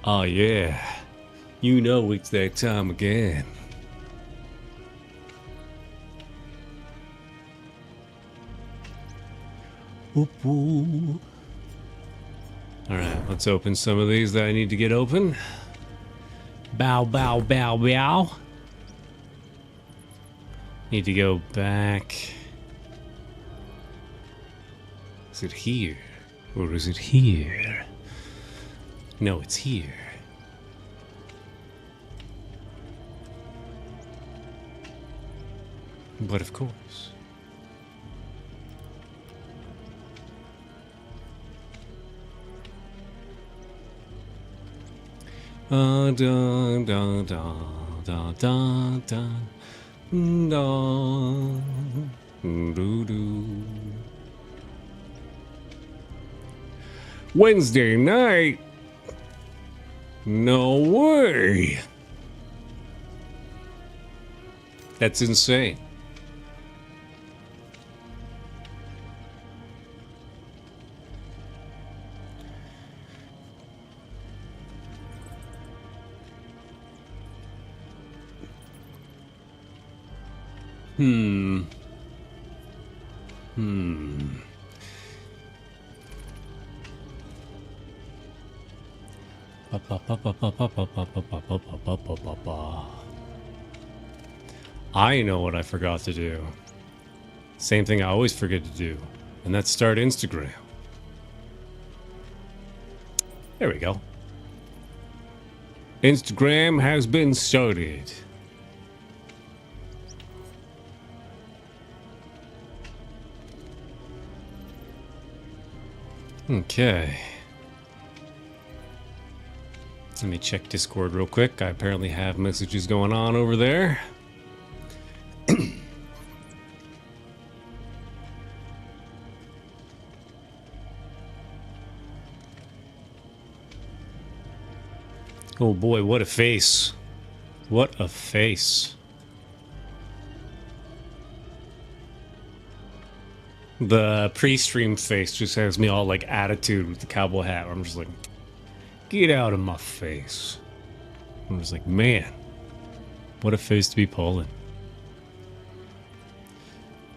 Oh yeah, you know it's that time again. Whoop whoop. Alright, let's open some of these that I need to get open. Bow, bow, bow, bow. Need to go back. Is it here? Or is it here? No, it's here. But of course. Da da da da da da da do do. Wednesday night? No way. That's insane. I know what I forgot to do. Same thing I always forget to do, and that's start Instagram. There we go. Instagram has been started. Okay. Let me check Discord real quick. I apparently have messages going on over there. Oh boy, what a face. What a face. The pre-stream face just has me all like attitude with the cowboy hat. I'm just like, get out of my face. I'm just like, man, what a face to be pulling.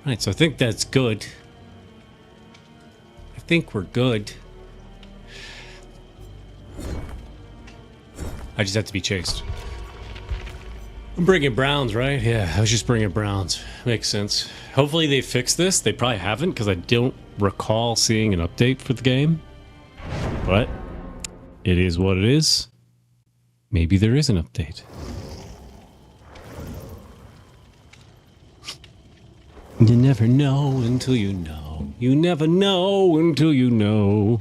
Right, so I think that's good. I think we're good. I just have to be chased. I'm bringing Browns, right? Yeah, I was just bringing Browns. Makes sense. Hopefully they fix this. They probably haven't, because I don't recall seeing an update for the game. But it is what it is. Maybe there is an update. You never know until you know. You never know until you know.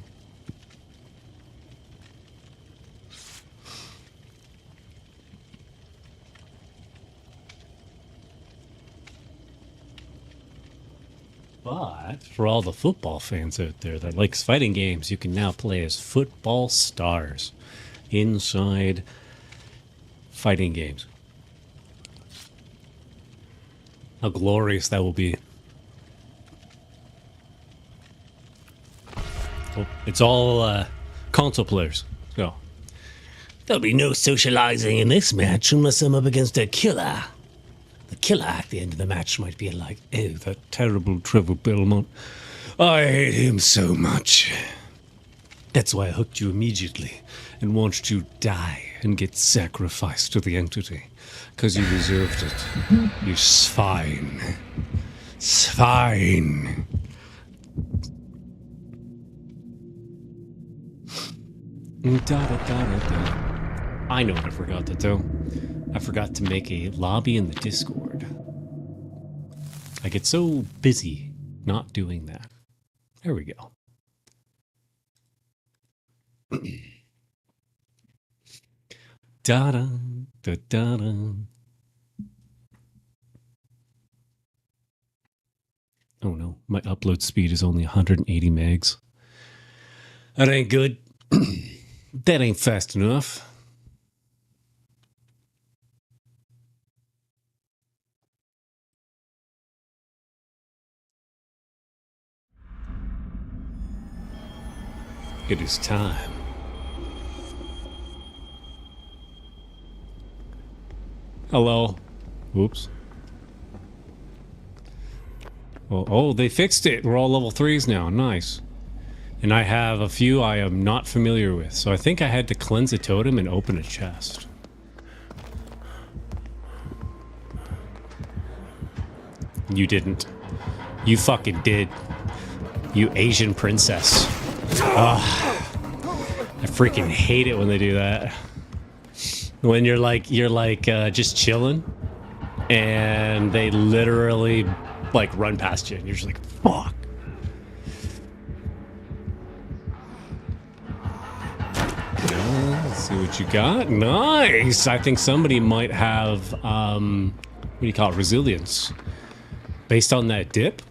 But for all the football fans out there that likes fighting games, you can now play as football stars inside fighting games. How glorious that will be. Oh, it's all console players. So there'll be no socializing in this match unless I'm up against a killer. The killer at the end of the match might be like, oh, that terrible Trevor Belmont. I hate him so much. That's why I hooked you immediately and watched you die and get sacrificed to the entity. Because you deserved it. You swine. Swine. I know what I forgot to do. I forgot to make a lobby in the Discord. I get so busy not doing that. There we go. Da-da, da-da-da. Oh no, my upload speed is only 180 megs. That ain't good. That ain't fast enough. It is time Hello. Whoops. Oh, they fixed it. We're all level 3s now. Nice. And I have a few I am not familiar with. So I think I had to cleanse a totem and open a chest. You didn't. You fucking did. You Asian princess. Ugh. I freaking hate it when they do that. When you're like just chilling and they literally like run past you and you're just like, fuck. Let's see what you got. Nice. I think somebody might have what do you call it, resilience based on that dip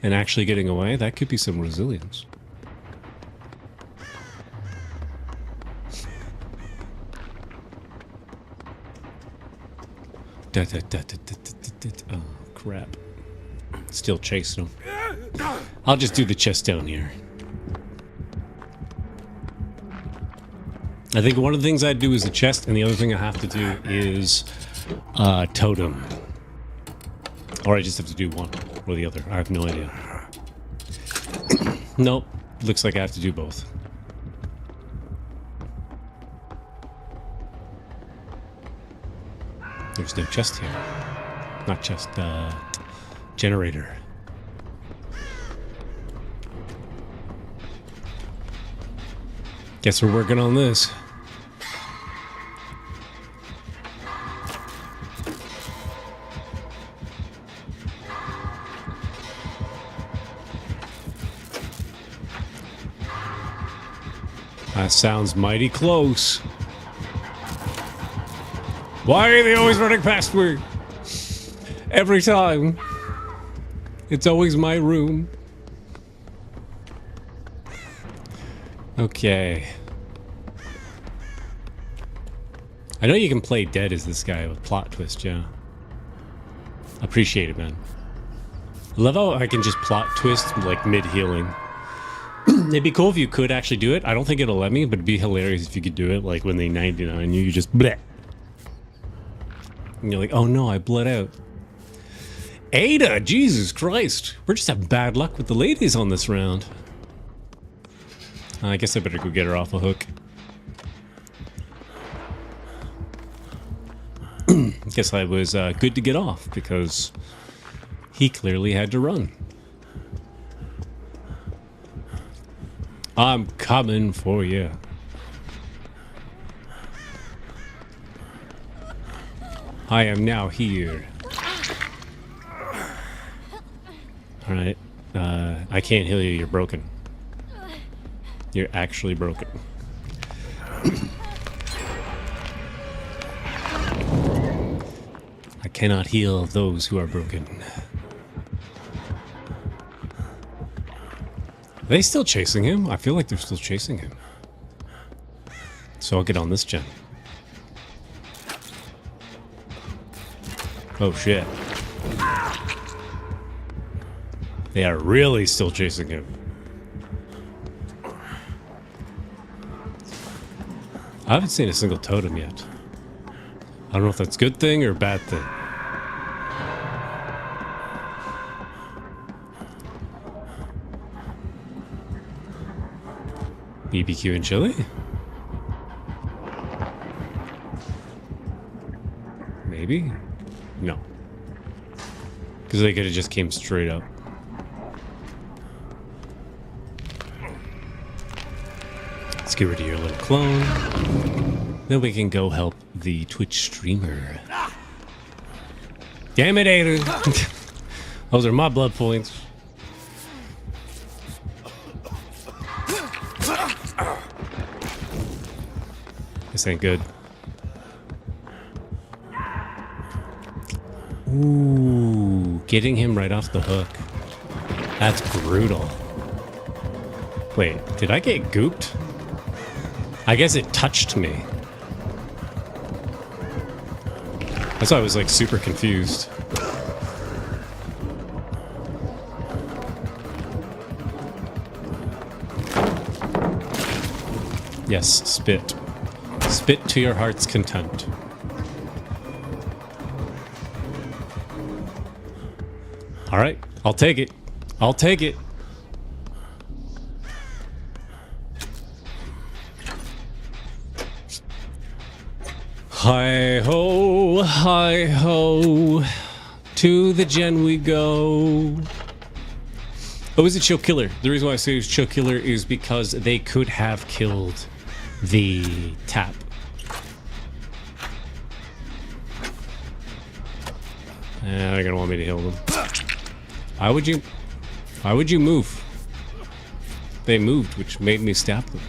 and actually getting away. That could be some resilience. Oh, crap. Still chasing him. I'll just do the chest down here. I think one of the things I'd do is the chest, and the other thing I have to do is totem. Or I just have to do one or the other. I have no idea. Nope. Looks like I have to do both. There's no chest here. Not chest, generator. Guess we're working on this. That sounds mighty close. Why are they always running past me? Every time. It's always my room. Okay. I know you can play dead as this guy with plot twist, yeah. Appreciate it, man. I love how I can just plot twist like mid-healing. It'd be cool if you could actually do it. I don't think it'll let me, but it'd be hilarious if you could do it. Like when they 99 you just bleh. And you're like, oh no, I bled out. Ada, Jesus Christ. We're just having bad luck with the ladies on this round. I guess I better go get her off a hook. Guess I was good to get off because he clearly had to run. I'm coming for you. I am now here. Alright. I can't heal you, you're broken. You're actually broken. I cannot heal those who are broken. Are they still chasing him? I feel like they're still chasing him. So I'll get on this gen. Oh shit. They are really still chasing him. I haven't seen a single totem yet. I don't know if that's a good thing or a bad thing. BBQ and chili? Maybe? No. Because they could have just came straight up. Let's get rid of your little clone. Then we can go help the Twitch streamer. Damn it, Ada! Those are my blood points. This ain't good. Ooh, getting him right off the hook. That's brutal. Wait, did I get gooped? I guess it touched me. That's why I was like super confused. Yes, spit. Spit to your heart's content. All right, I'll take it. I'll take it. Hi ho, to the gen we go. Oh, is it Chill Killer? The reason why I say it's Chill Killer is because they could have killed the tap. They're gonna want me to heal them. Why would you move? They moved, which made me stab them.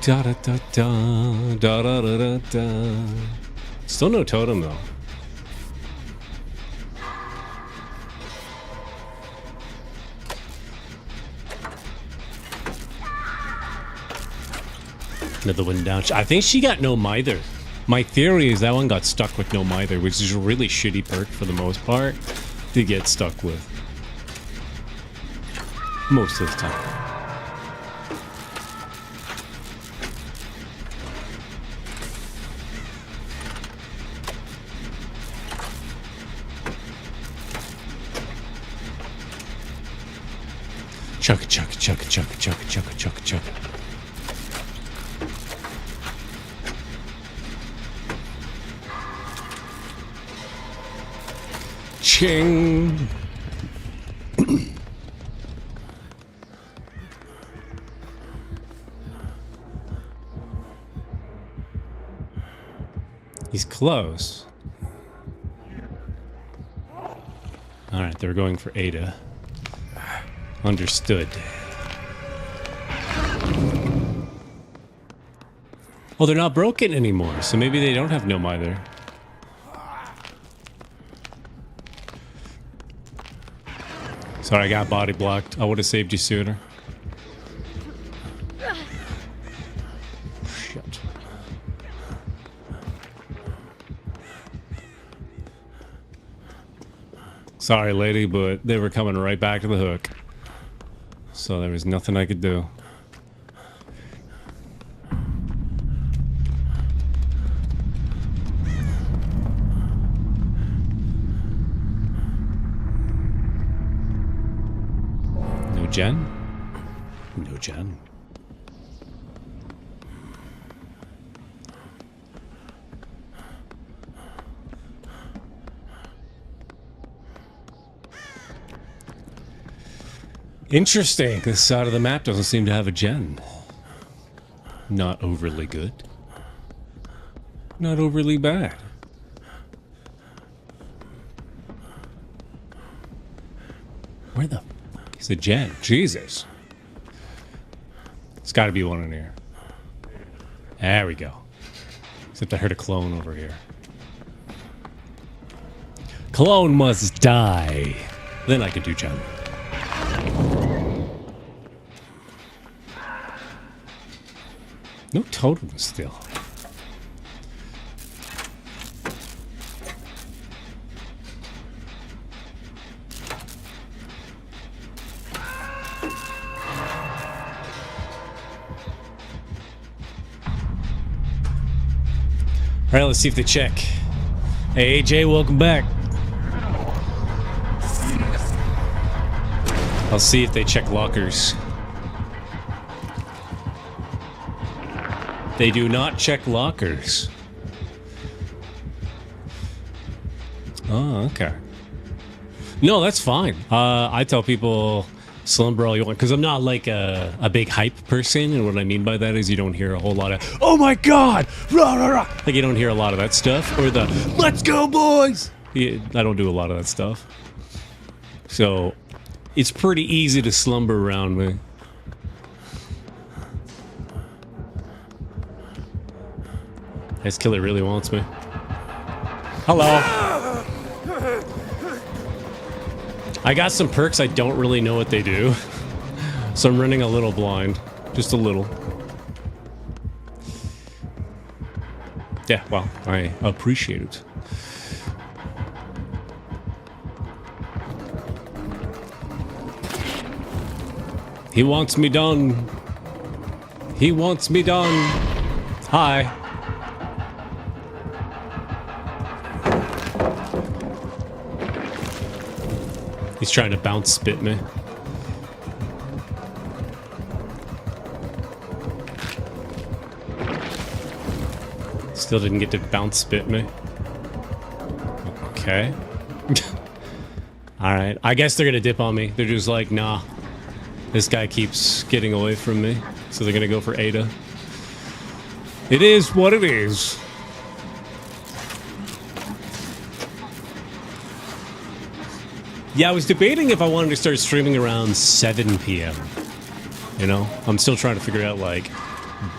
Da da da da da da da da. Still no totem though. Another one down. I think she got no mither. My theory is that one got stuck with no mither, which is a really shitty perk for the most part to get stuck with. Most of the time. Chuck, chuck, chuck, chuck, chuck, chuck, chuck, chuck. Ching. He's close. All right, they're going for Ada. Understood. Oh, they're not broken anymore, so maybe they don't have no mither. Sorry, I got body blocked. I would have saved you sooner. Shit. Sorry, lady, but they were coming right back to the hook. So there was nothing I could do. No gen? No gen. Interesting. This side of the map doesn't seem to have a gen. Not overly good. Not overly bad. Where the fuck is the gen? Jesus. There's got to be one in here. There we go. Except I heard a clone over here. Clone must die. Then I can do gen. No totem still. All right, let's see if they check. Hey, AJ, welcome back. I'll see if they check lockers. They do not check lockers. Oh, okay. No, that's fine. I tell people slumber all you want, because I'm not like a big hype person, and what I mean by that is you don't hear a whole lot of, oh my god, rah, rah, rah. Like you don't hear a lot of that stuff, or the, let's go boys. Yeah, I don't do a lot of that stuff. So, it's pretty easy to slumber around me. This killer really wants me. Hello. I got some perks, I don't really know what they do. So I'm running a little blind. Just a little. Yeah, well, I appreciate it. He wants me done. He wants me done. Hi. He's trying to bounce spit me. Still didn't get to bounce spit me. Okay. Alright. I guess they're gonna dip on me. They're just like, nah. This guy keeps getting away from me. So they're gonna go for Ada. It is what it is. Yeah, I was debating if I wanted to start streaming around 7 p.m. You know? I'm still trying to figure out, like,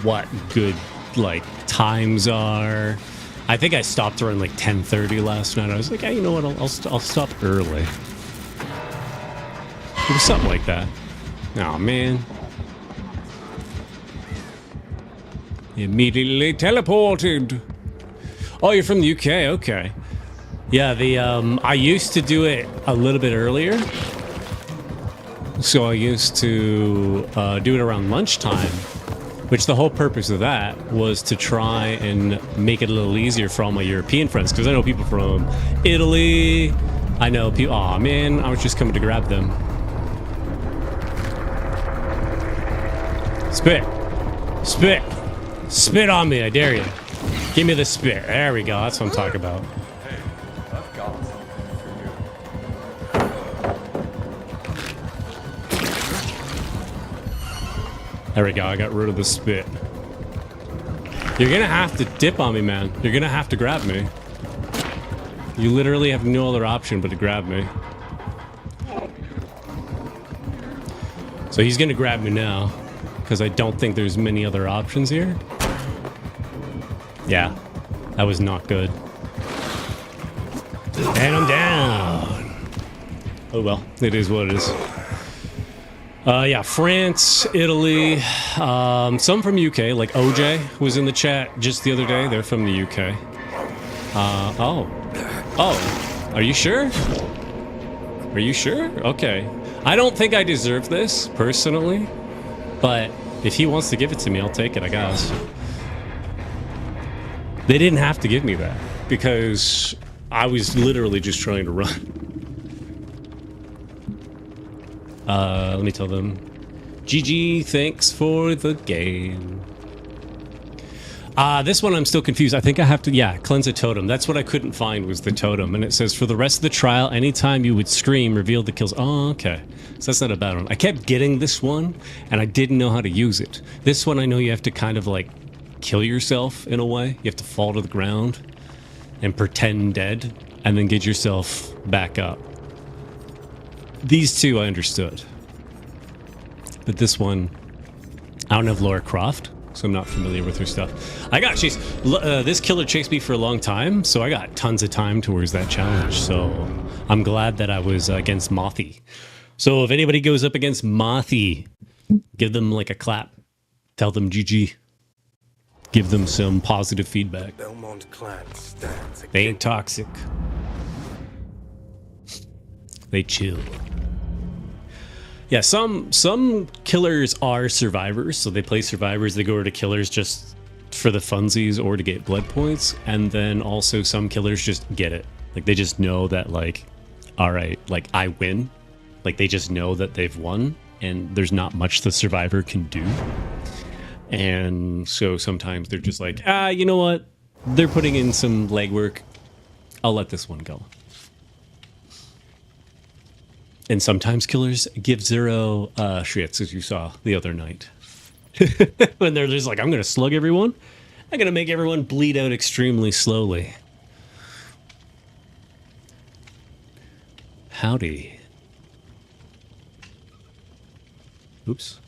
what good, like, times are. I think I stopped around, like, 10:30 last night. I was like, hey, you know what? I'll stop early. It was something like that. Oh, man. Immediately teleported. Oh, you're from the UK? Okay. Yeah, I used to do it a little bit earlier. So I used to do it around lunchtime, which the whole purpose of that was to try and make it a little easier for all my European friends, because I know people from Italy. I know people. Aw, man, I was just coming to grab them. Spit. Spit. Spit on me, I dare you. Give me the spit. There we go. That's what I'm talking about. There we go, I got rid of the spit. You're gonna have to dip on me, man. You're gonna have to grab me. You literally have no other option but to grab me. So he's gonna grab me now, because I don't think there's many other options here. Yeah, that was not good. And I'm down. Oh well, it is what it is. Yeah, France, Italy, some from UK, like OJ was in the chat just the other day. They're from the UK. Oh, are you sure? Are you sure? Okay. I don't think I deserve this, personally, but if he wants to give it to me, I'll take it, I guess. They didn't have to give me that, because I was literally just trying to run. Let me tell them. GG, thanks for the game. This one I'm still confused. I think I have to, yeah, cleanse a totem. That's what I couldn't find was the totem. And it says, for the rest of the trial, anytime you would scream, reveal the kills. Oh, okay. So that's not a bad one. I kept getting this one, and I didn't know how to use it. This one, I know you have to kind of, like, kill yourself in a way. You have to fall to the ground and pretend dead, and then get yourself back up. These two I understood. But this one, I don't have Lara Croft, so I'm not familiar with her stuff. I got chased. This killer chased me for a long time, so I got tons of time towards that challenge. So I'm glad that I was against Mothy. So if anybody goes up against Mothy, give them like a clap. Tell them GG. Give them some positive feedback. They ain't toxic. They chill. Yeah, some killers are survivors, so they play survivors. They go over to killers just for the funsies or to get blood points, and then also some killers just get it. Like they just know that, like, all right, like I win. Like they just know that they've won, and there's not much the survivor can do. And so sometimes they're just like, you know what? They're putting in some legwork. I'll let this one go. And sometimes killers give zero shits, as you saw the other night. When they're just like, I'm going to slug everyone. I'm going to make everyone bleed out extremely slowly. Howdy. Oops.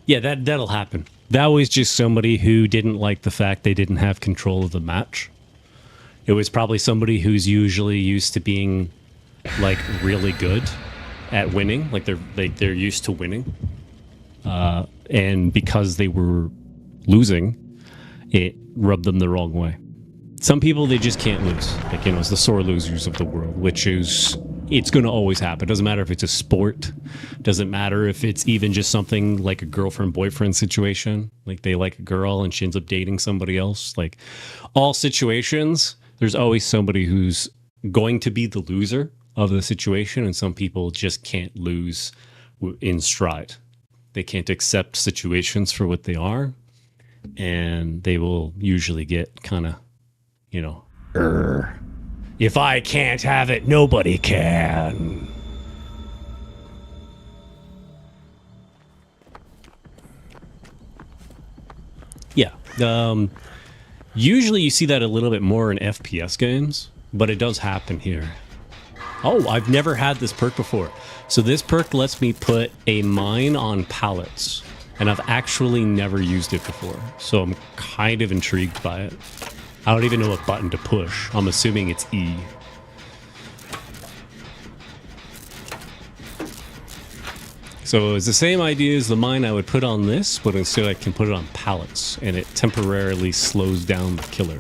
Yeah, that'll happen. That was just somebody who didn't like the fact they didn't have control of the match. It was probably somebody who's usually used to being, like, really good at winning. Like, they're used to winning. And because they were losing, it rubbed them the wrong way. Some people, they just can't lose. Like, you know, it's the sore losers of the world, which is, it's going to always happen. Doesn't matter if it's a sport. Doesn't matter if it's even just something like a girlfriend-boyfriend situation. Like, they like a girl and she ends up dating somebody else. Like, all situations, there's always somebody who's going to be the loser of the situation, and some people just can't lose in stride. They can't accept situations for what they are, and they will usually get kind of, you know, if I can't have it, nobody can. Yeah. Usually you see that a little bit more in FPS games, but it does happen here. Oh, I've never had this perk before. So this perk lets me put a mine on pallets, and I've actually never used it before. So I'm kind of intrigued by it. I don't even know what button to push. I'm assuming it's E. So it's the same idea as the mine I would put on this, but instead I can put it on pallets, and it temporarily slows down the killer.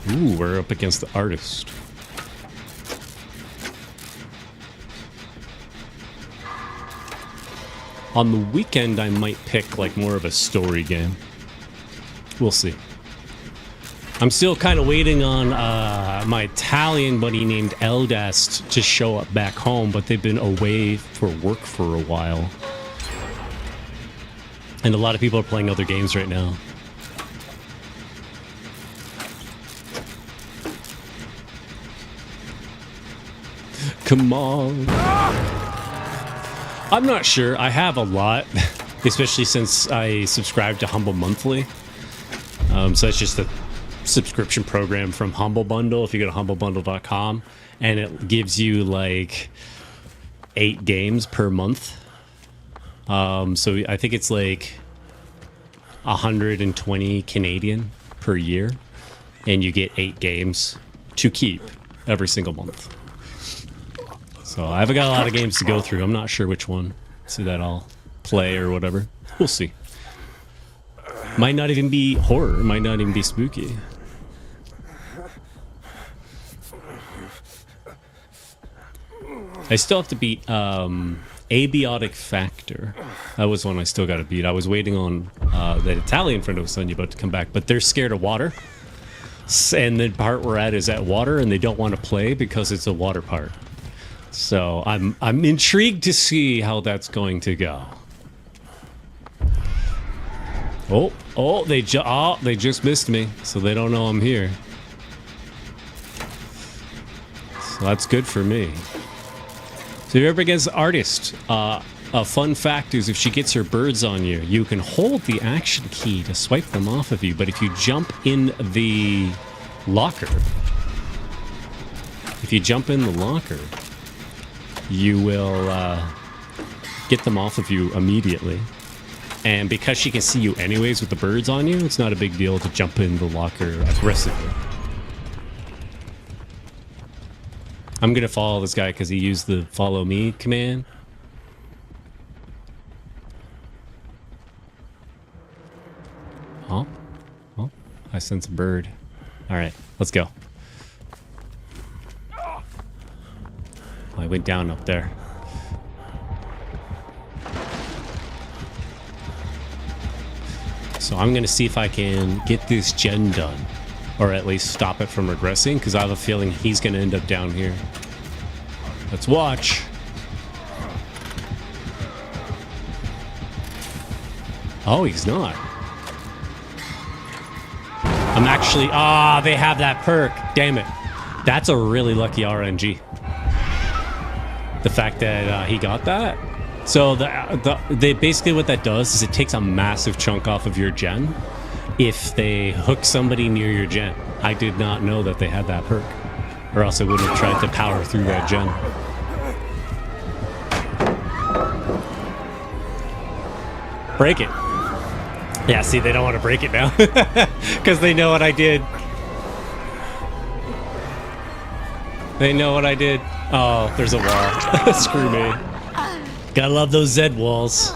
Ooh, we're up against the artist. On the weekend, I might pick like more of a story game. We'll see. I'm still kind of waiting on my Italian buddy named Eldest to show up back home, but they've been away for work for a while. And a lot of people are playing other games right now. Come on. I'm not sure. I have a lot, especially since I subscribe to Humble Monthly. So it's just a subscription program from Humble Bundle. If you go to humblebundle.com, and it gives you like 8 games per month. So I think it's like 120 Canadian per year, and you get 8 games to keep every single month. So I haven't got a lot of games to go through. I'm not sure which one that I'll play or whatever. We'll see. Might not even be horror. Might not even be spooky. I still have to beat Abiotic Factor. That was one I still got to beat. I was waiting on that Italian friend I was telling you about to come back, but they're scared of water. And the part we're at is at water, and they don't want to play because it's a water part. So I'm intrigued to see how that's going to go. Oh, they just missed me, so they don't know I'm here. So that's good for me. So if you're up against the artist, a fun fact is if she gets her birds on you, you can hold the action key to swipe them off of you, but if you jump in the locker, you will get them off of you immediately. And because she can see you anyways with the birds on you, it's not a big deal to jump in the locker aggressively. I'm going to follow this guy because he used the follow me command. Oh, I sense a bird. All right, let's go. I went down up there. So I'm going to see if I can get this gen done, or at least stop it from regressing, because I have a feeling he's going to end up down here. Let's watch. Oh, he's not. I'm actually... they have that perk. Damn it. That's a really lucky RNG. The fact that he got that. So they basically what that does is it takes a massive chunk off of your gen if they hook somebody near your gen. I did not know that they had that perk, or else I would have tried to power through that gen. Break it. Yeah, see, they don't want to break it now because they know what I did. They know what I did. Oh, there's a wall. Screw me. Gotta love those Z walls.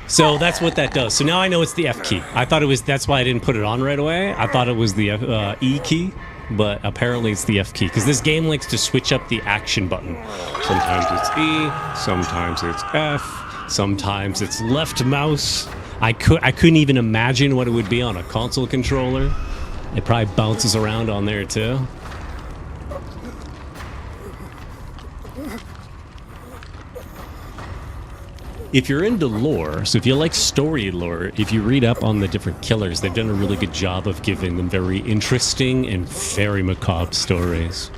So that's what that does. So now I know it's the F key. I thought it was, that's why I didn't put it on right away. I thought it was the E key, but apparently it's the F key. Because this game likes to switch up the action button. Sometimes it's E, sometimes it's F, sometimes it's left mouse. I couldn't even imagine what it would be on a console controller. It probably bounces around on there too. If you're into lore, so if you like story lore, if you read up on the different killers, they've done a really good job of giving them very interesting and very macabre stories.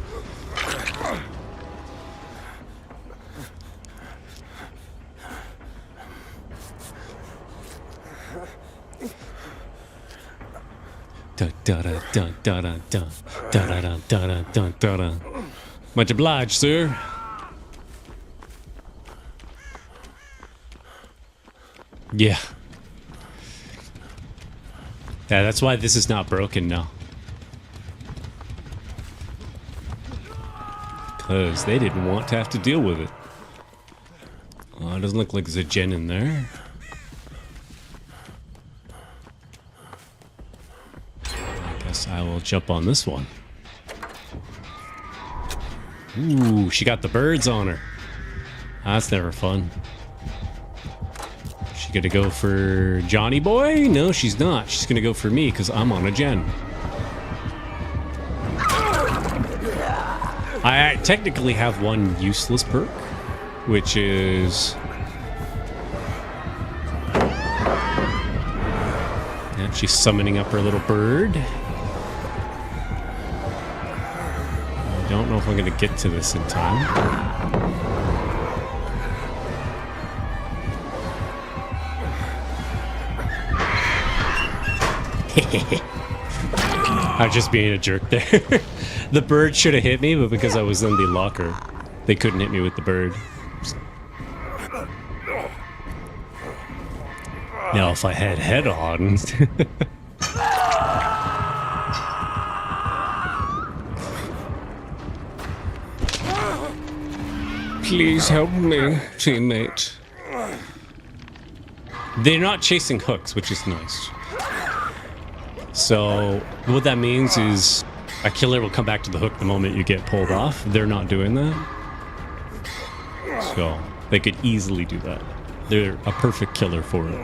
Much obliged, sir. Yeah. Yeah, that's why this is not broken now. Because they didn't want to have to deal with it. Oh, it doesn't look like there's a gen in there. I guess I will jump on this one. Ooh, she got the birds on her. That's never fun. She gonna go for Johnny Boy? No, she's not. She's gonna go for me because I'm on a gen. I technically have one useless perk, which is... Yeah, she's summoning up her little bird. I don't know if I'm gonna get to this in time. I'm just being a jerk there. The bird should have hit me, but because I was in the locker, they couldn't hit me with the bird. Now, if I had head-on... Please help me, teammate. They're not chasing hooks, which is nice. So, what that means is a killer will come back to the hook the moment you get pulled off. They're not doing that. So, they could easily do that. They're a perfect killer for it.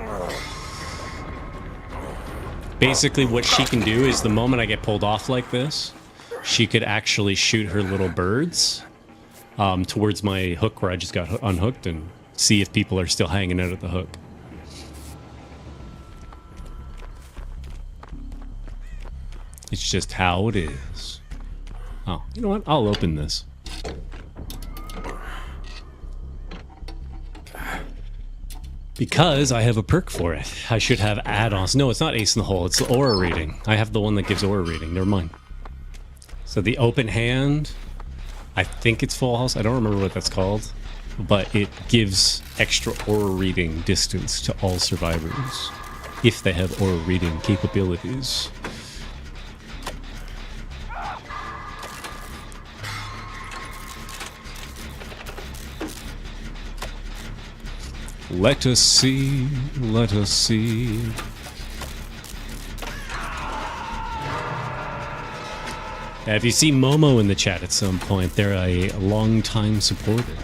Basically, what she can do is the moment I get pulled off like this, she could actually shoot her little birds towards my hook where I just got unhooked and see if people are still hanging out at the hook. It's just how it is. Oh, you know what? I'll open this. Because I have a perk for it. I should have add-ons. No, it's not Ace in the Hole. It's the aura reading. I have the one that gives aura reading. Never mind. So the open hand, I think it's Full House. I don't remember what that's called. But it gives extra aura reading distance to all survivors. If they have aura reading capabilities. Let us see, let us see. If you see Momo in the chat at some point, they're a long-time supporter.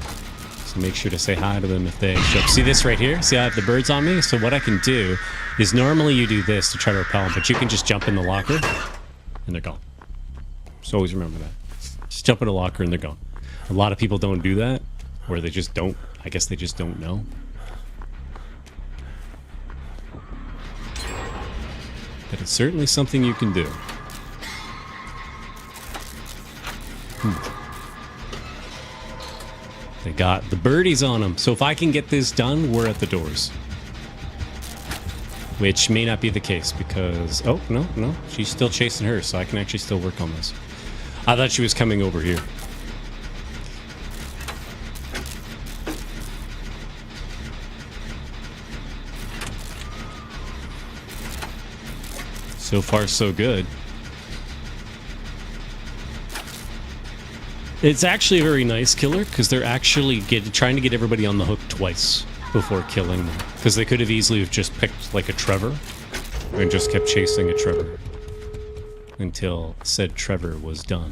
So make sure to say hi to them if they show up. See this right here? See I have the birds on me? So what I can do is normally you do this to try to repel them, but you can just jump in the locker and they're gone. So always remember that. Just jump in the locker and they're gone. A lot of people don't do that, or they just don't, I guess they just don't know. But it's certainly something you can do. They got the birdies on them. So if I can get this done, we're at the doors. Which may not be the case because... Oh, no. She's still chasing her, so I can actually still work on this. I thought she was coming over here. So far, so good. It's actually a very nice killer because they're actually trying to get everybody on the hook twice. before killing them. Because they could have easily have just picked like a Trevor and just kept chasing a Trevor until said Trevor was done.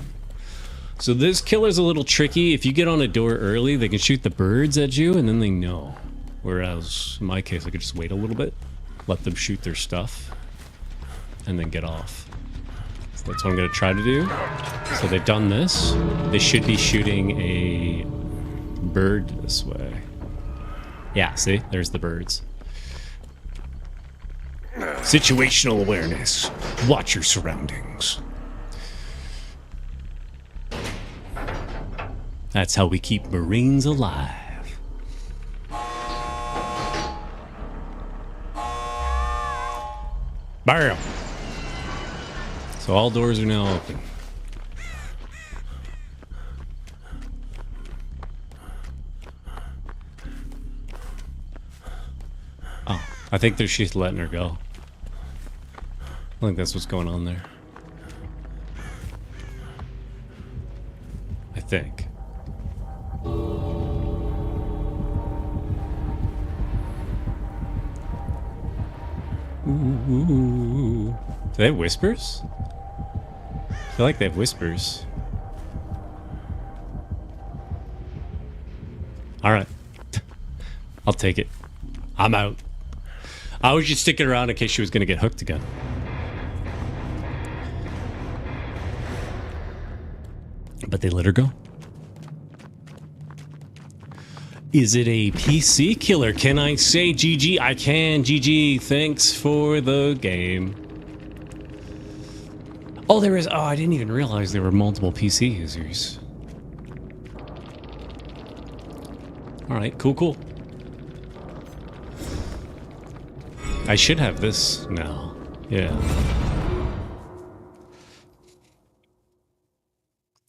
So this killer's a little tricky. If you get on a door early, they can shoot the birds at you and then they know. Whereas in my case, I could just wait a little bit, let them shoot their stuff, and then get off. So that's what I'm going to try to do. So they've done this. They should be shooting a bird this way. Yeah, see? There's the birds. Situational awareness. Watch your surroundings. That's how we keep Marines alive. Bam! So all doors are now open. Oh, I think she's letting her go. I think that's what's going on there. I think. Ooh. Do they have whispers? I feel like they have whispers. Alright. I'll take it. I'm out. I was just sticking around in case she was going to get hooked again. But they let her go. Is it a PC killer? Can I say GG? I can. GG. Thanks for the game. Oh, there is. Oh, I didn't even realize there were multiple PC users. All right. Cool, cool. I should have this now. Yeah.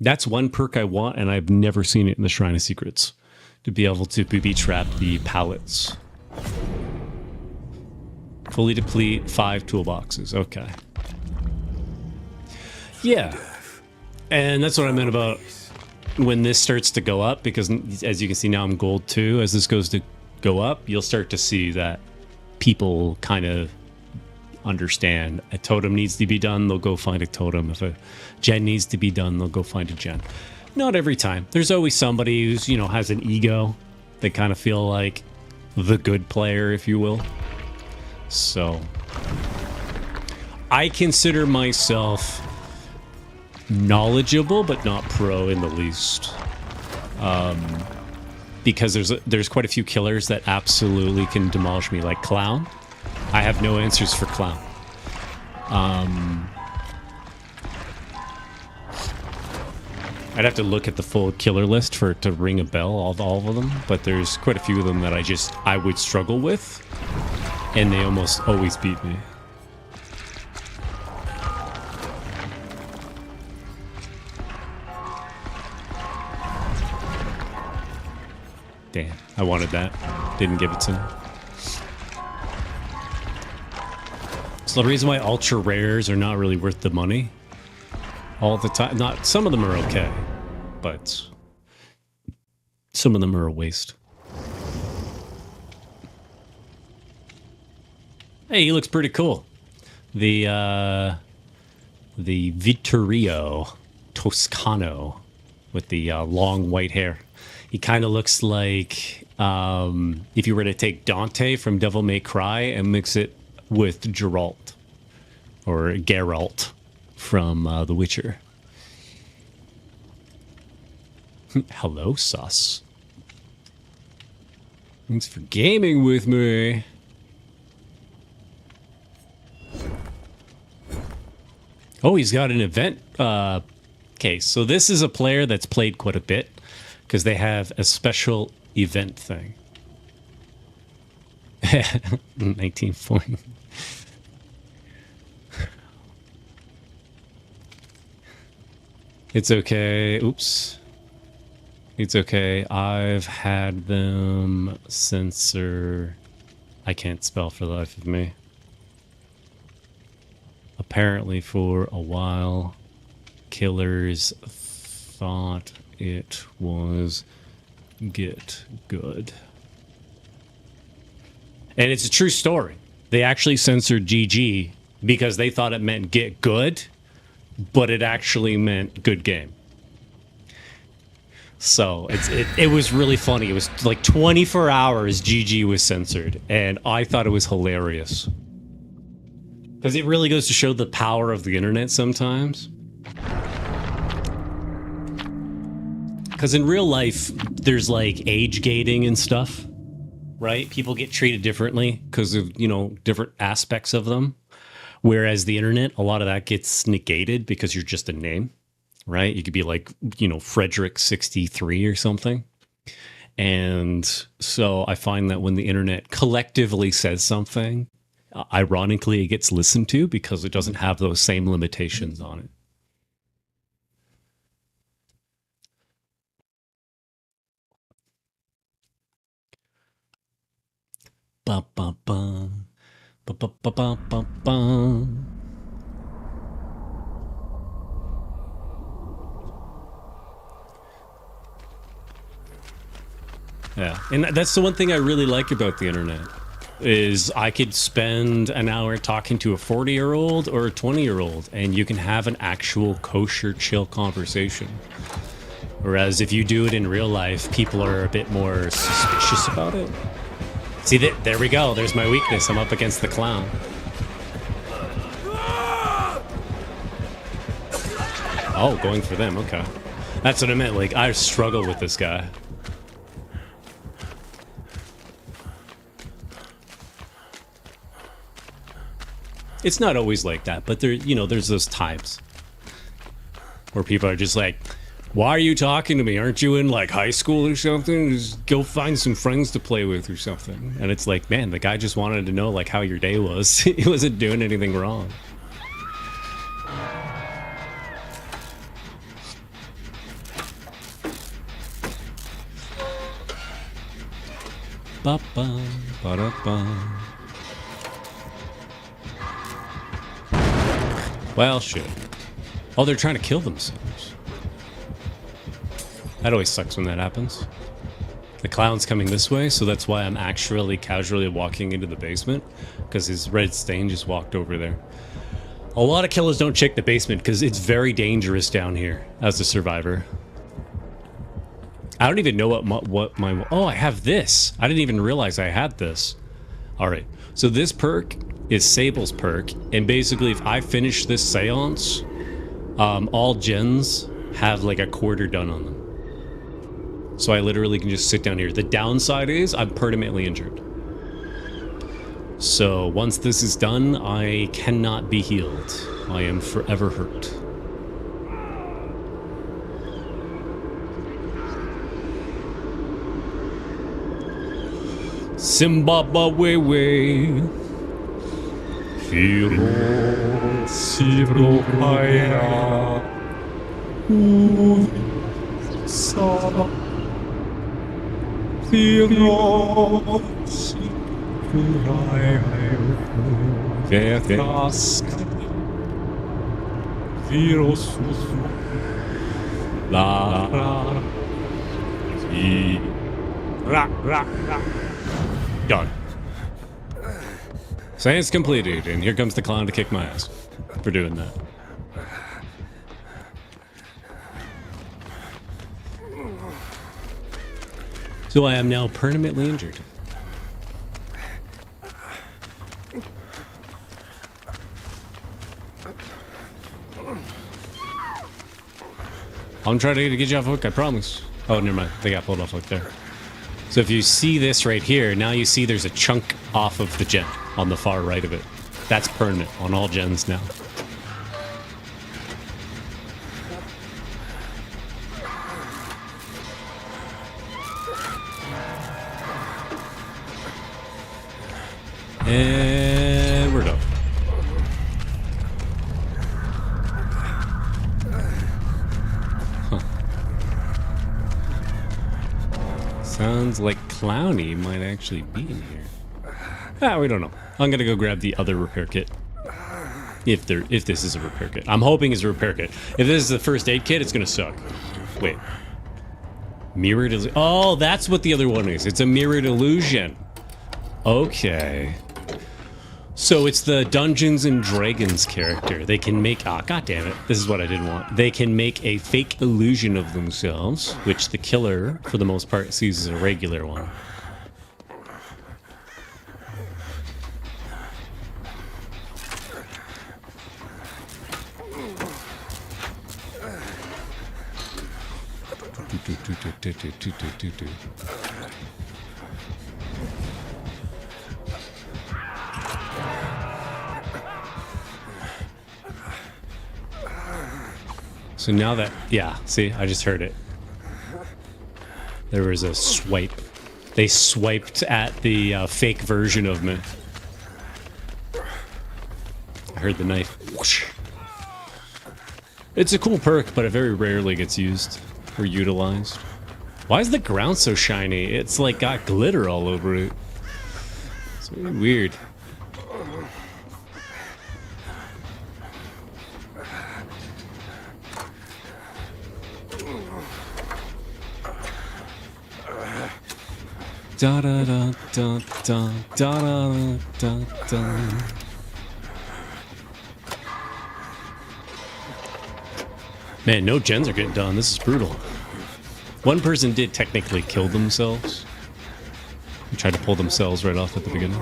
That's one perk I want, and I've never seen it in the Shrine of Secrets. To be able to booby-trap the pallets. Fully deplete 5 toolboxes. Okay. Yeah. And that's what I meant about when this starts to go up, because as you can see now I'm gold 2. As this goes to go up, you'll start to see that people kind of understand a totem needs to be done, they'll go find a totem. If a gen needs to be done, they'll go find a gen. Not every time. There's always somebody who's, you know, has an ego. They kind of feel like the good player, if you will. So I consider myself knowledgeable, but not pro in the least. Because there's quite a few killers that absolutely can demolish me, like Clown. I have no answers for Clown. I'd have to look at the full killer list for it to ring a bell, all of them, but there's quite a few of them that I would struggle with, and they almost always beat me. Damn, I wanted that. Didn't give it to him. So the reason why ultra rares are not really worth the money all the time. Not some of them are okay, but some of them are a waste. Hey, he looks pretty cool. The Vittorio Toscano with the long white hair. He kind of looks like if you were to take Dante from Devil May Cry and mix it with Geralt or Geralt from The Witcher. Hello, sus. Thanks for gaming with me. Oh, he's got an event. Okay, so this is a player that's played quite a bit because they have a special event thing. 1940. It's okay. Oops. It's okay. I've had them censor. I can't spell for the life of me. Apparently for a while, killers thought it was get good. And it's a true story. They actually censored GG because they thought it meant get good, but it actually meant good game. So it was really funny. It was like 24 hours GG was censored, and I thought it was hilarious. Because it really goes to show the power of the internet sometimes. Because in real life, there's like age gating and stuff, right? People get treated differently because of, you know, different aspects of them. Whereas the internet, a lot of that gets negated because you're just a name, right? You could be like, you know, Frederick 63 or something. And so I find that when the internet collectively says something, ironically, it gets listened to because it doesn't have those same limitations on it. Ba ba ba ba ba ba ba ba ba. Yeah, and that's the one thing I really like about the internet is I could spend an hour talking to a 40-year-old or a 20-year-old, and you can have an actual kosher, chill conversation. Whereas if you do it in real life, people are a bit more suspicious about it. See, there we go. There's my weakness. I'm up against the clown. Oh, going for them. Okay. That's what I meant. Like, I struggle with this guy. It's not always like that, but there, you know, there's those times where people are just like, why are you talking to me? Aren't you in like high school or something? Just go find some friends to play with or something. And it's like, man, the guy just wanted to know like how your day was. He wasn't doing anything wrong. Ba ba ba da ba. Well, shit. Oh, they're trying to kill themselves. That always sucks when that happens. The clown's coming this way, so that's why I'm actually casually walking into the basement, because his red stain just walked over there. A lot of killers don't check the basement because it's very dangerous down here as a survivor. I don't even know what my... Oh, I have this. I didn't even realize I had this. All right. So this perk is Sable's perk, and basically if I finish this seance, all gens have like a quarter done on them. So I literally can just sit down here. The downside is I'm permanently injured. So once this is done, I cannot be healed. I am forever hurt. Zimbabwe. Hiro Sirokaya Sa Hiro Sirokaya Vetas Virus La Ra Done. Science completed, and here comes the clown to kick my ass for doing that. So I am now permanently injured. I'm trying to get you off hook, I promise. Oh, never mind. They got pulled off hook there. So if you see this right here, now you see there's a chunk off of the gen on the far right of it. That's permanent on all gens now. And we're done. Huh. Sounds like Clowny might actually be in here. Ah, we don't know. I'm gonna go grab the other repair kit. If this is a repair kit. I'm hoping it's a repair kit. If this is the first aid kit, it's gonna suck. Wait. Mirrored illusion. Oh, that's what the other one is. It's a mirrored illusion. Okay. So it's the Dungeons and Dragons character. They can make... Ah, God damn it. This is what I didn't want. They can make a fake illusion of themselves, which the killer, for the most part, sees as a regular one. So now that, yeah, see, I just heard it. There was a swipe. They swiped at the fake version of me. I heard the knife. Whoosh. It's a cool perk, but it very rarely gets used or utilized. Why is the ground so shiny? It's like got glitter all over it. It's really weird. Da da da da da da da da. Man, no gens are getting done. This is brutal. One person did technically kill themselves. They tried to pull themselves right off at the beginning.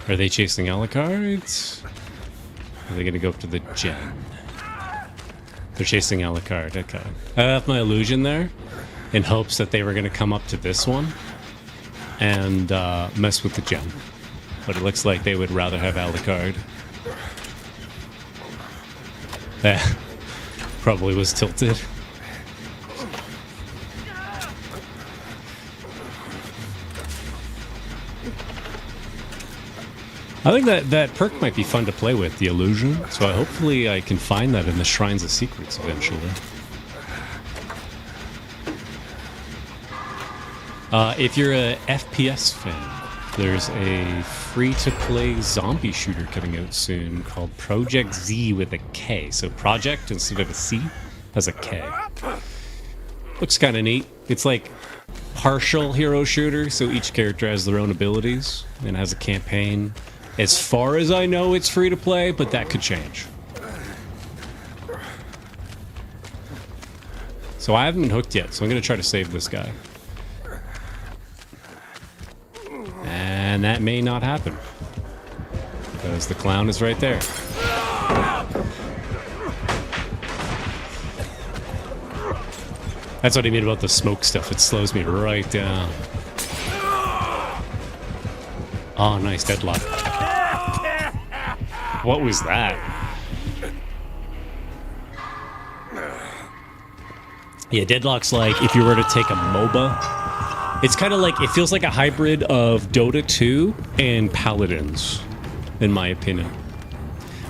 Are they chasing Alucard? Are they gonna go up to the gen? They're chasing Alucard, okay. I left my illusion there in hopes that they were gonna come up to this one and mess with the gen. But it looks like they would rather have Alucard. Probably was tilted. I think that perk might be fun to play with, the illusion. So hopefully I can find that in the Shrines of Secrets eventually. If you're a FPS fan, there's a free-to-play zombie shooter coming out soon called Project Z with a K. So Project instead of a C has a K. Looks kind of neat. It's like partial hero shooter, so each character has their own abilities and has a campaign. As far as I know, it's free to play, but that could change. So I haven't been hooked yet, so I'm going to try to save this guy. And that may not happen. Because the clown is right there. That's what I mean about the smoke stuff. It slows me right down. Oh, nice deadlock. What was that? Yeah, deadlock's like if you were to take a MOBA. It's kind of like, it feels like a hybrid of Dota 2 and Paladins, in my opinion.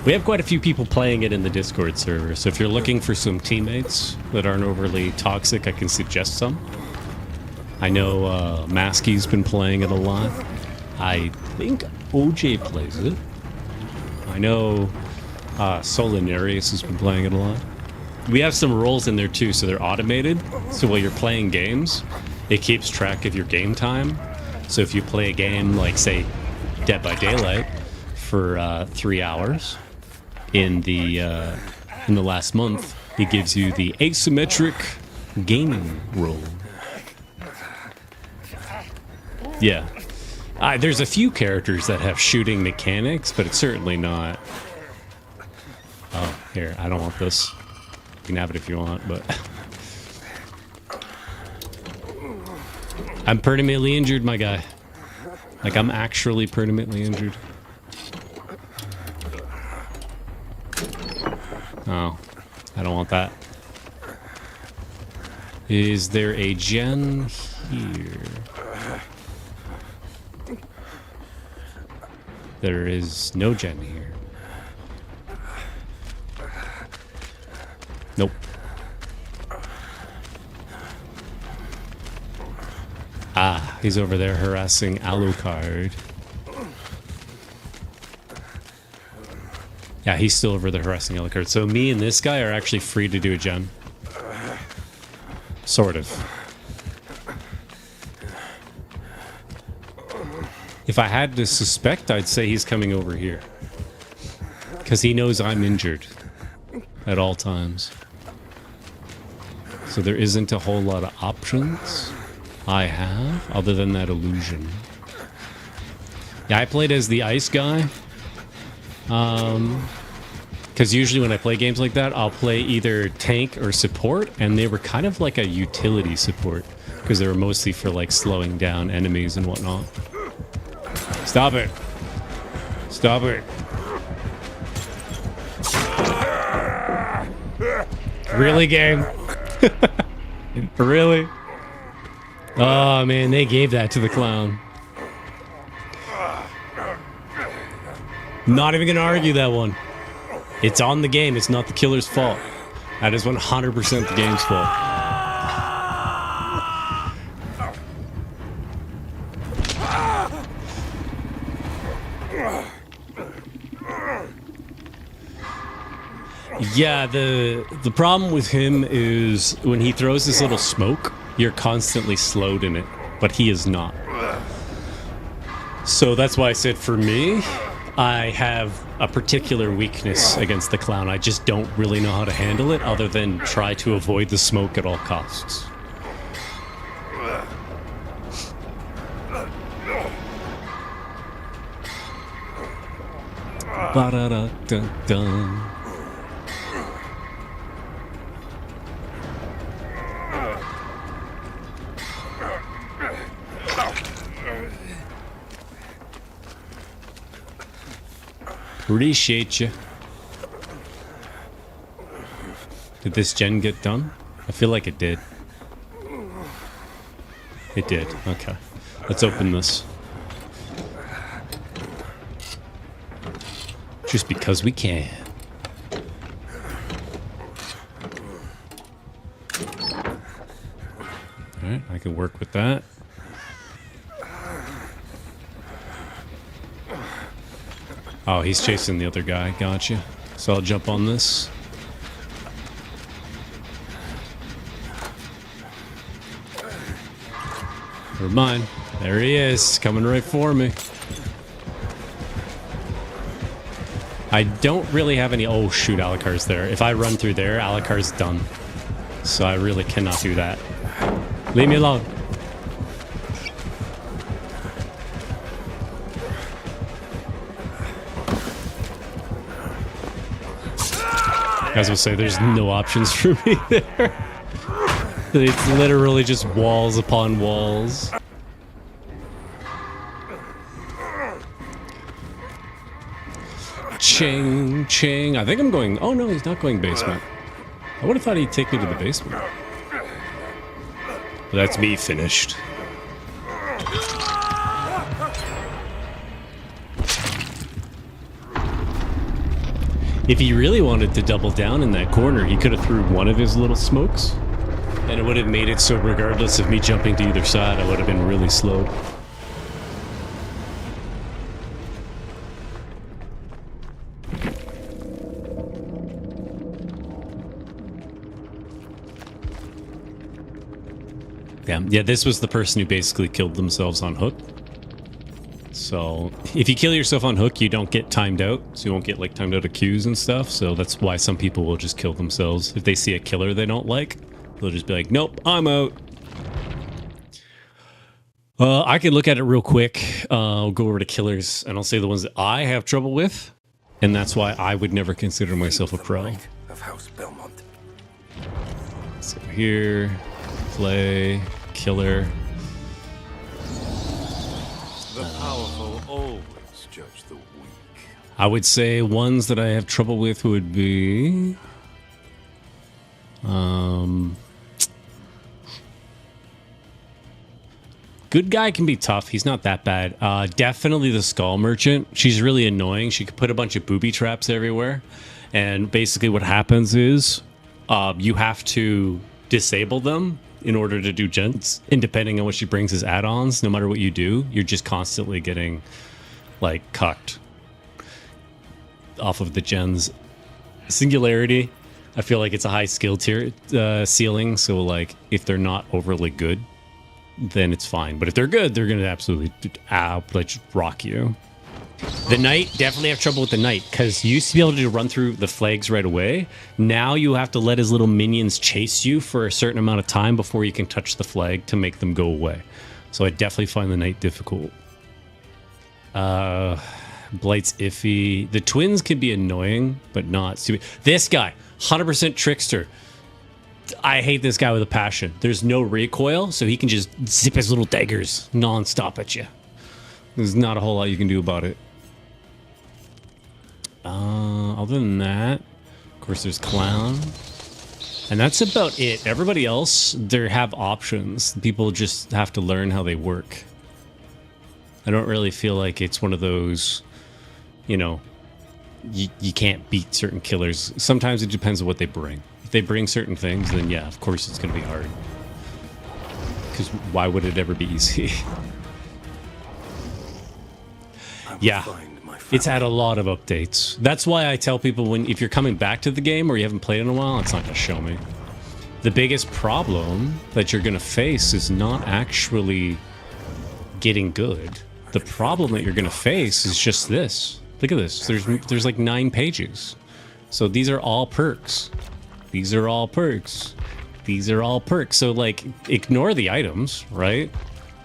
We have quite a few people playing it in the Discord server, so if you're looking for some teammates that aren't overly toxic, I can suggest some. I know Maskey's been playing it a lot. I think OJ plays it. I know Solinarius has been playing it a lot. We have some roles in there too, so they're automated. So while you're playing games, it keeps track of your game time. So if you play a game like, say, Dead by Daylight for 3 hours in the last month, it gives you the asymmetric gaming role. Yeah. There's a few characters that have shooting mechanics, but it's certainly not... Oh, here, I don't want this. You can have it if you want, but... I'm permanently injured, my guy. Like, I'm actually permanently injured. Oh, I don't want that. Is there a gen here? There is no gen here. Nope. Ah, He's over there harassing Alucard. Yeah, he's still over there harassing Alucard. So me and this guy are actually free to do a gen. Sort of. If I had to suspect, I'd say he's coming over here. Because he knows I'm injured at all times. So there isn't a whole lot of options I have, other than that illusion. Yeah, I played as the ice guy. Because usually when I play games like that, I'll play either tank or support, and they were kind of like a utility support. Because they were mostly for like slowing down enemies and whatnot. Stop it. Stop it. Really, game? Really? Oh, man, they gave that to the clown. Not even gonna argue that one. It's on the game. It's not the killer's fault. That is 100% the game's fault. Yeah, the problem with him is when he throws this little smoke, you're constantly slowed in it, but he is not. So that's why I said for me, I have a particular weakness against the clown. I just don't really know how to handle it other than try to avoid the smoke at all costs. Ba-da-da-dun-dun. Appreciate you. Did this gen get done? I feel like it did. It did. Okay. Let's open this. Just because we can. Alright, I can work with that. Oh, he's chasing the other guy. Gotcha. So I'll jump on this. Never mind. There he is, coming right for me. I don't really have any... Oh, shoot, Alucard's there. If I run through there, Alucard's done. So I really cannot do that. Leave me alone. I was gonna say, there's no options for me there. It's literally just walls upon walls. Ching, ching. I think I'm going... Oh, no, he's not going basement. I would have thought he'd take me to the basement. But that's me finished. If he really wanted to double down in that corner, he could have threw one of his little smokes. And it would have made it so regardless of me jumping to either side, I would have been really slowed. Yeah, this was the person who basically killed themselves on hook. So if you kill yourself on hook, you don't get timed out. So you won't get like timed out of queues and stuff. So that's why some people will just kill themselves. If they see a killer they don't like, they'll just be like, nope, I'm out. I can look at it real quick. I'll go over to killers and I'll say the ones that I have trouble with. And that's why I would never consider myself a pro. So here, play, killer. The powerful always judge the weak. I would say ones that I have trouble with would be... Good guy can be tough. He's not that bad. Definitely the skull merchant. She's really annoying. She could put a bunch of booby traps everywhere. And basically what happens is you have to disable them in order to do gens. And depending on what she brings as add-ons, no matter what you do, you're just constantly getting like cucked off of the gens. Singularity, I feel like it's a high skill tier ceiling, so like if they're not overly good, then it's fine. But if they're good, they're gonna absolutely like rock you. The knight, definitely have trouble with the knight, because you used to be able to run through the flags right away. Now you have to let his little minions chase you for a certain amount of time before you can touch the flag to make them go away. So I definitely find the knight difficult. Blight's iffy. The twins can be annoying, but not stupid. This guy, 100% trickster. I hate this guy with a passion. There's no recoil, so he can just zip his little daggers non-stop at you. There's not a whole lot you can do about it. Other than that, of course, there's Clown. And that's about it. Everybody else, they have options. People just have to learn how they work. I don't really feel like it's one of those, you know, you can't beat certain killers. Sometimes it depends on what they bring. If they bring certain things, then yeah, of course it's going to be hard. Because why would it ever be easy? Yeah, it's had a lot of updates. That's why I tell people if you're coming back to the game or you haven't played in a while, it's not going to show me. The biggest problem that you're going to face is not actually getting good. The problem that you're going to face is just this. Look at this. There's like 9 pages. So these are all perks. These are all perks. These are all perks. So like ignore the items, right?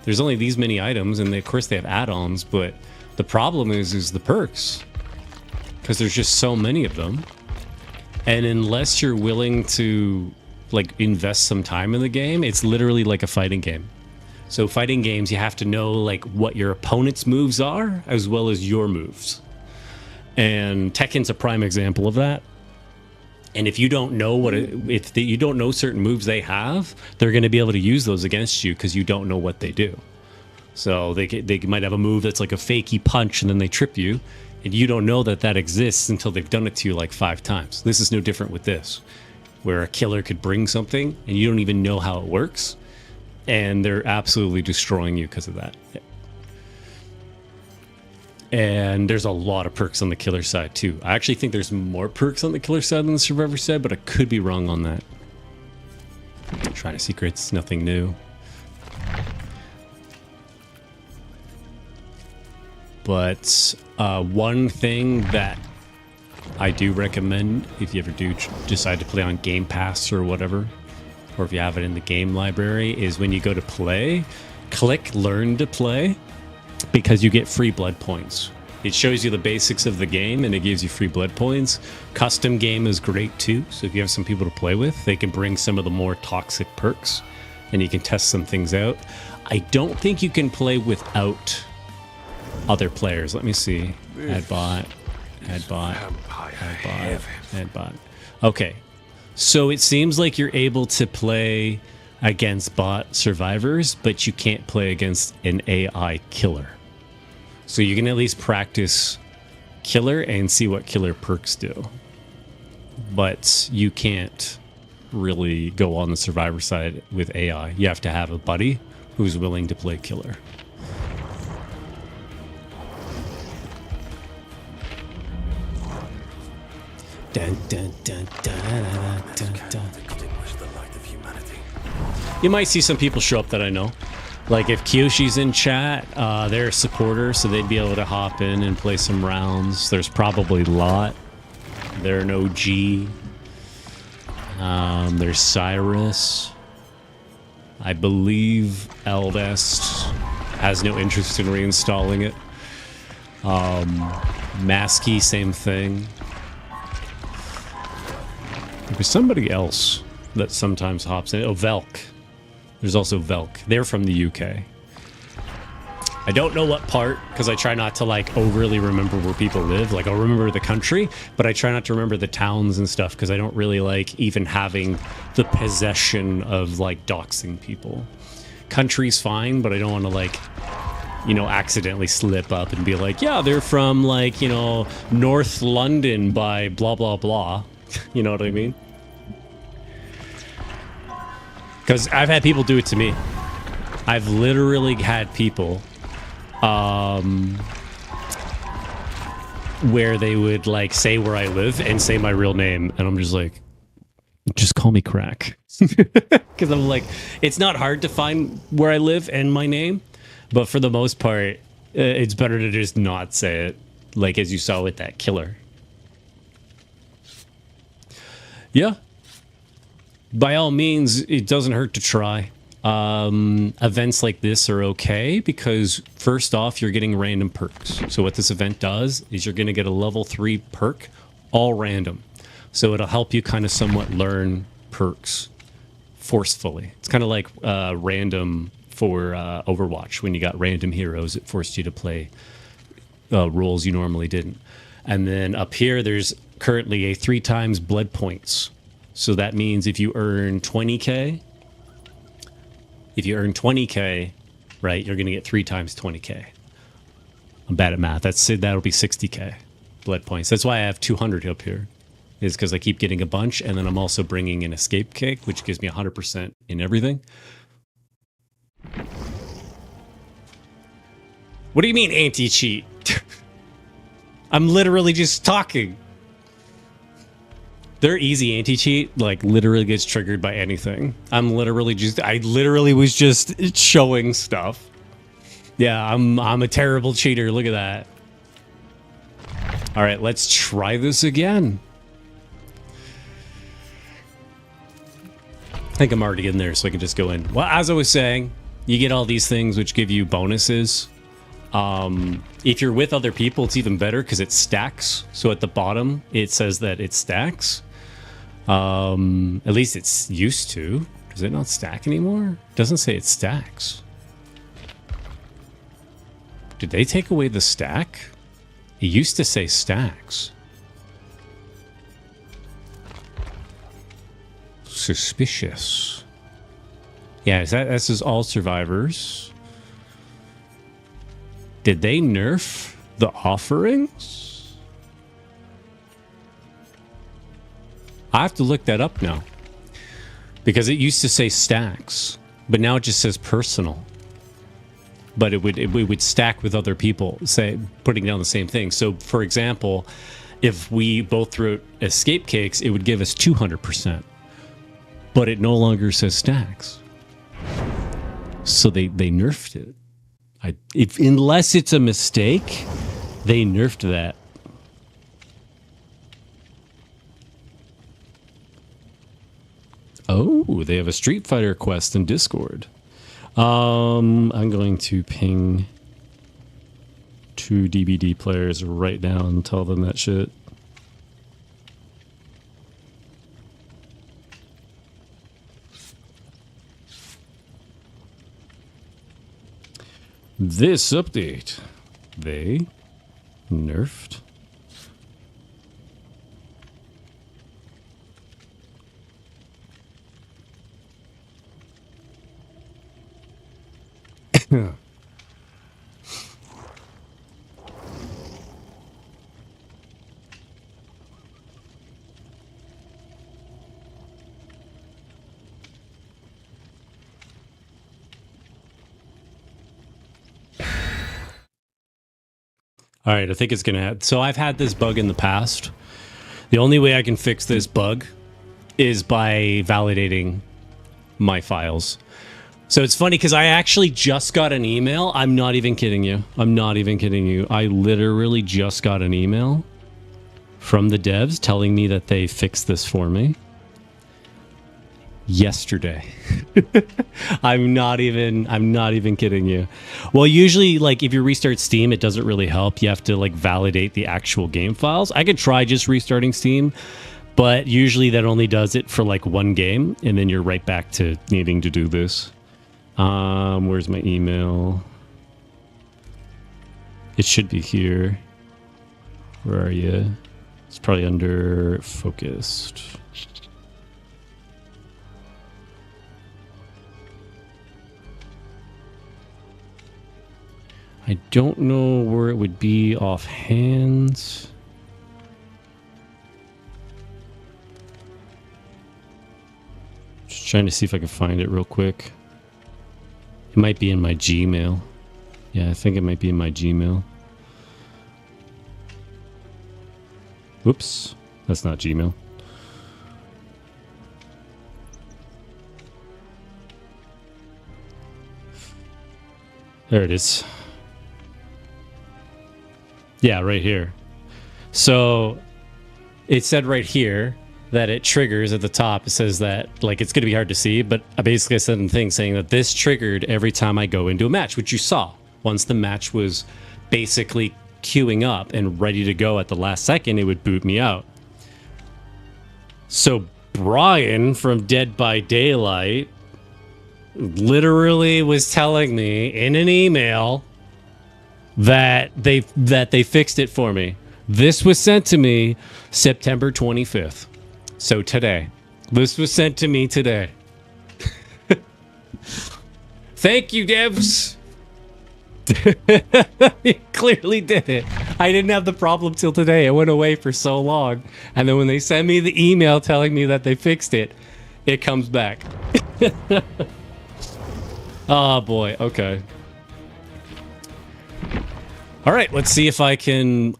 There's only these many items, and of course they have add-ons, but the problem is the perks, because there's just so many of them. And unless you're willing to like invest some time in the game, it's literally like a fighting game. So fighting games, you have to know like what your opponent's moves are as well as your moves. And Tekken's a prime example of that. And if you don't know you don't know certain moves they have, they're going to be able to use those against you because you don't know what they do. So they might have a move that's like a fakey punch, and then they trip you, and you don't know that exists until they've done it to you like 5 times. This is no different with this, where a killer could bring something and you don't even know how it works, and they're absolutely destroying you because of that. And there's a lot of perks on the killer side too. I actually think there's more perks on the killer side than the survivor side, but I could be wrong on that. Trying to secrets, nothing new. But one thing that I do recommend, if you ever do decide to play on Game Pass or whatever, or if you have it in the game library, is when you go to play, click Learn to Play, because you get free blood points. It shows you the basics of the game, and it gives you free blood points. Custom game is great too, so if you have some people to play with, they can bring some of the more toxic perks, and you can test some things out. I don't think you can play without other players. Let me see. Add bot. Okay. So it seems like you're able to play against bot survivors, but you can't play against an AI killer. So you can at least practice killer and see what killer perks do. But you can't really go on the survivor side with AI. You have to have a buddy who's willing to play killer. Dun, dun, dun, dun, dun, dun. You might see some people show up that I know. Like if Kyoshi's in chat, they're a supporter, so they'd be able to hop in and play some rounds. There's probably Lot. They're an OG. There's Cyrus. I believe Eldest has no interest in reinstalling it. Masky, same thing. There's somebody else that sometimes hops in. Oh, Velk. There's also Velk. They're from the UK. I don't know what part, because I try not to like overly remember where people live. Like I'll remember the country, but I try not to remember the towns and stuff because I don't really like even having the possession of like doxing people. Country's fine, but I don't want to like, you know, accidentally slip up and be like, yeah, they're from like, you know, North London by blah, blah, blah. You know what I mean? Because I've had people do it to me. I've literally had people where they would like say where I live and say my real name, and I'm just like, just call me Crack. Because I'm like, it's not hard to find where I live and my name, but for the most part, it's better to just not say it, like as you saw with that killer. Yeah. By all means, it doesn't hurt to try. Events like this are okay because first off, you're getting random perks. So what this event does is you're going to get a level 3 perk, all random. So it'll help you kind of somewhat learn perks forcefully. It's kind of like random for Overwatch. When you got random heroes, it forced you to play roles you normally didn't. And then up here, there's currently a 3 times blood points. So that means if you earn 20k, right, you're going to get 3 times 20k. I'm bad at math. That'll be 60k blood points. That's why I have 200 up here, is because I keep getting a bunch, and then I'm also bringing an escape cake, which gives me 100% in everything. What do you mean anti-cheat? I'm literally just talking. Their easy anti-cheat, like, literally gets triggered by anything. I literally was just showing stuff. Yeah, I'm a terrible cheater. Look at that. All right, let's try this again. I think I'm already in there, so I can just go in. Well, as I was saying, you get all these things which give you bonuses. If you're with other people, it's even better because it stacks. So at the bottom, it says that it stacks. At least it's used to. Does it not stack anymore? It doesn't say it stacks. Did they take away the stack? It used to say stacks. Suspicious. Yeah, this is all survivors. Did they nerf the offerings? I have to look that up now. Because it used to say stacks, but now it just says personal. But it would stack with other people, say, putting down the same thing. So, for example, if we both threw escape cakes, it would give us 200%. But it no longer says stacks. So they nerfed it. Unless it's a mistake, they nerfed that. Oh, they have a Street Fighter quest in Discord. I'm going to ping 2 DBD players right now and tell them that shit. This update, they nerfed All right, I think it's going to have... So I've had this bug in the past. The only way I can fix this bug is by validating my files. So it's funny because I actually just got an email. I'm not even kidding you. I'm not even kidding you. I literally just got an email from the devs telling me that they fixed this for me. Yesterday. I'm not even kidding you. Well, usually, like, if you restart Steam, it doesn't really help. You have to, like, validate the actual game files. I could try just restarting Steam, but usually that only does it for, like, one game, and then you're right back to needing to do this. Where's my email? It should be here. Where are you? It's probably under focused. I don't know where it would be offhand. Just trying to see if I can find it real quick. It might be in my Gmail. Yeah, I think it might be in my Gmail. Whoops. That's not Gmail. There it is. Yeah, right here. So it said right here that it triggers at the top. It says that, like, it's going to be hard to see, but basically I said in the thing saying that this triggered every time I go into a match, which you saw. Once the match was basically queuing up and ready to go at the last second, it would boot me out. So Brian from Dead by Daylight literally was telling me in an email that they fixed it for me. This was sent to me September 25th. So today. This was sent to me today. Thank you, devs. You clearly did it. I didn't have the problem till today. It went away for so long. And then when they send me the email telling me that they fixed it, it comes back. Oh boy, okay. All right, let's see if I can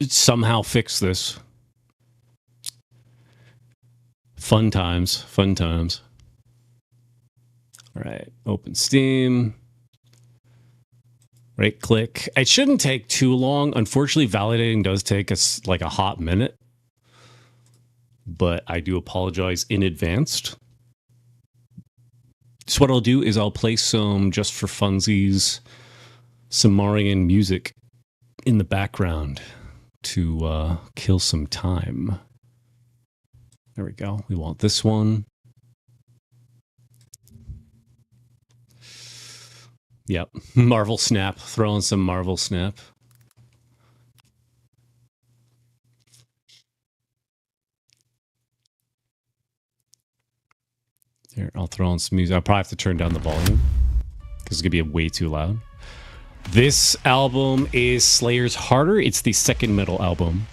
somehow fix this. Fun times, fun times. All right, open Steam. Right click. It shouldn't take too long. Unfortunately, validating does take us like a hot minute. But I do apologize in advance. So what I'll do is I'll play some, just for funsies, Cimmarian music in the background to kill some time. There we go. We want this one. Yep. Marvel Snap. Throw in some Marvel Snap. Here, I'll throw in some music. I'll probably have to turn down the volume because it's going to be way too loud. This album is Slayer's Harder. It's the second metal album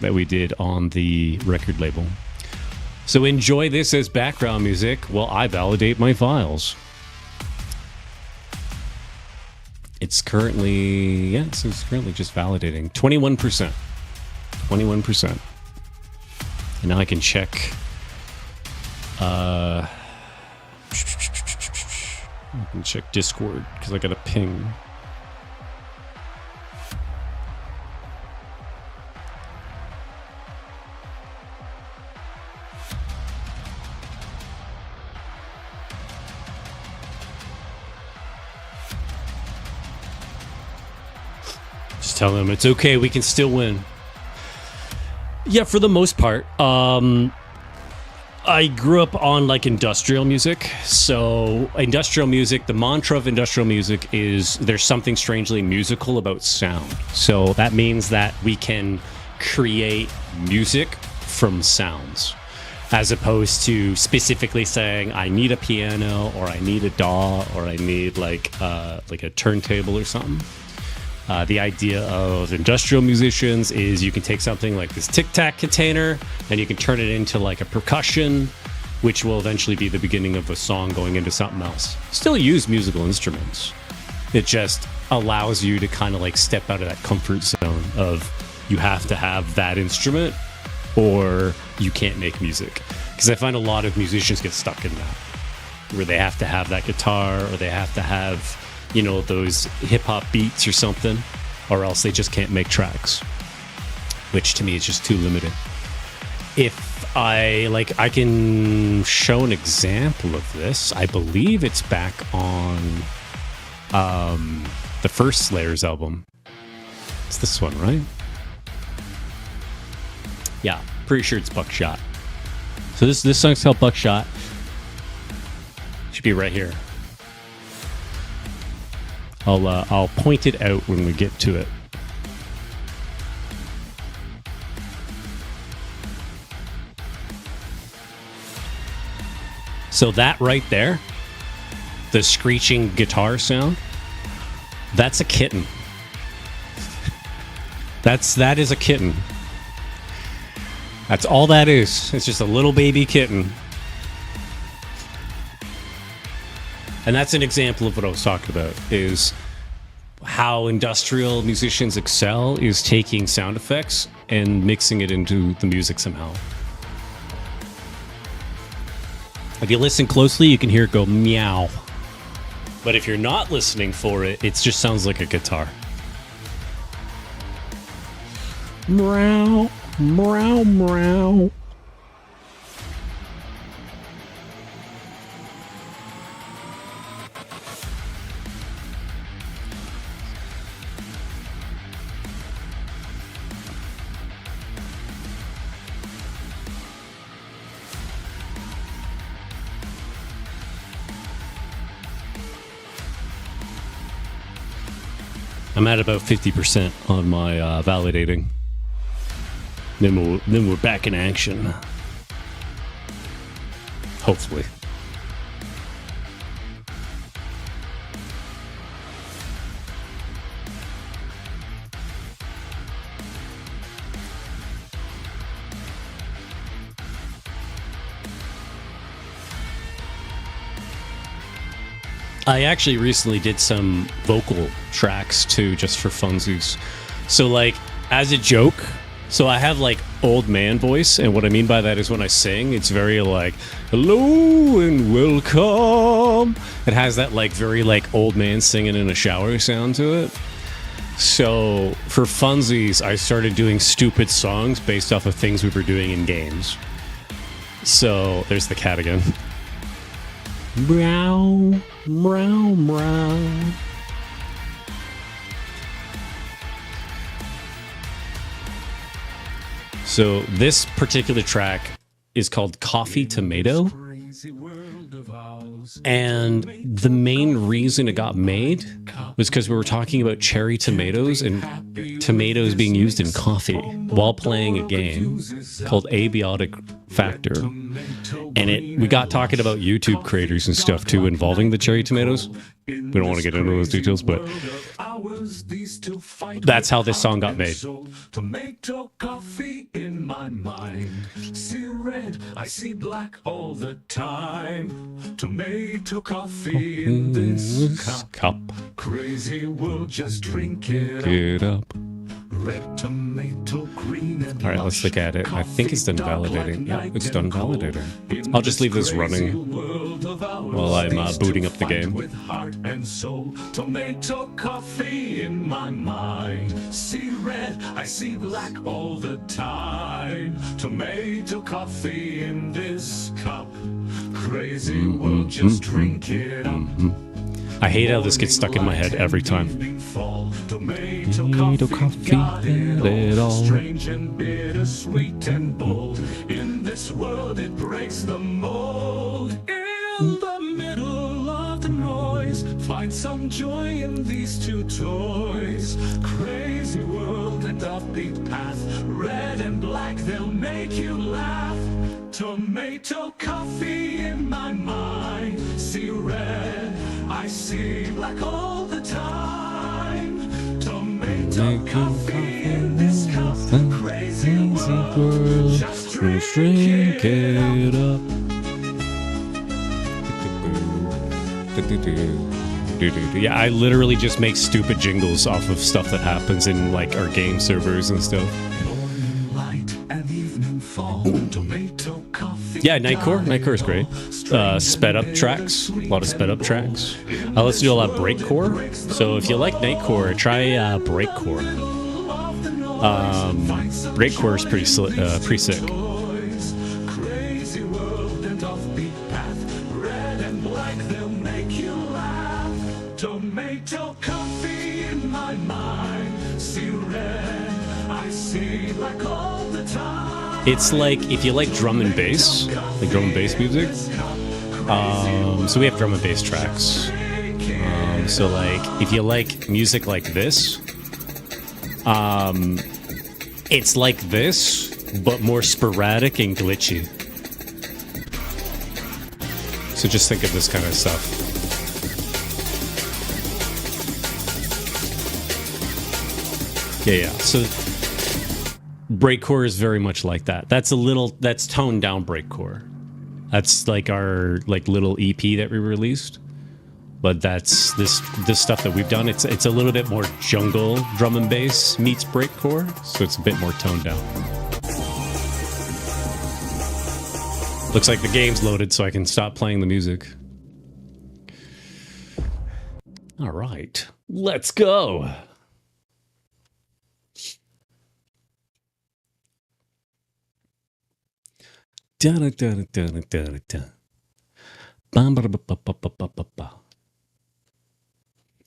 that we did on the record label. So enjoy this as background music while I validate my files. It's currently, yeah, so it's currently just validating. 21%. 21%. And now I can check. I can check Discord because I got a ping. Just tell them it's okay, we can still win. Yeah, for the most part. I grew up on like industrial music. So industrial music, the mantra of industrial music is there's something strangely musical about sound. So that means that we can create music from sounds, as opposed to specifically saying I need a piano or I need a DAW or I need like a turntable or something. The idea of industrial musicians is you can take something like this Tic Tac container and you can turn it into like a percussion, which will eventually be the beginning of a song going into something else. Still use musical instruments. It just allows you to kind of like step out of that comfort zone of you have to have that instrument or you can't make music. Because I find a lot of musicians get stuck in that, where they have to have that guitar or they have to have, you know, those hip-hop beats or something, or else they just can't make tracks, which to me is just too limited. If I can show an example of this. I believe it's back on the first Slayer's album. It's this one, right? Yeah, pretty sure it's Buckshot. So this song's called Buckshot. Should be right here. I'll point it out when we get to it. So that right there, the screeching guitar sound, that's a kitten. That is a kitten. That's all that is. It's just a little baby kitten. And that's an example of what I was talking about, is how industrial musicians excel is taking sound effects and mixing it into the music somehow. If you listen closely, you can hear it go meow. But if you're not listening for it, it just sounds like a guitar. Meow, meow, meow. I'm at about 50% on my validating. Then we're back in action. Hopefully. I actually recently did some vocal tracks too, just for funsies. So like, as a joke, so I have like old man voice, and what I mean by that is when I sing, it's very like, hello and welcome. It has that like very like old man singing in a shower sound to it. So for funsies, I started doing stupid songs based off of things we were doing in games. So there's the cat again. Meow, meow, meow. So this particular track is called Coffee Tomato. And the main reason it got made was because we were talking about cherry tomatoes and tomatoes being used in coffee while playing a game called Abiotic Factor. And we got talking about YouTube creators and stuff too involving the cherry tomatoes. We don't want to get into those details, but that's how this song got made. Tomato coffee in my mind. See red, I see black all the time. Tomato coffee in this cup. Crazy world, just drink it Get up. Red tomato, green and All right, let's look at it. I think it's done validating. Yeah, it's done validating. I'll just leave this running while I'm booting up the game. With heart and soul, tomato coffee in my mind. See red, I see black all the time. Tomato coffee in this cup. Crazy world, just drink it up. I hate how this gets stuck in my head every time. Tomato coffee, got it all. Strange and bitter, sweet and bold. In this world, it breaks the mold. In the middle of the noise, find some joy in these two toys. Crazy world and offbeat path. Red and black, they'll make you laugh. Tomato coffee in my mind. See red, I see black all the time. Tomato coffee in this cup. Crazy world, just drink it up. Yeah, I literally just make stupid jingles off of stuff that happens in like our game servers and stuff. Yeah, Nightcore is great. Sped up tracks, a lot of sped up tracks. I listen to a lot of breakcore. So if you like Nightcore, try breakcore. Breakcore is pretty sick. Tomato coffee in my mind. See red, I see black all the time. It's like if you like drum and bass, like drum and bass music. So we have drum and bass tracks. So like if you like music like this, it's like this, but more sporadic and glitchy. So just think of this kind of stuff. Yeah. So breakcore is very much like that. That's toned down breakcore. That's like our like little EP that we released. But that's this stuff that we've done. It's a little bit more jungle drum and bass meets breakcore, so it's a bit more toned down. Looks like the game's loaded, so I can stop playing the music. All right, let's go.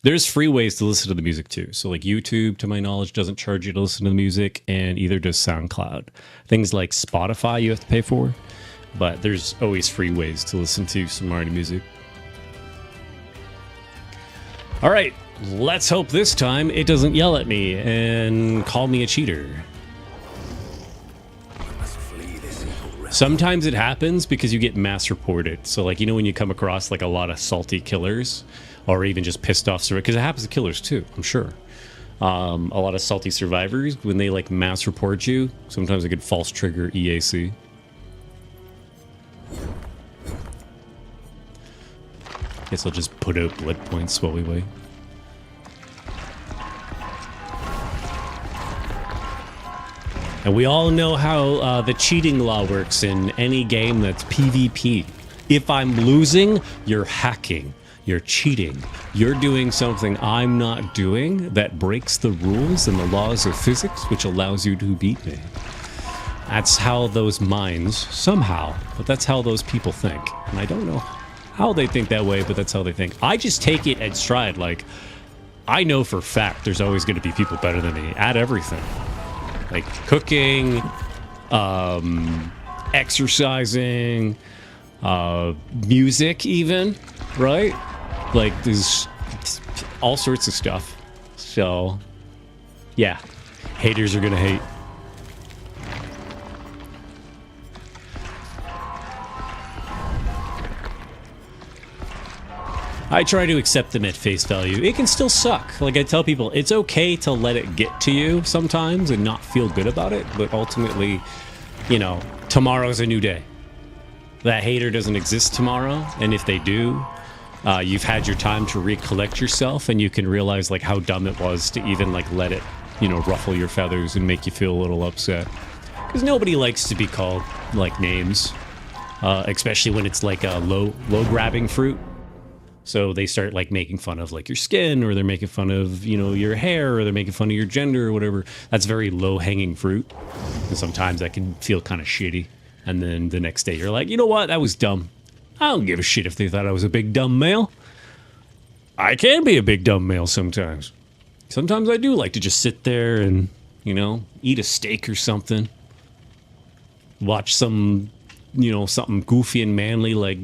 There's free ways to listen to the music too. So like YouTube, to my knowledge, doesn't charge you to listen to the music, and either does SoundCloud. Things like Spotify you have to pay for, but there's always free ways to listen to Cimmarian music. All right, let's hope this time it doesn't yell at me and call me a cheater. Sometimes it happens because you get mass reported. So like, you know, when you come across like a lot of salty killers or even just pissed off survivors, because it happens to killers too, I'm sure. A lot of salty survivors, when they like mass report you, sometimes they get false trigger EAC. Guess I'll just put out blood points while we wait. And we all know how the cheating law works in any game that's PvP. If I'm losing, you're hacking, you're cheating, you're doing something I'm not doing that breaks the rules and the laws of physics, which allows you to beat me. That's how those minds, somehow, but that's how those people think. And I don't know how they think that way, but that's how they think. I just take it at stride. Like, I know for a fact there's always going to be people better than me at everything. Like cooking, exercising, music even, right? Like there's all sorts of stuff. So, yeah, haters are going to hate. I try to accept them at face value. It can still suck. Like I tell people, it's okay to let it get to you sometimes and not feel good about it. But ultimately, you know, tomorrow's a new day. That hater doesn't exist tomorrow. And if they do, you've had your time to recollect yourself, and you can realize like how dumb it was to even like let it, you know, ruffle your feathers and make you feel a little upset. Because nobody likes to be called like names, especially when it's like a low grabbing fruit. So they start like making fun of like your skin, or they're making fun of, you know, your hair, or they're making fun of your gender or whatever. That's very low hanging fruit. And sometimes that can feel kind of shitty. And then the next day you're like, you know what? That was dumb. I don't give a shit if they thought I was a big dumb male. I can be a big dumb male sometimes. Sometimes I do like to just sit there and, you know, eat a steak or something. Watch some, you know, something goofy and manly like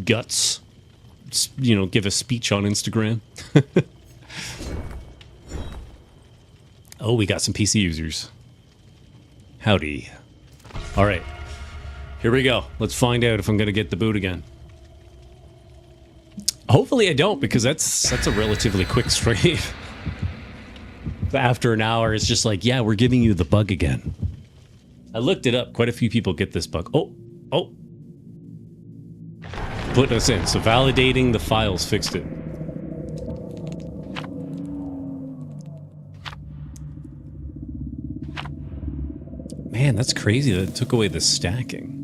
Guts, you know, give a speech on Instagram. Oh, we got some PC users. Howdy. All right, here we go. Let's find out if I'm gonna get the boot again. Hopefully I don't, because that's a relatively quick stream. After an hour, it's just like, yeah, we're giving you the bug again. I looked it up. Quite a few people get this bug. Oh. Putting us in. So validating the files fixed it. Man, that's crazy that it took away the stacking.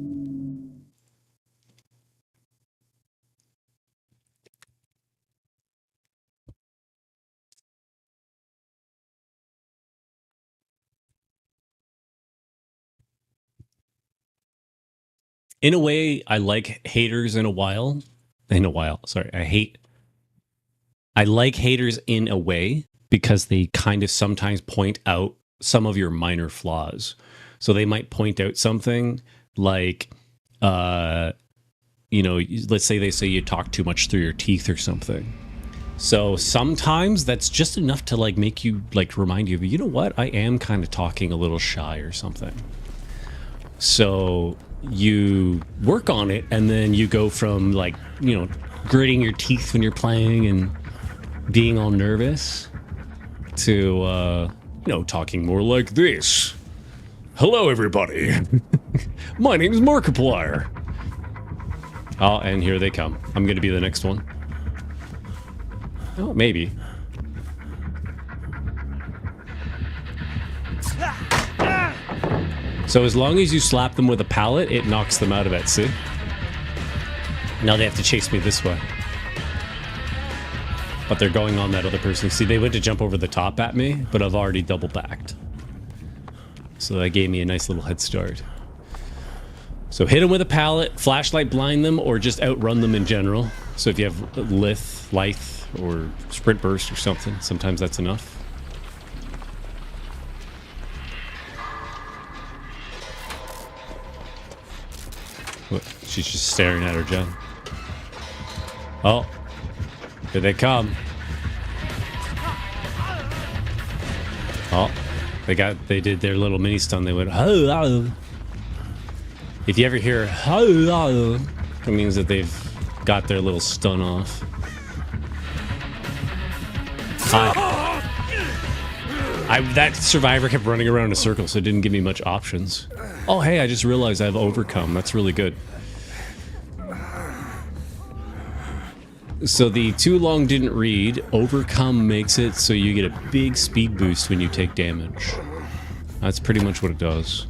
In a way, I like haters in a while. Sorry, I like haters in a way because they kind of sometimes point out some of your minor flaws. So they might point out something like, you know, let's say they say you talk too much through your teeth or something. So sometimes that's just enough to like make you like remind you of, you know what, I am kind of talking a little shy or something. So you work on it, and then you go from like, you know, gritting your teeth when you're playing and being all nervous to, you know, talking more like this. Hello, everybody. My name is Markiplier. Oh, and here they come. I'm going to be the next one. Oh, maybe. So as long as you slap them with a pallet, it knocks them out of it, see? Now they have to chase me this way. But they're going on that other person. See, they went to jump over the top at me, but I've already double backed. So that gave me a nice little head start. So hit them with a pallet, flashlight blind them, or just outrun them in general. So if you have Lithe, or Sprint Burst or something, sometimes that's enough. What? She's just staring at her gen. Oh, here they come. Oh, they did their little mini stun. They went, oh. If you ever hear, oh, it means that they've got their little stun off. That survivor kept running around in a circle, so it didn't give me much options. Oh, hey, I just realized I have overcome. That's really good. So the too long didn't read. Overcome makes it so you get a big speed boost when you take damage. That's pretty much what it does.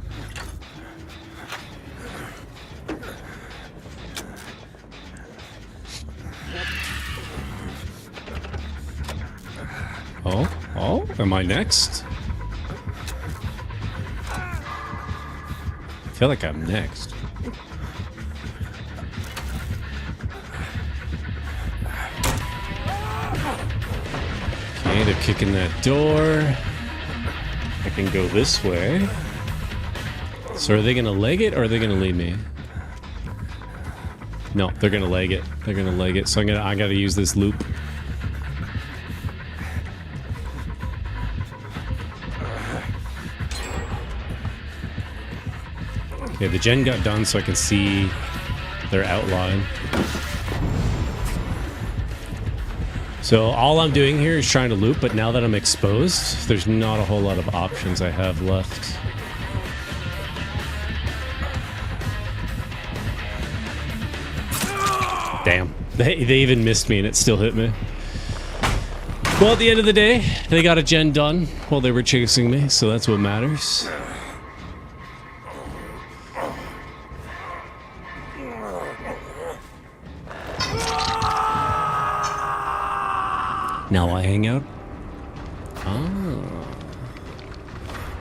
Oh, am I next? I feel like I'm next. Okay, they're kicking that door. I can go this way. So are they gonna leg it or are they gonna leave me? No, they're gonna leg it. They're gonna leg it. So I gotta use this loop. Okay, the gen got done so I can see their outline. So all I'm doing here is trying to loop, but now that I'm exposed, there's not a whole lot of options I have left. Damn. They even missed me and it still hit me. Well, at the end of the day, they got a gen done while they were chasing me, so that's what matters. Now I hang out. Oh.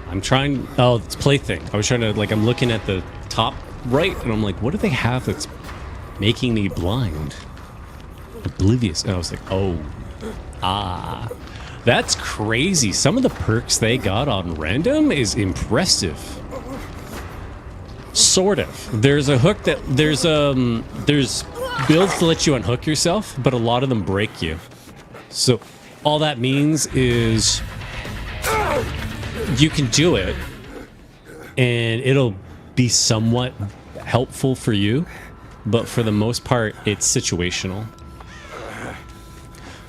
I'm trying. Oh, it's plaything. I was trying to, like, I'm looking at the top right, and I'm like, what do they have that's making me blind? Oblivious. And I was like, oh. Ah. That's crazy. Some of the perks they got on random is impressive. Sort of. There's a hook that, there's builds to let you unhook yourself, but a lot of them break you. So all that means is you can do it and it'll be somewhat helpful for you, but for the most part, it's situational.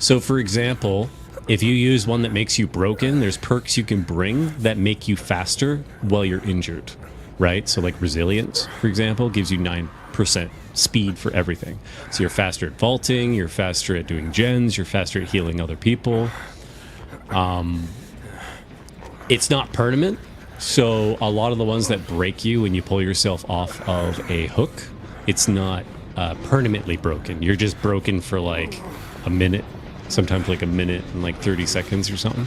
So for example, if you use one that makes you broken, there's perks you can bring that make you faster while you're injured, right? So like resilience, for example, gives you 9% speed for everything. So you're faster at vaulting, you're faster at doing gens, you're faster at healing other people. It's not permanent, so a lot of the ones that break you when you pull yourself off of a hook, it's not permanently broken. You're just broken for like a minute, sometimes like a minute and like 30 seconds or something.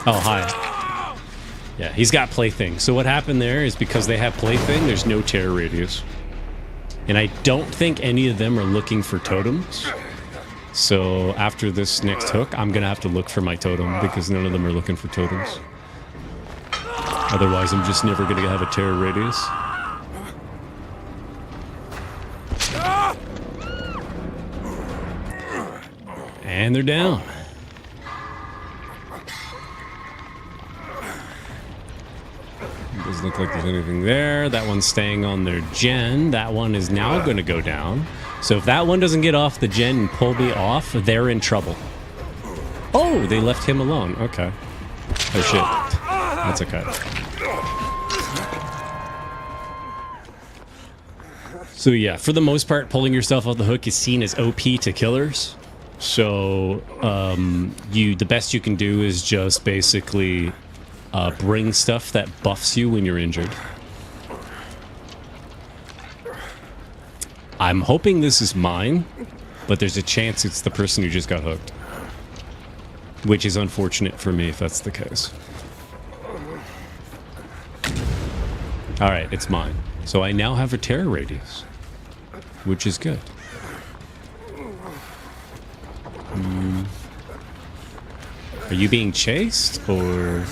Oh, hi. Yeah, he's got plaything. So what happened there is because they have plaything, there's no terror radius. And I don't think any of them are looking for totems. So after this next hook, I'm gonna have to look for my totem because none of them are looking for totems. Otherwise, I'm just never gonna have a terror radius. And they're down. Doesn't look like there's anything there. That one's staying on their gen. That one is now going to go down. So if that one doesn't get off the gen and pull me off, they're in trouble. Oh, they left him alone. Okay. Oh, shit. That's okay. So yeah, for the most part, pulling yourself off the hook is seen as OP to killers. So the best you can do is just basically bring stuff that buffs you when you're injured. I'm hoping this is mine, but there's a chance it's the person who just got hooked. Which is unfortunate for me if that's the case. Alright, it's mine. So I now have a terror radius, which is good. Are you being chased, or...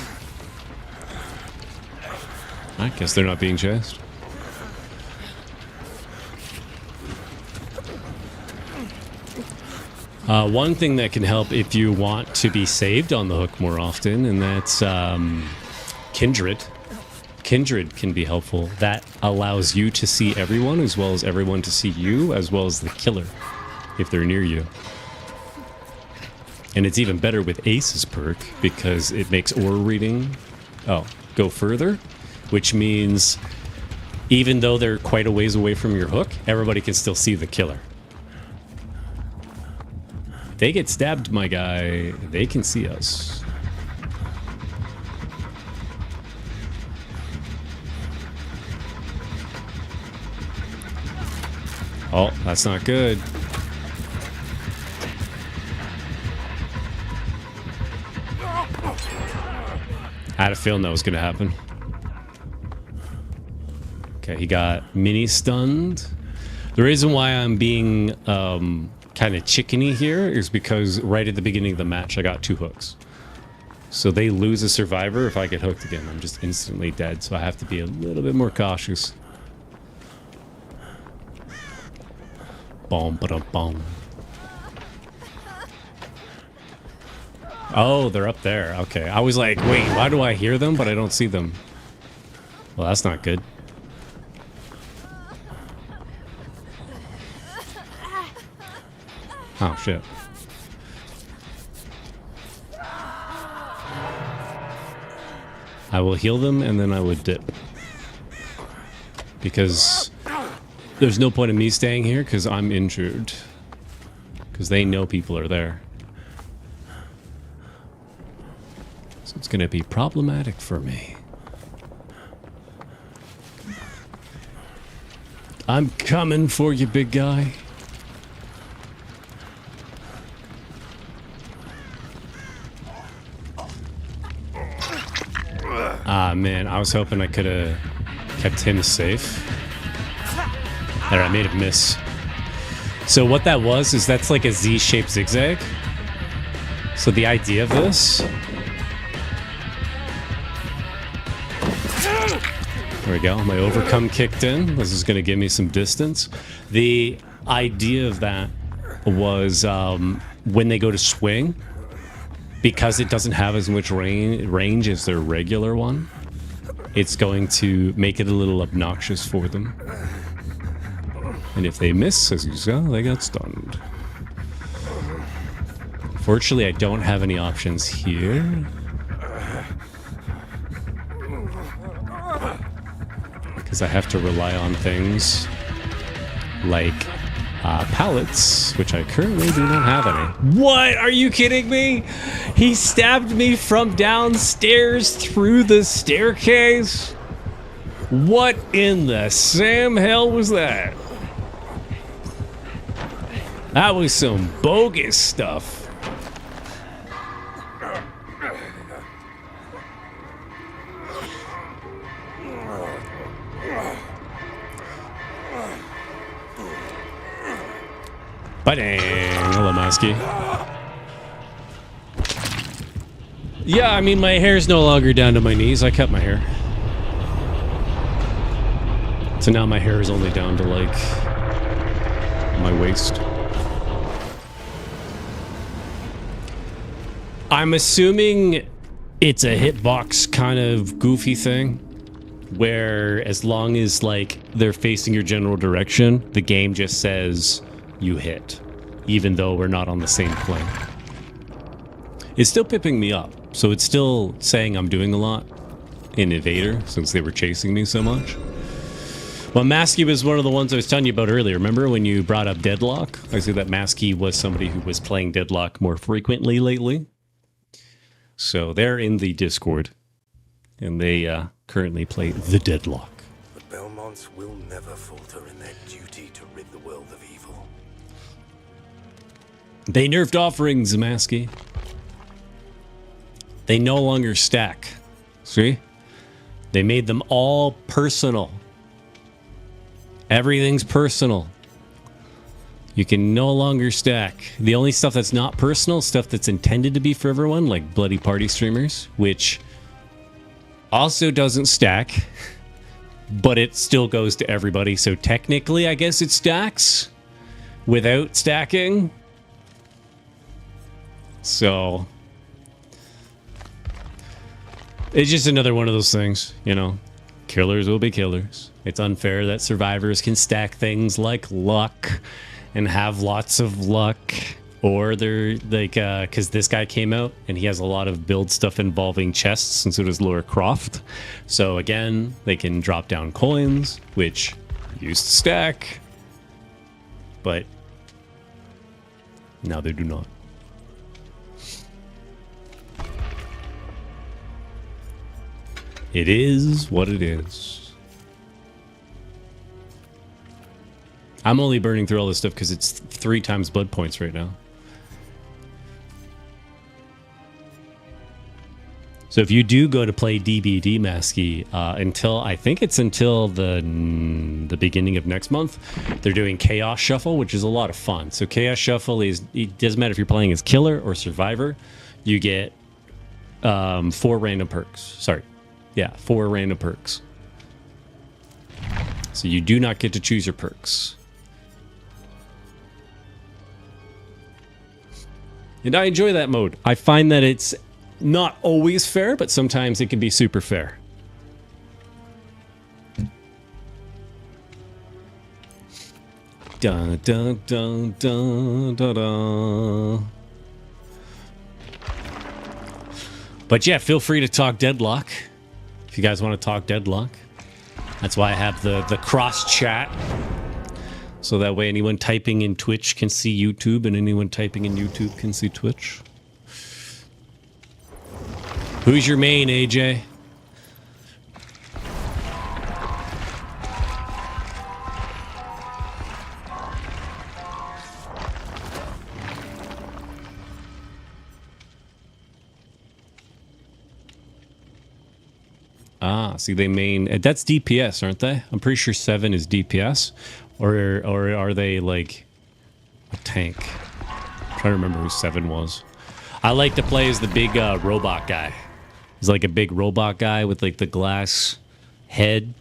I guess they're not being chased. One thing that can help if you want to be saved on the hook more often, and that's Kindred. Kindred can be helpful. That allows you to see everyone, as well as everyone to see you, as well as the killer, if they're near you. And it's even better with Ace's perk, because it makes aura reading go further, which means even though they're quite a ways away from your hook, everybody can still see the killer. If they get stabbed, my guy, they can see us. Oh, that's not good. I had a feeling that was going to happen. Okay, he got mini stunned. The reason why I'm being kind of chickeny here is because right at the beginning of the match, I got 2 hooks. So they lose a survivor. If I get hooked again, I'm just instantly dead. So I have to be a little bit more cautious. Boom, ba-dum-boom. Oh, they're up there. Okay. I was like, wait, why do I hear them, but I don't see them? Well, that's not good. Oh, shit. I will heal them, and then I would dip. Because there's no point in me staying here, because I'm injured. Because they know people are there. So it's going to be problematic for me. I'm coming for you, big guy. Ah, man, I was hoping I could have kept him safe. There, I made a miss. So what that was is that's like a Z-shaped zigzag. So the idea of this... There we go. My overcome kicked in. This is going to give me some distance. The idea of that was when they go to swing, because it doesn't have as much range as their regular one, it's going to make it a little obnoxious for them. And if they miss, as you saw, they got stunned. Fortunately, I don't have any options here. Because I have to rely on things like pallets, which I currently do not have any. What? Are you kidding me? He stabbed me from downstairs through the staircase? What in the Sam hell was that? That was some bogus stuff. Ba-dang! Hello, Masky. Yeah, I mean, my hair's no longer down to my knees. I cut my hair. So now my hair is only down to, like, my waist. I'm assuming it's a hitbox kind of goofy thing, where as long as, like, they're facing your general direction, the game just says you hit, even though we're not on the same plane. It's still pipping me up, so it's still saying I'm doing a lot in Evader, since they were chasing me so much. Well, Maskey was one of the ones I was telling you about earlier. Remember when you brought up Deadlock? I said that Maskey was somebody who was playing Deadlock more frequently lately. So they're in the Discord, and they currently play the Deadlock. The Belmonts will never falter in their duty to rid the world of evil. They nerfed offerings, Maskey. They no longer stack. See? They made them all personal. Everything's personal. You can no longer stack. The only stuff that's not personal, stuff that's intended to be for everyone, like Bloody Party streamers, which also doesn't stack, but it still goes to everybody. So technically, I guess it stacks without stacking. So it's just another one of those things, you know. Killers will be killers. It's unfair that survivors can stack things like luck and have lots of luck, or they're like, because this guy came out and he has a lot of build stuff involving chests, and so does Laura Croft. So again, they can drop down coins, which used to stack, but now they do not. It is what it is. I'm only burning through all this stuff because it's 3 times blood points right now. So if you do go to play DBD Maskey, I think it's until the beginning of next month, they're doing Chaos Shuffle, which is a lot of fun. So Chaos Shuffle is, it doesn't matter if you're playing as Killer or Survivor, you get 4 random perks. Sorry. Yeah, 4 random perks. So you do not get to choose your perks. And I enjoy that mode. I find that it's not always fair, but sometimes it can be super fair. Dun dun dun dun dun dun. But yeah, feel free to talk Deadlock. If you guys want to talk Deadlock. That's why I have the cross chat. So that way anyone typing in Twitch can see YouTube, and anyone typing in YouTube can see Twitch. Who's your main, AJ? Ah, see, they main... That's DPS, aren't they? I'm pretty sure 7 is DPS. Or are they, like, a tank? I'm trying to remember who 7 was. I like to play as the big robot guy. He's like a big robot guy with, like, the glass head.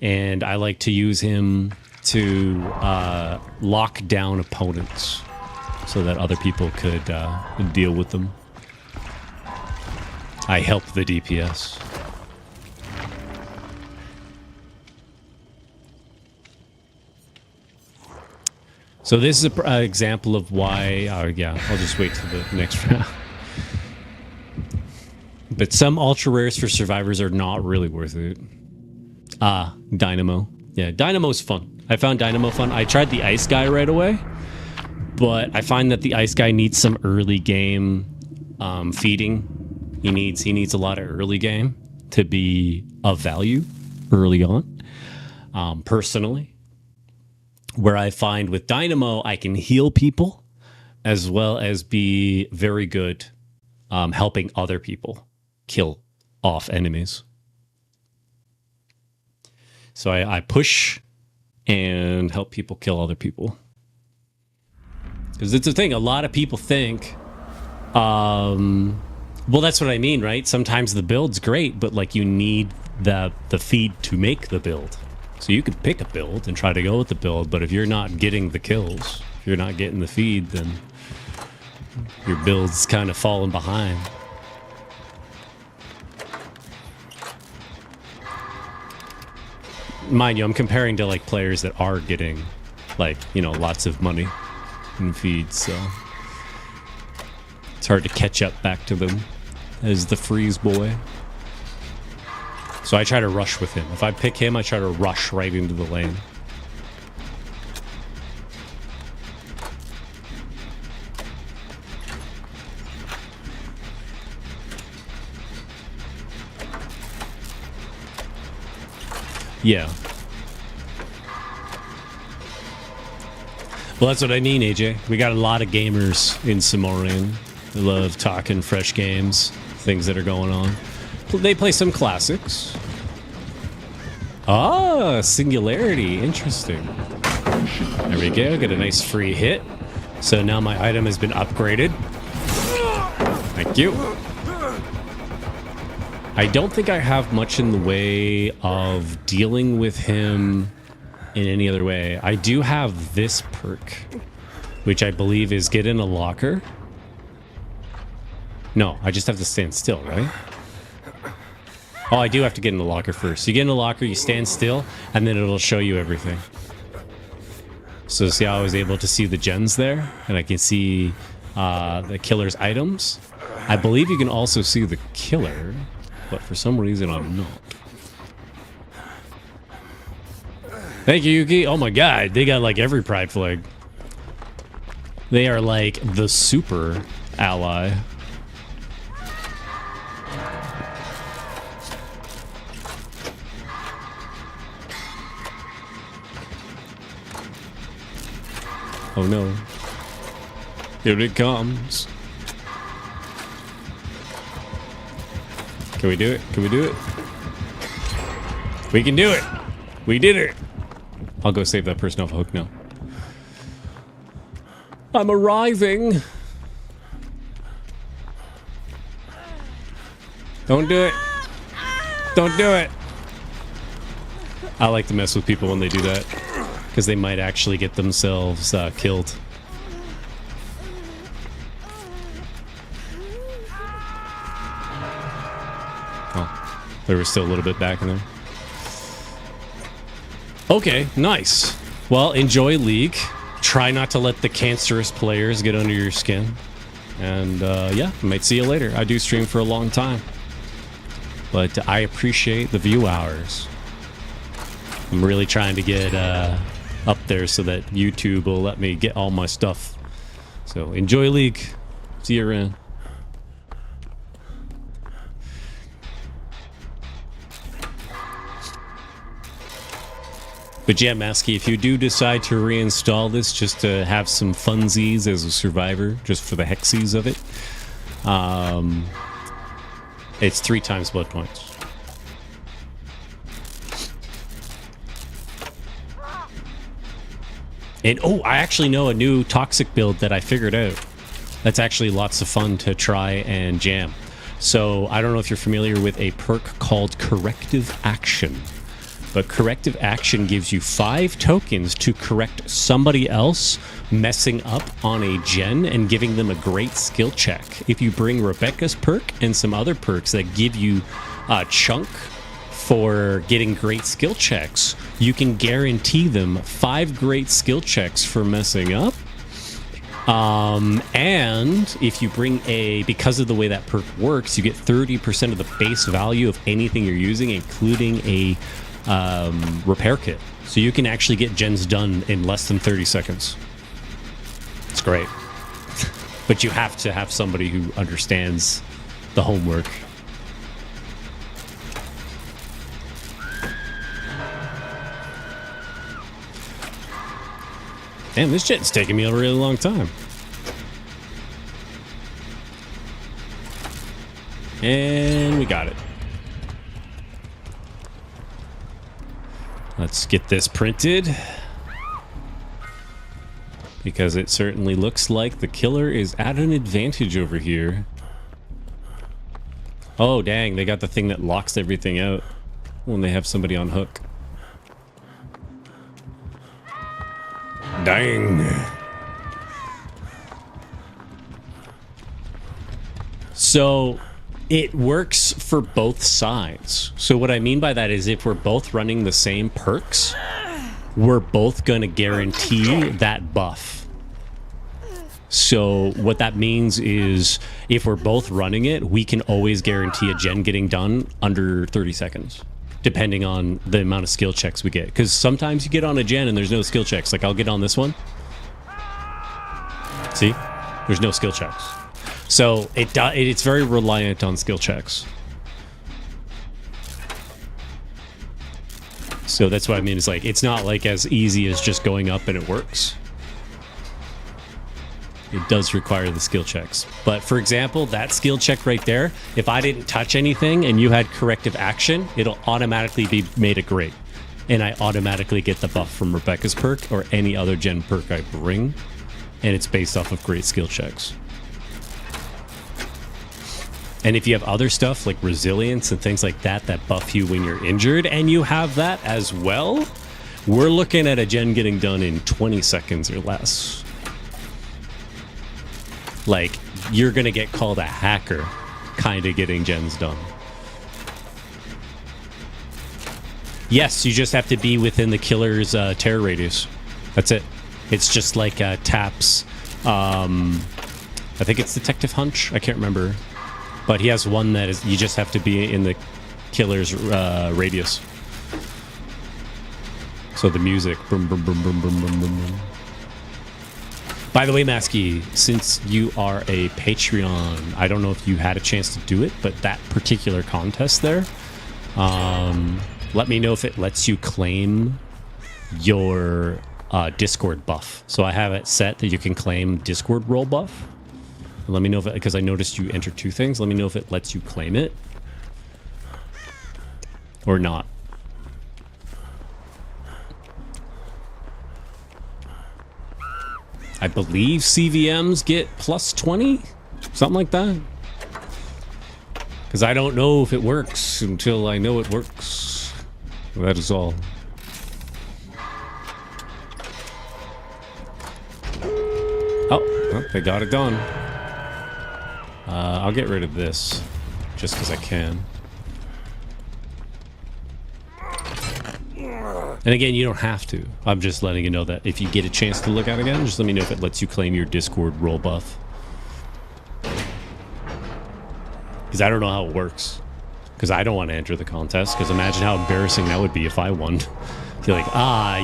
And I like to use him to lock down opponents so that other people could deal with them. I help the DPS. So this is an example of why... Oh, yeah, I'll just wait till the next round. But some ultra rares for survivors are not really worth it. Dynamo. Yeah, Dynamo's fun. I found Dynamo fun. I tried the Ice Guy right away, but I find that the Ice Guy needs some early game feeding. He needs a lot of early game to be of value early on, personally. Where I find with Dynamo, I can heal people as well as be very good helping other people kill off enemies. So I push and help people kill other people. Because it's a thing. A lot of people think, well, that's what I mean, right? Sometimes the build's great, but like you need the feed to make the build. So you could pick a build and try to go with the build, but if you're not getting the kills, if you're not getting the feed, then your build's kind of falling behind. Mind you, I'm comparing to like players that are getting like, you know, lots of money in feeds, so it's hard to catch up back to them as the freeze boy. So I try to rush with him. If I pick him, I try to rush right into the lane. Yeah. Well, that's what I mean, AJ. We got a lot of gamers in Cimmarian. They love talking fresh games, things that are going on. They play some classics. Ah, Singularity. Interesting. There we go. Get a nice free hit. So now my item has been upgraded. Thank you. I don't think I have much in the way of dealing with him in any other way. I do have this perk, which I believe is get in a locker. No, I just have to stand still, right? Oh, I do have to get in the locker first. You get in the locker, you stand still, and then it'll show you everything. So see how I was able to see the gens there? And I can see the killer's items. I believe you can also see the killer, but for some reason I'm not. Thank you, Yuki. Oh my god, they got like every pride flag. They are like the super ally. Oh no. Here it comes. Can we do it? Can we do it? We can do it! We did it! I'll go save that person off a hook now. I'm arriving! Don't do it! Don't do it! I like to mess with people when they do that, because they might actually get themselves killed. Oh, there was still a little bit back in there. Okay, nice. Well, enjoy League. Try not to let the cancerous players get under your skin. And yeah, might see you later. I do stream for a long time, but I appreciate the view hours. I'm really trying to get up there so that YouTube will let me get all my stuff. So enjoy League. See you around. But yeah, Masky, if you do decide to reinstall this just to have some funsies as a survivor, just for the hexies of it, it's 3 times blood points. And oh, I actually know a new toxic build that I figured out. That's actually lots of fun to try and jam. So I don't know if you're familiar with a perk called Corrective Action. But Corrective Action gives you 5 tokens to correct somebody else messing up on a gen and giving them a great skill check. If you bring Rebecca's perk and some other perks that give you a chunk for getting great skill checks, you can guarantee them 5 great skill checks for messing up. And if you bring because of the way that perk works, you get 30% of the base value of anything you're using, including a repair kit. So you can actually get gens done in less than 30 seconds. It's great. But you have to have somebody who understands the homework. Damn, this jet's taking me a really long time. And we got it. Let's get this printed. Because it certainly looks like the killer is at an advantage over here. Oh, dang, they got the thing that locks everything out when they have somebody on hook. Dang. So it works for both sides. So what I mean by that is if we're both running the same perks, we're both going to guarantee that buff. So what that means is if we're both running it, we can always guarantee a gen getting done under 30 seconds. depending on the amount of skill checks we get. Because sometimes you get on a gen and there's no skill checks. Like I'll get on this one. See? There's no skill checks. So it's very reliant on skill checks. So that's what I mean. It's like, it's not like as easy as just going up and it works. It does require the skill checks. But for example, that skill check right there, if I didn't touch anything and you had corrective action, it'll automatically be made a great. And I automatically get the buff from Rebecca's perk or any other gen perk I bring. And it's based off of great skill checks. And if you have other stuff like resilience and things like that that buff you when you're injured, and you have that as well, we're looking at a gen getting done in 20 seconds or less. Like, you're going to get called a hacker kind of getting gens done. Yes, you just have to be within the killer's terror radius. That's it. It's just like Tap's, I think it's Detective Hunch. I can't remember. But he has one that is, you just have to be in the killer's radius. So the music. Boom, boom, boom, boom, boom, boom, boom, boom. By the way, Masky, since you are a Patreon, I don't know if you had a chance to do it, but that particular contest there, let me know if it lets you claim your Discord buff. So I have it set that you can claim Discord role buff. Let me know if it, because I noticed you entered 2 things. Let me know if it lets you claim it or not. I believe CVMs get plus 20, something like that. Because I don't know if it works until I know it works. That is all. Oh, well, they got it done. I'll get rid of this just because I can. And again, you don't have to. I'm just letting you know that if you get a chance to look at it again, just let me know if it lets you claim your Discord role buff. Because I don't know how it works. Because I don't want to enter the contest. Because imagine how embarrassing that would be if I won. You're like,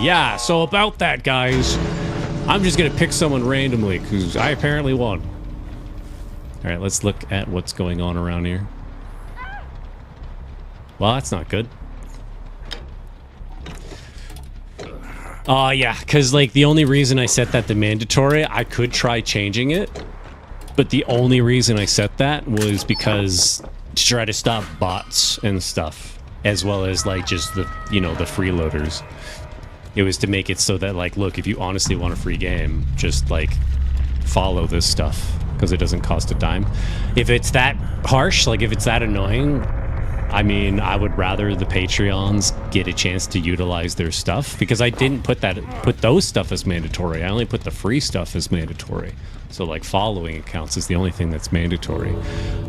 yeah, so about that, guys. I'm just going to pick someone randomly because I apparently won. All right, let's look at what's going on around here. Well, that's not good. Yeah, because like the only reason I set that to mandatory, I could try changing it, but the only reason I set that was because to try to stop bots and stuff, as well as like just the, you know, the freeloaders. It was to make it so that like, look, if you honestly want a free game, just like follow this stuff because it doesn't cost a dime. If it's that harsh, like if it's that annoying, I mean, I would rather the Patreons get a chance to utilize their stuff because I didn't put those stuff as mandatory. I only put the free stuff as mandatory. So like following accounts is the only thing that's mandatory.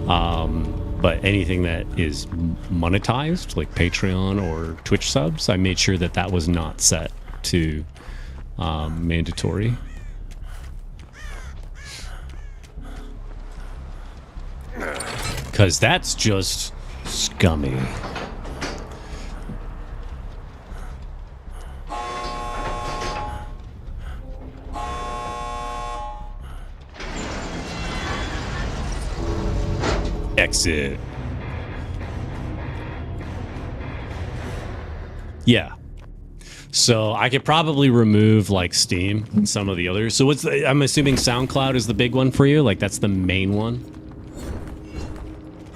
But anything that is monetized, like Patreon or Twitch subs, I made sure that that was not set to mandatory. Because that's just scummy. Exit. Yeah. So I could probably remove like Steam and some of the others. So what's the, I'm assuming SoundCloud is the big one for you? Like that's the main one?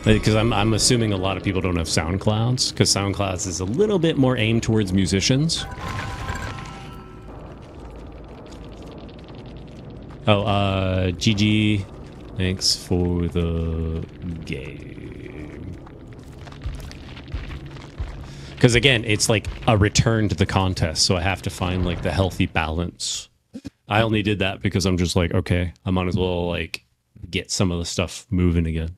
Because I'm assuming a lot of people don't have SoundClouds, because SoundClouds is a little bit more aimed towards musicians. Oh, GG, thanks for the game. Because again, it's like a return to the contest, so I have to find like the healthy balance. I only did that because I'm just like, okay, I might as well like get some of the stuff moving again.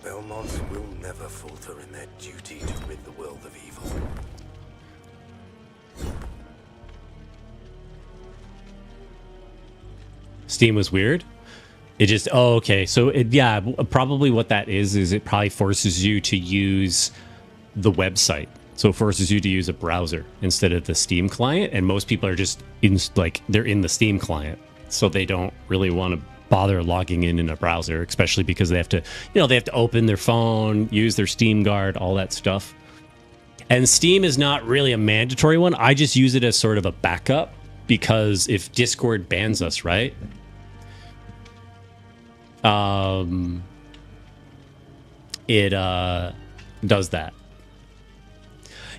Belmonts will never falter in their duty to rid the world of evil. Steam was weird. It just, oh, okay. So, yeah, probably what that is it probably forces you to use the website. So it forces you to use a browser instead of the Steam client. And most people are just they're in the Steam client. So they don't really want to bother logging in a browser, especially because they have to, they have to open their phone, use their Steam Guard, all that stuff. And Steam is not really a mandatory one. I just use it as sort of a backup because if Discord bans us, right? It does that.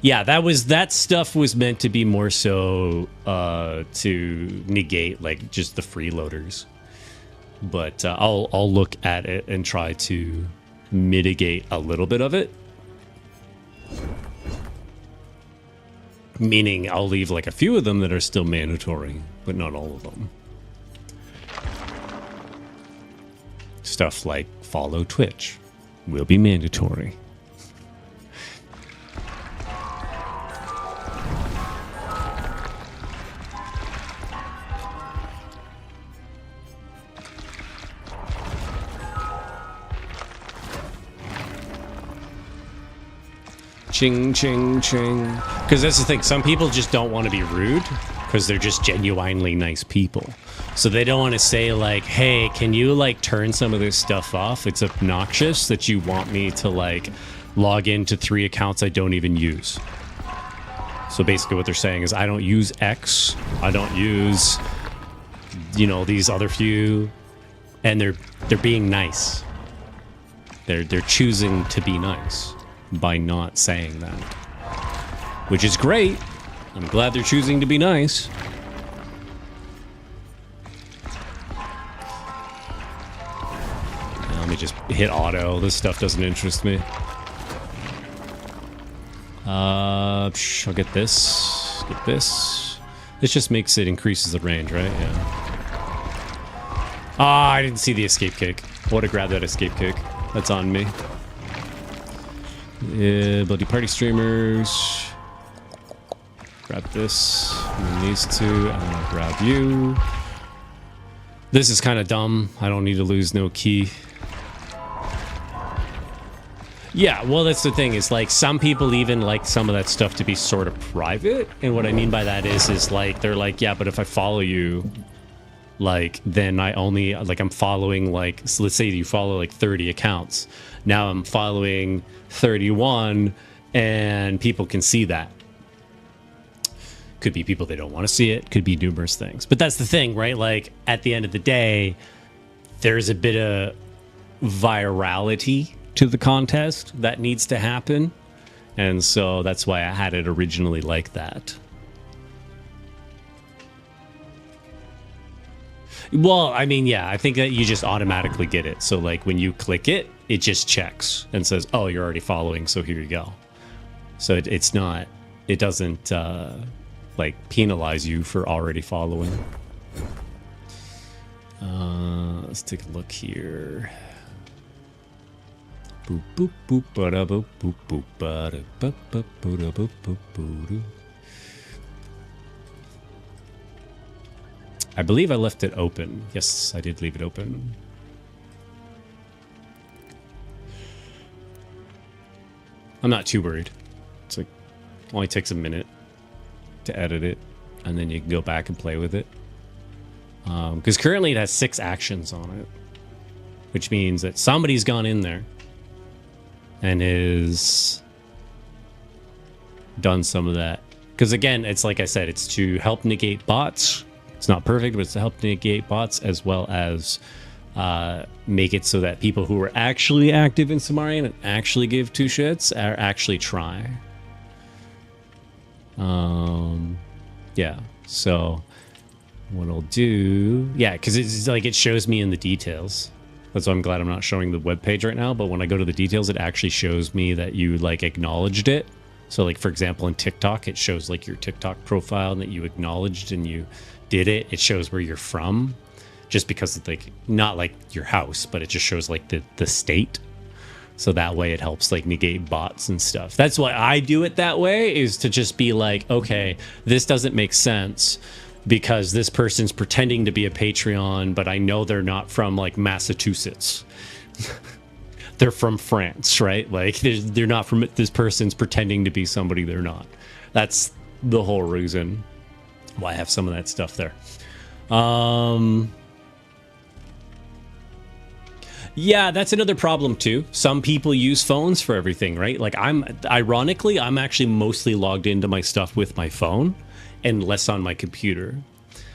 Yeah, that stuff was meant to be more so to negate like just the freeloaders. But I'll look at it and try to mitigate a little bit of it. Meaning I'll leave like a few of them that are still mandatory, but not all of them. Stuff like follow Twitch will be mandatory. Ching, ching, ching. Because that's the thing. Some people just don't want to be rude because they're just genuinely nice people. So they don't want to say like, hey, can you like turn some of this stuff off? It's obnoxious that you want me to like log into 3 accounts I don't even use. So basically what they're saying is I don't use X. I don't use, these other few. And they're being nice. They're choosing to be nice by not saying that, which is great. I'm glad they're choosing to be nice. Now, let me just hit auto. This stuff doesn't interest me. I'll get this. Get this. This just makes it increases the range, right? Yeah. Ah, I didn't see the escape kick. I would have grabbed that escape kick. That's on me. Yeah, bloody party streamers. Grab this. And then these two. I'm gonna grab you. This is kind of dumb. I don't need to lose no key. Yeah, well, that's the thing. Is like some people even like some of that stuff to be sort of private. And what I mean by that is like they're like, yeah, but if I follow you, like then I only like I'm following like so let's say you follow like 30 accounts. Now I'm following 31 and people can see that. Could be people they don't want to see it, could be numerous things. But that's the thing, right? Like at the end of the day, there's a bit of virality to the contest that needs to happen. And so that's why I had it originally like that. Well, I mean, yeah, I think that you just automatically get it. So like when you click it, it just checks and says, oh, you're already following, so here you go. So it doesn't like penalize you for already following. Let's take a look here. Boop boop boop ba boop boop boop ba boop boop boop boop boop boop. I believe I left it open. Yes, I did leave it open. I'm not too worried. It's like only takes a minute to edit it, and then you can go back and play with it. Because currently it has 6 actions on it, which means that somebody's gone in there and is done some of that. Because again, it's like I said, it's to help negate bots. It's not perfect, but it's to help negate bots as well as make it so that people who are actually active in Cimmarian and actually give 2 shits are actually try. Yeah, so what I'll do... Yeah, because it's like it shows me in the details. That's why I'm glad I'm not showing the web page right now, but when I go to the details, it actually shows me that you like acknowledged it. So like, for example, in TikTok, it shows like your TikTok profile and that you acknowledged and you did it. It shows where you're from, just because it's like not like your house, but it just shows like the state. So that way it helps like negate bots and stuff. That's why I do it that way, is to just be like, okay, this doesn't make sense because this person's pretending to be a Patreon, but I know they're not from like Massachusetts. they're from France, right? Like they're not from, this person's pretending to be somebody they're not. That's the whole reason why I have some of that stuff there. Yeah, that's another problem too. Some people use phones for everything, right? Like I'm actually mostly logged into my stuff with my phone and less on my computer.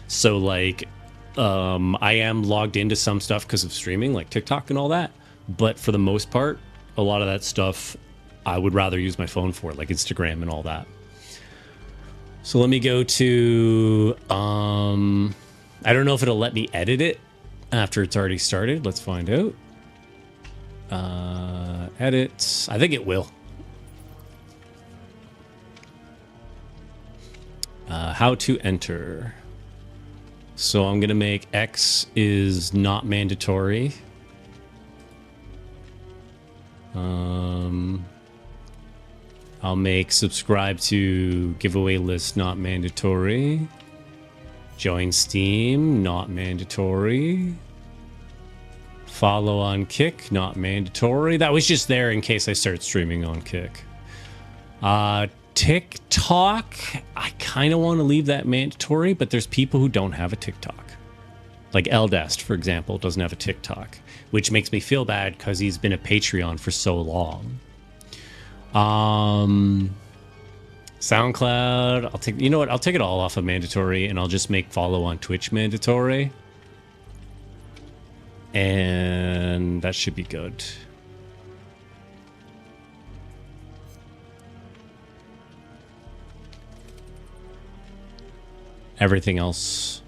So like I am logged into some stuff because of streaming, like TikTok and all that. But for the most part, a lot of that stuff I would rather use my phone for, like Instagram and all that. So let me go to, I don't know if it'll let me edit it after it's already started. Let's find out. Edit. I think it will. How to enter. So I'm going to make X is not mandatory. I'll make subscribe to giveaway list not mandatory. Join Steam, not mandatory. Follow on Kick, not mandatory. That was just there in case I start streaming on Kick. TikTok, I kind of want to leave that mandatory, but there's people who don't have a TikTok. Like Eldest, for example, doesn't have a TikTok, which makes me feel bad because he's been a Patreon for so long. SoundCloud, I'll take, you know what? I'll take it all off of mandatory and I'll just make follow on Twitch mandatory. And that should be good. Everything else.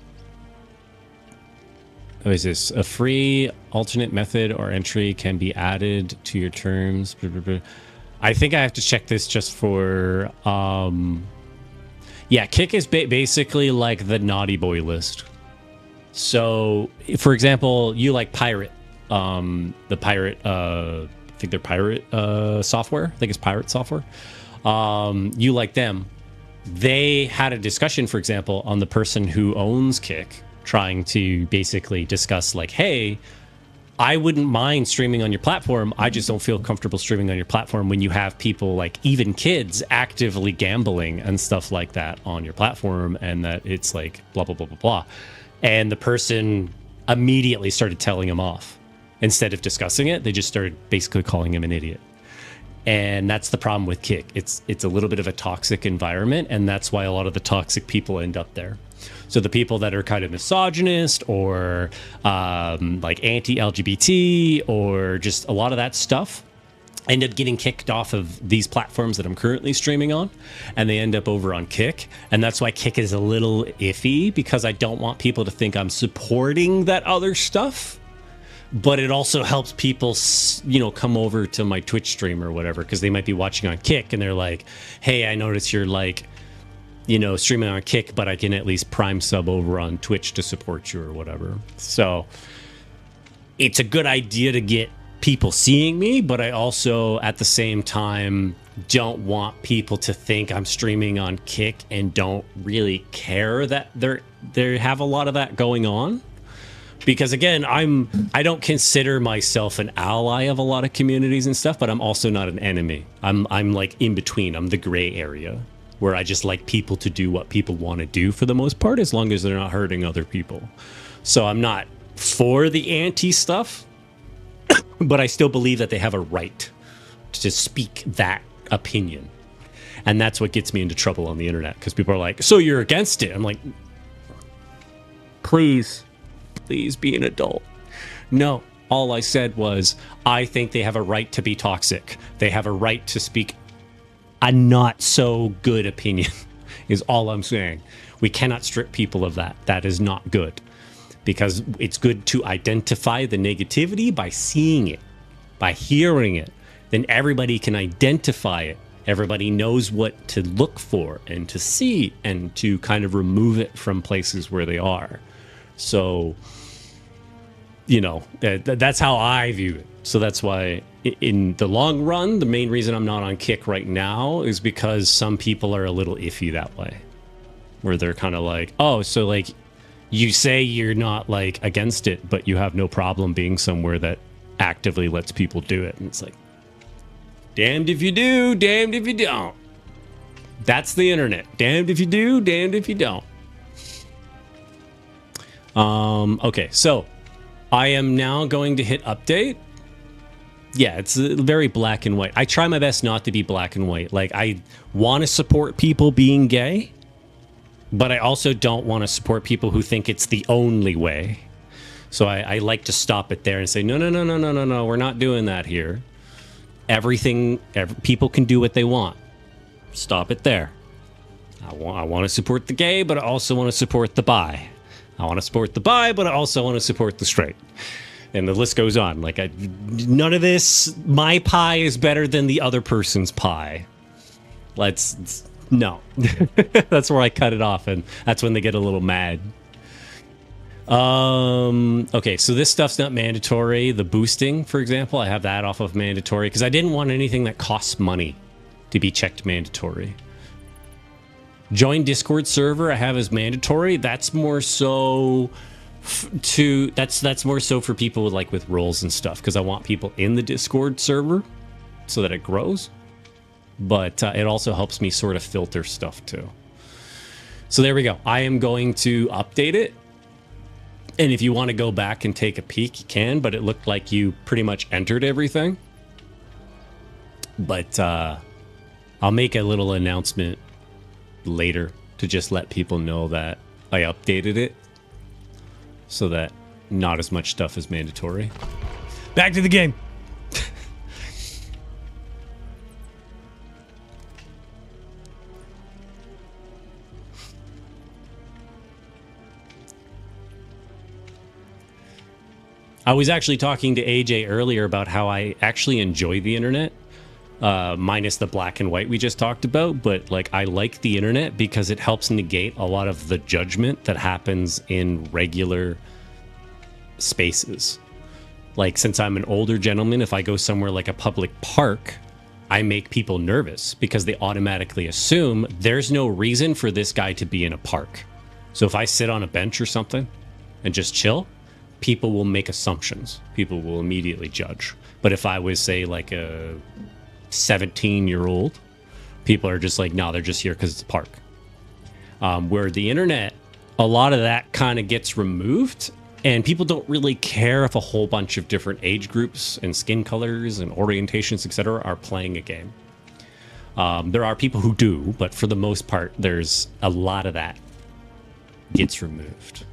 What is this? A free alternate method or entry can be added to your terms. Blah, blah, blah. I think I have to check this just for... yeah, Kick is basically like the naughty boy list. So, for example, you like Pirate. The Pirate... I think they're Pirate software. I think it's Pirate software. You like them. They had a discussion, for example, on the person who owns Kick, trying to basically discuss like, hey, I wouldn't mind streaming on your platform. I just don't feel comfortable streaming on your platform when you have people, like even kids, actively gambling and stuff like that on your platform, and that it's like blah, blah, blah, blah, blah. And the person immediately started telling him off. Instead of discussing it, they just started basically calling him an idiot. And that's the problem with Kick. It's a little bit of a toxic environment, and that's why a lot of the toxic people end up there. So the people that are kind of misogynist or like anti-LGBT or just a lot of that stuff end up getting kicked off of these platforms that I'm currently streaming on, and they end up over on Kick. And that's why Kick is a little iffy, because I don't want people to think I'm supporting that other stuff. But it also helps people, you know, come over to my Twitch stream or whatever, because they might be watching on Kick and they're like, hey, I notice you're like, you know, streaming on Kick, but I can at least prime sub over on Twitch to support you or whatever. So it's a good idea to get people seeing me, but I also at the same time don't want people to think I'm streaming on Kick and don't really care that they have a lot of that going on. Because again, I don't consider myself an ally of a lot of communities and stuff, but I'm also not an enemy. I'm like in between. I'm the gray area where I just like people to do what people want to do for the most part, as long as they're not hurting other people. So I'm not for the anti stuff, but I still believe that they have a right to speak that opinion. And that's what gets me into trouble on the internet, because people are like, so you're against it? I'm like, please be an adult. No, all I said was, I think they have a right to be toxic. They have a right to speak a not so good opinion, is all I'm saying. We cannot strip people of that. That is not good, because it's good to identify the negativity by seeing it, by hearing it. Then everybody can identify it. Everybody knows what to look for and to see and to kind of remove it from places where they are. So, you know, that's how I view it. So that's why in the long run, the main reason I'm not on Kick right now is because some people are a little iffy that way, where they're kind of like, oh, so like you say you're not like against it, but you have no problem being somewhere that actively lets people do it. And it's like, damned if you do, damned if you don't. That's the internet. Damned if you do, damned if you don't. Okay, so I am now going to hit update. Yeah, it's very black and white. I try my best not to be black and white. Like, I want to support people being gay, but I also don't want to support people who think it's the only way. So I like to stop it there and say, no, we're not doing that here. People can do what they want. Stop it there. I want to support the gay, but I also want to support the bi. I want to support the bi, but I also want to support the straight. And the list goes on. Like, none of this, my pie is better than the other person's pie. No. That's where I cut it off, and that's when they get a little mad. Okay, so this stuff's not mandatory. The boosting, for example, I have that off of mandatory because I didn't want anything that costs money to be checked mandatory. Join Discord server I have as mandatory. That's more so that's more so for people with roles and stuff, because I want people in the Discord server so that it grows. But it also helps me sort of filter stuff too. So there we go. I am going to update it. And if you want to go back and take a peek, you can, but it looked like you pretty much entered everything. But I'll make a little announcement later to just let people know that I updated it so that not as much stuff is mandatory. Back to the game. I was actually talking to AJ earlier about how I actually enjoy the internet, minus the black and white we just talked about. But I like the internet because it helps negate a lot of the judgment that happens in regular spaces. Like, since I'm an older gentleman, if I go somewhere like a public park, I make people nervous because they automatically assume there's no reason for this guy to be in a park. So if I sit on a bench or something and just chill, people will make assumptions. People will immediately judge. But if I was, say, like a 17-year-old, people are just like, no, they're just here because it's a park. Where the internet, a lot of that kind of gets removed, and people don't really care if a whole bunch of different age groups and skin colors and orientations, etc., are playing a game. There are people who do, but for the most part, there's a lot of that gets removed.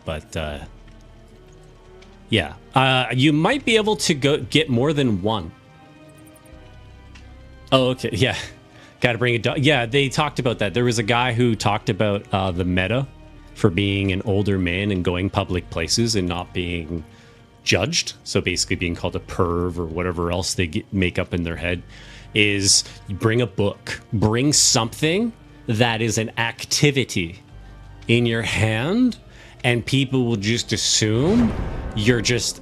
But yeah, you might be able to get more than one. Oh, okay, yeah, gotta bring it down. Yeah, they talked about that. There was a guy who talked about the meta for being an older man and going public places and not being judged, so basically being called a perv or whatever else they make up in their head, is you bring a book, bring something that is an activity in your hand, and people will just assume you're just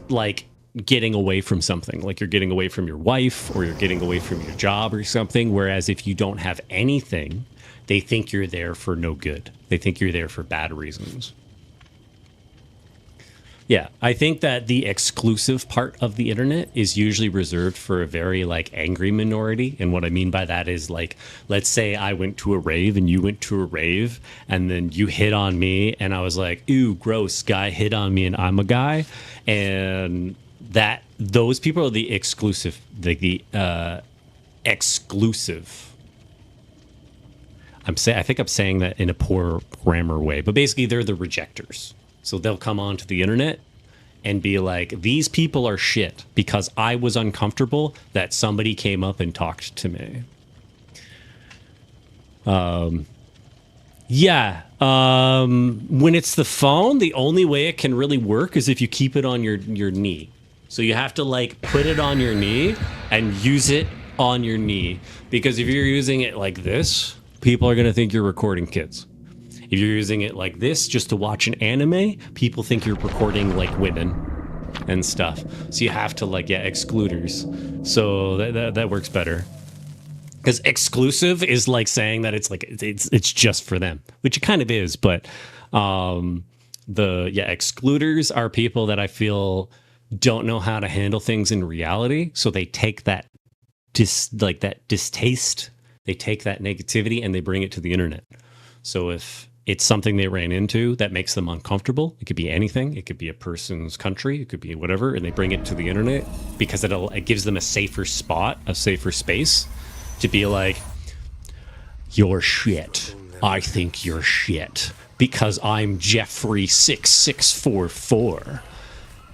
getting away from something, like you're getting away from your wife or you're getting away from your job or something. Whereas if you don't have anything, they think you're there for no good. They think you're there for bad reasons. Yeah, I think that the exclusive part of the internet is usually reserved for a very angry minority. And what I mean by that is let's say I went to a rave and you went to a rave and then you hit on me and I was like, ew, gross, guy hit on me and I'm a guy. And those people are the exclusive, exclusive. I think I'm saying that in a poor grammar way, but basically they're the rejectors. So they'll come onto the internet and be like, these people are shit because I was uncomfortable that somebody came up and talked to me. Yeah. When it's the phone, the only way it can really work is if you keep it on your knee. So you have to put it on your knee and use it on your knee. Because if you're using it like this, people are going to think you're recording kids. If you're using it like this just to watch an anime, people think you're recording women and stuff. So you have to excluders. So that works better. Because exclusive is saying that it's just for them, which it kind of is. But excluders are people that I feel don't know how to handle things in reality, so they take that distaste, they take that negativity and they bring it to the internet. So if it's something they ran into that makes them uncomfortable, it could be anything, it could be a person's country, it could be whatever, and they bring it to the internet because it gives them a safer spot, a safer space to be like, you're shit. I think you're shit because I'm Jeffrey 6644,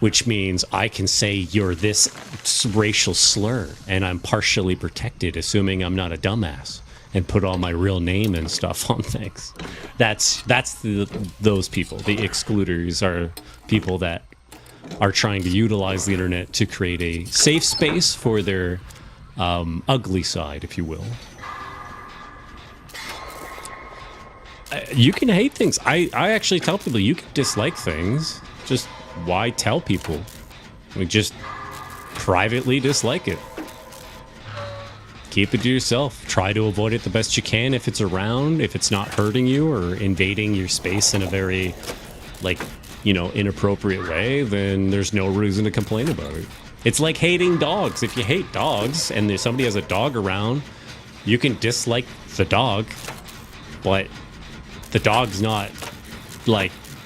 which means I can say you're this racial slur and I'm partially protected, assuming I'm not a dumbass, and put all my real name and stuff on things. That's those people. The excluders are people that are trying to utilize the internet to create a safe space for their ugly side, if you will. You can hate things. I actually tell people you can dislike things. Just why tell people? Just privately dislike it. Keep it to yourself. Try to avoid it the best you can if it's around, if it's not hurting you or invading your space in a very, inappropriate way, then there's no reason to complain about it. It's like hating dogs. If you hate dogs and there's somebody has a dog around, you can dislike the dog, but the dog's not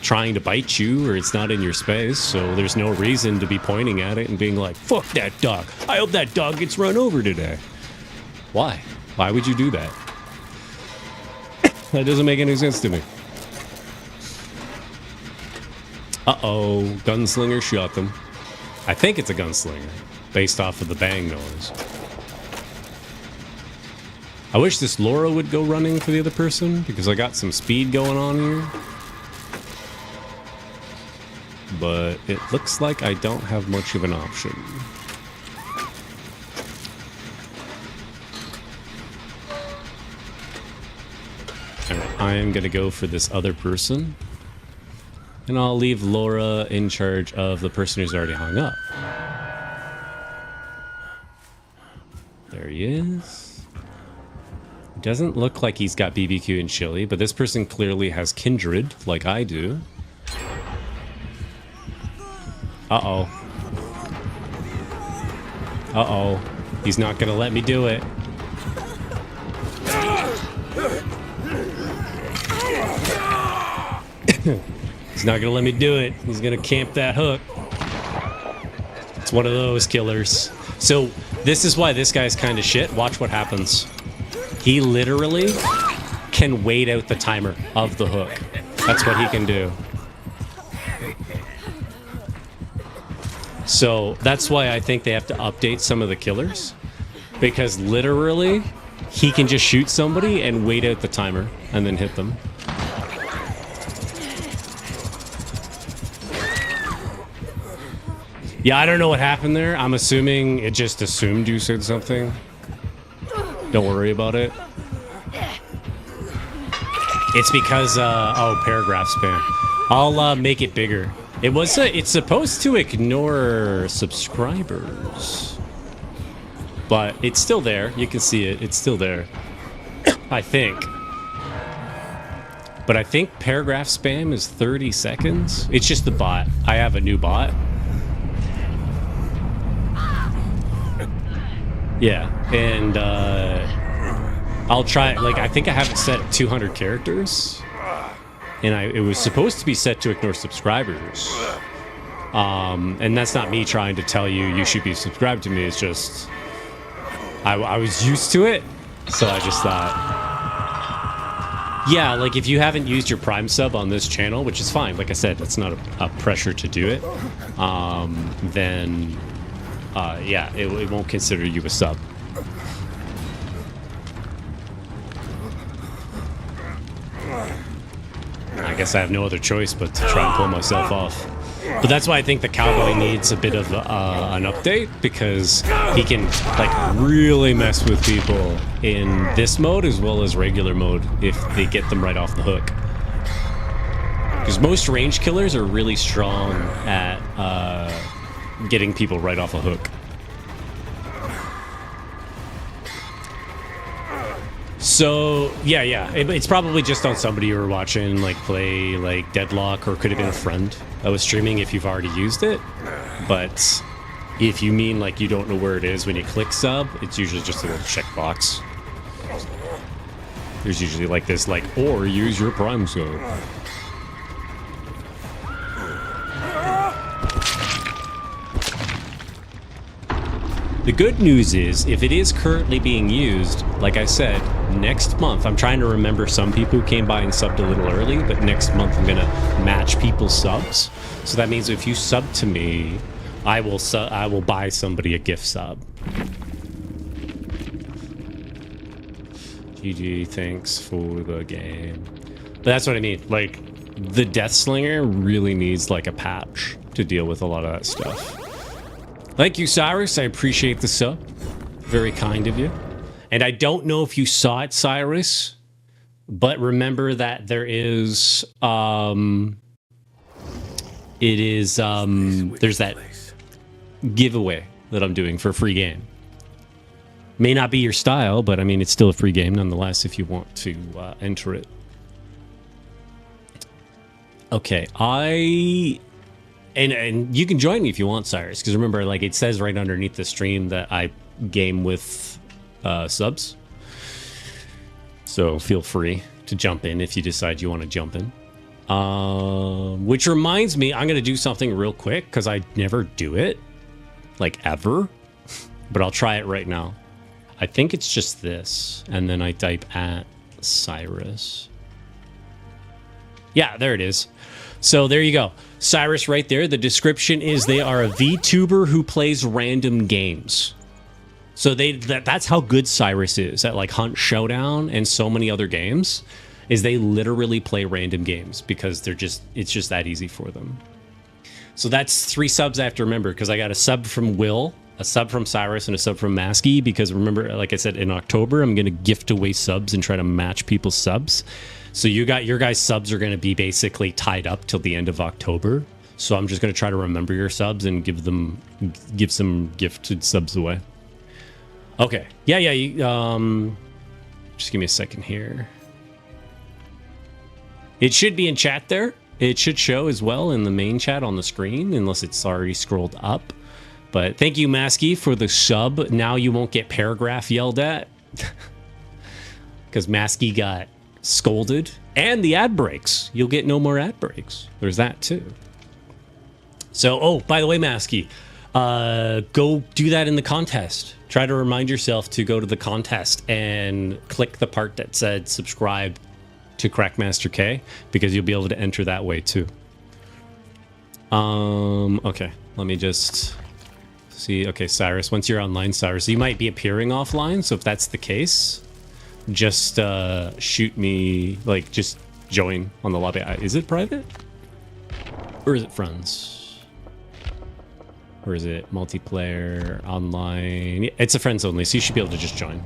trying to bite you, or it's not in your space, so there's no reason to be pointing at it and being like, fuck that dog. I hope that dog gets run over today. Why? Why would you do that? That doesn't make any sense to me. Uh-oh, gunslinger shot them. I think it's a gunslinger, based off of the bang noise. I wish this Laura would go running for the other person, because I got some speed going on here. But it looks like I don't have much of an option. Alright, I am going to go for this other person. And I'll leave Laura in charge of the person who's already hung up. There he is. Doesn't look like he's got BBQ and chili, but this person clearly has kindred, like I do. Uh-oh. Uh-oh. He's not gonna let me do it. He's not gonna let me do it. He's gonna camp that hook. It's one of those killers. So, this is why this guy's kind of shit. Watch what happens. He literally can wait out the timer of the hook. That's what he can do. So that's why I think they have to update some of the killers. Because literally, he can just shoot somebody and wait out the timer and then hit them. Yeah, I don't know what happened there. I'm assuming it just assumed you said something. Don't worry about it. It's because, paragraph spam. I'll make it bigger. It's supposed to ignore subscribers. But it's still there. You can see it. It's still there. I think. But I think paragraph spam is 30 seconds. It's just the bot. I have a new bot. Yeah, and I'll try, I think I have it set at 200 characters, and it was supposed to be set to ignore subscribers, and that's not me trying to tell you should be subscribed to me. It's just, I was used to it, so I just thought, yeah, if you haven't used your Prime sub on this channel, which is fine, like I said, it's not a pressure to do it, then... yeah, it won't consider you a sub. I guess I have no other choice but to try and pull myself off. But that's why I think the cowboy needs a bit of an update, because he can really mess with people in this mode as well as regular mode if they get them right off the hook. Because most range killers are really strong at getting people right off a hook. So yeah. It's probably just on somebody you were watching, like play like Deadlock, or could have been a friend that was streaming if you've already used it. But if you mean like you don't know where it is when you click sub, it's usually just a little checkbox. There's usually like this, like, or use your Prime sub. The good news is, if it is currently being used, like I said, next month, I'm trying to remember some people who came by and subbed a little early, but next month I'm gonna match people's subs. So that means if you sub to me, I will buy somebody a gift sub. GG, thanks for the game. But that's what I mean. Like, the Death Slinger really needs like a patch to deal with a lot of that stuff. Thank you, Cyrus. I appreciate the sub. Very kind of you. And I don't know if you saw it, Cyrus, but remember that there is there's that giveaway that I'm doing for a free game. May not be your style, but I mean, it's still a free game nonetheless if you want to enter it. Okay, and you can join me if you want, Cyrus, because remember, like, it says right underneath the stream that I game with subs. So feel free to jump in if you decide you want to jump in. Which reminds me, I'm going to do something real quick because I never do it, like, ever. But I'll try it right now. I think it's just this, and then I type at Cyrus. Yeah, there it is. So there you go. Cyrus right there. The description is they are a VTuber who plays random games. So that's how good Cyrus is at like Hunt Showdown and so many other games, is they literally play random games because it's just that easy for them. So that's 3 subs I have to remember, because I got a sub from Will, a sub from Cyrus, and a sub from Masky, because remember, like I said, in October, I'm going to gift away subs and try to match people's subs. So your guys' subs are going to be basically tied up till the end of October. So I'm just going to try to remember your subs and give some gifted subs away. Okay. Yeah. Just give me a second here. It should be in chat there. It should show as well in the main chat on the screen, unless it's already scrolled up. But thank you, Masky, for the sub. Now you won't get paragraph yelled at. Because Masky got scolded. And the ad breaks. You'll get no more ad breaks. There's that too. So, oh, by the way, Masky, go do that in the contest. Try to remind yourself to go to the contest and click the part that said subscribe to CrackMasterK, because you'll be able to enter that way too. Okay, let me just see. Okay, Cyrus, once you're online, Cyrus, you might be appearing offline. So if that's the case, just shoot me, like, just join on the lobby. Is it private? Or is it friends? Or is it multiplayer, online? It's a friends only, so you should be able to just join.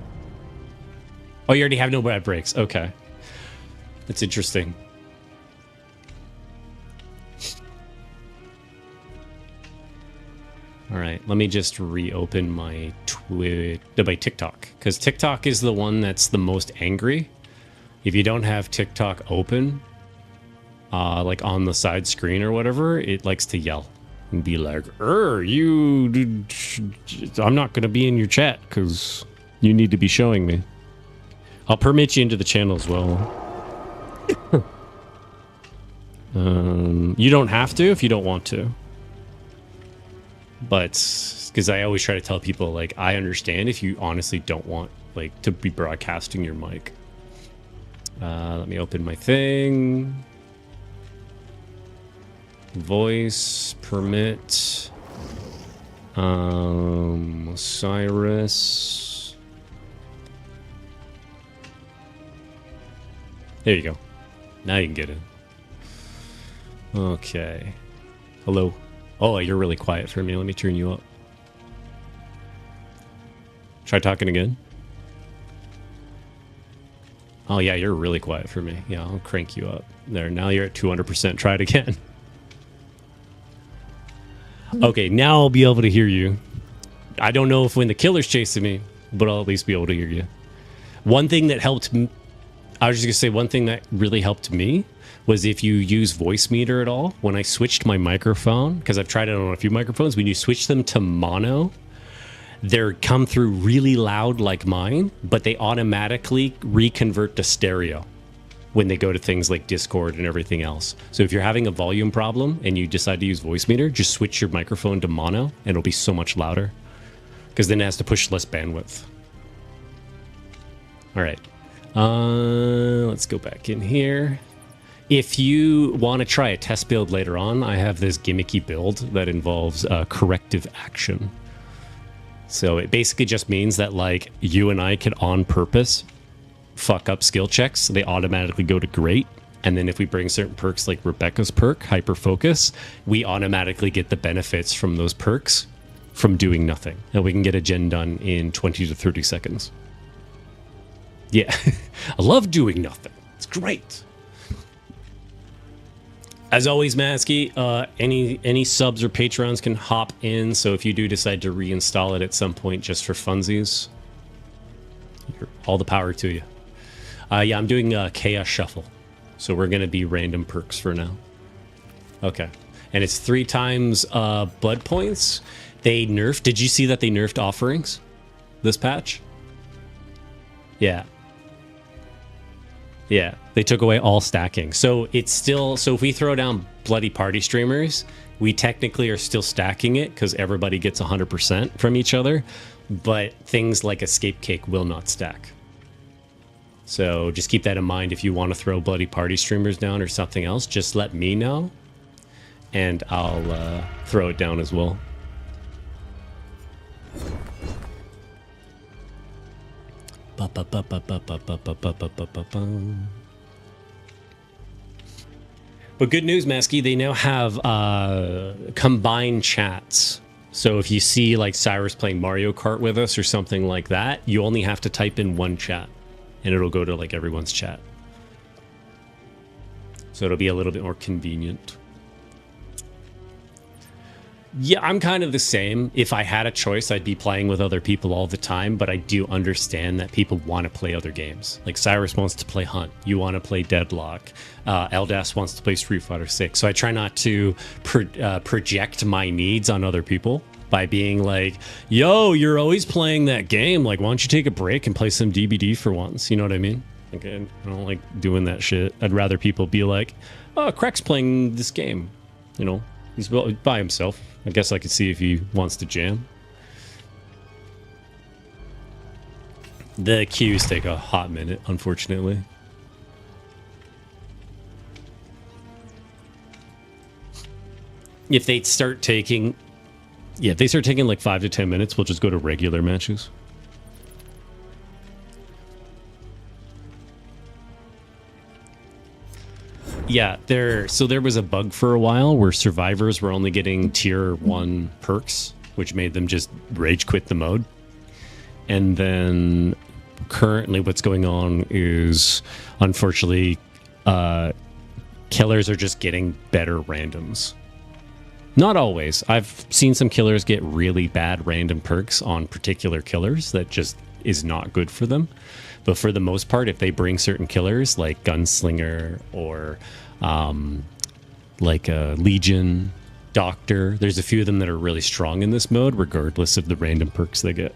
Oh, you already have no ad breaks. Okay. That's interesting. All right, let me just reopen my TikTok, because TikTok is the one that's the most angry. If you don't have TikTok open, like on the side screen or whatever, it likes to yell and be like, I'm not going to be in your chat because you need to be showing me. I'll permit you into the channel as well. You don't have to if you don't want to. But because I always try to tell people, like, I understand if you honestly don't want, like, to be broadcasting your mic. Let me open my thing. Voice permit. Cyrus. There you go. Now you can get in. Okay. Hello. Oh, you're really quiet for me. Let me turn you up. Try talking again. Oh, yeah, you're really quiet for me. Yeah, I'll crank you up. There, now you're at 200%. Try it again. Okay, now I'll be able to hear you. I don't know if when the killer's chasing me, but I'll at least be able to hear you. One thing that helped I was just gonna say one thing that really helped me was if you use voice meter at all. When I switched my microphone, because I've tried it on a few microphones, when you switch them to mono, they come through really loud like mine, but they automatically reconvert to stereo when they go to things like Discord and everything else. So if you're having a volume problem and you decide to use voice meter, just switch your microphone to mono and it'll be so much louder, because then it has to push less bandwidth. All right. Let's go back in here. If you want to try a test build later on, I have this gimmicky build that involves corrective action. So it basically just means that like you and I could on purpose fuck up skill checks, so they automatically go to great. And then if we bring certain perks like Rebecca's perk, Hyper Focus, we automatically get the benefits from those perks from doing nothing. And we can get a gen done in 20 to 30 seconds. Yeah, I love doing nothing. It's great. As always, Masky, any subs or patrons can hop in. So if you do decide to reinstall it at some point just for funsies, all the power to you. Yeah, I'm doing Chaos Shuffle. So we're going to be random perks for now. Okay. And it's 3 times blood points. They nerfed. Did you see that they nerfed offerings this patch? Yeah. Yeah, they took away all stacking. So it's still, so if we throw down bloody party streamers, we technically are still stacking it because everybody gets 100% from each other, but things like Escape Cake will not stack. So just keep that in mind. If you want to throw bloody party streamers down or something else, just let me know and I'll throw it down as well. But good news, Masky, they now have combined chats. So if you see like Cyrus playing Mario Kart with us or something like that, you only have to type in one chat and it'll go to like everyone's chat. So it'll be a little bit more convenient. Yeah, I'm kind of the same. If I had a choice, I'd be playing with other people all the time, but I do understand that people want to play other games. Like Cyrus wants to play Hunt. You want to play Deadlock. Eldas wants to play Street Fighter 6. So I try not to project my needs on other people by being like, yo, you're always playing that game. Like, why don't you take a break and play some DBD for once? You know what I mean? Like, I don't like doing that shit. I'd rather people be like, oh, Crack's playing this game. You know, he's by himself. I guess I could see if he wants to jam. The queues take a hot minute, unfortunately. If they start taking... Yeah, if they start taking like 5 to 10 minutes, we'll just go to regular matches. Yeah, there was a bug for a while where survivors were only getting tier 1 perks, which made them just rage quit the mode. And then currently what's going on is, unfortunately, killers are just getting better randoms. Not always. I've seen some killers get really bad random perks on particular killers that just is not good for them. But for the most part, if they bring certain killers like Gunslinger or like a Legion, Doctor, there's a few of them that are really strong in this mode, regardless of the random perks they get.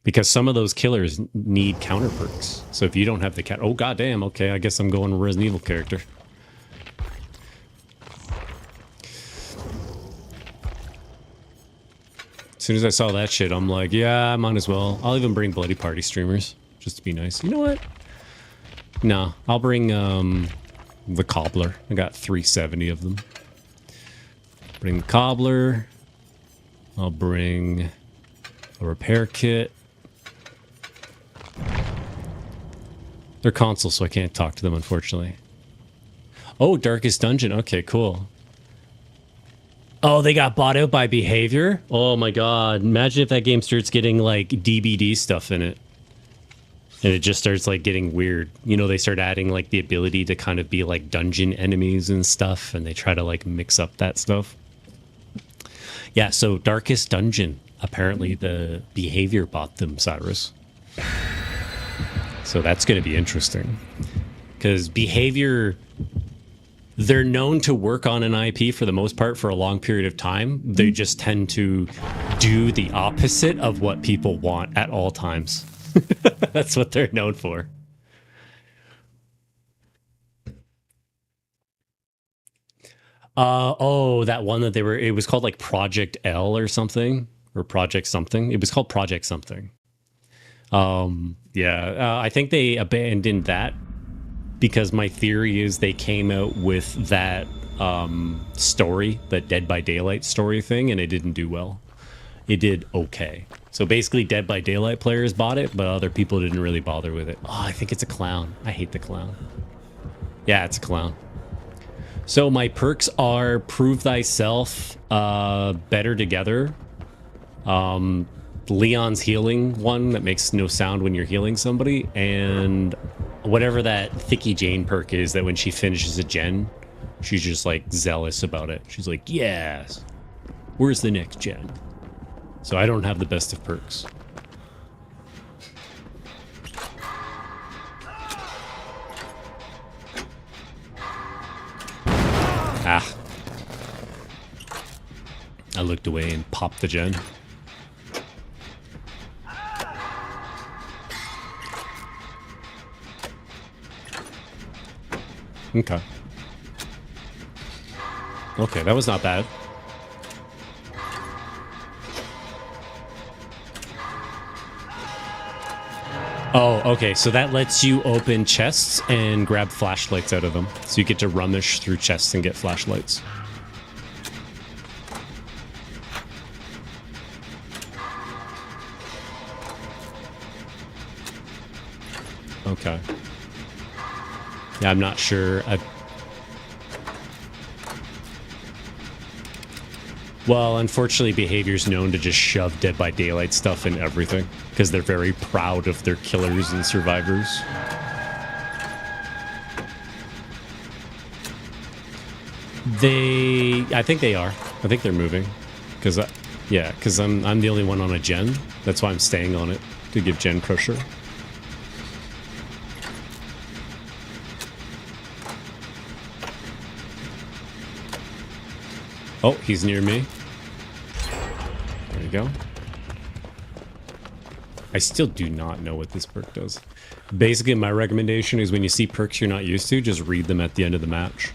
Because some of those killers need counter perks. So if you don't have the counter... Oh, goddamn, okay, I guess I'm going a Resident Evil character. As soon as I saw that shit, I'm like, yeah, I might as well. I'll even bring bloody party streamers, just to be nice. You know what? No, I'll bring the Cobbler. I got 370 of them. Bring the Cobbler. I'll bring a repair kit. They're consoles, so I can't talk to them, unfortunately. Oh, Darkest Dungeon. Okay, cool. Oh, they got bought out by Behavior? Oh my god. Imagine if that game starts getting like DBD stuff in it. And it just starts like getting weird. You know, they start adding like the ability to kind of be like dungeon enemies and stuff. And they try to like mix up that stuff. Yeah, so Darkest Dungeon. apparently the behavior bought them, Cyrus. So that's going to be interesting. Because behavior, they're known to work on an IP for the most part for a long period of time. They just tend to do the opposite of what people want at all times. That's what they're known for. That one that it was called like Project L or something, or Project something. It was called Project something. I think they abandoned that because my theory is they came out with that story, that Dead by Daylight story thing, and it didn't do well. It did okay. So basically Dead by Daylight players bought it, but other people didn't really bother with it. Oh, I think it's a clown. I hate the clown. Yeah, it's a clown. So my perks are Prove Thyself, Better Together, Leon's healing one that makes no sound when you're healing somebody, and whatever that Thicky Jane perk is that when she finishes a gen, she's just like zealous about it. She's like, yes, where's the next gen? So I don't have the best of perks. Ah. I looked away and popped the gen. Okay. Okay, that was not bad. Oh, okay, so that lets you open chests and grab flashlights out of them. So you get to rummage through chests and get flashlights. Okay. Yeah, I'm not sure. Well, unfortunately, Behavior's known to just shove Dead by Daylight stuff in everything because they're very proud of their killers and survivors. I think they are. I think they're moving because, because I'm the only one on a gen. That's why I'm staying on it to give Gen Crusher. Oh, he's near me. There you go. I still do not know what this perk does. Basically, my recommendation is when you see perks you're not used to, just read them at the end of the match.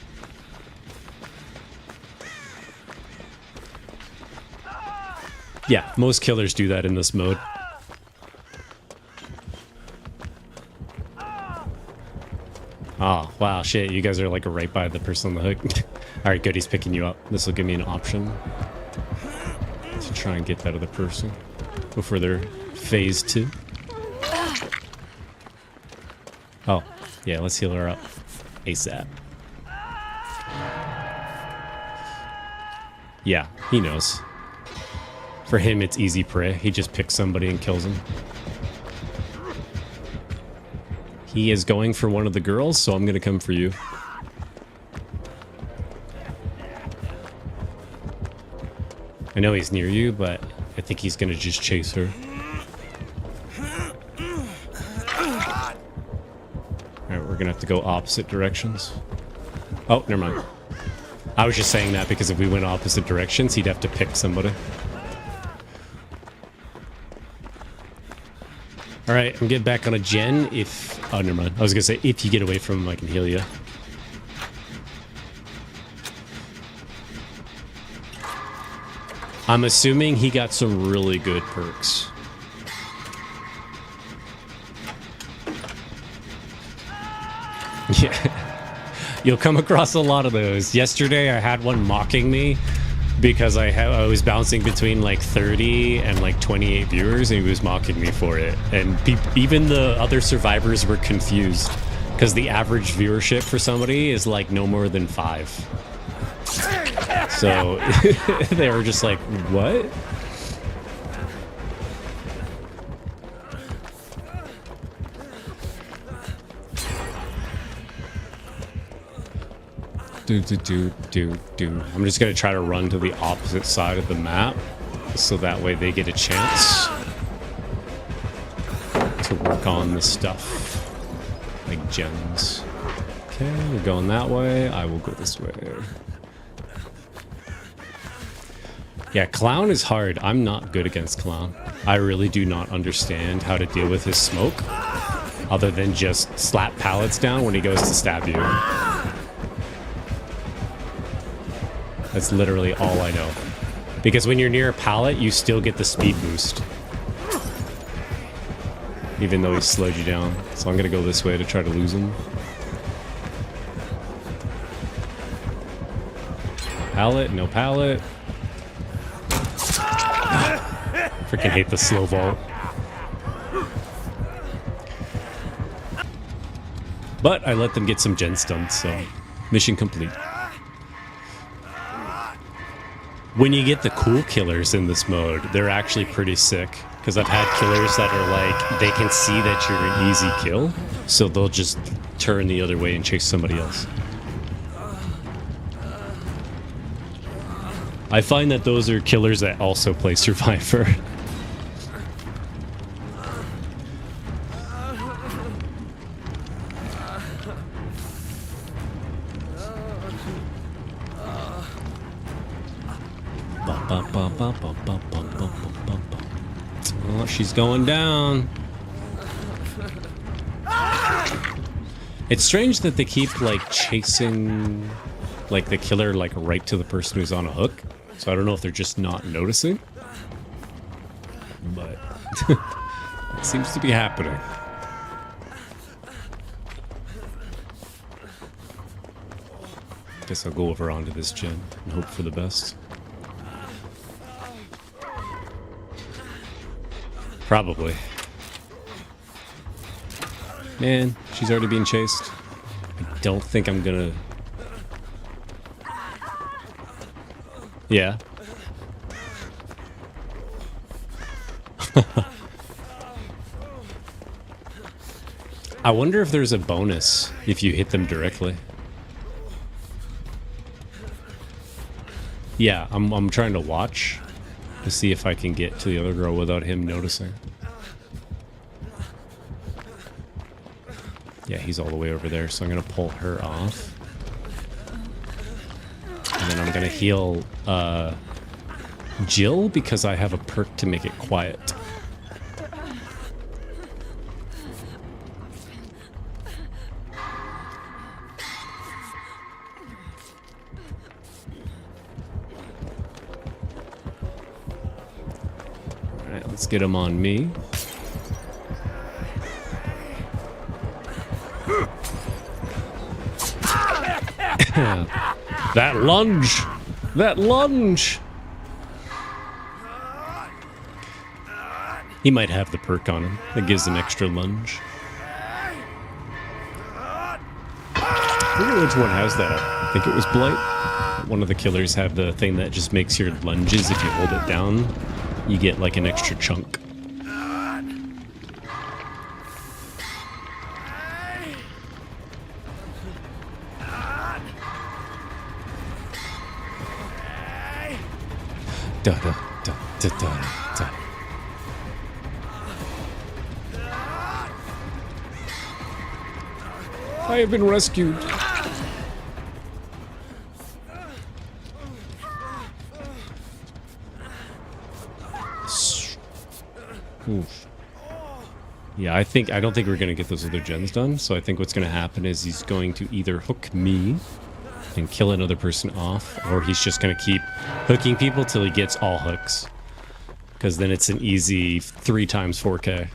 Yeah, most killers do that in this mode. Oh, wow, shit, you guys are like right by the person on the hook. Alright, good, he's picking you up. This will give me an option to try and get that other person before they're phase 2. Oh, yeah, let's heal her up ASAP. Yeah, he knows. For him, it's easy prey. He just picks somebody and kills him. He is going for one of the girls, so I'm going to come for you. I know he's near you, but I think he's going to just chase her. Alright, we're going to have to go opposite directions. Oh, never mind. I was just saying that because if we went opposite directions, he'd have to pick somebody. Alright, I'm getting back on a gen if... Oh, never mind. I was going to say, if you get away from him, I can heal you. I'm assuming he got some really good perks. Yeah. You'll come across a lot of those. Yesterday, I had one mocking me because I was bouncing between like 30 and like 28 viewers, and he was mocking me for it. And even the other survivors were confused because the average viewership for somebody is like no more than 5. So they were just like, what? Do. I'm just gonna try to run to the opposite side of the map so that way they get a chance to work on the stuff like gems. Okay, we're going that way. I will go this way. Yeah, Clown is hard. I'm not good against Clown. I really do not understand how to deal with his smoke other than just slap pallets down when he goes to stab you. That's literally all I know. Because when you're near a pallet, you still get the speed boost. Even though he slowed you down. So I'm going to go this way to try to lose him. Pallet, no pallet. Freaking hate the slow vault. But I let them get some gen stunts, so mission complete. When you get the cool killers in this mode, they're actually pretty sick. Because I've had killers that are like, they can see that you're an easy kill, so they'll just turn the other way and chase somebody else. I find that those are killers that also play Survivor. Oh, she's going down. It's strange that they keep like chasing like the killer like right to the person who's on a hook. So I don't know if they're just not noticing. But it seems to be happening. Guess I'll go over onto this gen and hope for the best. Probably. Man, she's already being chased. I don't think I'm gonna... Yeah. I wonder if there's a bonus if you hit them directly. Yeah, I'm trying to watch to see if I can get to the other girl without him noticing. Yeah, he's all the way over there, so I'm gonna pull her off. And then I'm gonna heal Jill because I have a perk to make it quiet. Alright, let's get him on me. That lunge! That lunge! He might have the perk on him that gives an extra lunge. I wonder which one has that. I think it was Blight. One of the killers have the thing that just makes your lunges, if you hold it down, you get like an extra chunk. Da, da, da, da, da, da. I have been rescued. Oof. Yeah, I don't think we're gonna get those other gens done, so I think what's gonna happen is he's going to either hook me and kill another person off, or he's just gonna keep hooking people till he gets all hooks. Because then it's an easy 3 times 4K.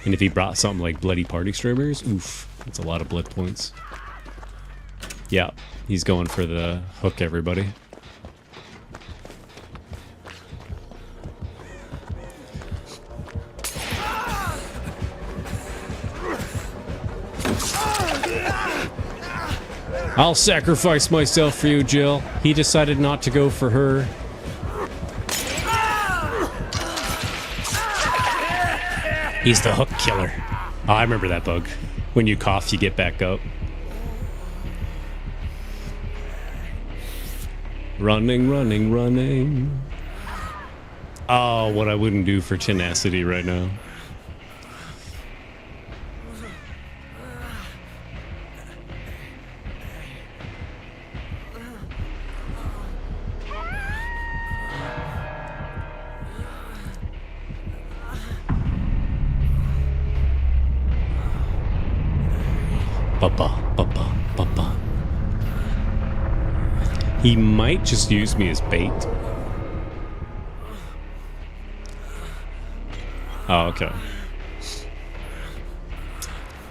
And if he brought something like Bloody Party Streamers, oof, that's a lot of blood points. Yeah, he's going for the hook everybody. I'll sacrifice myself for you, Jill. He decided not to go for her. He's the hook killer. Oh, I remember that bug. When you cough, you get back up. Running, running, running. Oh, what I wouldn't do for tenacity right now. Papa. He might just use me as bait. Oh, okay.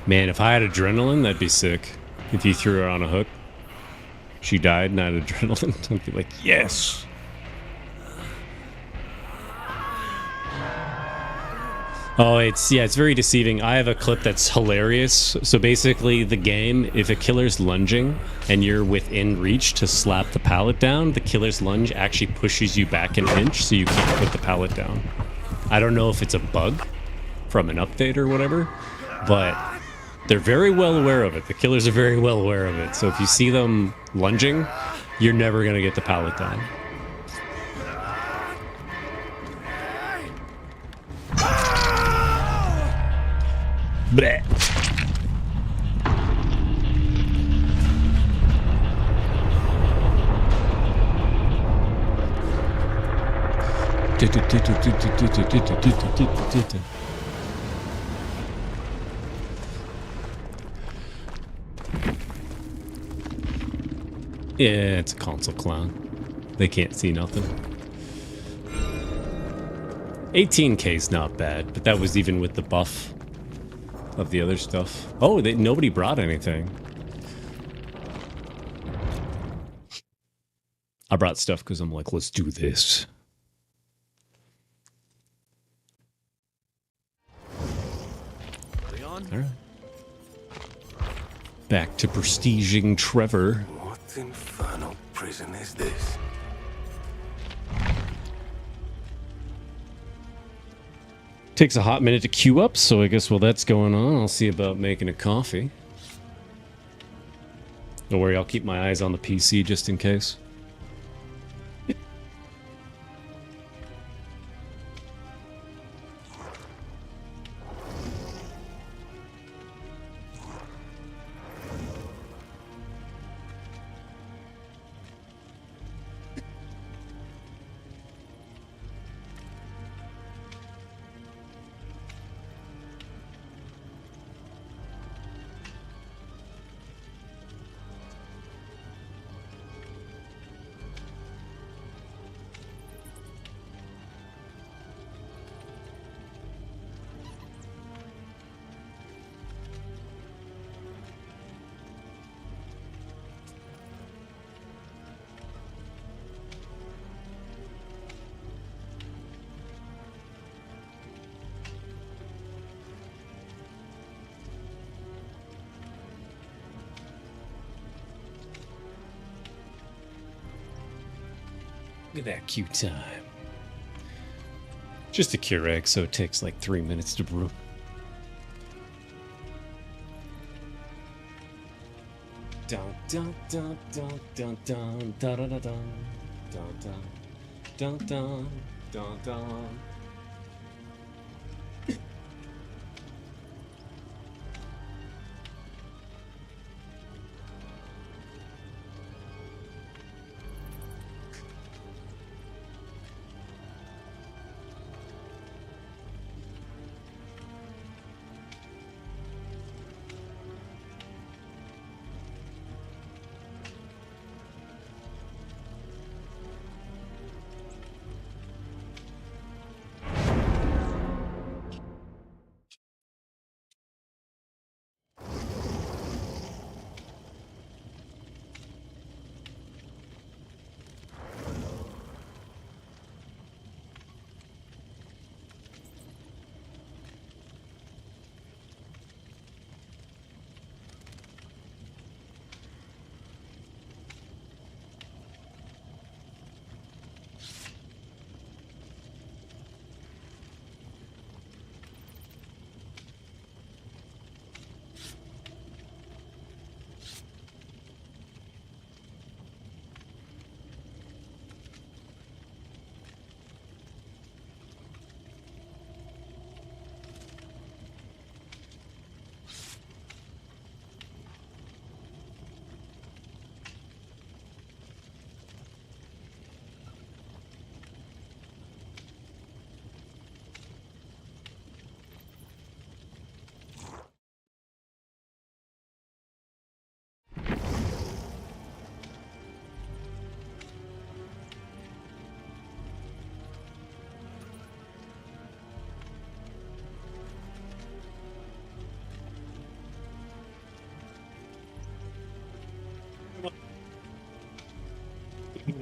Man, if I had adrenaline, that'd be sick. If you threw her on a hook, she died and I had adrenaline, I'd be like, yes! Oh, it's very deceiving. I have a clip that's hilarious. So basically, the game, if a killer's lunging and you're within reach to slap the pallet down, the killer's lunge actually pushes you back an inch so you can't put the pallet down. I don't know if it's a bug from an update or whatever, but they're very well aware of it. The killers are very well aware of it. So if you see them lunging, you're never going to get the pallet down. Bleh. Yeah, it's a console clown. They can't see nothing. 18K's not bad, but that was even with the buff of the other stuff. Oh, nobody brought anything. I brought stuff because I'm like, let's do this. All right. Back to prestiging Trevor. What infernal prison is this? Takes a hot minute to queue up, so I guess while that's going on, I'll see about making a coffee. Don't worry, I'll keep my eyes on the PC just in case. Look at that queue time. Just a Keurig, so it takes like 3 minutes to brew. Dun dun dun dun dun dun dun dun dun dun dun dun dun dun.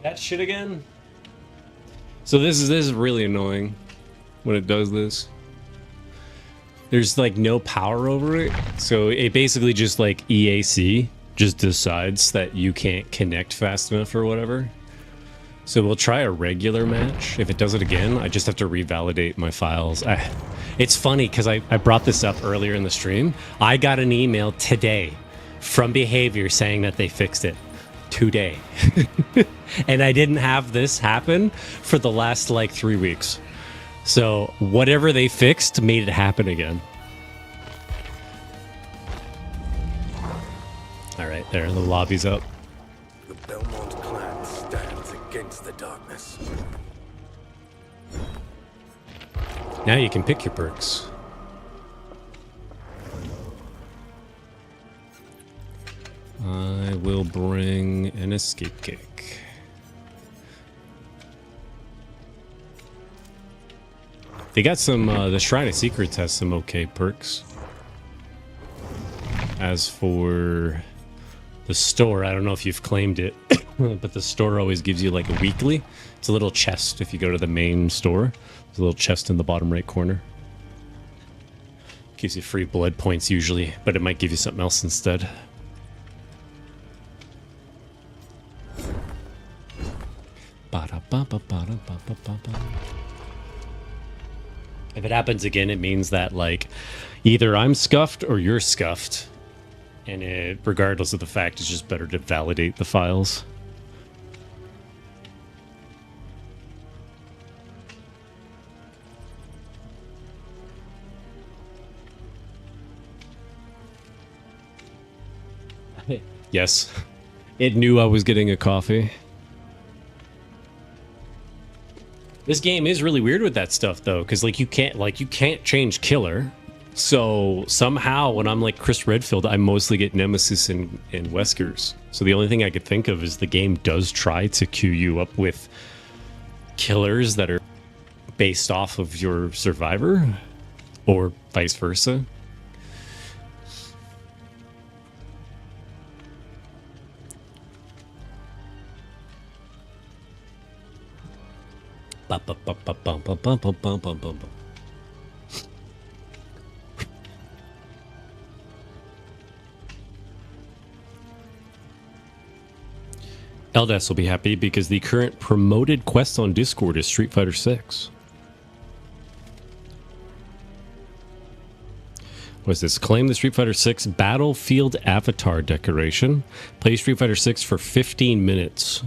That shit again? So this is really annoying when it does this. There's like no power over it. So it basically just like EAC just decides that you can't connect fast enough or whatever. So we'll try a regular match. If it does it again, I just have to revalidate my files. It's funny because I brought this up earlier in the stream. I got an email today from Behavior saying that they fixed it. Today. And I didn't have this happen for the last like 3 weeks. So whatever they fixed made it happen again. All right, there, the lobby's up. The Belmont clan stands against the darkness. Now you can pick your perks. I will bring an escape cake. They got some, the Shrine of Secrets has some okay perks. As for the store, I don't know if you've claimed it, but the store always gives you like a weekly. It's a little chest if you go to the main store. There's a little chest in the bottom right corner. Gives you free blood points usually, but it might give you something else instead. If it happens again, it means that like either I'm scuffed or you're scuffed. And it, regardless of the fact, it's just better to validate the files. Yes. It knew I was getting a coffee. This game is really weird with that stuff though, because like you can't change killer. So somehow when I'm like Chris Redfield, I mostly get Nemesis and Weskers. So the only thing I could think of is the game does try to queue you up with killers that are based off of your survivor, or vice versa. Eldas will be happy because the current promoted quest on Discord is Street Fighter 6. What is this? Claim the Street Fighter 6 Battlefield Avatar decoration. Play Street Fighter 6 for 15 minutes.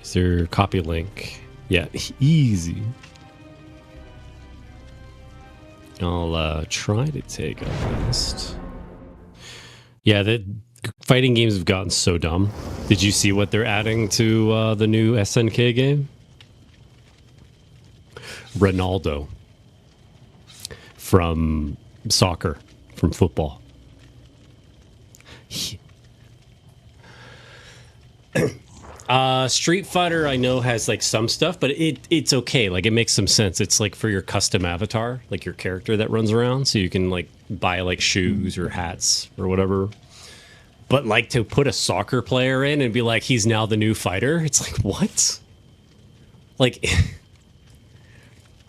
Is there a copy link? Yeah, easy. I'll try to take a list. Yeah, the fighting games have gotten so dumb. Did you see what they're adding to the new SNK game? Ronaldo. From soccer. From football. Street Fighter I know has like some stuff, but it's okay. Like it makes some sense. It's like for your custom avatar, like your character that runs around, so you can like buy like shoes or hats or whatever. But like to put a soccer player in and be like he's now the new fighter, it's like what? Like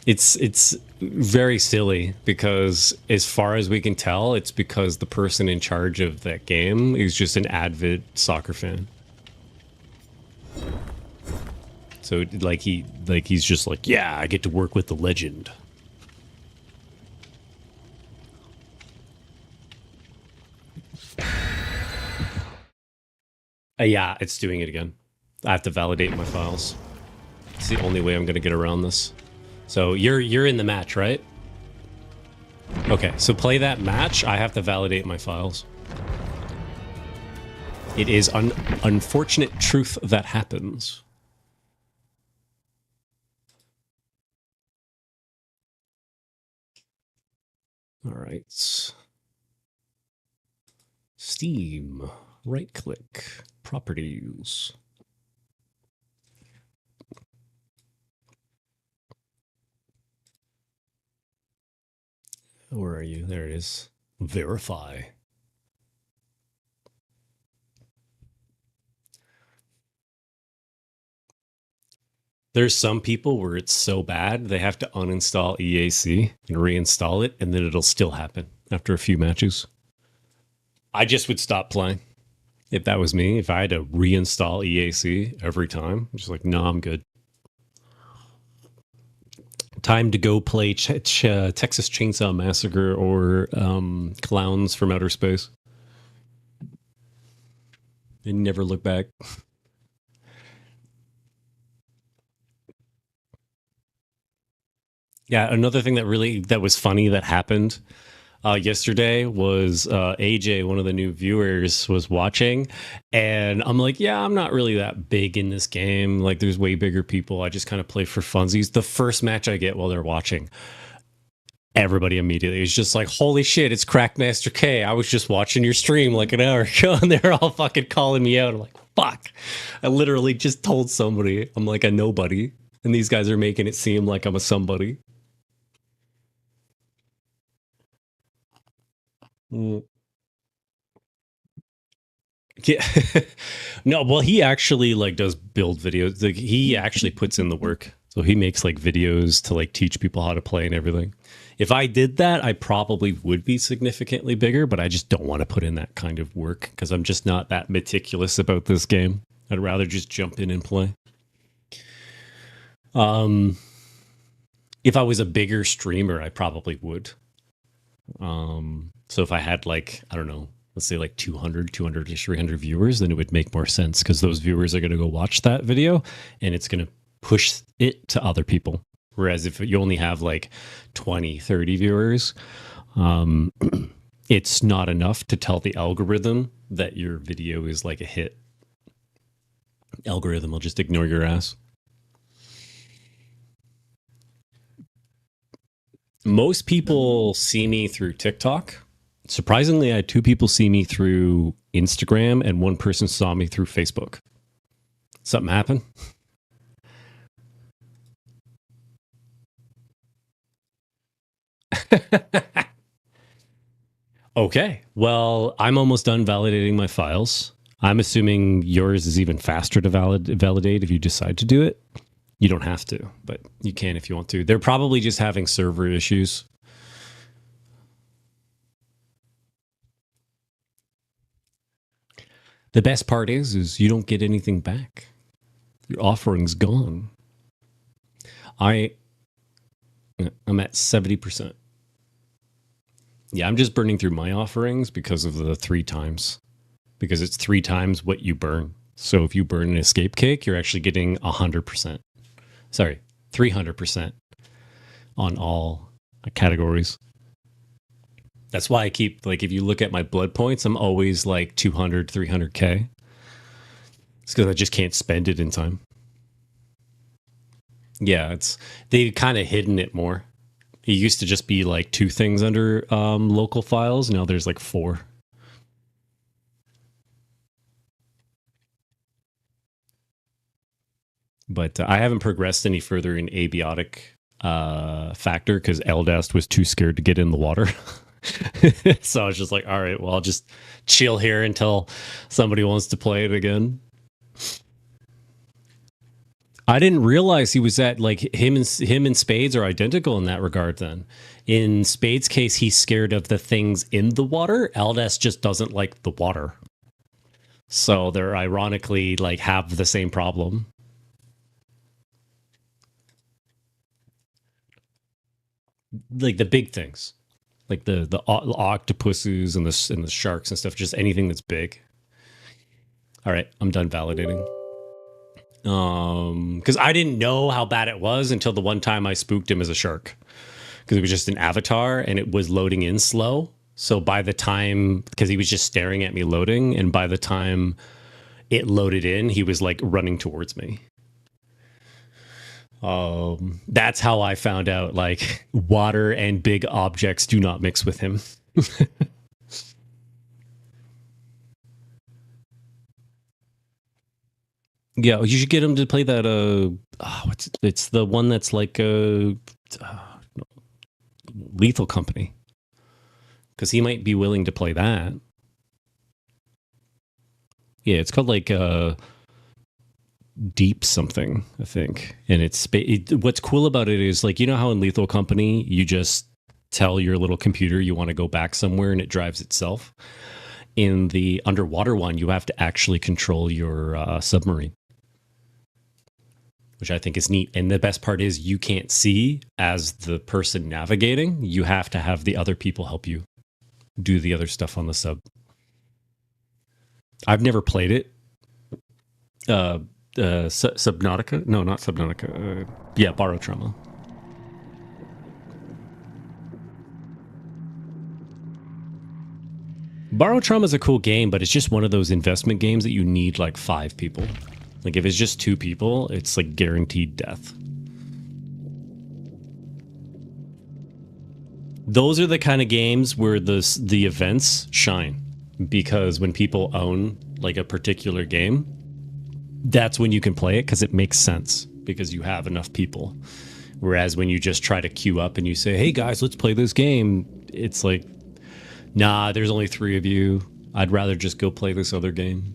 it's very silly because as far as we can tell, it's because the person in charge of that game is just an avid soccer fan. So he's just like, yeah, I get to work with the legend. Yeah, it's doing it again. I have to validate my files. It's the only way I'm going to get around this. So you're in the match, right? Okay, so play that match. I have to validate my files. It is unfortunate truth that happens. All right. Steam. Right click. Properties. Where are you? There it is. Verify. There's some people where it's so bad they have to uninstall EAC and reinstall it, and then it'll still happen after a few matches. I just would stop playing if that was me. If I had to reinstall EAC every time, I'm just like, no, I'm good. Time to go play Texas Chainsaw Massacre or Clowns from Outer Space. And never look back. Yeah, another thing that was funny that happened yesterday was AJ, one of the new viewers, was watching, and I'm like, yeah, I'm not really that big in this game. Like, there's way bigger people. I just kind of play for funsies. The first match I get while they're watching, everybody immediately is just like, holy shit, it's CrackMasterK. I was just watching your stream like an hour ago, and they're all fucking calling me out. I'm like, fuck. I literally just told somebody I'm like a nobody, and these guys are making it seem like I'm a somebody. Mm. Yeah. No, well, he actually like does build videos. Like, he actually puts in the work. So he makes like videos to like teach people how to play and everything. If I did that, I probably would be significantly bigger, but I just don't want to put in that kind of work because I'm just not that meticulous about this game. I'd rather just jump in and play. If I was a bigger streamer, I probably would. So if I had like, I don't know, let's say like 200 to 300 viewers, then it would make more sense because those viewers are going to go watch that video and it's going to push it to other people. Whereas if you only have like 20, 30 viewers, it's not enough to tell the algorithm that your video is like a hit. Algorithm will just ignore your ass. Most people see me through TikTok. Surprisingly, I had 2 people see me through Instagram and 1 person saw me through Facebook. Something happened? Okay. Well, I'm almost done validating my files. I'm assuming yours is even faster to validate if you decide to do it. You don't have to, but you can if you want to. They're probably just having server issues. The best part is you don't get anything back. Your offering's gone. I'm at 70%. Yeah, I'm just burning through my offerings because of the 3 times. Because it's 3 times what you burn. So if you burn an escape cake, you're actually getting 100%. Sorry, 300% on all categories. That's why I keep, like, if you look at my blood points, I'm always like 200, 300K. It's because I just can't spend it in time. Yeah, they've kind of hidden it more. It used to just be like 2 things under local files. Now there's like 4. But I haven't progressed any further in abiotic factor because Eldest was too scared to get in the water. So I was just like, all right, well, I'll just chill here until somebody wants to play it again. I didn't realize he was at, like, him and Spades are identical in that regard then. In Spades' case, he's scared of the things in the water. Eldest just doesn't like the water. So they're ironically like have the same problem. Like the big things. Like the octopuses and the sharks and stuff, just anything that's big. All right, I'm done validating. Because I didn't know how bad it was until the one time I spooked him as a shark. Because it was just an avatar and it was loading in slow. So by the time, because he was just staring at me loading, and by the time it loaded in, he was like running towards me. That's how I found out, like, water and big objects do not mix with him. Yeah, you should get him to play that. It's the one that's like Lethal Company, because he might be willing to play that. Yeah, it's called like deep something, I think. And what's cool about it is, like, you know how in Lethal Company you just tell your little computer you want to go back somewhere and it drives itself? In the underwater one, you have to actually control your submarine, which I think is neat. And the best part is you can't see as the person navigating. You have to have the other people help you do the other stuff on the sub. I've never played it. Subnautica? No, not Subnautica. Yeah, Borrow Trauma. Borrow Trauma is a cool game, but it's just one of those investment games that you need like 5 people. Like, if it's just 2 people, it's like guaranteed death. Those are the kind of games where the events shine, because when people own like a particular game, that's when you can play it, because it makes sense because you have enough people. Whereas when you just try to queue up and you say, hey guys, let's play this game, it's like, nah, there's only 3 of you. I'd rather just go play this other game.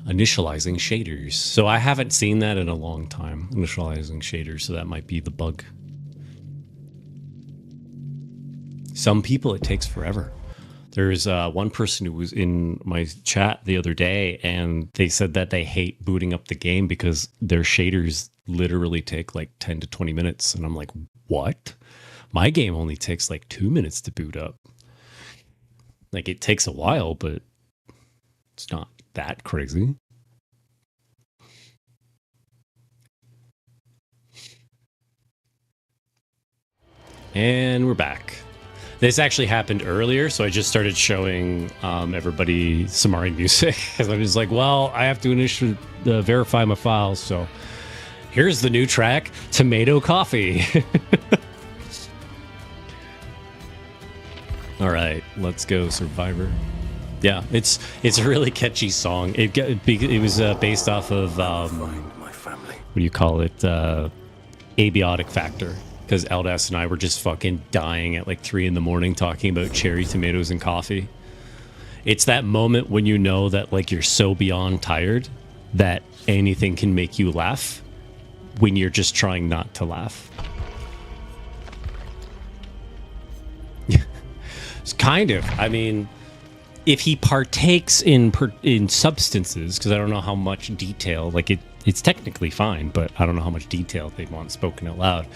Initializing shaders. So I haven't seen that in a long time. Initializing shaders, so that might be the bug. Some people, it takes forever. There's one person who was in my chat the other day, and they said that they hate booting up the game because their shaders literally take like 10 to 20 minutes. And I'm like, what? My game only takes like 2 minutes to boot up. Like, it takes a while, but it's not that crazy. And we're back. This actually happened earlier, so I just started showing everybody Cimmarian music. Because I was like, well, I have to verify my files, so here's the new track, Tomato Coffee. All right, let's go, Survivor. Yeah, it's a really catchy song. It was based off of My family. what do you call it? Abiotic Factor. Because Eldas and I were just fucking dying at like 3 a.m. talking about cherry tomatoes and coffee. It's that moment when you know that like you're so beyond tired that anything can make you laugh when you're just trying not to laugh. It's kind of. I mean, if he partakes in substances, because I don't know how much detail, like it's technically fine, but I don't know how much detail they want spoken out loud.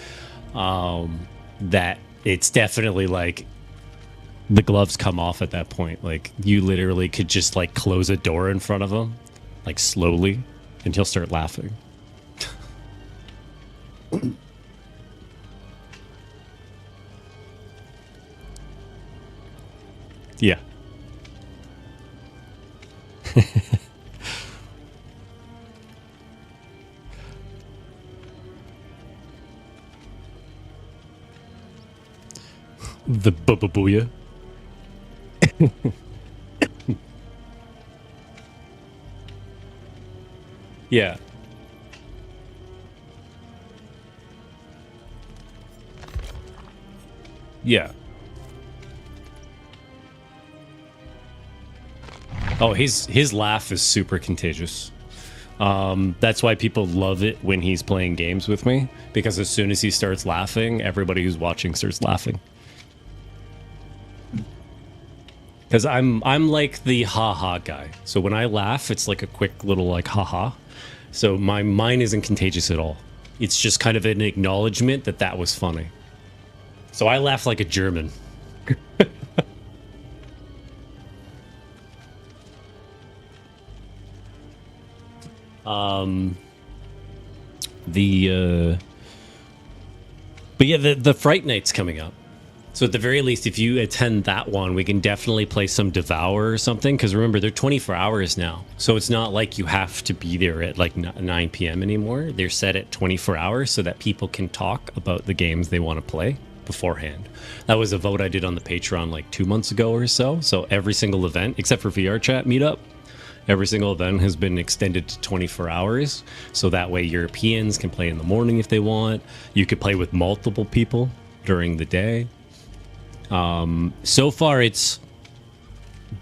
That it's definitely like the gloves come off at that point. Like, you literally could just like close a door in front of him, like slowly, and he'll start laughing. Yeah. The booyah. Yeah. Yeah. Oh, his laugh is super contagious. That's why people love it when he's playing games with me, because as soon as he starts laughing, everybody who's watching starts laughing. Because I'm like the ha-ha guy. So when I laugh, it's like a quick little like ha-ha. So mine isn't contagious at all. It's just kind of an acknowledgement that that was funny. So I laugh like a German. But yeah, the Fright Night's coming up. So at the very least, if you attend that one, we can definitely play some Devour or something. Because remember, they're 24 hours now. So it's not like you have to be there at like 9 p.m. anymore. They're set at 24 hours so that people can talk about the games they want to play beforehand. That was a vote I did on the Patreon like 2 months ago or so. So every single event, except for VR Chat Meetup, every single event has been extended to 24 hours. So that way Europeans can play in the morning if they want. You could play with multiple people during the day. So far it's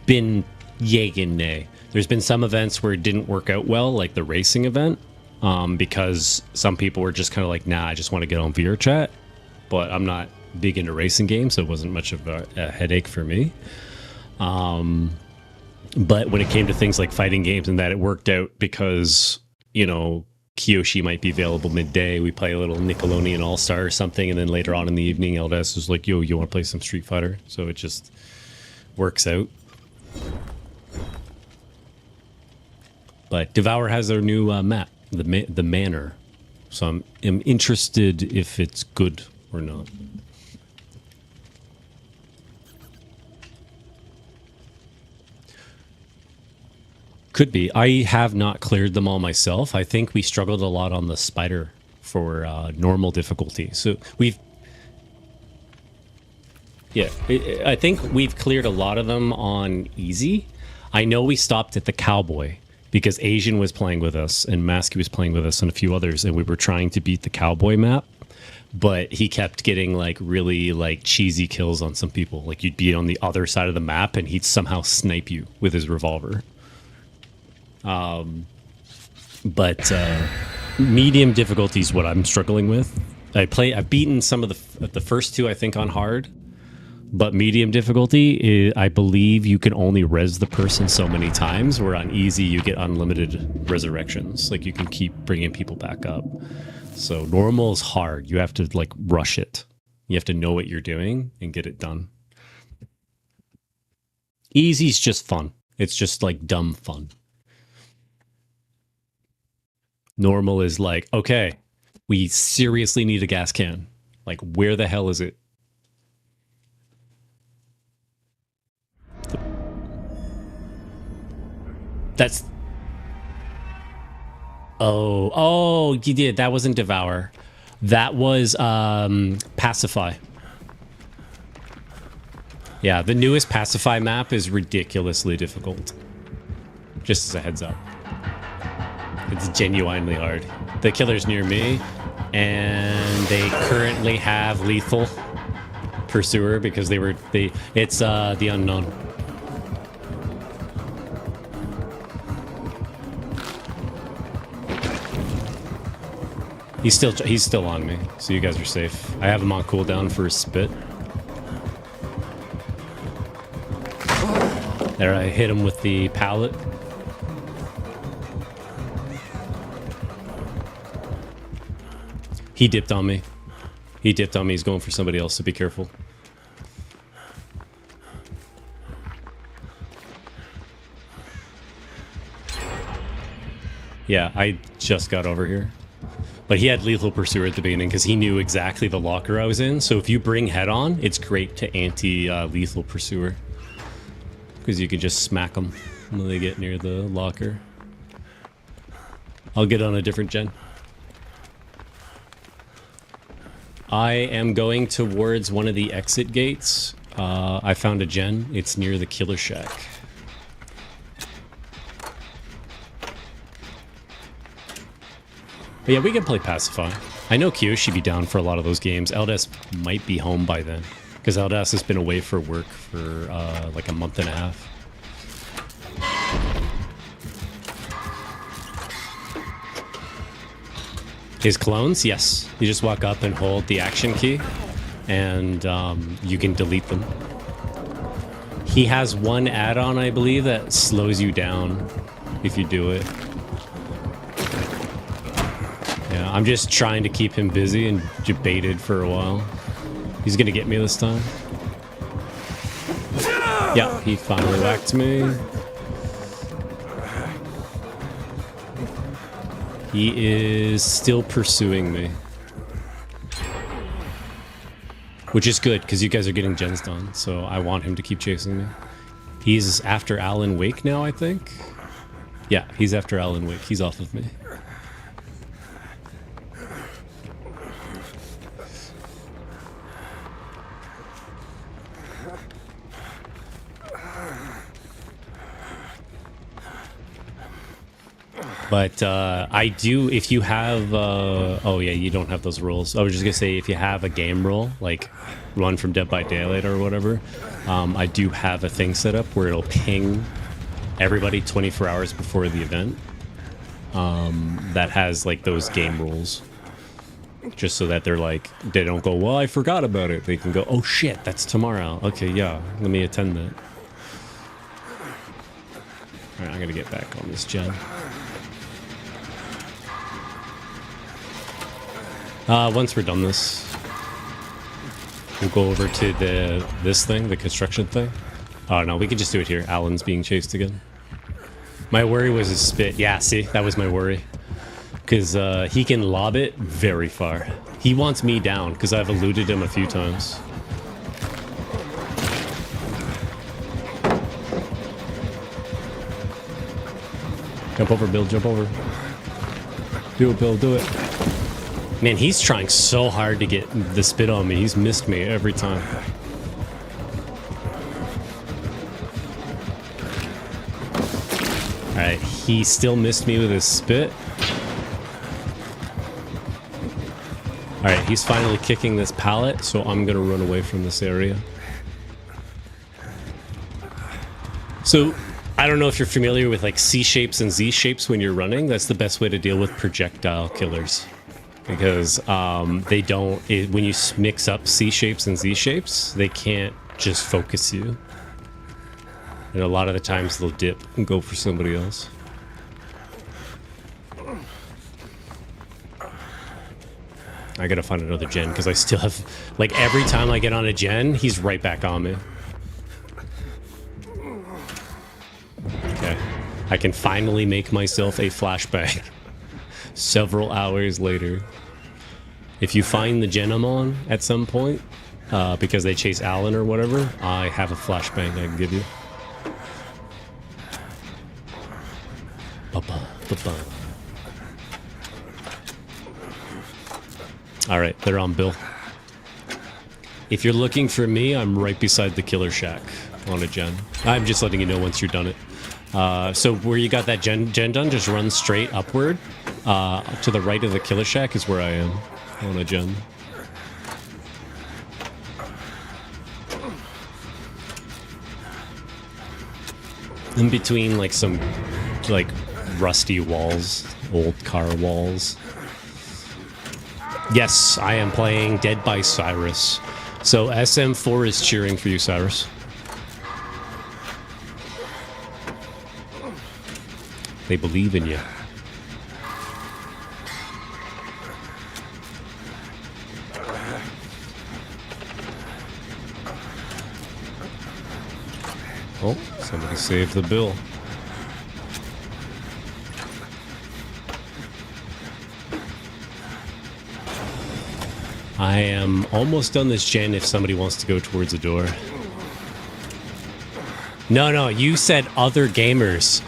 been yay and nay. There's been some events where it didn't work out well, like the racing event, because some people were just kind of like, nah, I just want to get on VR chat, but I'm not big into racing games, so it wasn't much of a headache for me. But when it came to things like fighting games and that, it worked out because, you know, Kiyoshi might be available midday. We play a little Nickelodeon All-Star or something, and then later on in the evening, LDS was like, yo, you want to play some Street Fighter? So it just works out. But Devour has their new map, the Manor. So I'm interested if it's good or not. Could be. I have not cleared them all myself. I think we struggled a lot on the spider for normal difficulty. So we've... Yeah, I think we've cleared a lot of them on easy. I know we stopped at the cowboy because Asian was playing with us and Masky was playing with us and a few others, and we were trying to beat the cowboy map. But he kept getting like really like cheesy kills on some people. Like you'd be on the other side of the map and he'd somehow snipe you with his revolver. But medium difficulty is what I'm struggling with. I've beaten some of the first two, I think, on hard, but medium difficulty, I believe you can only res the person so many times, where on easy you get unlimited resurrections. Like you can keep bringing people back up. So normal is hard. You have to like rush it. You have to know what you're doing and get it done. Easy's just fun. It's just like dumb fun. Normal is like, okay, we seriously need a gas can. Like, where the hell is it? That's... Oh, you did. That wasn't Devour. That was Pacify. Yeah, the newest Pacify map is ridiculously difficult. Just as a heads up. It's genuinely hard. The killer's near me, and they currently have lethal pursuer because it's the unknown. He's still on me, so you guys are safe. I have him on cooldown for a spit. There, I hit him with the pallet. He dipped on me. He's going for somebody else, so be careful. Yeah, I just got over here. But he had lethal pursuer at the beginning because he knew exactly the locker I was in. So if you bring head on, it's great to anti-lethal pursuer. Because you can just smack them when they get near the locker. I'll get on a different gen. I am going towards one of the exit gates. I found a gen. It's near the killer shack. But yeah, we can play Pacify. I know Kyo should be down for a lot of those games. Eldas might be home by then. Because Eldas has been away for work for like a month and a half. His clones, yes. You just walk up and hold the action key, and you can delete them. He has one add-on, I believe, that slows you down if you do it. Yeah, I'm just trying to keep him busy and debated for a while. He's gonna get me this time. Yeah, he finally whacked me. He is still pursuing me. Which is good, because you guys are getting gens done, so I want him to keep chasing me. He's after Alan Wake now, I think? Yeah, he's after Alan Wake. He's off of me. But I do, if you have, oh yeah, you don't have those rules. I was just gonna say, if you have a game rule, like Run from Dead by Daylight or whatever, I do have a thing set up where it'll ping everybody 24 hours before the event. That has like those game rules. Just so that they're like, they don't go, well, I forgot about it. They can go, oh shit, that's tomorrow. Okay, yeah, let me attend that. Alright, I'm gonna get back on this gen. Once we're done this, we'll go over to this thing, the construction thing. Oh no, we can just do it here. Alan's being chased again. My worry was his spit. Yeah, see, that was my worry. Because he can lob it very far. He wants me down because I've eluded him a few times. Jump over, Bill, jump over. Do it, Bill, do it. Man, he's trying so hard to get the spit on me. He's missed me every time. Alright, he still missed me with his spit. Alright, he's finally kicking this pallet, so I'm gonna run away from this area. So, I don't know if you're familiar with like C shapes and Z shapes when you're running. That's the best way to deal with projectile killers. Because they don't, when you mix up C shapes and Z shapes, they can't just focus you. And a lot of the times they'll dip and go for somebody else. I gotta find another gen because I still have, like, every time I get on a gen, he's right back on me. Okay. I can finally make myself a flashbang several hours later. If you find the gen I'm on at some point, because they chase Alan or whatever, I have a flashbang I can give you. Ba-ba, ba-ba. Alright, they're on Bill. If you're looking for me, I'm right beside the killer shack on a gen. I'm just letting you know once you're done it. So where you got that gen done, just run straight upward. To the right of the killer shack is where I am on a gen. In between like some like rusty walls, old car walls. Yes, I am playing Dead by Cyrus. So SM4 is cheering for you, Cyrus. They believe in you. Oh, somebody saved the bill. I am almost done this gen if somebody wants to go towards the door. No, you said other gamers.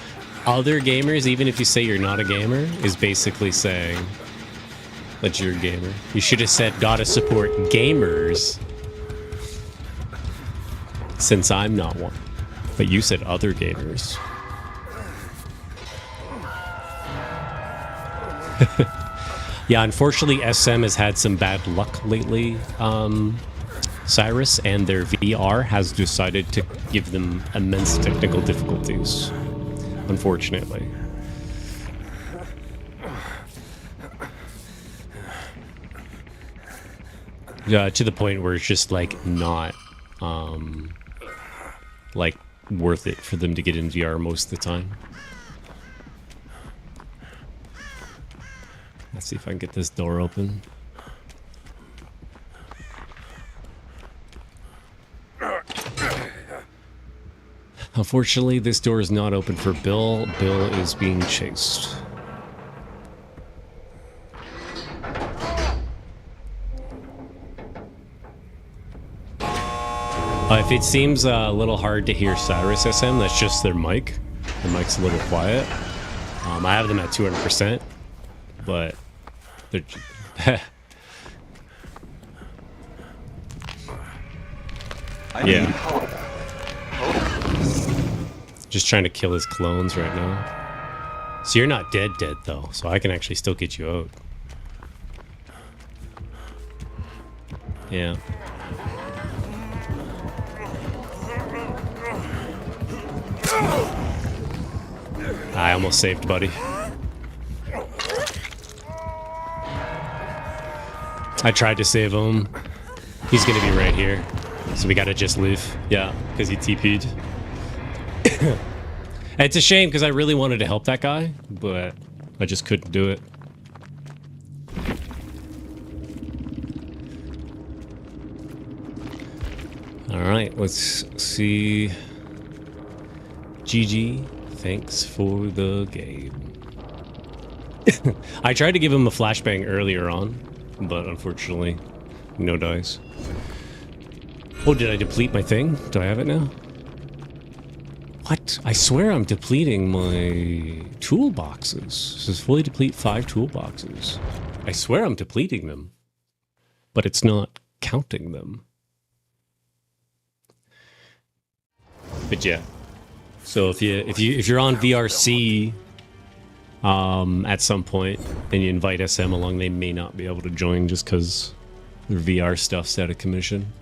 Other gamers, even if you say you're not a gamer, is basically saying that you're a gamer. You should have said gotta support gamers. Since I'm not one. But you said other gamers. Yeah, unfortunately, SM has had some bad luck lately, Cyrus, and their VR has decided to give them immense technical difficulties, unfortunately. Yeah, to the point where it's just, like, not, like, worth it for them to get in VR most of the time. Let's see if I can get this door open. Unfortunately, this door is not open for Bill. Bill is being chased. If it seems a little hard to hear Cyrus SM, that's just their mic. The mic's a little quiet. I have them at 200%, but they're... Yeah. Just trying to kill his clones right now. So you're not dead though, so I can actually still get you out. Yeah. I almost saved buddy. I tried to save him. He's gonna be right here. So we gotta just leave. Yeah, because he TP'd. It's a shame because I really wanted to help that guy, but I just couldn't do it. Alright, let's see. GG, thanks for the game. I tried to give him a flashbang earlier on, but unfortunately, no dice. Oh, did I deplete my thing? Do I have it now? What? I swear I'm depleting my toolboxes. It says fully deplete 5 toolboxes. I swear I'm depleting them, but it's not counting them. But yeah. So if you're on VRC at some point and you invite SM along, they may not be able to join just because their VR stuff's out of commission.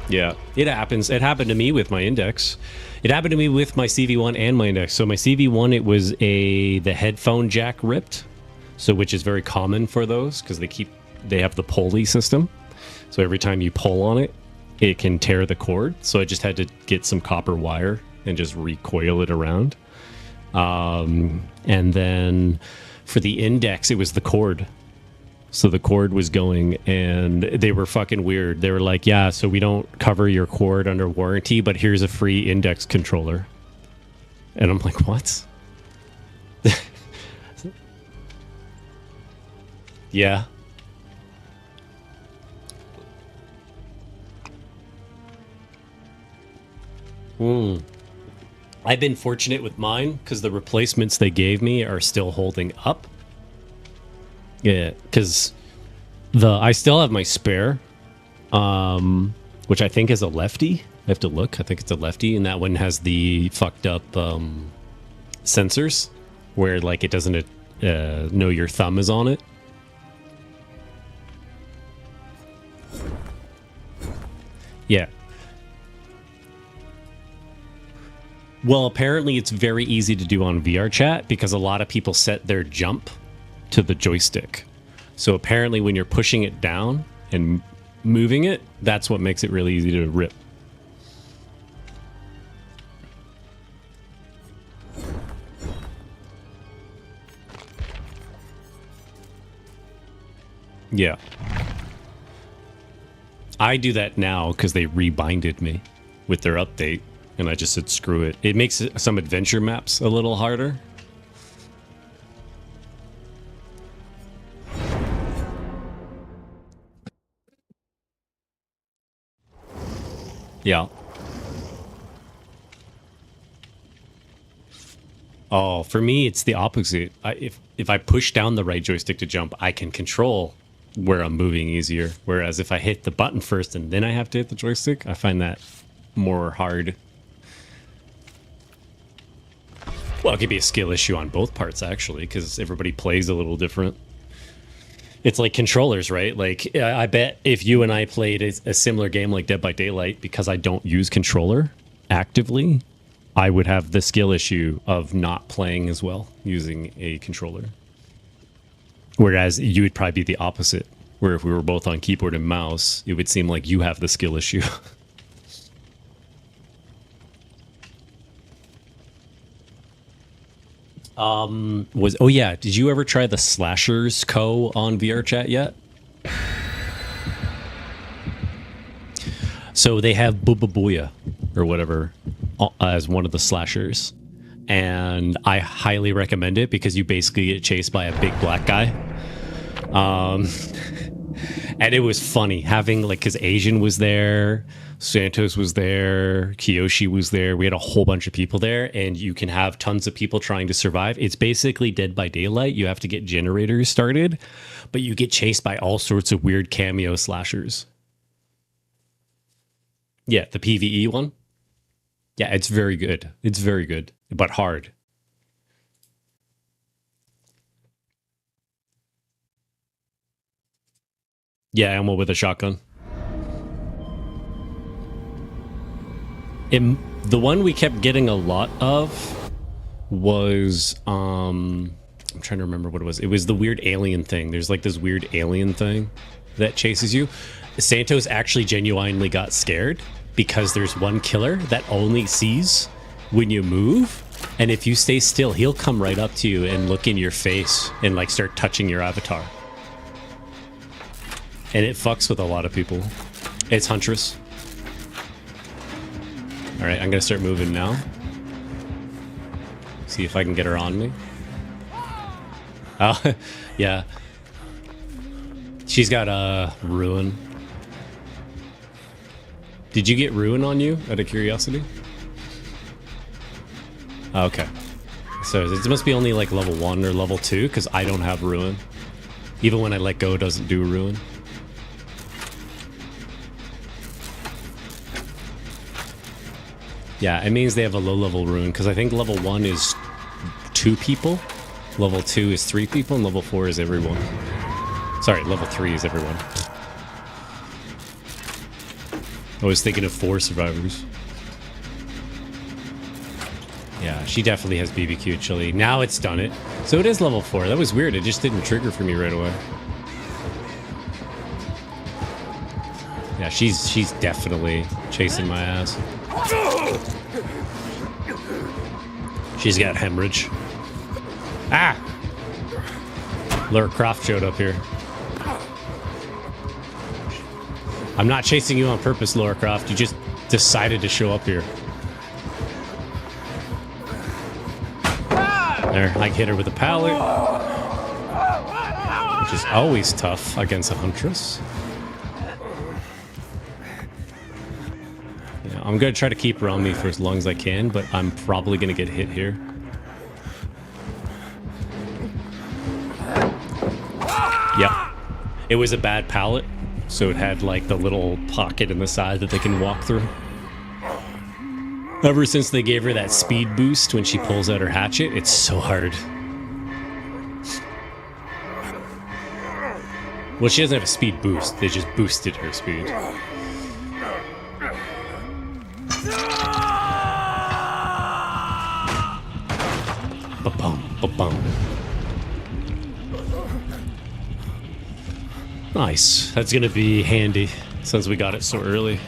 Yeah, it happens. It happened to me with my index. It happened to me with my CV1 and my index. So my CV1, it was the headphone jack ripped, so which is very common for those because they have the pulley system. So every time you pull on it, it can tear the cord. So I just had to get some copper wire and just recoil it around. And then for the index, it was the cord. So the cord was going, and they were fucking weird. They were like, yeah, so we don't cover your cord under warranty, but here's a free index controller. And I'm like, what? Yeah. I've been fortunate with mine because the replacements they gave me are still holding up. Yeah, because I still have my spare, which I think is a lefty. I have to look. I think it's a lefty, and that one has the fucked up sensors where like it doesn't know your thumb is on it. Yeah. Well, apparently it's very easy to do on VR chat because a lot of people set their jump to the joystick. So apparently when you're pushing it down and moving it, that's what makes it really easy to rip. Yeah. I do that now because they rebinded me with their update, and I just said screw it. It makes some adventure maps a little harder. Yeah. Oh, for me, it's the opposite. If I push down the right joystick to jump, I can control where I'm moving easier. Whereas if I hit the button first and then I have to hit the joystick, I find that more hard. Well, it could be a skill issue on both parts, actually, because everybody plays a little different. It's like controllers, right? Like, I bet if you and I played a similar game like Dead by Daylight, because I don't use controller actively, I would have the skill issue of not playing as well using a controller. Whereas you would probably be the opposite, where if we were both on keyboard and mouse, it would seem like you have the skill issue. Oh yeah, did you ever try the Slashers Co on VR chat yet? So they have Booba Booya or whatever as one of the slashers, and I highly recommend it because you basically get chased by a big black guy. And it was funny having, like, because Asian was there, Santos was there, Kiyoshi was there. We had a whole bunch of people there, and you can have tons of people trying to survive. It's basically Dead by Daylight. You have to get generators started, but you get chased by all sorts of weird cameo slashers. Yeah, the PvE one. Yeah, it's very good. It's very good, but hard. Yeah, ammo with a shotgun. The one we kept getting a lot of was I'm trying to remember what it was. It was the weird alien thing. There's like this weird alien thing that chases you. Santos actually genuinely got scared because there's one killer that only sees when you move, and if you stay still, he'll come right up to you and look in your face and like start touching your avatar. And it fucks with a lot of people. It's Huntress. All right, I'm gonna start moving now. See if I can get her on me. Oh, yeah. She's got a ruin. Did you get ruin on you, out of curiosity? Oh, okay. So it must be only like level 1 or level 2, because I don't have ruin. Even when I let go, it doesn't do ruin. Yeah, it means they have a low level ruin, because I think level 1 is 2 people, level 2 is 3 people, and level 4 is everyone. Sorry, level 3 is everyone. I was thinking of 4 survivors. Yeah, she definitely has BBQ chili. Now it's done it. So it is level 4. That was weird. It just didn't trigger for me right away. Yeah, she's definitely chasing my ass. She's got hemorrhage. Ah! Lara Croft showed up here. I'm not chasing you on purpose, Lara Croft. You just decided to show up here. There, I hit her with a pallet. Which is always tough against a Huntress. Yeah, I'm going to try to keep her on me for as long as I can, but I'm probably going to get hit here. Yep. It was a bad pallet, so it had like the little pocket in the side that they can walk through. Ever since they gave her that speed boost when she pulls out her hatchet, it's so hard. Well, she doesn't have a speed boost. They just boosted her speed. Ba-bum, ba-bum. Nice. That's going to be handy since we got it so early.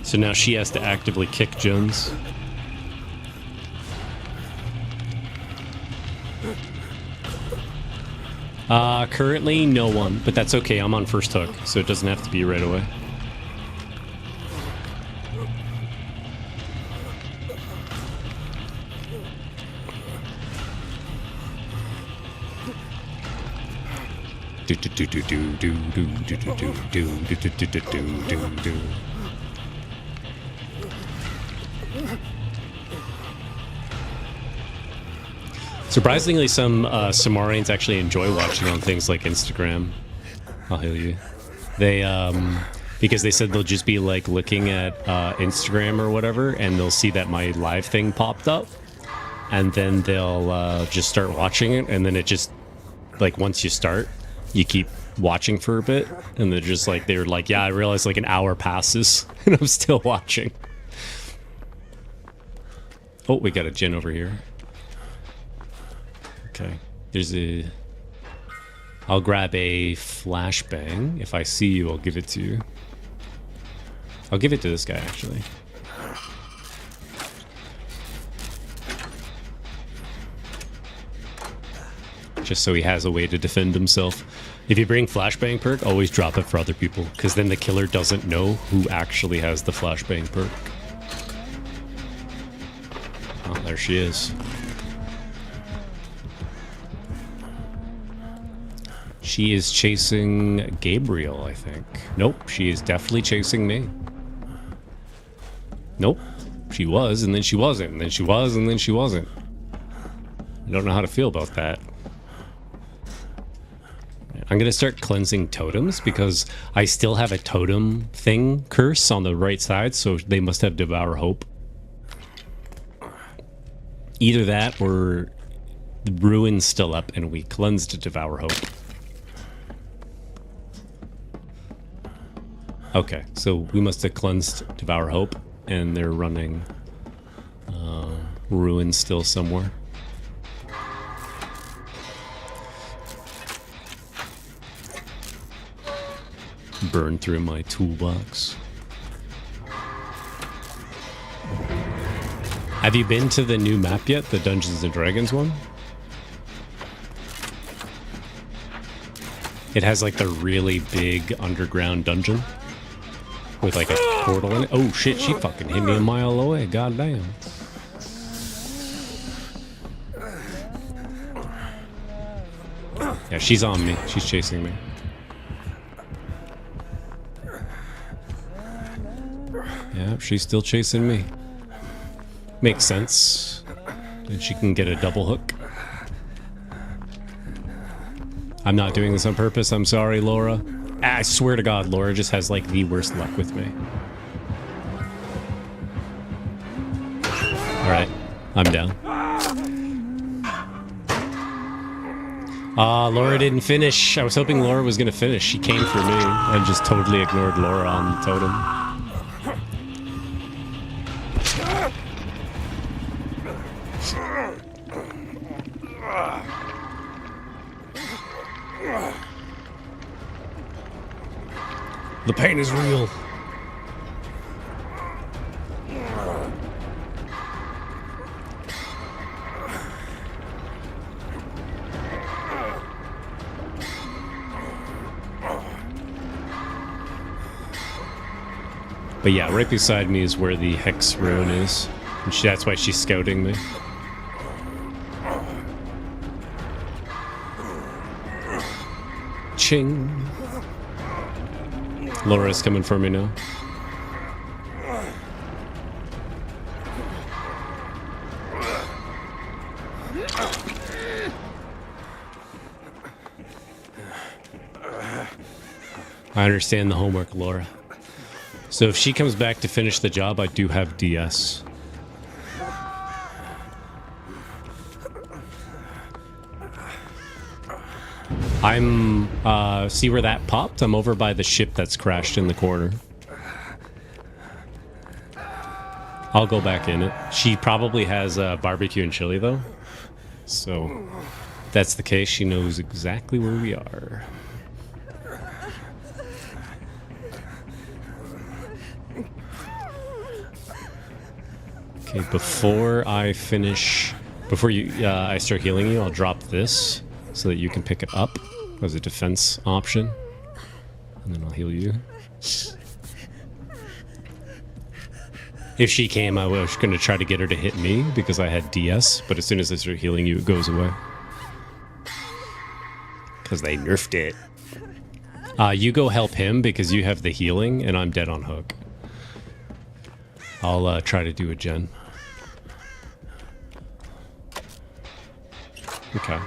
So now she has to actively kick Jones. Currently no one, but that's okay. I'm on first hook, so it doesn't have to be right away. Do do do do do do do do do do do do do do do. Surprisingly, some Cimmarians actually enjoy watching on things like Instagram. I'll heal you. They, because they said they'll just be like looking at Instagram or whatever, and they'll see that my live thing popped up, and then they'll just start watching it, and then it just, like, once you start, you keep watching for a bit, and they're like, yeah, I realized like an hour passes, and I'm still watching. Oh, we got a Jin over here. Okay, I'll grab a flashbang. If I see you, I'll give it to you. I'll give it to this guy, actually. Just so he has a way to defend himself. If you bring flashbang perk, always drop it for other people, because then the killer doesn't know who actually has the flashbang perk. Oh, there she is. She is chasing Gabriel, I think. Nope, she is definitely chasing me. Nope, she was, and then she wasn't, and then she was, and then she wasn't. I don't know how to feel about that. I'm going to start cleansing totems, because I still have a totem thing curse on the right side, so they must have Devour Hope. Either that, or the Ruin's still up, and we cleansed Devour Hope. Okay, so we must have cleansed Devour Hope, and they're running ruin still somewhere. Burn through my toolbox. Have you been to the new map yet? The Dungeons and Dragons one? It has like the really big underground dungeon with like a portal in it. Oh shit, she fucking hit me a mile away. God damn. Yeah, she's on me. She's chasing me. Yeah, she's still chasing me. Makes sense. And she can get a double hook. I'm not doing this on purpose. I'm sorry, Laura. I swear to God, Laura just has like the worst luck with me. Alright, I'm down. Laura didn't finish. I was hoping Laura was gonna finish. She came for me. I just totally ignored Laura on the totem. The pain is real. But yeah, right beside me is where the Hex Ruin is. And that's why she's scouting me. Ching. Laura's coming for me now. I understand the homework, Laura. So if she comes back to finish the job, I do have DS. I'm, see where that popped? I'm over by the ship that's crashed in the corner. I'll go back in it. She probably has barbecue and chili, though. So, if that's the case, she knows exactly where we are. Okay, before I finish... Before I start healing you, I'll drop this so that you can pick it up as a defense option. And then I'll heal you. If she came, I was going to try to get her to hit me because I had DS, but as soon as I start healing you, it goes away. Because they nerfed it. You go help him because you have the healing and I'm dead on hook. I'll try to do a gen. Okay.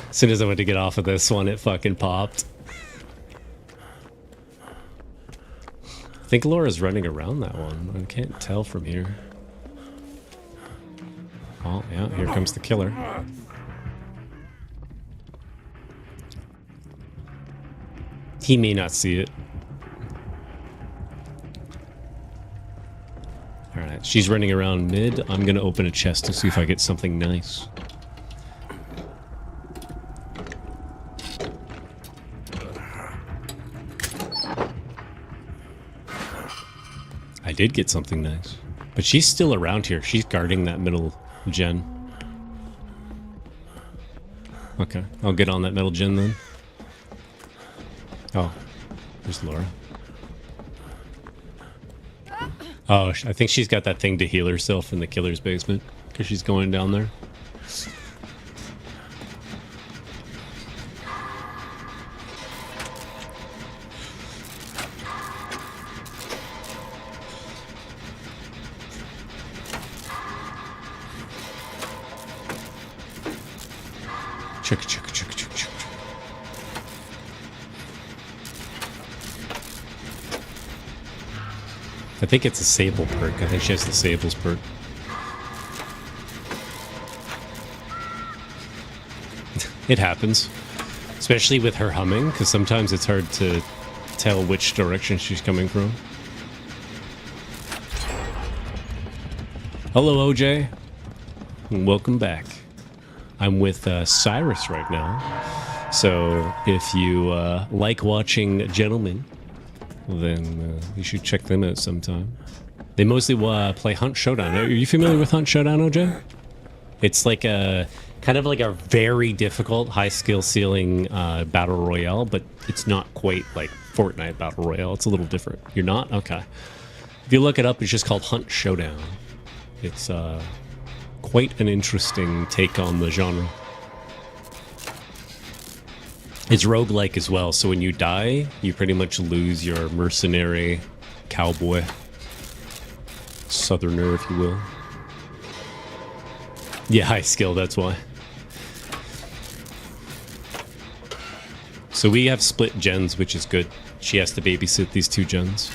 As soon as I went to get off of this one, it fucking popped. I think Laura's running around that one. I can't tell from here. Oh, yeah, here comes the killer. He may not see it. Alright, she's running around mid. I'm gonna open a chest to see if I get something nice. I did get something nice. But she's still around here. She's guarding that middle gen. Okay, I'll get on that middle gen then. Oh, there's Laura. Oh, I think she's got that thing to heal herself in the killer's basement because she's going down there. Check, check, check, check, check. I think it's a Sable perk. I think she has the Sable's perk. It happens. Especially with her humming, because sometimes it's hard to tell which direction she's coming from. Hello, OJ. Welcome back. I'm with Cyrus right now. So if you like watching gentlemen, then you should check them out sometime. They mostly play Hunt Showdown. Are you familiar with Hunt Showdown, OJ? It's like a kind of like a very difficult, high skill ceiling battle royale, but it's not quite like Fortnite battle royale. It's a little different. You're not? Okay. If you look it up, it's just called Hunt Showdown. It's quite an interesting take on the genre. It's roguelike as well, so when you die, you pretty much lose your mercenary cowboy. Southerner, if you will. Yeah, high skill, that's why. So we have split gens, which is good. She has to babysit these two gens.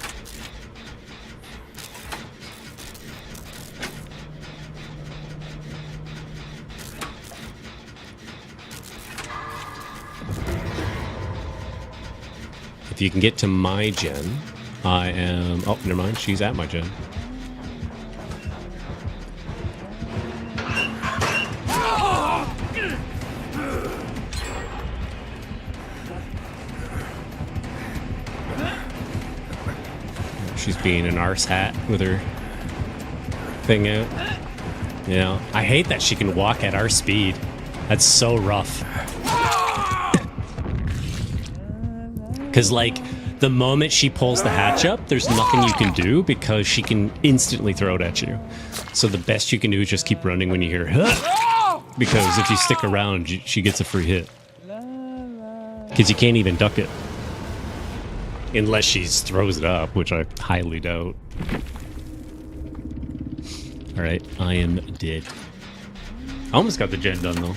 If you can get to my gen, I am... Oh, never mind. She's at my gen. She's being an arse hat with her thing out. You know, I hate that she can walk at our speed. That's so rough. Because, like, the moment she pulls the hatch up, there's nothing you can do because she can instantly throw it at you. So the best you can do is just keep running when you hear, huh! Because if you stick around, she gets a free hit. Because you can't even duck it. Unless she throws it up, which I highly doubt. Alright, I am dead. I almost got the gen done, though.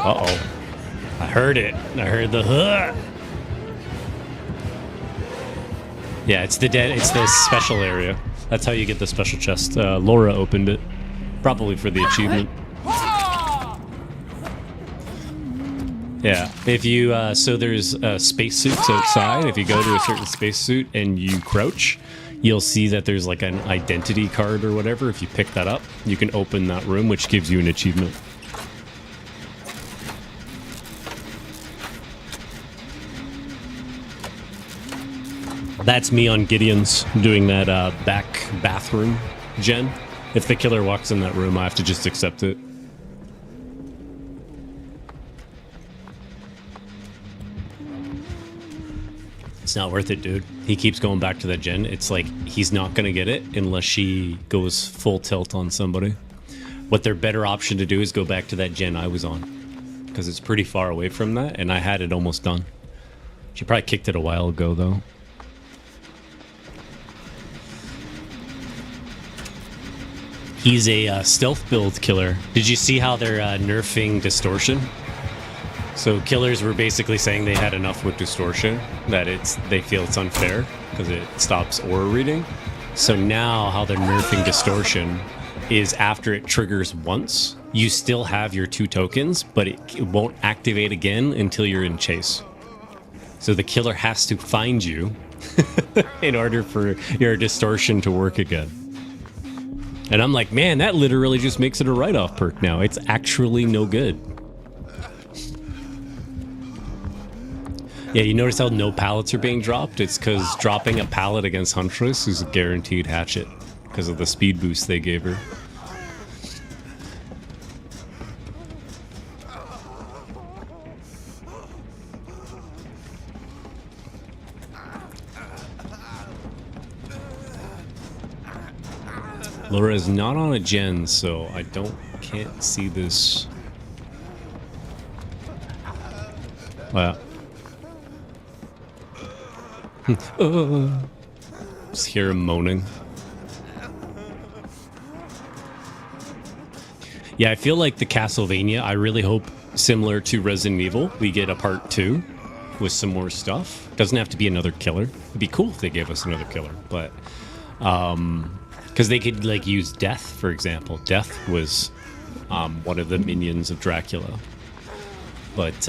Uh-oh. I heard it. I heard the huh. Yeah, it's the special area. That's how you get the special chest. Laura opened it. Probably for the achievement. Yeah. If you so there's spacesuits outside. If you go to a certain spacesuit and you crouch, you'll see that there's like an identity card or whatever. If you pick that up, you can open that room, which gives you an achievement. That's me on Gideon's doing that back bathroom gen. If the killer walks in that room, I have to just accept it. It's not worth it, dude. He keeps going back to that gen. It's like he's not going to get it unless she goes full tilt on somebody. What their better option to do is go back to that gen I was on. Because it's pretty far away from that, and I had it almost done. She probably kicked it a while ago, though. He's a stealth build killer. Did you see how they're nerfing distortion? So killers were basically saying they had enough with distortion, that they feel it's unfair because it stops aura reading. So now how they're nerfing distortion is after it triggers once, you still have your 2 tokens, but it won't activate again until you're in chase. So the killer has to find you in order for your distortion to work again. And I'm like, man, that literally just makes it a write-off perk now. It's actually no good. Yeah, you notice how no pallets are being dropped? It's because dropping a pallet against Huntress is a guaranteed hatchet because of the speed boost they gave her. Laura is not on a gen, so I can't see this. Wow. Just hear him moaning. Yeah, I feel like the Castlevania, I really hope similar to Resident Evil, we get a part 2 with some more stuff. Doesn't have to be another killer. It'd be cool if they gave us another killer, but because they could like use Death, for example. Death was one of the minions of Dracula, but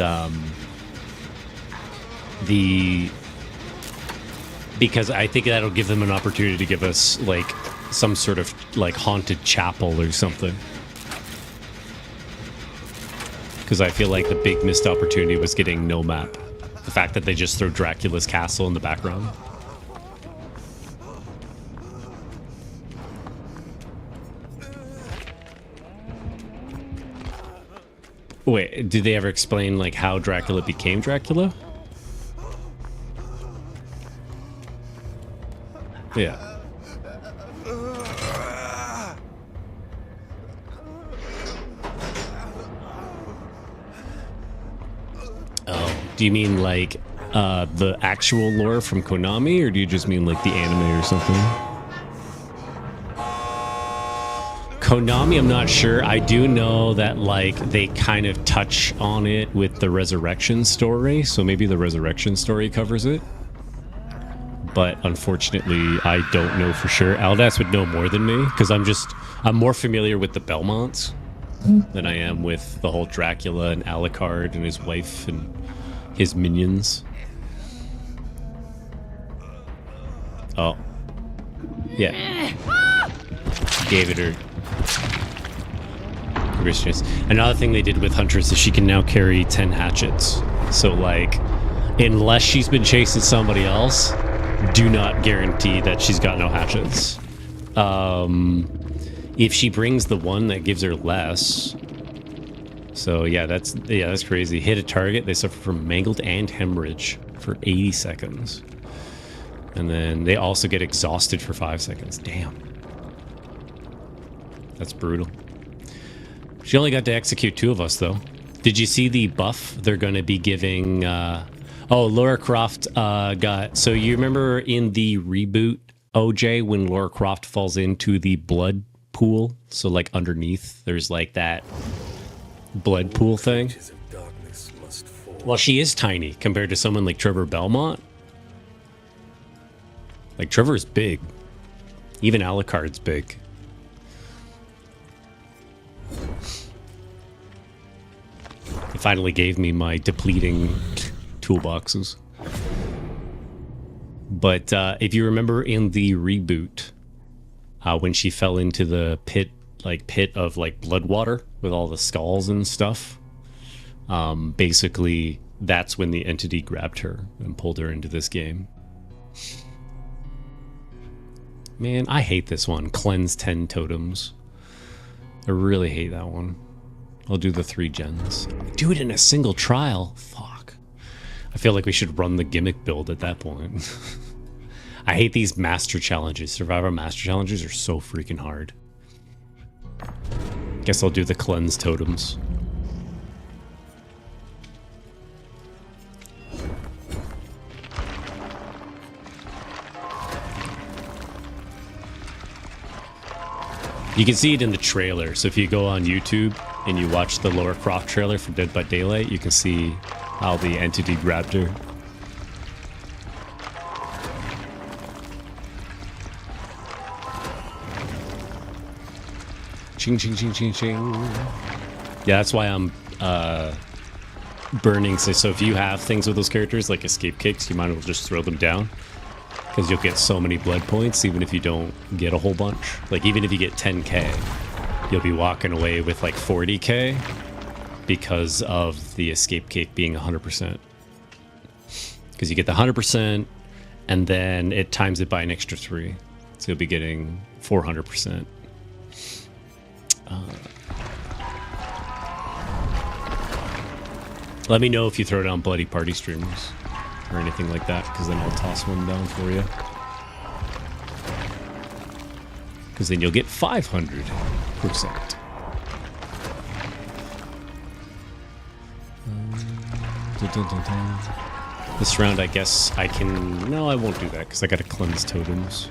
because I think that'll give them an opportunity to give us like some sort of like haunted chapel or something. Because I feel like the big missed opportunity was getting no map. The fact that they just throw Dracula's castle in the background. Wait, did they ever explain like how Dracula became Dracula? Yeah. Oh, do you mean like the actual lore from Konami, or do you just mean like the anime or something? Konami, I'm not sure. I do know that like they kind of touch on it with the Resurrection story, so maybe the Resurrection story covers it. But unfortunately, I don't know for sure. Aldas would know more than me, because I'm more familiar with the Belmonts than I am with the whole Dracula and Alucard and his wife and his minions. Oh. Yeah. Gave it her. Christians. Another thing they did with Huntress is she can now carry 10 hatchets. So, like, unless she's been chasing somebody else, do not guarantee that she's got no hatchets. If she brings the one that gives her less. So yeah, that's crazy. Hit a target, they suffer from mangled and hemorrhage for 80 seconds. And then they also get exhausted for 5 seconds. Damn. That's brutal. She only got to execute 2 of us though. Did you see the buff they're going to be giving Lara Croft got... So you remember in the reboot, OJ, when Lara Croft falls into the blood pool? So like underneath, there's like that blood pool thing. Well, she is tiny compared to someone like Trevor Belmont. Like, Trevor's big. Even Alucard's big. It finally gave me my depleting toolboxes. But if you remember in the reboot, when she fell into the pit of like blood water with all the skulls and stuff, basically that's when the entity grabbed her and pulled her into this game. Man, I hate this one. Cleanse 10 totems. I really hate that one. I'll do the 3 gens. Do it in a single trial. Fuck. I feel like we should run the gimmick build at that point. I hate these master challenges. Survivor master challenges are so freaking hard. Guess I'll do the cleanse totems. You can see it in the trailer. So if you go on YouTube and you watch the Lara Croft trailer for Dead by Daylight, you can see how the entity grabbed her. Ching, ching, ching, ching, ching. Yeah, that's why I'm burning. So if you have things with those characters, like escape kicks, you might as well just throw them down. Because you'll get so many blood points, even if you don't get a whole bunch. Like, even if you get 10k, you'll be walking away with, like, 40k because of the escape kick being 100%. Because you get the 100%, and then it times it by an extra 3. So you'll be getting 400%. Let me know if you throw down Bloody Party streamers or anything like that, because then I'll toss one down for you. Because then you'll get 500%. This round, I guess I can... No, I won't do that, because I got to cleanse totems.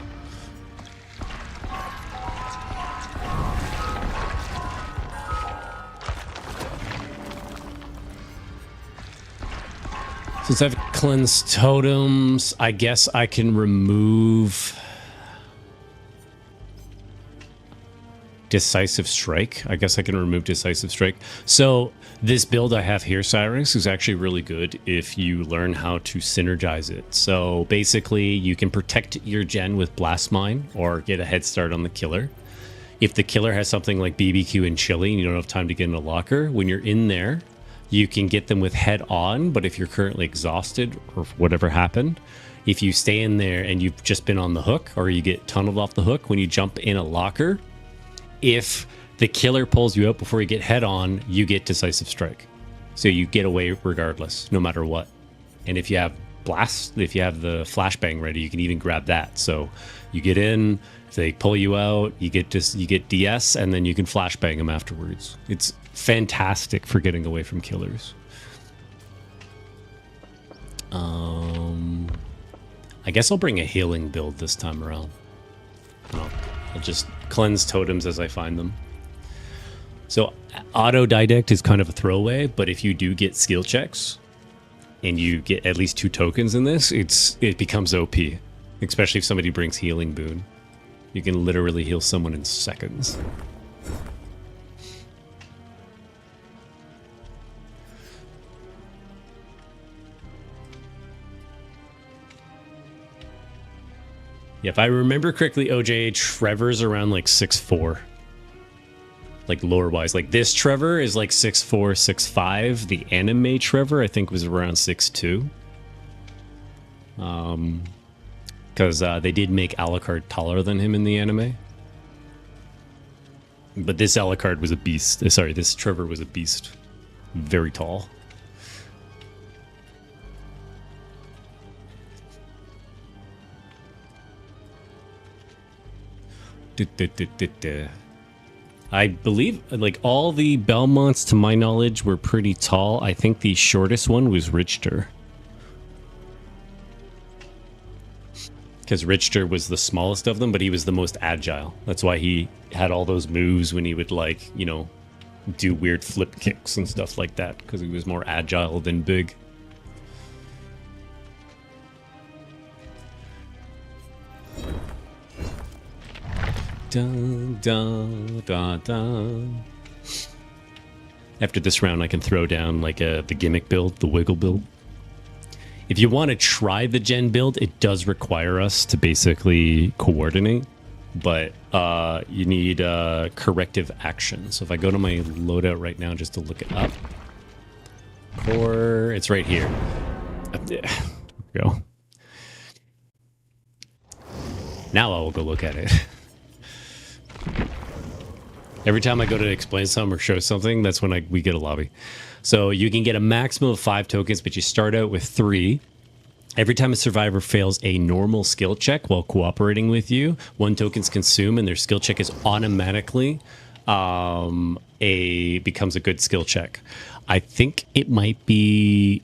Since I've cleansed totems, I guess I can remove Decisive Strike. I guess I can remove Decisive Strike. So this build I have here, Cyrus, is actually really good if you learn how to synergize it. So basically, you can protect your gen with Blast Mine or get a head start on the killer. If the killer has something like BBQ and Chili and you don't have time to get in a locker, when you're in there, you can get them with head on, but if you're currently exhausted or whatever happened, if you stay in there and you've just been on the hook or you get tunneled off the hook, when you jump in a locker, if the killer pulls you out before you get head on, you get Decisive Strike. So you get away regardless, no matter what. And if you have blast, if you have the flashbang ready, you can even grab that. So you get in, if they pull you out, you get DS, and then you can flashbang them afterwards. It's fantastic for getting away from killers. I guess I'll bring a healing build this time around. I'll just cleanse totems as I find them. So auto didact is kind of a throwaway, but if you do get skill checks and you get at least 2 tokens in this, it becomes OP. Especially if somebody brings healing boon. You can literally heal someone in seconds. Yeah, if I remember correctly, OJ, Trevor's around like 6'4". Like lore-wise. Like this Trevor is like 6'4", 6'5". The anime Trevor, I think, was around 6'2". Because they did make Alucard taller than him in the anime. But this Alucard was a beast. Sorry, this Trevor was a beast. Very tall. I believe like all the Belmonts, to my knowledge, were pretty tall. I think the shortest one was Richter. Because Richter was the smallest of them, but he was the most agile. That's why he had all those moves when he would, like, you know, do weird flip kicks and stuff like that. Because he was more agile than big. Dun, dun, dun, dun. After this round, I can throw down like the gimmick build, the wiggle build. If you want to try the gen build, it does require us to basically coordinate, but you need corrective action. So if I go to my loadout right now just to look it up, core, it's right here. There we go. Now I will go look at it. Every time I go to explain something or show something, that's when we get a lobby. So you can get a maximum of 5 tokens, but you start out with 3. Every time a survivor fails a normal skill check while cooperating with you, 1 token's consumed, and their skill check is automatically becomes a good skill check. I think it might be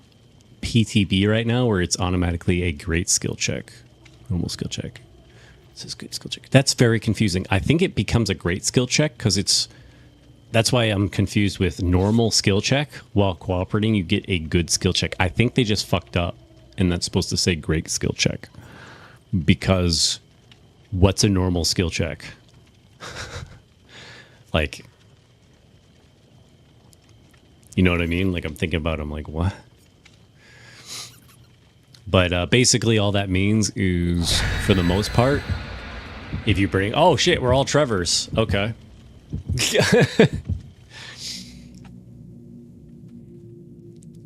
PTB right now, where it's automatically a great skill check, normal skill check. It says good skill check. That's very confusing. I think it becomes a great skill check because that's why I'm confused with normal skill check. While cooperating, you get a good skill check. I think they just fucked up, and that's supposed to say great skill check. Because what's a normal skill check? Like, you know what I mean? Like, I'm thinking about it, I'm like, what? But basically all that means is, for the most part, if you bring... Oh, shit, we're all Trevors. Okay.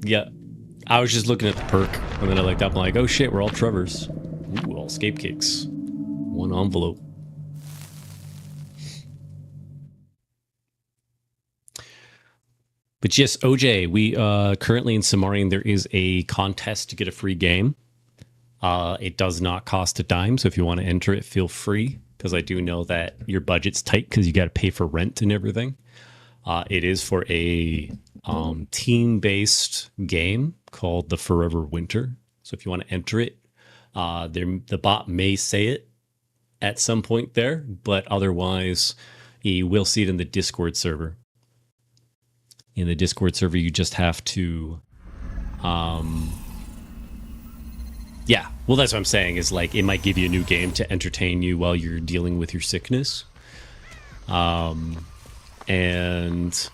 Yeah. I was just looking at the perk, and then I looked up, I'm like, oh, shit, we're all Trevors. Ooh, all scape cakes. 1 envelope. But yes, OJ, we currently in Cimmarian, there is a contest to get a free game. It does not cost a dime, so if you want to enter it, feel free, because I do know that your budget's tight because you got to pay for rent and everything. It is for a team-based game called the Forever Winter. So if you want to enter it, the bot may say it at some point there, but otherwise, you will see it in the Discord server. In the Discord server, you just have to Yeah, well, that's what I'm saying. Is like it might give you a new game to entertain you while you're dealing with your sickness. And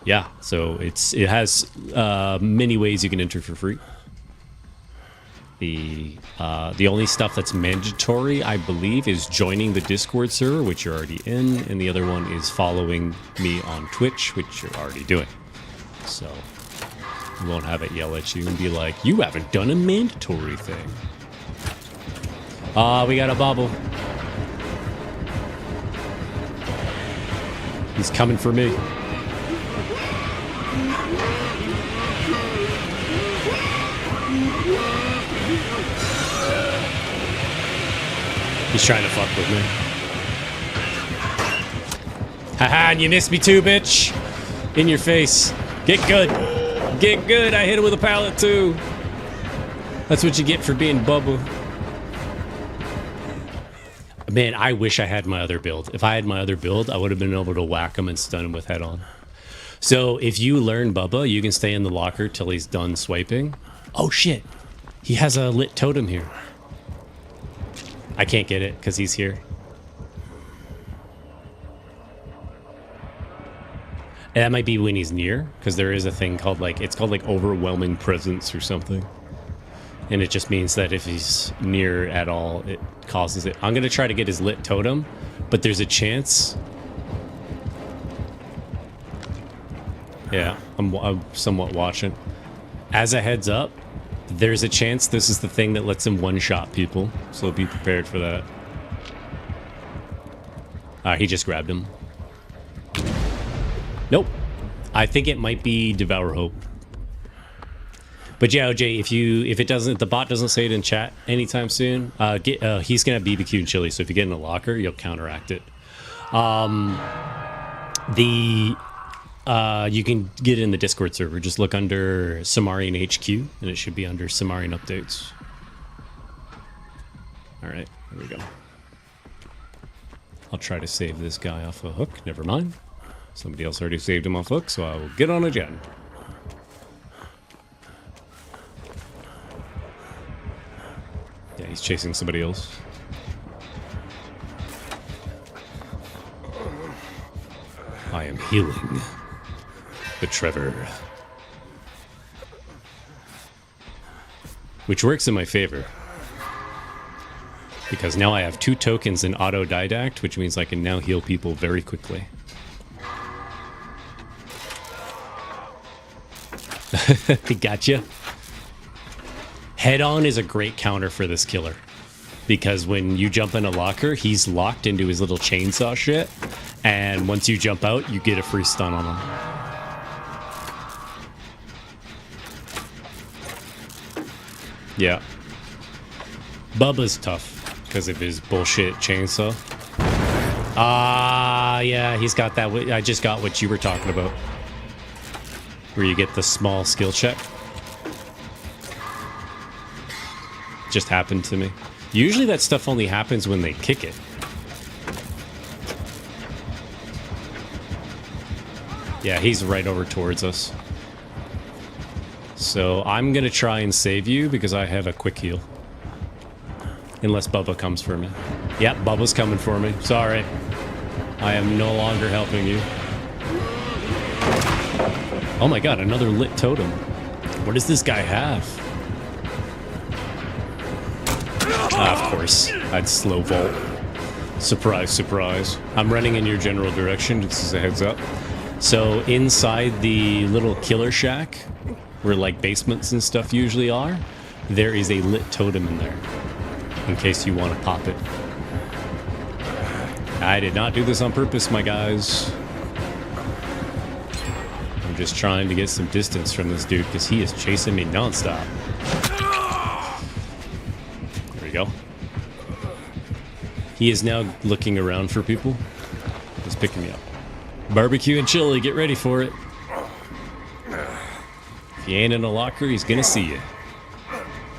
yeah, so it has many ways you can enter for free. The only stuff that's mandatory, I believe, is joining the Discord server, which you're already in, and the other one is following me on Twitch, which you're already doing. So you won't have it yell at you and be like, "You haven't done a mandatory thing." We got a bubble. He's coming for me. He's trying to fuck with me. Haha, and you missed me too, bitch. In your face. Get good. Get good. I hit him with a pallet too. That's what you get for being Bubba. Man, I wish I had my other build. If I had my other build, I would have been able to whack him and stun him with head on. So if you learn Bubba, you can stay in the locker till he's done swiping. Oh shit. He has a lit totem here. I can't get it because he's here. And that might be when he's near, because there is a thing called like, it's called like overwhelming presence or something. And it just means that if he's near at all, it causes it. I'm going to try to get his lit totem, but there's a chance. Yeah, I'm somewhat watching. As a heads up, there's a chance this is the thing that lets him one-shot people, so be prepared for that. He just grabbed him. Nope. I think it might be Devour Hope. But yeah, OJ, if the bot doesn't say it in chat anytime soon, he's gonna have BBQ and chili. So if you get in a locker, you'll counteract it. You can get in the Discord server. Just look under Cimmarian HQ, and it should be under Cimmarian updates. All right, here we go. I'll try to save this guy off a hook. Never mind. Somebody else already saved him off hook, so I will get on again. Yeah, he's chasing somebody else. I am healing the Trevor. Which works in my favor. Because now I have 2 tokens in autodidact, which means I can now heal people very quickly. Gotcha. Head on is a great counter for this killer. Because when you jump in a locker, he's locked into his little chainsaw shit. And once you jump out, you get a free stun on him. Yeah. Bubba's tough because of his bullshit chainsaw. Yeah, he's got that. I just got what you were talking about. Where you get the small skill check. Just happened to me. Usually that stuff only happens when they kick it. Yeah, he's right over towards us. So I'm going to try and save you because I have a quick heal. Unless Bubba comes for me. Yep, Bubba's coming for me. Sorry. I am no longer helping you. Oh my god, another lit totem. What does this guy have? Of course. I'd slow vault. Surprise, surprise. I'm running in your general direction, just as a heads up. So inside the little killer shack, where like basements and stuff usually are, there is a lit totem in there. In case you want to pop it. I did not do this on purpose, my guys. I'm just trying to get some distance from this dude because he is chasing me nonstop. There we go. He is now looking around for people. He's picking me up. Barbecue and chili, get ready for it. If he ain't in a locker, he's gonna see you.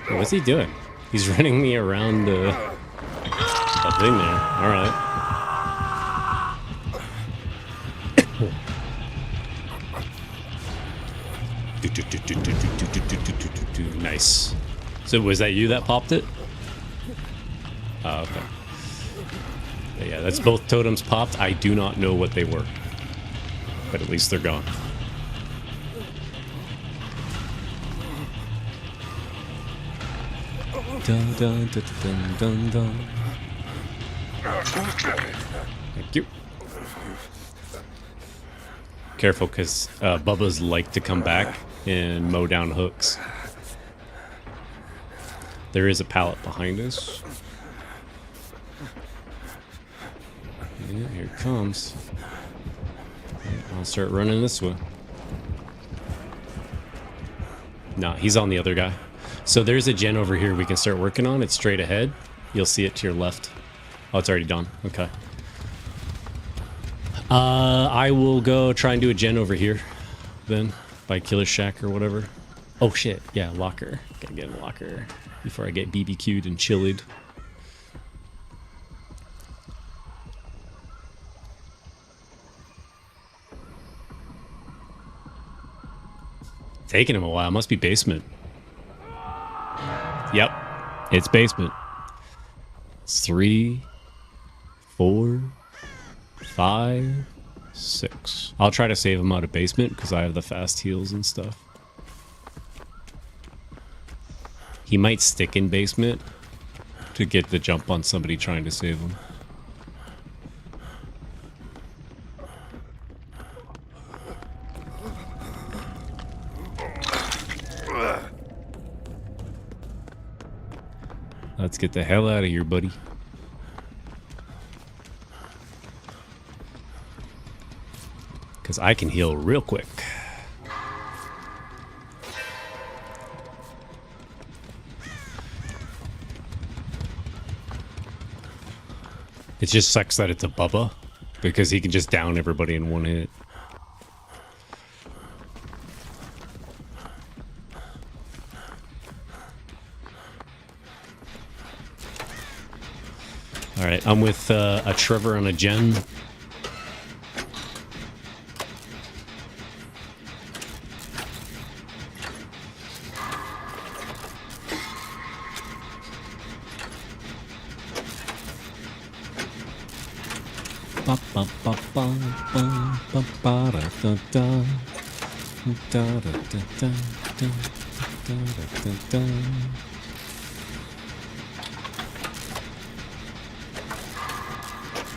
What's he doing? He's running me around the thing there. Alright. Nice. So was that you that popped it? Oh, okay. But yeah, that's both totems popped. I do not know what they were. But at least they're gone. Dun, dun, dun, dun, dun, dun. Thank you. Careful, because Bubba's like to come back and mow down hooks. There is a pallet behind us. Yeah, here it comes. I'll start running this way. Nah, he's on the other guy. So there's a gen over here we can start working on. It's straight ahead. You'll see it to your left. Oh, it's already done. Okay. I will go try and do a gen over here then by Killer Shack or whatever. Oh shit, yeah, locker. Gotta get in the locker before I get BBQ'd and chilled. Taking him a while. Must be basement. Yep, it's basement. It's 3, 4, 5, 6. I'll try to save him out of basement because I have the fast heals and stuff. He might stick in basement to get the jump on somebody trying to save him. Let's get the hell out of here, buddy. Because I can heal real quick. It just sucks that it's a Bubba, because he can just down everybody in one hit. Alright, I'm with a Trevor on a gen.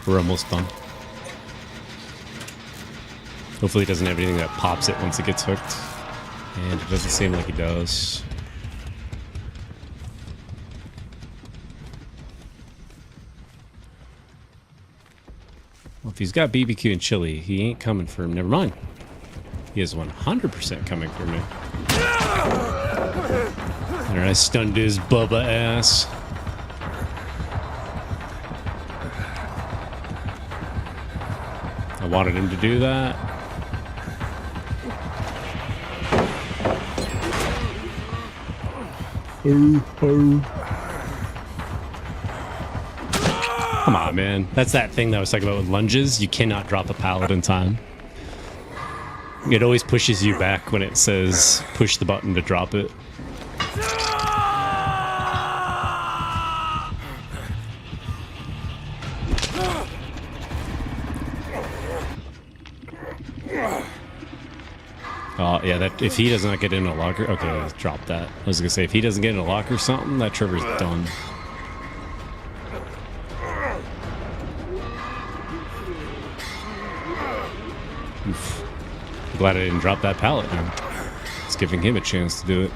We're almost done. Hopefully he doesn't have anything that pops it once it gets hooked. And it doesn't seem like he does. Well, if he's got BBQ and chili, he ain't coming for him. Never mind. He is 100% coming for me. Alright, I stunned his Bubba ass. I wanted him to do that. Come on, man. That's that thing that I was talking about with lunges. You cannot drop a pallet in time. It always pushes you back when it says push the button to drop it. Oh, yeah, that if he does not get in a locker... Okay, let's drop that. I was going to say, if he doesn't get in a locker or something, that Trevor's done. Oof. I'm glad I didn't drop that pallet now. It's giving him a chance to do it.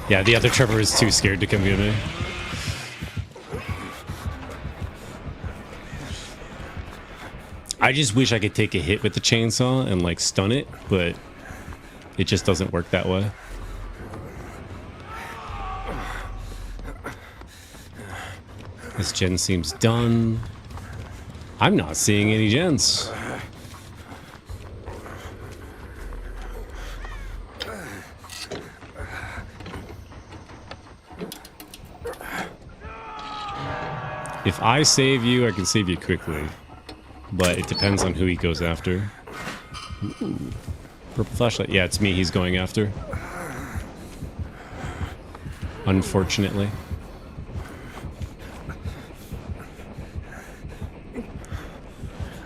Yeah, the other Trevor is too scared to come get me. I just wish I could take a hit with the chainsaw and, like, stun it, but... it just doesn't work that way. This gen seems done. I'm not seeing any gens. If I save you, I can save you quickly. But it depends on who he goes after. Ooh. Purple flashlight. Yeah, it's me he's going after. unfortunately.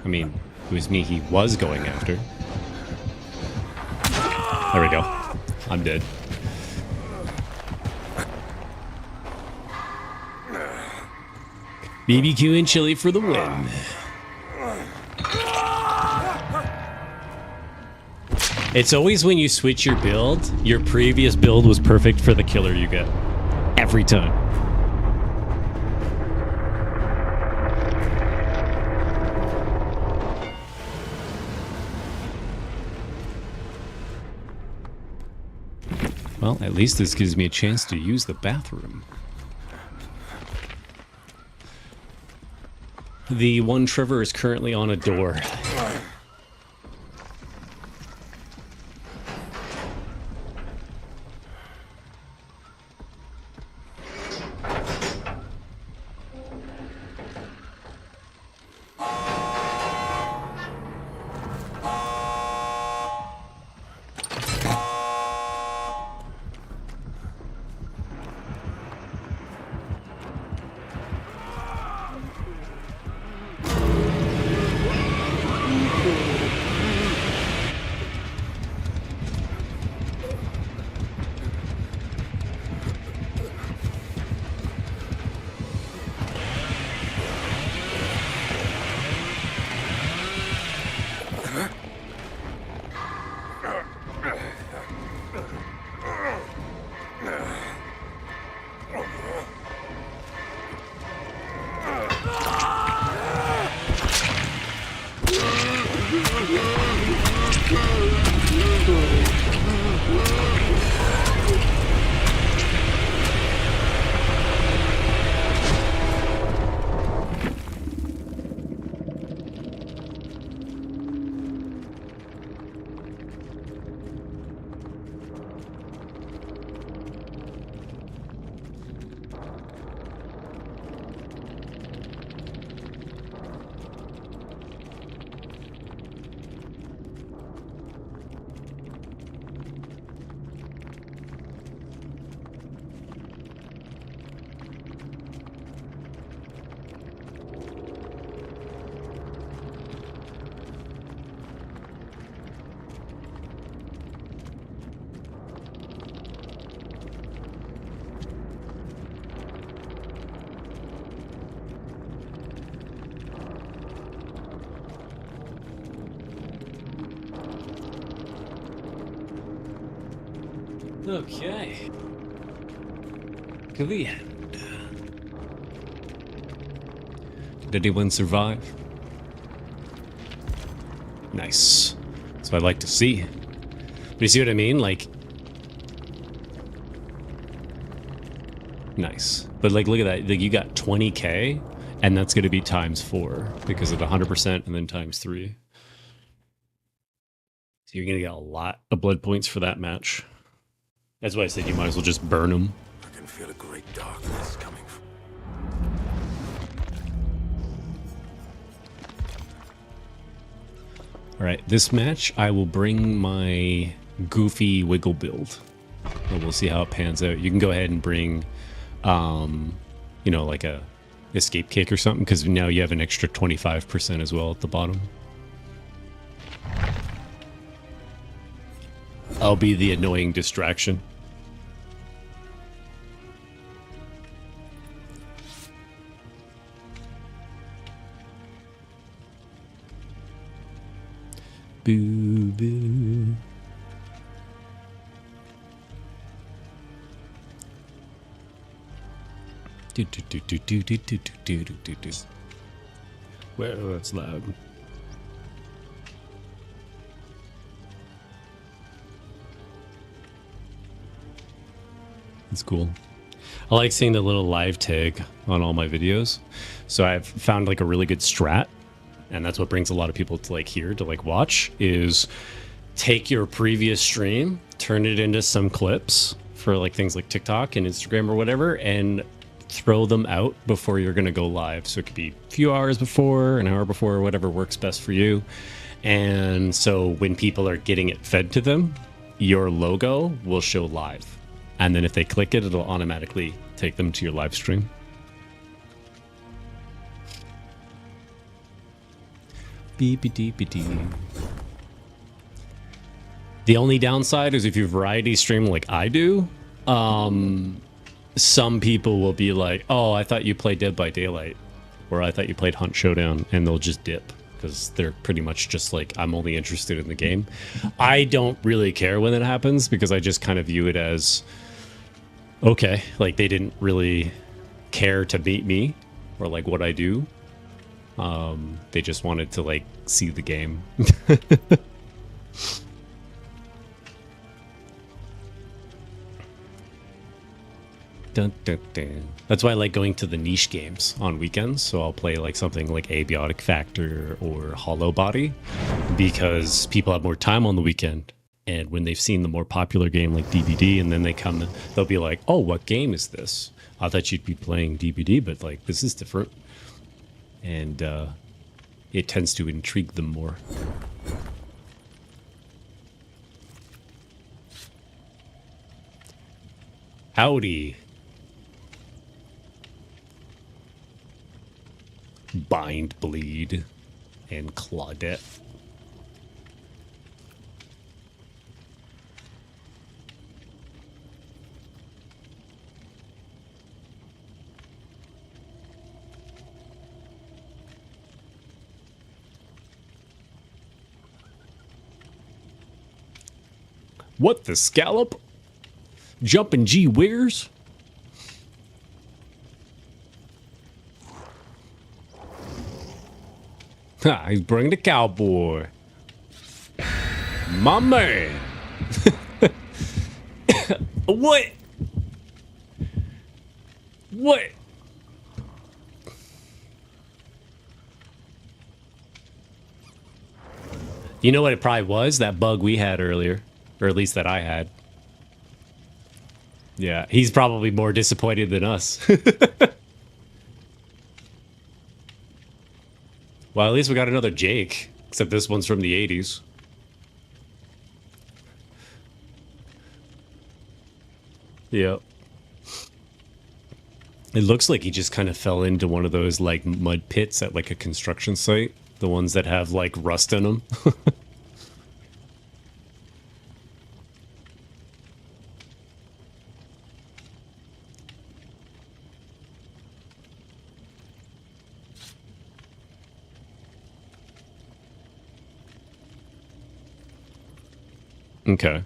I mean, it was me he was going after. There we go. I'm dead. BBQ and chili for the win. It's always when you switch your build, your previous build was perfect for the killer you get. Every time. Well, at least this gives me a chance to use the bathroom. The one Trevor is currently on a door. Okay. To the end. Did anyone survive? Nice. That's what I like to see. But you see what I mean? Like... Nice. But like, look at that. Like, you got 20k, and that's going to be times 4 because of 100% and then times 3. So you're going to get a lot of blood points for that match. That's why I said you might as well just burn them. I can feel a great darkness coming from... Alright, this match I will bring my goofy wiggle build. And we'll see how it pans out. You can go ahead and bring, you know, like a escape kick or something, because now you have an extra 25% as well at the bottom. I'll be the annoying distraction. Boo boo. Well, that's loud. It's cool. I like seeing the little live tag on all my videos. So I've found like a really good strat, and that's what brings a lot of people to like here to like watch, is take your previous stream, turn it into some clips for like things like TikTok and Instagram or whatever, and throw them out before you're going to go live. So it could be a few hours before, an hour before, whatever works best for you. And so when people are getting it fed to them, your logo will show live. And then if they click it, it'll automatically take them to your live stream. Beep-a-deep-a-dee. The only downside is if you variety stream like I do, some people will be like, oh, I thought you played Dead by Daylight, or I thought you played Hunt Showdown, and they'll just dip because they're pretty much just like, I'm only interested in the game. I don't really care when it happens because I just kind of view it as, okay, like they didn't really care to meet me or like what I do. They just wanted to like see the game. Dun, dun, dun. That's why I like going to the niche games on weekends. So I'll play like something like Abiotic Factor or Hollow Body because people have more time on the weekend. And when they've seen the more popular game like DBD, and then they come, they'll be like, oh, what game is this? I thought you'd be playing DBD, but like this is different. And it tends to intrigue them more. Howdy. Bind, Bleed, and Claudette. What the scallop? Jumpin' G Wares? Ha, he's bringing the cowboy. My man. What? What? You know what it probably was? That bug we had earlier. Or at least that I had. Yeah, he's probably more disappointed than us. Well, at least we got another Jake. Except this one's from the 80s. Yep. It looks like he just kind of fell into one of those, like, mud pits at, like, a construction site. The ones that have, like, rust in them. Okay.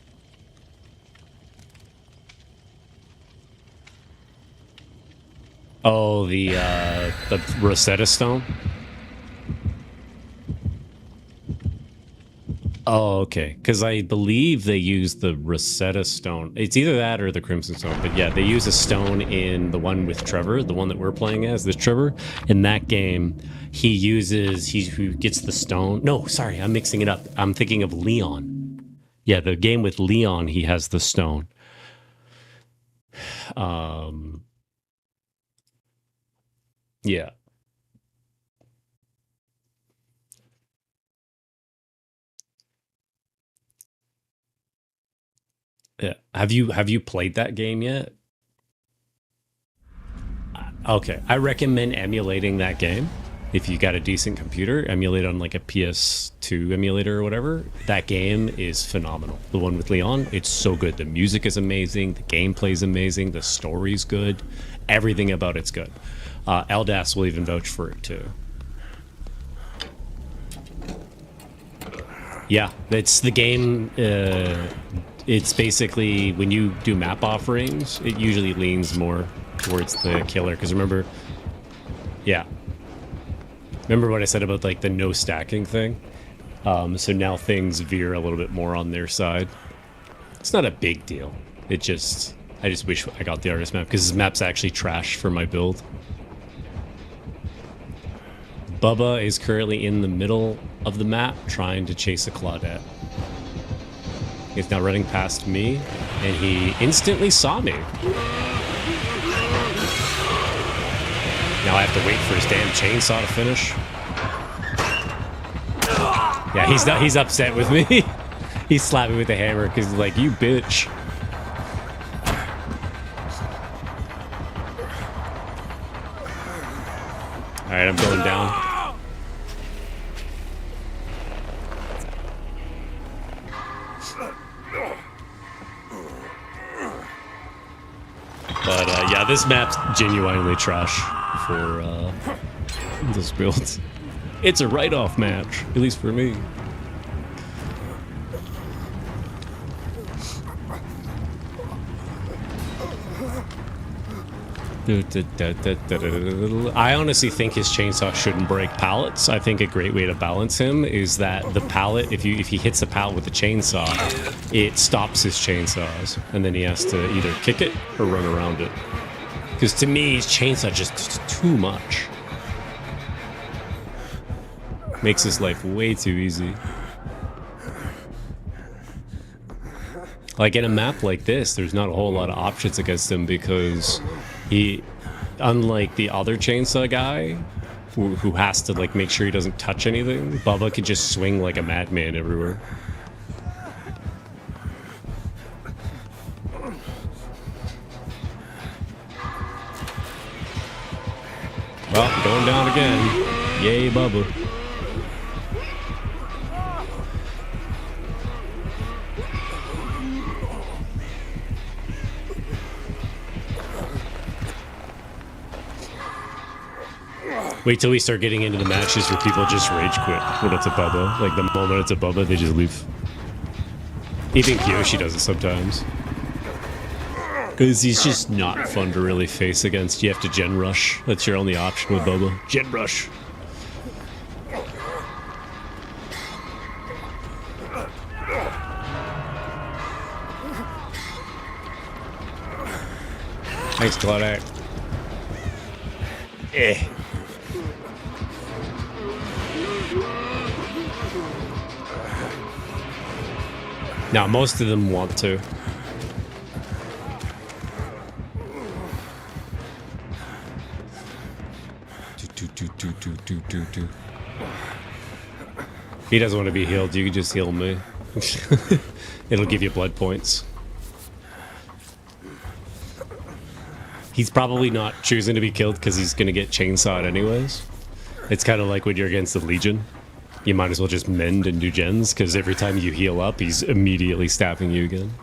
Oh, the Rosetta Stone? Oh, okay. Because I believe they use the Rosetta Stone. It's either that or the Crimson Stone. But yeah, they use a stone in the one with Trevor, the one that we're playing as, this Trevor. In that game, he who gets the stone. No, sorry, I'm mixing it up. I'm thinking of Leon. Yeah, the game with Leon, he has the stone. Yeah. Yeah. Have you played that game yet? Okay, I recommend emulating that game. If you got a decent computer, emulate on like a PS2 emulator or whatever. That game is phenomenal. The one with Leon, it's so good. The music is amazing. The gameplay is amazing. The story's good. Everything about it's good. Eldas will even vouch for it too. Yeah, it's the game. It's basically when you do map offerings, it usually leans more towards the killer. Because remember, yeah. Remember what I said about like the no stacking thing? So now things veer a little bit more on their side. It's not a big deal. I just wish I got the artist map because this map's actually trash for my build. Bubba is currently in the middle of the map trying to chase a Claudette. He's now running past me and he instantly saw me. Now I have to wait for his damn chainsaw to finish. Yeah, he's upset with me. He slapped me with the hammer because he's like, you bitch. right, I'm going down. But yeah, this map's genuinely trash for this build. It's a write-off match, at least for me. I honestly think his chainsaw shouldn't break pallets. I think a great way to balance him is that the pallet, if he hits the pallet with the chainsaw, it stops his chainsaws, and then he has to either kick it or run around it. Because to me, his chainsaw just too much. Makes his life way too easy. Like in a map like this, there's not a whole lot of options against him because he, unlike the other chainsaw guy, who has to like make sure he doesn't touch anything, Bubba can just swing like a madman everywhere. Well, going down again. Yay, Bubba. Wait till we start getting into the matches where people just rage quit when it's a Bubba. Like the moment it's a Bubba, they just leave. Even Kyoshi does it sometimes. Because he's just not fun to really face against. You have to gen rush. That's your only option with Bubba. Gen rush. Thanks, Claudette. Eh. Now, most of them want to. He doesn't want to be healed. You can just heal me. It'll give you blood points. He's probably not choosing to be killed because he's going to get chainsawed anyways. It's kind of like when you're against the Legion. You might as well just mend and do gens, because every time you heal up, he's immediately stabbing you again.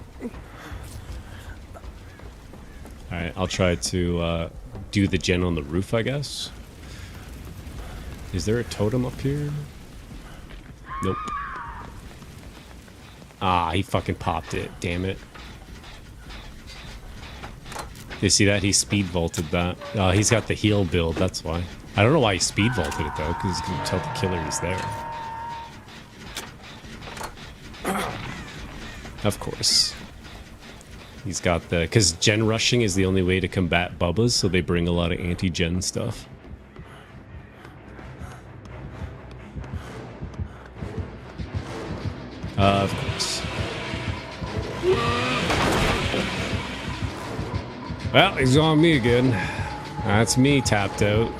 Alright, I'll try to do the gen on the roof, I guess. Is there a totem up here? Nope. Ah, he fucking popped it. Damn it. You see that? He speed vaulted that. He's got the heal build, that's why. I don't know why he speed vaulted it, though, because he's going to tell the killer he's there. Of course. He's got the... Because gen rushing is the only way to combat Bubbas, so they bring a lot of anti-gen stuff. Of course. Well, he's on me again. That's me tapped out.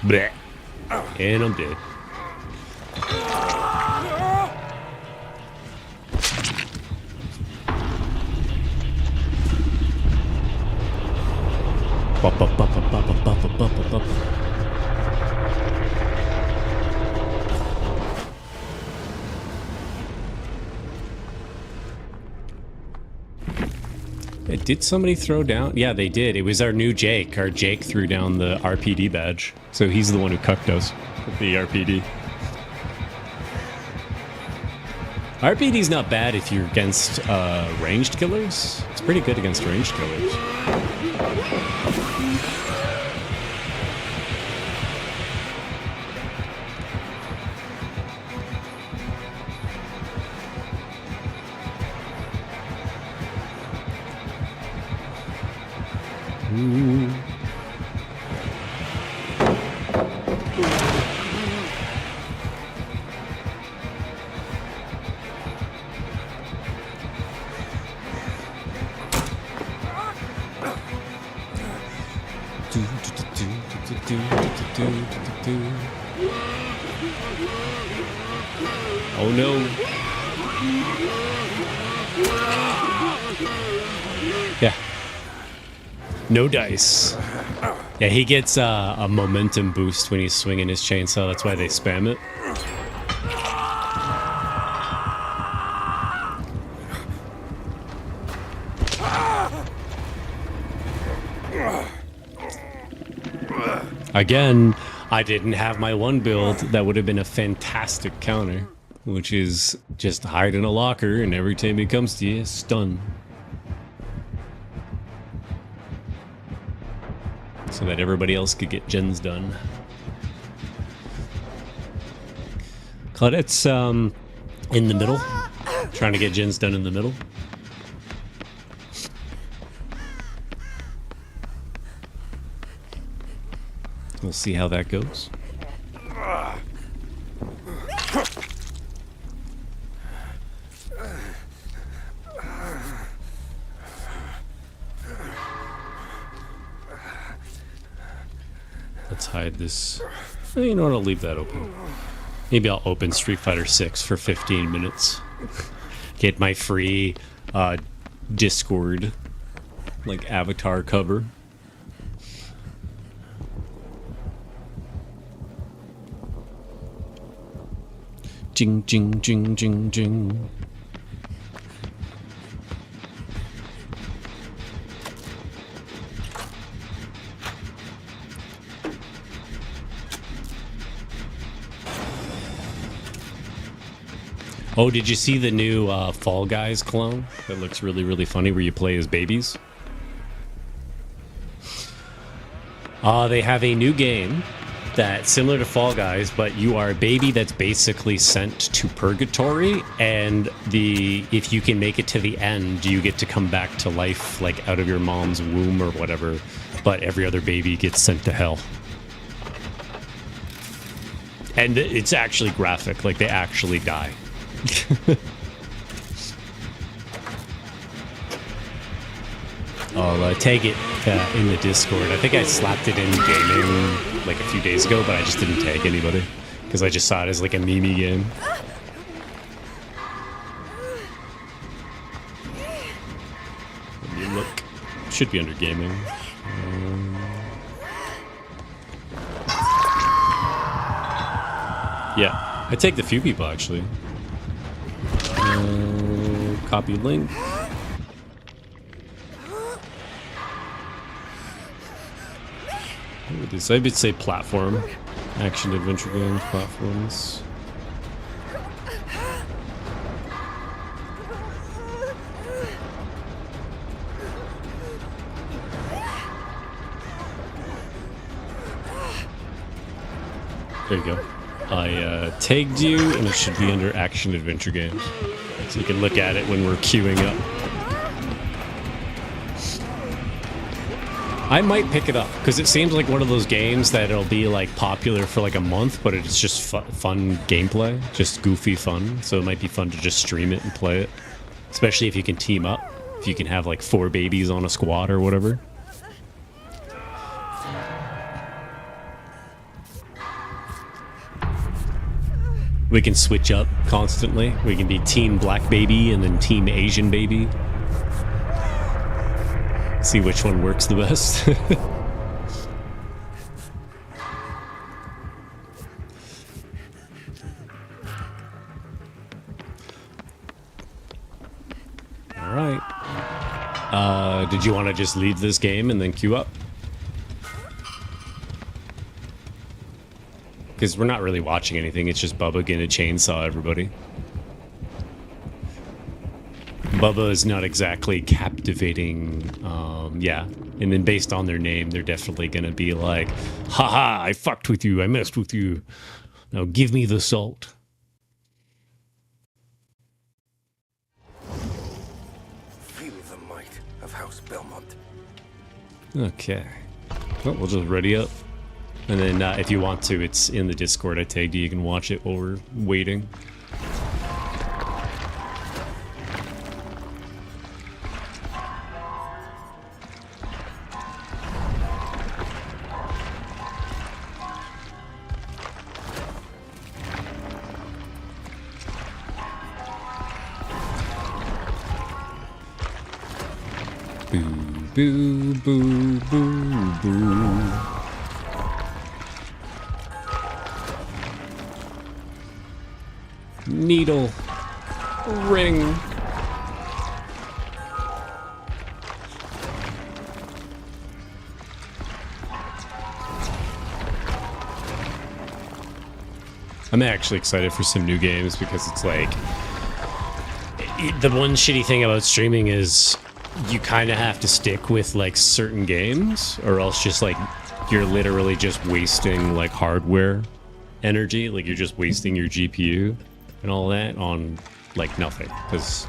Blech. And I'm dead. Did somebody throw down? Yeah, they did. It was our new Jake. Our Jake threw down the RPD badge. So he's the one who cucked us with the RPD. RPD's not bad if you're against ranged killers. It's pretty good against ranged killers. Ooh. Oh no. Yeah. No dice. Yeah, he gets a momentum boost when he's swinging his chainsaw. That's why they spam it. Again, I didn't have my one build. That would have been a fantastic counter, which is just hide in a locker and every time he comes to you, stun. So that everybody else could get gens done. Claudette's in the middle, trying to get gens done in the middle. We'll see how that goes. Let's hide this. You know what? I'll leave that open. Maybe I'll open Street Fighter 6 for 15 minutes. Get my free Discord like avatar cover. Jing, jing, jing, jing, jing. Oh, did you see the new Fall Guys clone? That looks really, really funny where you play as babies. They have a new game that's similar to Fall Guys, but you are a baby that's basically sent to purgatory, and if you can make it to the end, you get to come back to life, like out of your mom's womb or whatever, but every other baby gets sent to hell. And it's actually graphic, like they actually die. I'll tag it in the Discord. I think I slapped it in gaming like a few days ago, but I just didn't tag anybody because I just saw it as like a meme game. Let me look. Should be under gaming. Yeah, I tagged a few people actually. Copy link. What would this? I would say platform, action adventure games, platforms. There you go. I tagged you, and it should be under action adventure games. So you can look at it when we're queuing up. I might pick it up, because it seems like one of those games that it'll be like popular for like a month, but it's just fun gameplay, just goofy fun. So it might be fun to just stream it and play it. Especially if you can team up. If you can have like 4 babies on a squad or whatever. We can switch up constantly. We can be Team Black Baby and then Team Asian Baby. See which one works the best. All right. Did you want to just leave this game and then queue up? Because we're not really watching anything. It's just Bubba gonna chainsaw everybody. Bubba is not exactly captivating. Yeah. And then based on their name, they're definitely gonna be like, haha, I fucked with you. I messed with you. Now give me the salt. Feel the might of House Belmont. Okay. Well, we'll just ready up. And then if you want to, it's in the Discord. I tagged you. You can watch it while we're waiting. Boo, boo, boo, boo, boo. Needle. Ring. I'm actually excited for some new games because it's like the one shitty thing about streaming is you kind of have to stick with like certain games or else just like you're literally just wasting like hardware energy, like you're just wasting your GPU and all that on like nothing because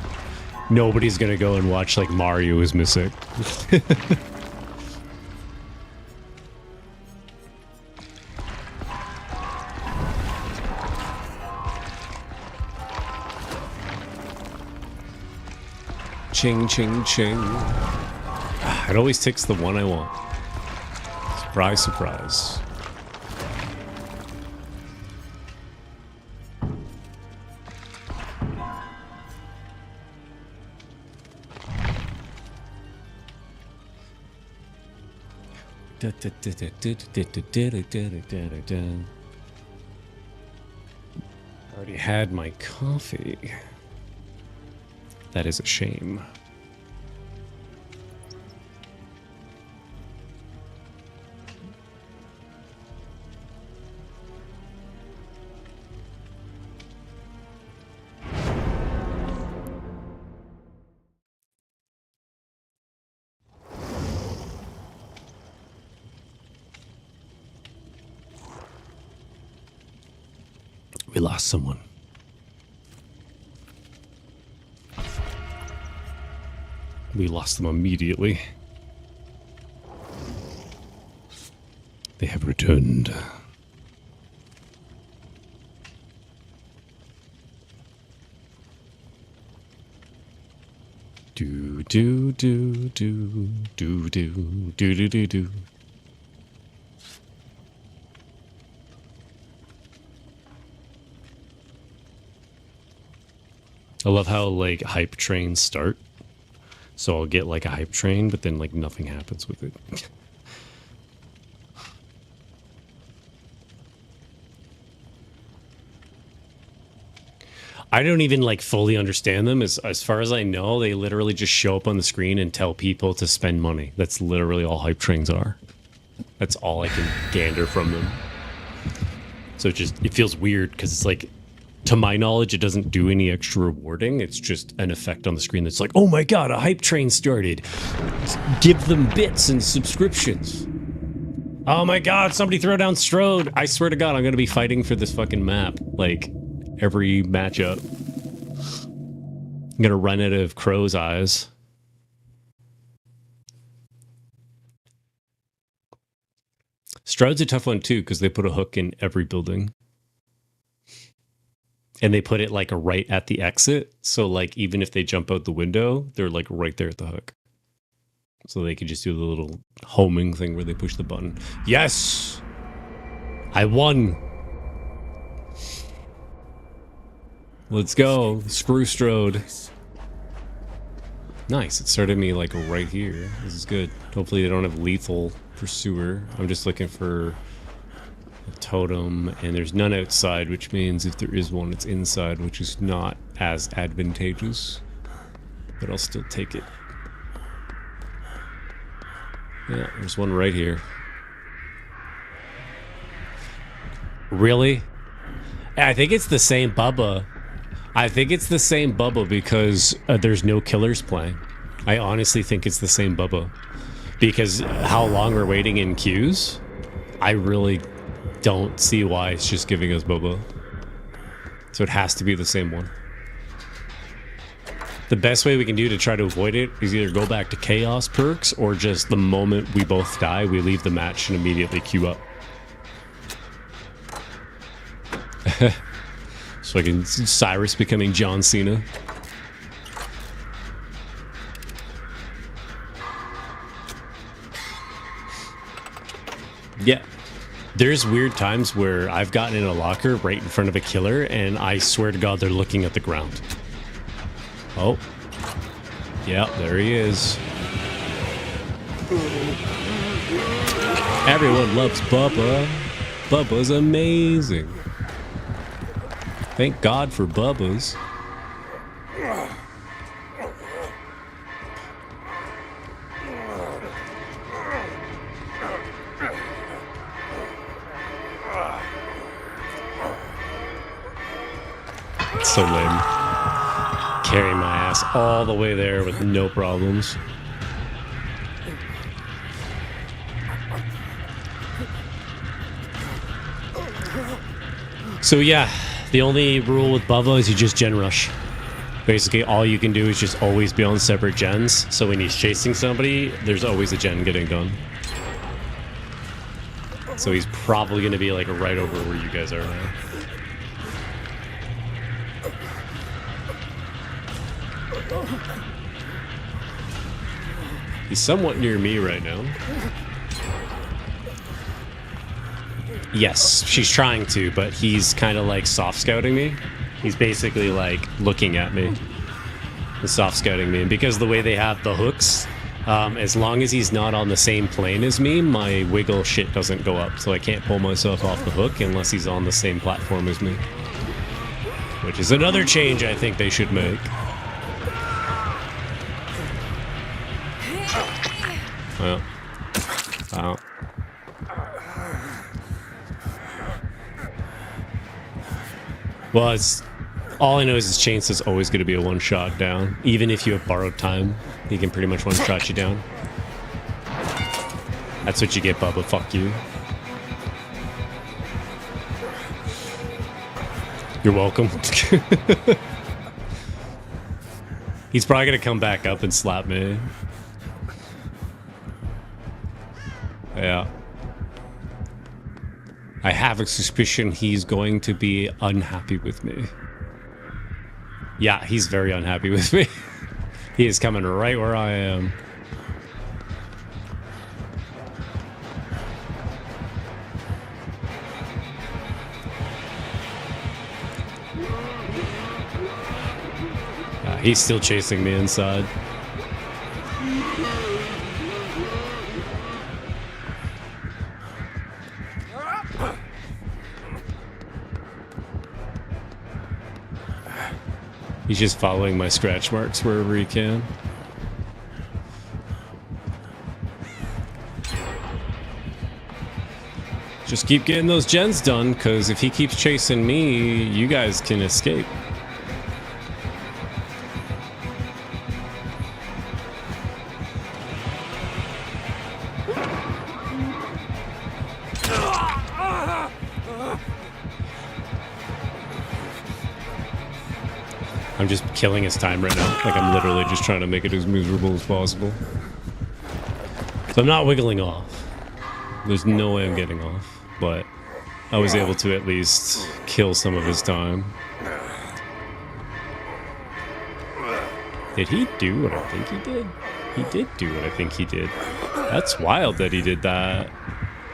nobody's gonna go and watch like Mario is missing. Ching, ching, ching. It always takes the one I want. Surprise, surprise. Already had my coffee. That is a shame. We lost someone. We lost them immediately. They have returned. Do do do do do do do do do do. I love how like hype trains start. So I'll get like a hype train, but then like nothing happens with it. I don't even like fully understand them. As far as I know, they literally just show up on the screen and tell people to spend money. That's literally all hype trains are. That's all I can gander from them. So it feels weird because it's like, to my knowledge, it doesn't do any extra rewarding. It's just an effect on the screen that's like, oh my god, a hype train started. Give them bits and subscriptions. Oh my god, somebody throw down Strode. I swear to god, I'm going to be fighting for this fucking map. Like, every matchup. I'm going to run out of crow's eyes. Stroud's a tough one too, because they put a hook in every building. And they put it like right at the exit. So like even if they jump out the window, they're like right there at the hook. So they could just do the little homing thing where they push the button. Yes! I won! Let's go. Screw Strode. Nice. It started me like right here. This is good. Hopefully they don't have lethal pursuer. I'm just looking for totem, and there's none outside, which means if there is one, it's inside, which is not as advantageous, but I'll still take it. Yeah, there's one right here. Really? I think it's the same Bubba. I think it's the same Bubba because there's no killers playing. I honestly think it's the same Bubba because how long we're waiting in queues, I really don't see why it's just giving us Boba. So it has to be the same one. The best way we can do to try to avoid it is either go back to chaos perks or just the moment we both die, we leave the match and immediately queue up. So I can Cyrus becoming John Cena. Yeah. There's weird times where I've gotten in a locker right in front of a killer, and I swear to God they're looking at the ground. Oh. Yeah, there he is. Everyone loves Bubba. Bubba's amazing. Thank God for Bubba's. It's so lame. Carry my ass all the way there with no problems. So yeah, the only rule with Bubba is you just gen rush. Basically, all you can do is just always be on separate gens. So when he's chasing somebody, there's always a gen getting done. So he's probably going to be like right over where you guys are now. He's somewhat near me right now. Yes, she's trying to, but he's kind of like soft scouting me. He's basically like looking at me and soft scouting me. And because of the way they have the hooks, as long as he's not on the same plane as me, my wiggle shit doesn't go up. So I can't pull myself off the hook unless he's on the same platform as me. Which is another change I think they should make. Well. Wow. Well, it's all I know is his chance is always going to be a one-shot down. Even if you have borrowed time, he can pretty much one-shot you down. That's what you get, Bubba. Fuck you. You're welcome. He's probably going to come back up and slap me. Yeah. I have a suspicion he's going to be unhappy with me. Yeah, he's very unhappy with me. He is coming right where I am. He's still chasing me inside. He's just following my scratch marks wherever he can. Just keep getting those gens done, because if he keeps chasing me, you guys can escape. I'm just killing his time right now. Like, I'm literally just trying to make it as miserable as possible. So I'm not wiggling off. There's no way I'm getting off. But I was able to at least kill some of his time. Did he do what I think he did? He did do what I think he did. That's wild that he did that.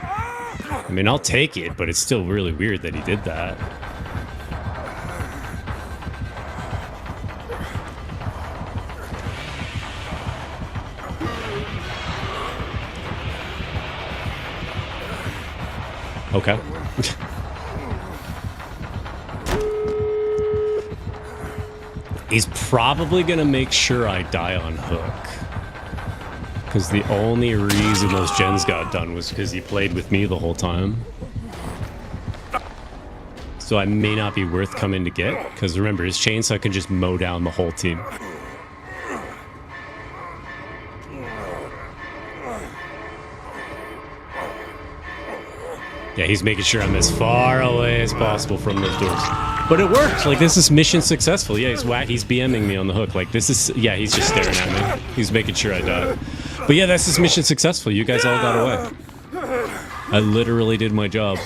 I mean, I'll take it, but it's still really weird that he did that. Okay. He's probably gonna make sure I die on hook. Because the only reason those gens got done was because he played with me the whole time. So I may not be worth coming to get. Because remember, his chainsaw can just mow down the whole team. Yeah, he's making sure I'm as far away as possible from those doors. But it worked. Like, this is mission successful. Yeah, he's BMing me on the hook. Like, this is... Yeah, he's just staring at me. He's making sure I die. But yeah, that's this mission successful. You guys all got away. I literally did my job.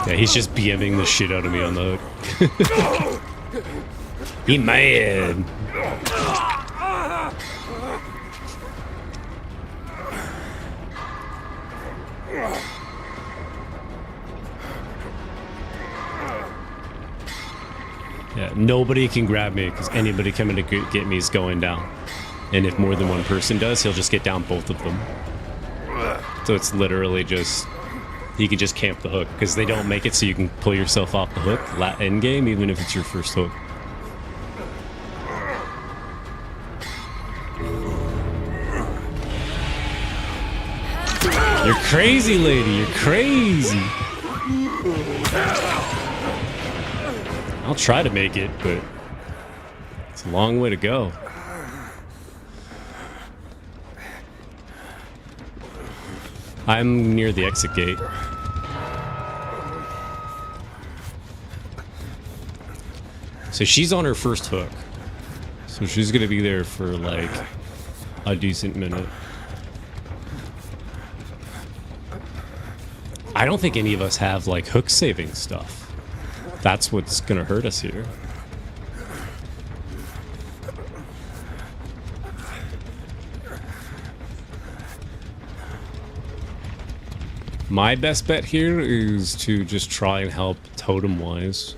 Yeah, he's just BMing the shit out of me on the hook. He mad. Yeah, nobody can grab me because anybody coming to get me is going down. And if more than one person does, he'll just get down both of them. So it's literally just, you can just camp the hook because they don't make it so you can pull yourself off the hook end game, even if it's your first hook. You're crazy, lady. You're crazy. I'll try to make it, but it's a long way to go. I'm near the exit gate. So she's on her first hook. So she's gonna be there for like a decent minute. I don't think any of us have like hook saving stuff. That's what's gonna hurt us here. My best bet here is to just try and help totem-wise.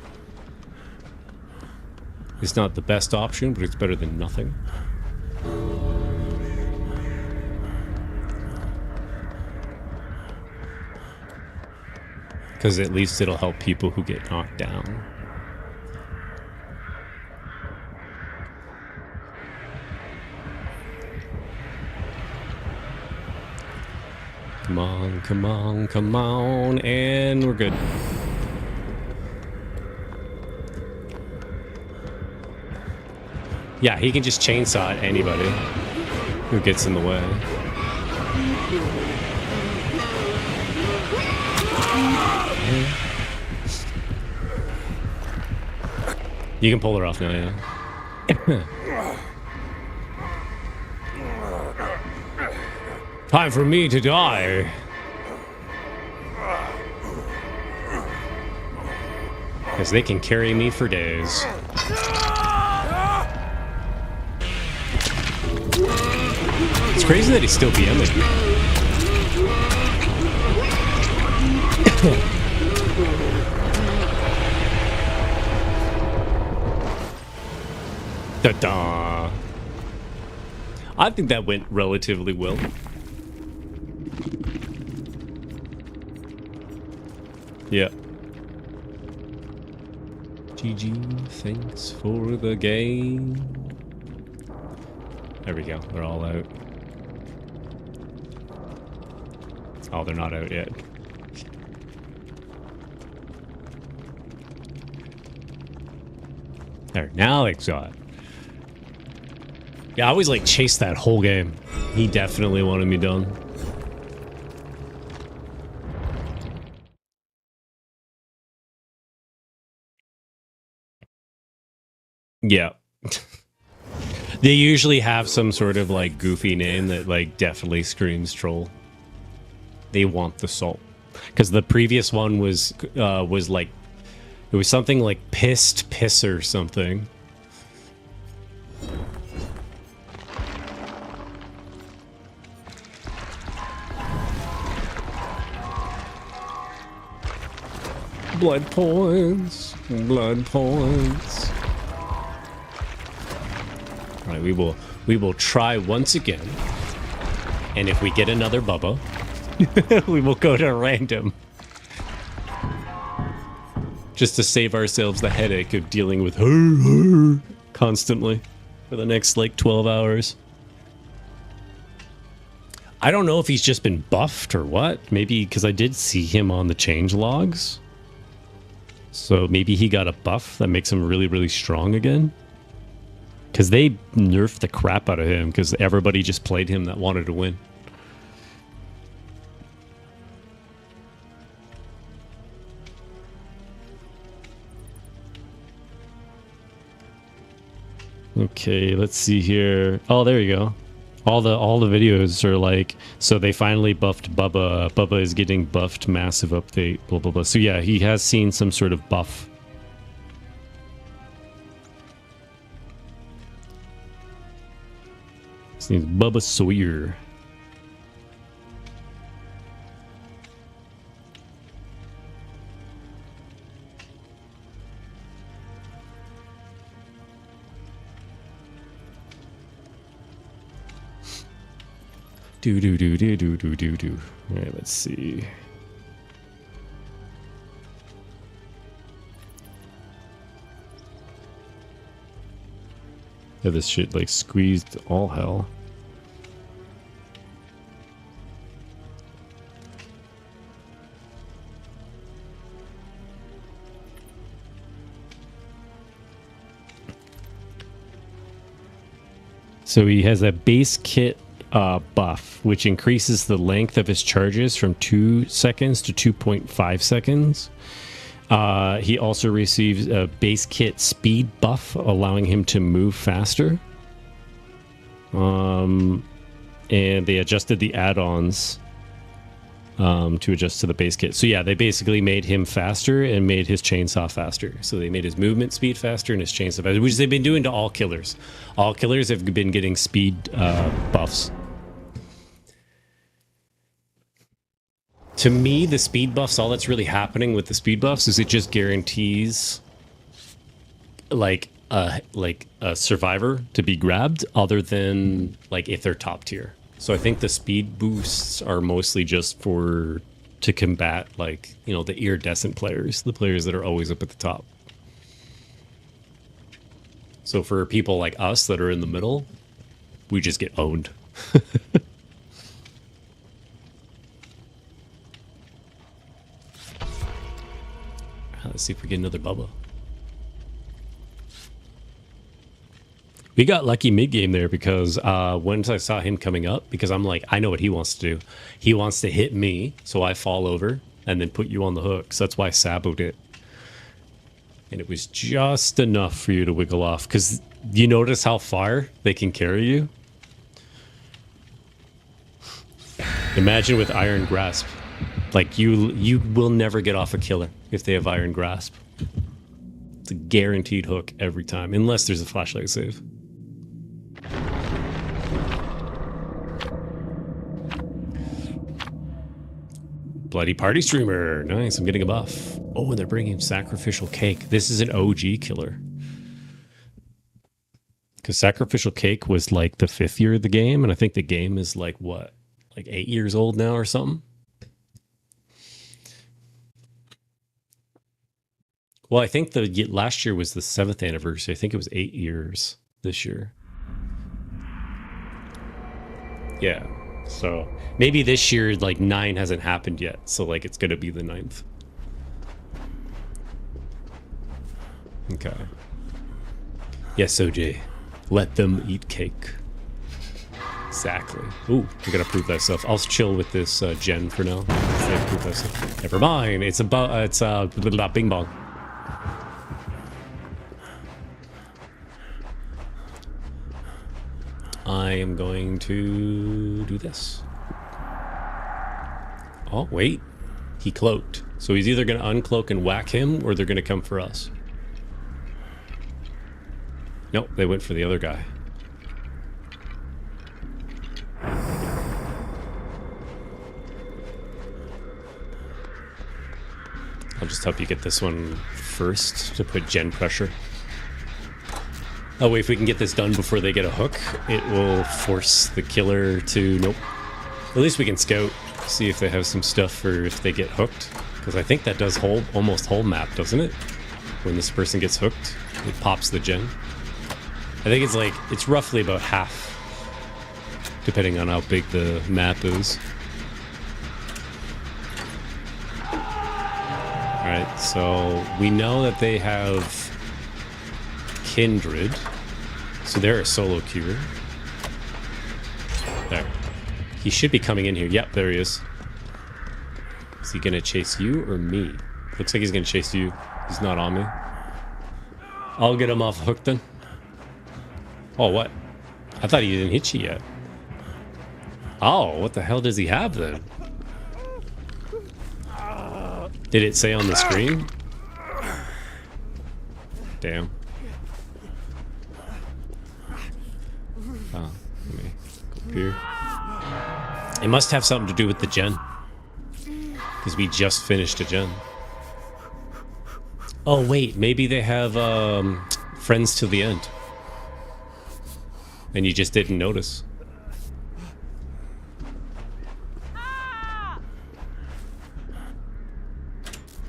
It's not the best option, but it's better than nothing. Because at least it'll help people who get knocked down. Come on, come on, come on, and we're good. Yeah, he can just chainsaw at anybody who gets in the way. You can pull her off now, yeah. Time for me to die. Because they can carry me for days. It's crazy that he's still BMing. Da-da. I think that went relatively well. Yeah. GG, thanks for the game. There we go, they're all out. Oh, they're not out yet. There, now they saw it. Yeah, I always like chased that whole game. He definitely wanted me done. Yeah. They usually have some sort of like goofy name that like definitely screams troll. They want the salt. Because the previous one was like, it was something like pissed piss or something. Blood points. Blood points. All right, we will try once again. And if we get another Bubba, we will go to random. Just to save ourselves the headache of dealing with her constantly for the next like 12 hours. I don't know if he's just been buffed or what. Maybe because I did see him on the change logs. So maybe he got a buff that makes him really, really strong again. Because they nerfed the crap out of him because everybody just played him that wanted to win. Okay, let's see here. Oh, there you go. All the videos are like, so they finally buffed Bubba. Bubba is getting buffed, massive update, blah, blah, blah. So yeah, he has seen some sort of buff. His name's Bubba Sawyer. Do do do do do do do do. All right, let's see. Yeah, this shit like squeezed all hell. So he has a base kit buff, which increases the length of his charges from 2 seconds to 2.5 seconds. He also receives a base kit speed buff, allowing him to move faster. And they adjusted the add-ons to adjust to the base kit. So yeah, they basically made him faster and made his chainsaw faster. So they made his movement speed faster and his chainsaw faster, which they've been doing to all killers. All killers have been getting speed buffs. To me, the speed buffs, all that's really happening with the speed buffs is it just guarantees like a survivor to be grabbed, other than like if they're top tier. So I think the speed boosts are mostly just to combat, like, you know, the iridescent players, the players that are always up at the top. So for people like us that are in the middle, we just get owned. Let's see if we get another Bubba. We got lucky mid-game there because once I saw him coming up, because I'm like, I know what he wants to do. He wants to hit me, so I fall over and then put you on the hook. So that's why I saboed it. And it was just enough for you to wiggle off. Because you notice how far they can carry you? Imagine with Iron Grasp. Like, you will never get off a killer if they have Iron Grasp. It's a guaranteed hook every time, unless there's a flashlight save. Bloody Party Streamer. Nice, I'm getting a buff. Oh, and they're bringing Sacrificial Cake. This is an OG killer. Because Sacrificial Cake was like the 5th year of the game, and I think the game is like, what? Like 8 years old now or something? Well, I think the last year was the 7th anniversary. I think it was 8 years this year. Yeah. So maybe this year, like 9 hasn't happened yet. So like it's going to be the 9th. Okay. Yes, OJ. Let them eat cake. Exactly. Ooh, I gotta prove that stuff. I'll chill with this gen for now. Prove that stuff. Never mind. It's about Bing Bong. I am going to do this. Oh, wait. He cloaked. So he's either going to uncloak and whack him, or they're going to come for us. Nope, they went for the other guy. I'll just help you get this one first to put gen pressure. Oh, wait, if we can get this done before they get a hook, it will force the killer to... Nope. At least we can scout, see if they have some stuff for if they get hooked. Because I think that does almost whole map, doesn't it? When this person gets hooked, it pops the gen. I think it's like, it's roughly about half, depending on how big the map is. Alright, so we know that they have Kindred, so they're a solo queuer. There. He should be coming in here. Yep, there he is. Is he gonna chase you or me? Looks like he's gonna chase you. He's not on me. I'll get him off hook then. Oh, what? I thought he didn't hit you yet. Oh, what the hell does he have then? Did it say on the screen? Damn. Oh, let me go up here. It must have something to do with the gen. Because we just finished a gen. Oh, wait. Maybe they have friends till the end. And you just didn't notice.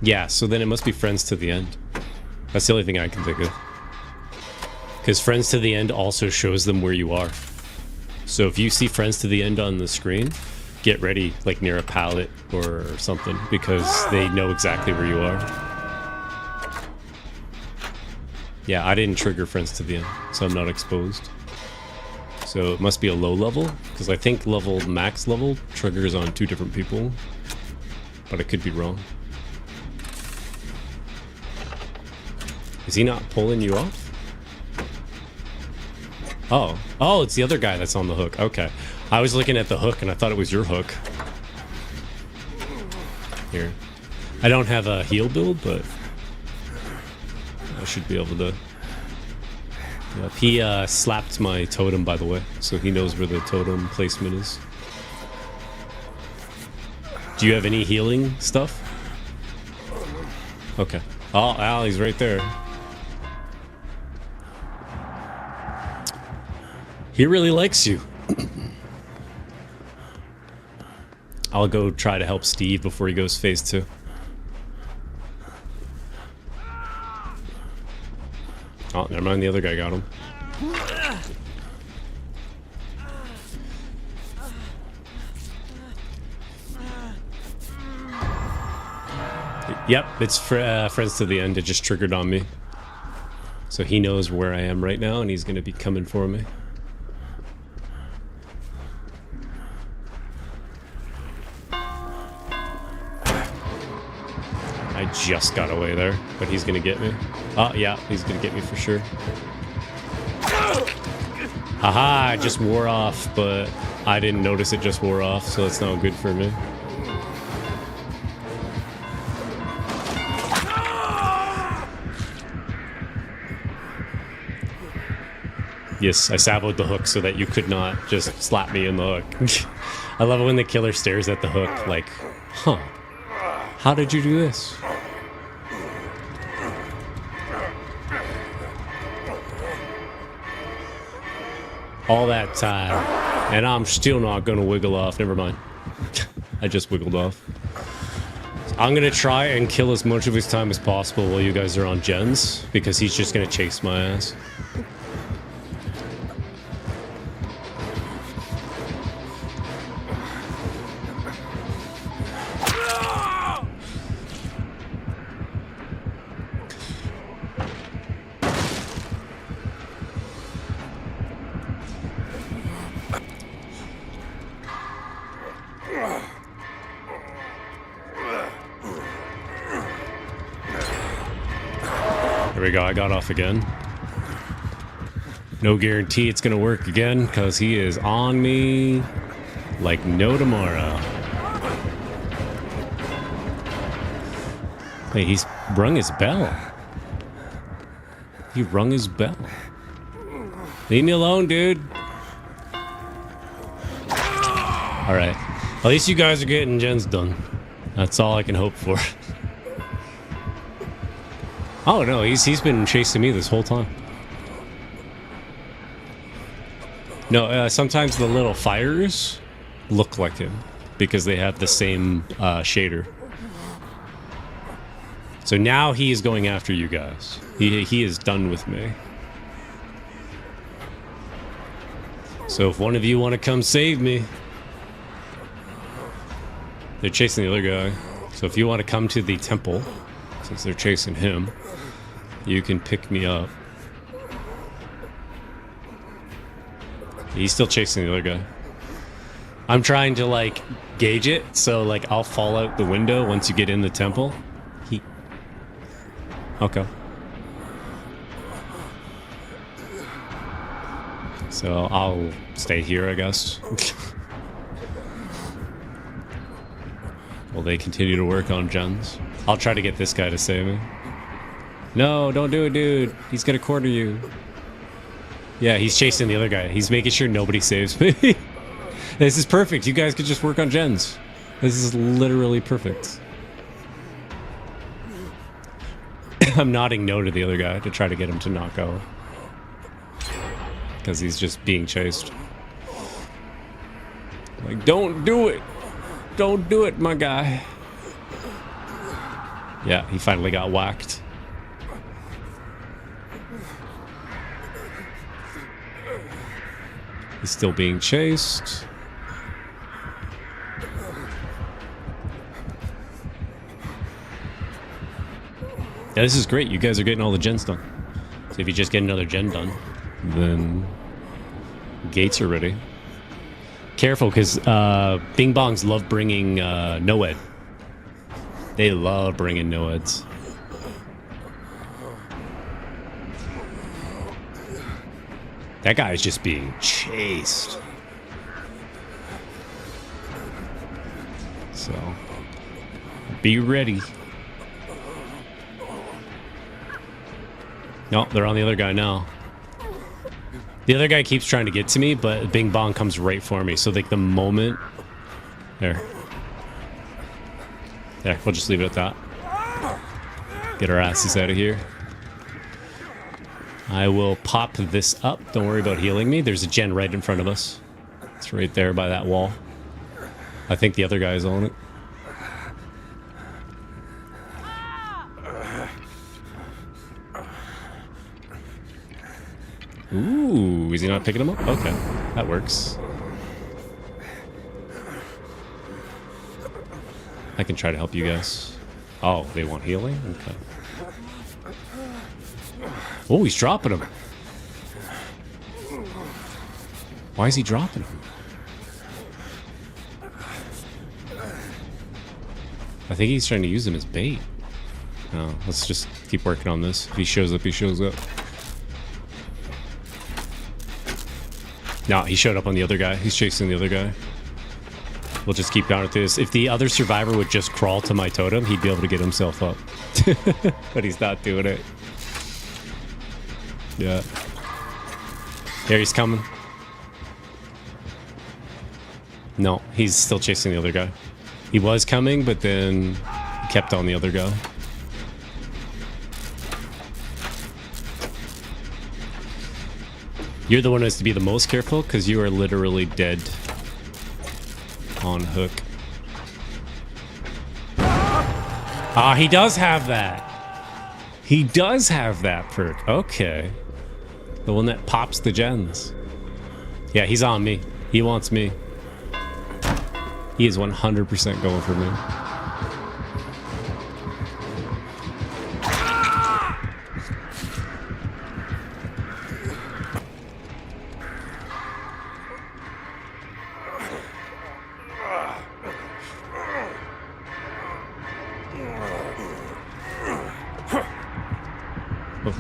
Yeah, so then it must be friends to the end. That's the only thing I can think of. Because friends to the end also shows them where you are. So if you see friends to the end on the screen, get ready, like near a pallet or something, because they know exactly where you are. Yeah, I didn't trigger friends to the end, so I'm not exposed. So it must be a low level, because I think max level triggers on 2 different people, but I could be wrong. Is he not pulling you off? Oh, it's the other guy that's on the hook. Okay. I was looking at the hook and I thought it was your hook. Here. I don't have a heal build, but I should be able to. Yep. He slapped my totem, by the way, so he knows where the totem placement is. Do you have any healing stuff? Okay. Oh, Al, he's right there. He really likes you. I'll go try to help Steve before he goes phase 2. Oh, never mind, the other guy got him. Yep, it's friends to the end. It just triggered on me. So he knows where I am right now, and he's going to be coming for me. I just got away there, but he's gonna get me. Oh, yeah, he's gonna get me for sure. Haha, it just wore off, but I didn't notice it just wore off, so it's not good for me. Yes, I saboed the hook so that you could not just slap me in the hook. I love it when the killer stares at the hook like, huh, how did you do this? All that time, and I'm still not gonna wiggle off. Never mind. I just wiggled off. I'm gonna try and kill as much of his time as possible while you guys are on gens, because he's just gonna chase my ass. There we go, I got off again. No guarantee it's gonna work again, because he is on me like no tomorrow. Hey, he's rung his bell. He rung his bell. Leave me alone, dude. Alright. At least you guys are getting gens done. That's all I can hope for. Oh no, he's been chasing me this whole time. No, sometimes the little fires look like him because they have the same shader. So now he is going after you guys. He is done with me. So if one of you want to come save me, they're chasing the other guy. So if you want to come to the temple, since they're chasing him, you can pick me up. He's still chasing the other guy. I'm trying to like gauge it, so like I'll fall out the window once you get in the temple. Okay. So I'll stay here, I guess. Will they continue to work on gens? I'll try to get this guy to save me. No, don't do it, dude. He's gonna corner you. Yeah, he's chasing the other guy. He's making sure nobody saves me. This is perfect. You guys could just work on gens. This is literally perfect. I'm nodding no to the other guy to try to get him to not go. Because he's just being chased. Like, don't do it. Don't do it, my guy. Yeah, he finally got whacked. He's still being chased. Yeah, this is great. You guys are getting all the gens done. So if you just get another gen done, then gates are ready. Careful, because Bing Bongs love bringing Noed. They love bringing Noeds. That guy is just being chased. So, be ready. No, they're on the other guy now. The other guy keeps trying to get to me, but Bing Bong comes right for me. So, like, the moment... There. There, we'll just leave it at that. Get our asses out of here. I will pop this up. Don't worry about healing me. There's a gen right in front of us. It's right there by that wall. I think the other guy's on it. Ooh, is he not picking him up? Okay, that works. I can try to help you guys. Oh, they want healing? Okay. Oh, he's dropping him. Why is he dropping him? I think he's trying to use him as bait. No, let's just keep working on this. If he shows up, he shows up. No, he showed up on the other guy. He's chasing the other guy. We'll just keep down with this. If the other survivor would just crawl to my totem, he'd be able to get himself up. But he's not doing it. Yeah. There, he's coming. No, he's still chasing the other guy. He was coming, but then he kept on the other guy. You're the one who has to be the most careful because you are literally dead on hook. Ah, he does have that. He does have that perk. Okay. The one that pops the gens. Yeah, he's on me. He wants me. He is 100% going for me.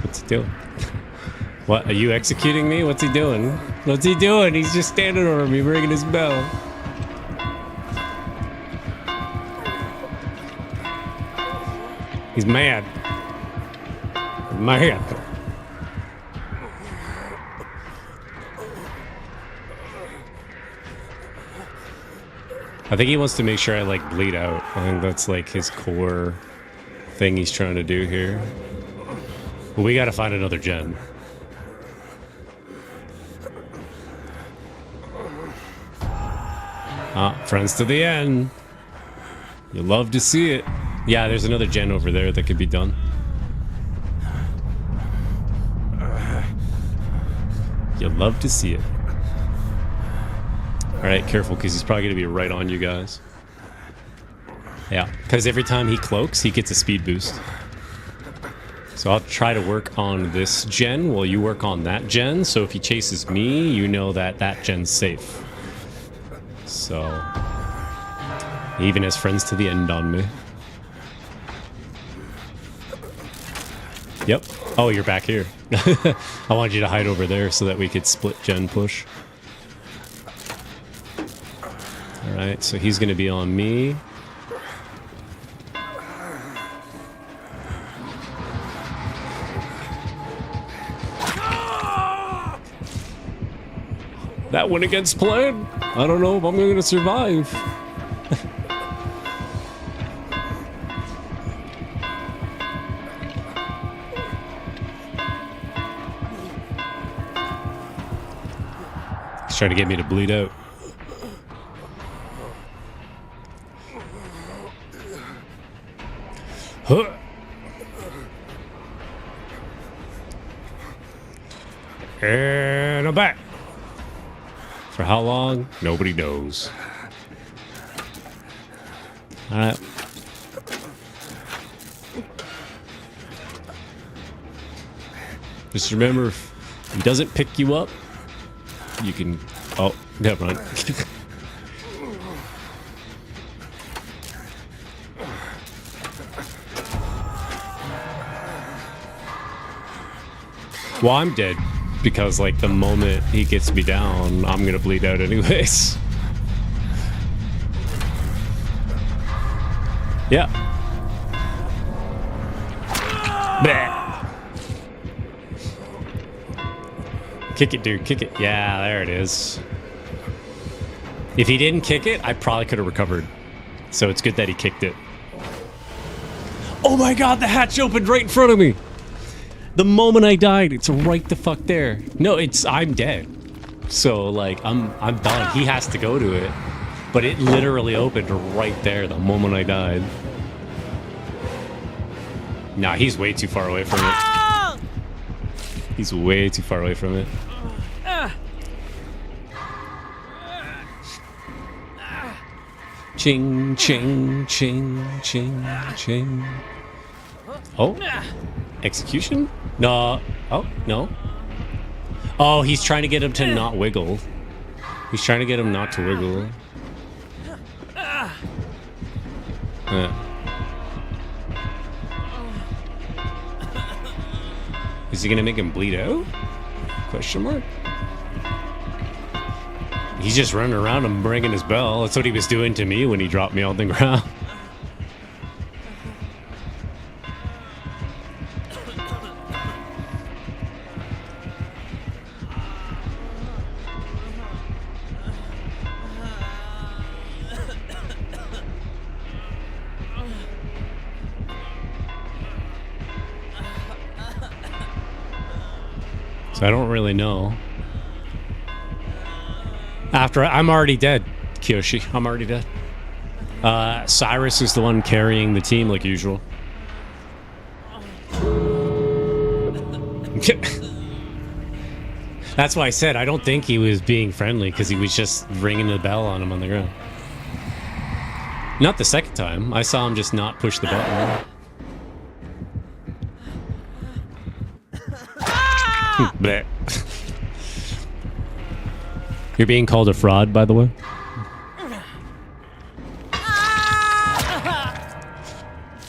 What's he doing? What, are you executing me? What's he doing? What's he doing? He's just standing over me, ringing his bell. He's mad. Mad. I think he wants to make sure I, like, bleed out. I think that's, like, his core thing he's trying to do here. But we gotta find another gen. Ah, friends to the end. You love to see it. Yeah, there's another gen over there that could be done. You love to see it. Alright, careful, because he's probably going to be right on you guys. Yeah, because every time he cloaks, he gets a speed boost. So I'll try to work on this gen while you work on that gen. So if he chases me, you know that that gen's safe. So he even has friends to the end on me. Yep. Oh, you're back here. I wanted you to hide over there so that we could split gen push. Alright, so he's going to be on me. That went against plan. I don't know if I'm going to survive. He's trying to get me to bleed out. Huh. And I'm back. For how long? Nobody knows. All right. Just remember, if he doesn't pick you up, you can... Oh, never mind. Well, I'm dead. Because, like, the moment he gets me down, I'm gonna bleed out anyways. Yeah. Bah. Kick it, dude. Kick it. Yeah, there it is. If he didn't kick it, I probably could have recovered. So it's good that he kicked it. Oh my god, the hatch opened right in front of me! The moment I died, it's right the fuck there. No, I'm dead. So, like, I'm done. He has to go to it. But it literally opened right there the moment I died. Nah, he's way too far away from it. He's way too far away from it. Ching, ching, ching, ching, ching. Oh. Execution? No. Oh, no. Oh, he's trying to get him to not wiggle. He's trying to get him not to wiggle. Is he gonna make him bleed out? Question mark? He's just running around and ringing his bell. That's what he was doing to me when he dropped me on the ground. So I don't really know. I'm already dead, Kiyoshi. I'm already dead. Cyrus is the one carrying the team like usual. That's why I said I don't think he was being friendly, because he was just ringing the bell on him on the ground. Not the second time. I saw him just not push the button. Bleh. You're being called a fraud, by the way.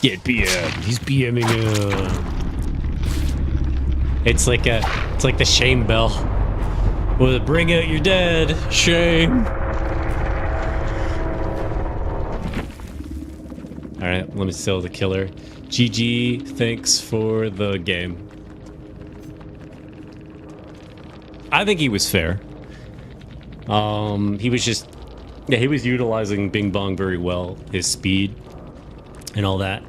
Get PM. He's PMing him. It's like the shame bell. Well, bring out your dead. Shame. All right, let me still the killer. GG. Thanks for the game. I think he was fair. He was just, yeah, he was utilizing Bing Bong very well, his speed and all that.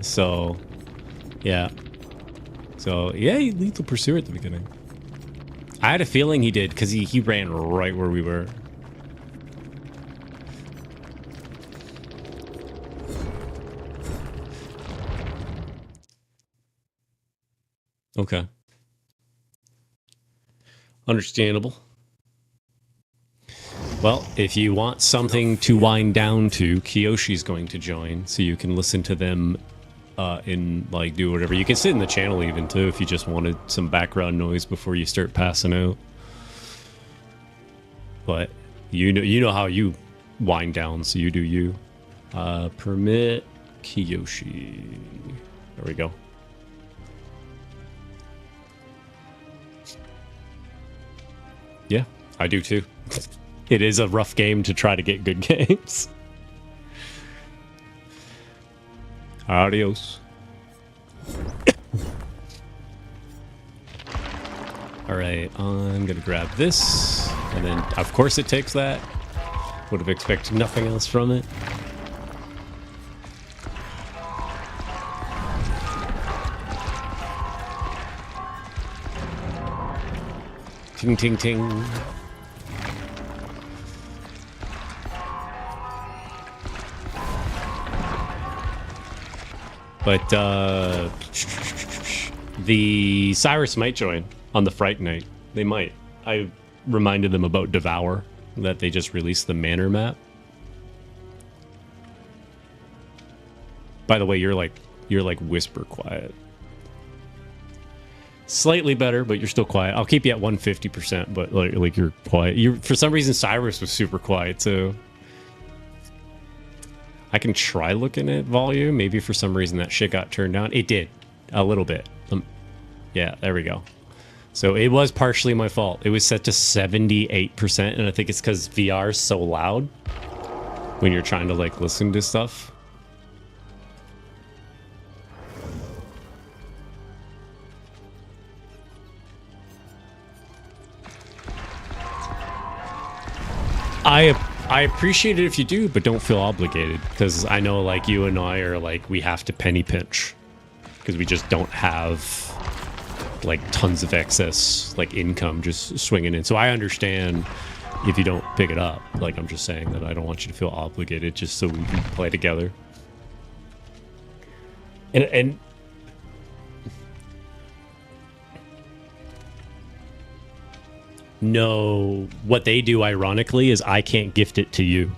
So, yeah. So, yeah, he lethal pursuer at the beginning. I had a feeling he did, because he ran right where we were. Okay. Understandable. Well, if you want something to wind down to, Kiyoshi's going to join, so you can listen to them like, do whatever. You can sit in the channel even, too, if you just wanted some background noise before you start passing out. But you know how you wind down, so you do you. Permit Kiyoshi. There we go. Yeah, I do too. It is a rough game to try to get good games. Adios. Alright, I'm gonna grab this. And then, of course it takes that. Would have expected nothing else from it. Ting, ting, ting. But, the Cyrus might join on the Fright Night. They might. I reminded them about Devour, that they just released the Manor map. By the way, you're like whisper quiet. Slightly better, but you're still quiet. I'll keep you at 150%, but like you're quiet. You for some reason Cyrus was super quiet, so I can try looking at volume. Maybe for some reason that shit got turned down. It did a little bit. Yeah, there we go. So it was partially my fault. It was set to 78%, and I think it's because VR is so loud when you're trying to like listen to stuff. I appreciate it if you do, but don't feel obligated, because I know like you and I are like, we have to penny pinch because we just don't have like tons of excess like income just swinging in. So I understand if you don't pick it up. Like, I'm just saying that I don't want you to feel obligated just so we can play together. And no, what they do ironically is I can't gift it to you.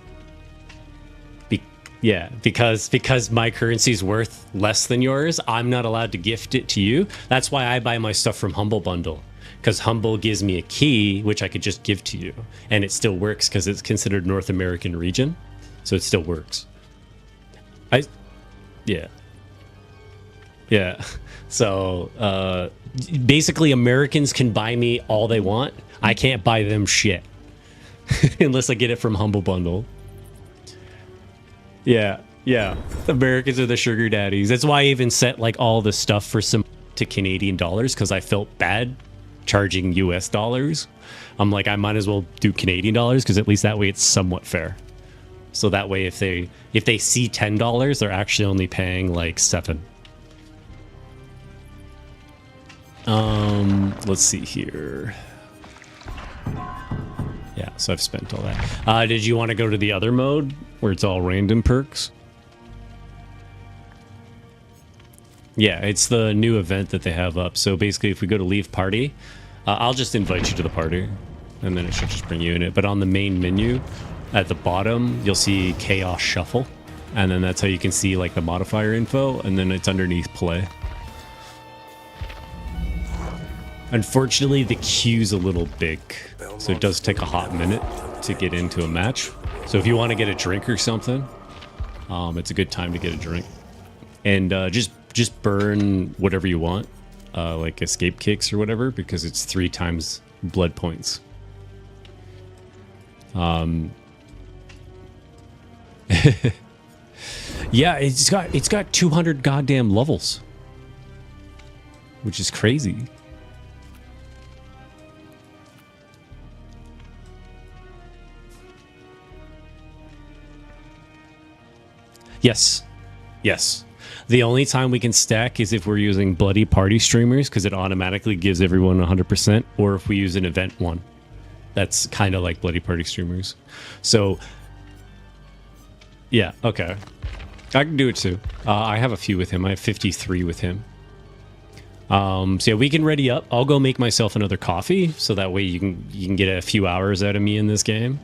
Yeah, because my currency is worth less than yours, I'm not allowed to gift it to you. That's why I buy my stuff from Humble Bundle, because Humble gives me a key which I could just give to you, and it still works because it's considered North American region, so it still works. Yeah. So basically, Americans can buy me all they want. I can't buy them shit unless I get it from Humble Bundle. Yeah. Americans are the sugar daddies. That's why I even set like all the stuff for some to Canadian dollars, because I felt bad charging US dollars. I'm like, I might as well do Canadian dollars, because at least that way it's somewhat fair. So that way if they see $10, they're actually only paying like $7. Let's see here. Yeah, so I've spent all that. Did you want to go to the other mode where it's all random perks? Yeah, it's the new event that they have up. So basically, if we go to leave party, I'll just invite you to the party, and then it should just bring you in it. But on the main menu, at the bottom, you'll see Chaos Shuffle, and then that's how you can see like the modifier info, and then it's underneath play. Unfortunately, the queue's a little big, so it does take a hot minute to get into a match. So if you want to get a drink or something, it's a good time to get a drink. And just burn whatever you want, like escape kicks or whatever, because it's 3 times blood points. Yeah, it's got 200 goddamn levels, which is crazy. Yes. The only time we can stack is if we're using Bloody Party streamers, because it automatically gives everyone 100%, or if we use an event one. That's kind of like Bloody Party streamers. So, yeah, okay. I can do it too. I have a few with him. I have 53 with him. So yeah, we can ready up. I'll go make myself another coffee, so that way you can get a few hours out of me in this game.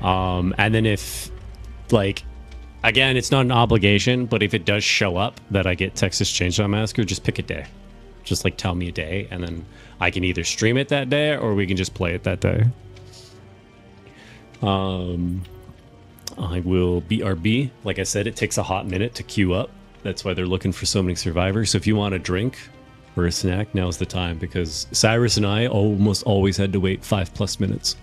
And then if, like, again, it's not an obligation, but if it does show up that I get Texas Chainsaw Massacre, just pick a day. Just like tell me a day, and then I can either stream it that day or we can just play it that day. I will BRB. Like I said, it takes a hot minute to queue up. That's why they're looking for so many survivors. So if you want a drink or a snack, now's the time, because Cyrus and I almost always had to wait 5+ minutes.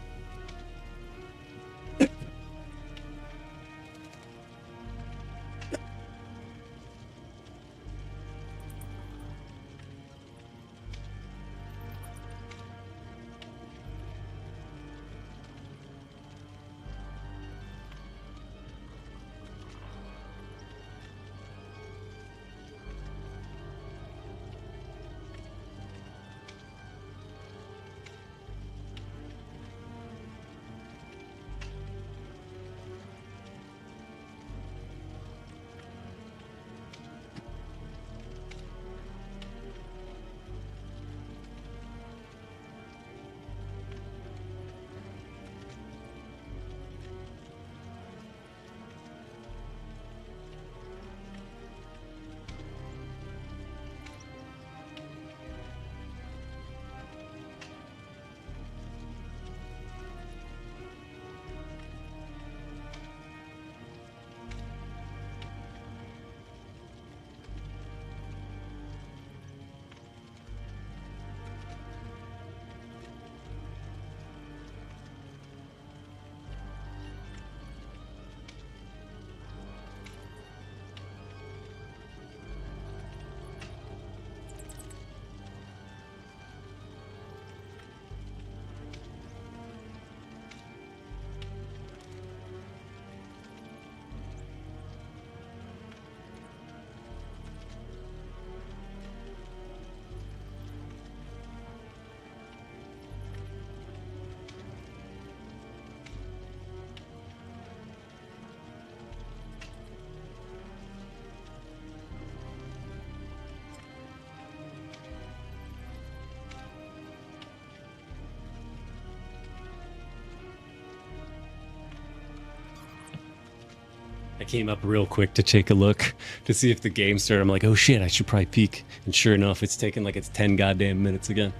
came up real quick to take a look to see if the game started. I'm like, oh shit, I should probably peek. And sure enough, it's taken like it's 10 goddamn minutes again.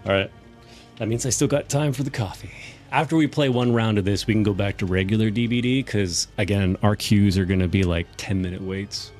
All right. That means I still got time for the coffee. After we play one round of this, we can go back to regular DBD because, again, our queues are going to be like 10-minute waits.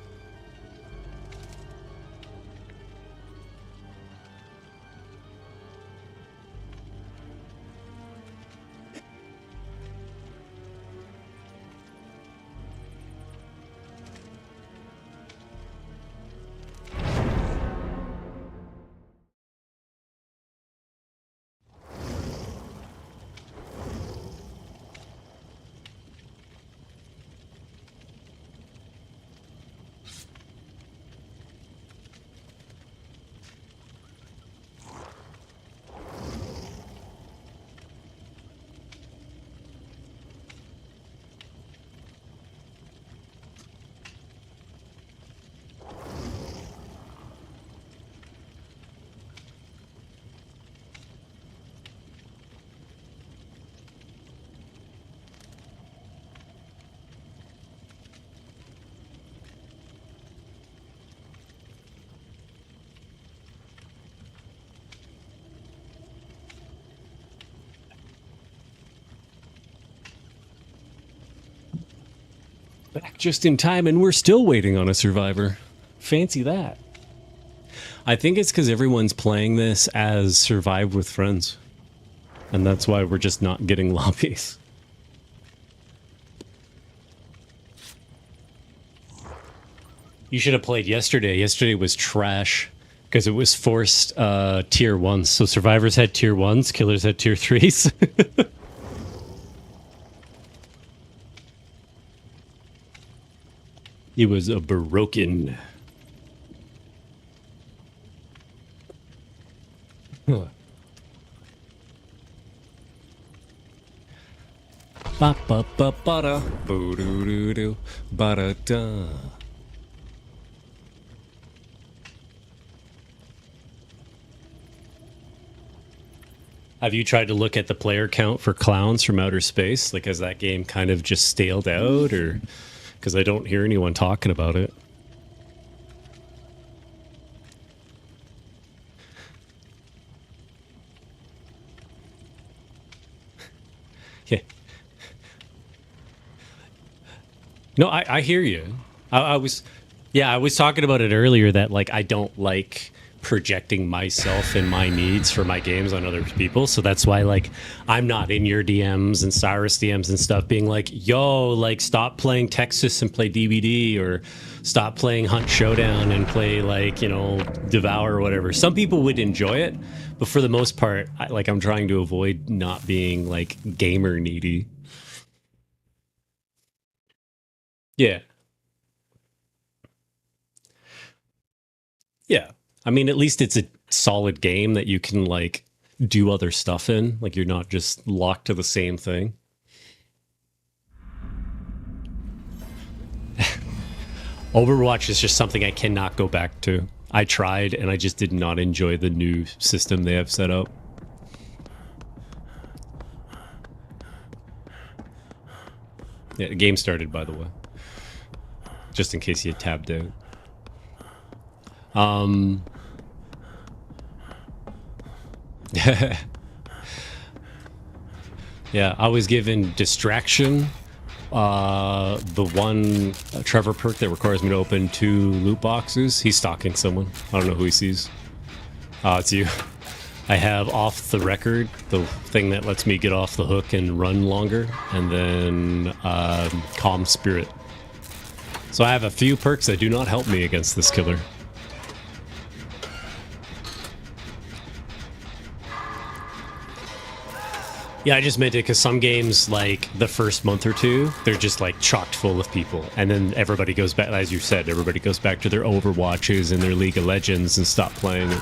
Back just in time, and we're still waiting on a survivor. Fancy that. I think it's because everyone's playing this as Survive with Friends. And that's why we're just not getting lobbies. You should have played yesterday. Yesterday was trash because it was forced tier 1s. So survivors had tier 1s, killers had tier 3s. It was a broken. Ba ba ba ba da, boo doo doo doo, ba da da. Have you tried to look at the player count for clowns from outer space? Like, has that game kind of just staled out, or? Because I don't hear anyone talking about it. Yeah. No, I hear you. I was talking about it earlier that, like, I don't like projecting myself and my needs for my games on other people. So that's why, like, I'm not in your DMs and Cyrus DMs and stuff being like, yo, like, stop playing Texas and play DBD, or stop playing Hunt Showdown and play, like, you know, Devour or whatever. Some people would enjoy it, but for the most part, I'm trying to avoid not being, like, gamer needy. Yeah. Yeah. I mean, at least it's a solid game that you can, like, do other stuff in. Like, you're not just locked to the same thing. Overwatch is just something I cannot go back to. I tried, and I just did not enjoy the new system they have set up. Yeah, the game started, by the way. Just in case you had tabbed out. Yeah, I was given Distraction, the one Trevor perk that requires me to open 2 loot boxes. He's stalking someone. I don't know who he sees. It's you. I have Off the Record, the thing that lets me get off the hook and run longer, and then Calm Spirit. So I have a few perks that do not help me against this killer. Yeah, I just meant it because some games, like the first month or two, they're just like chocked full of people. And then everybody goes back, as you said, everybody goes back to their Overwatches and their League of Legends and stop playing it.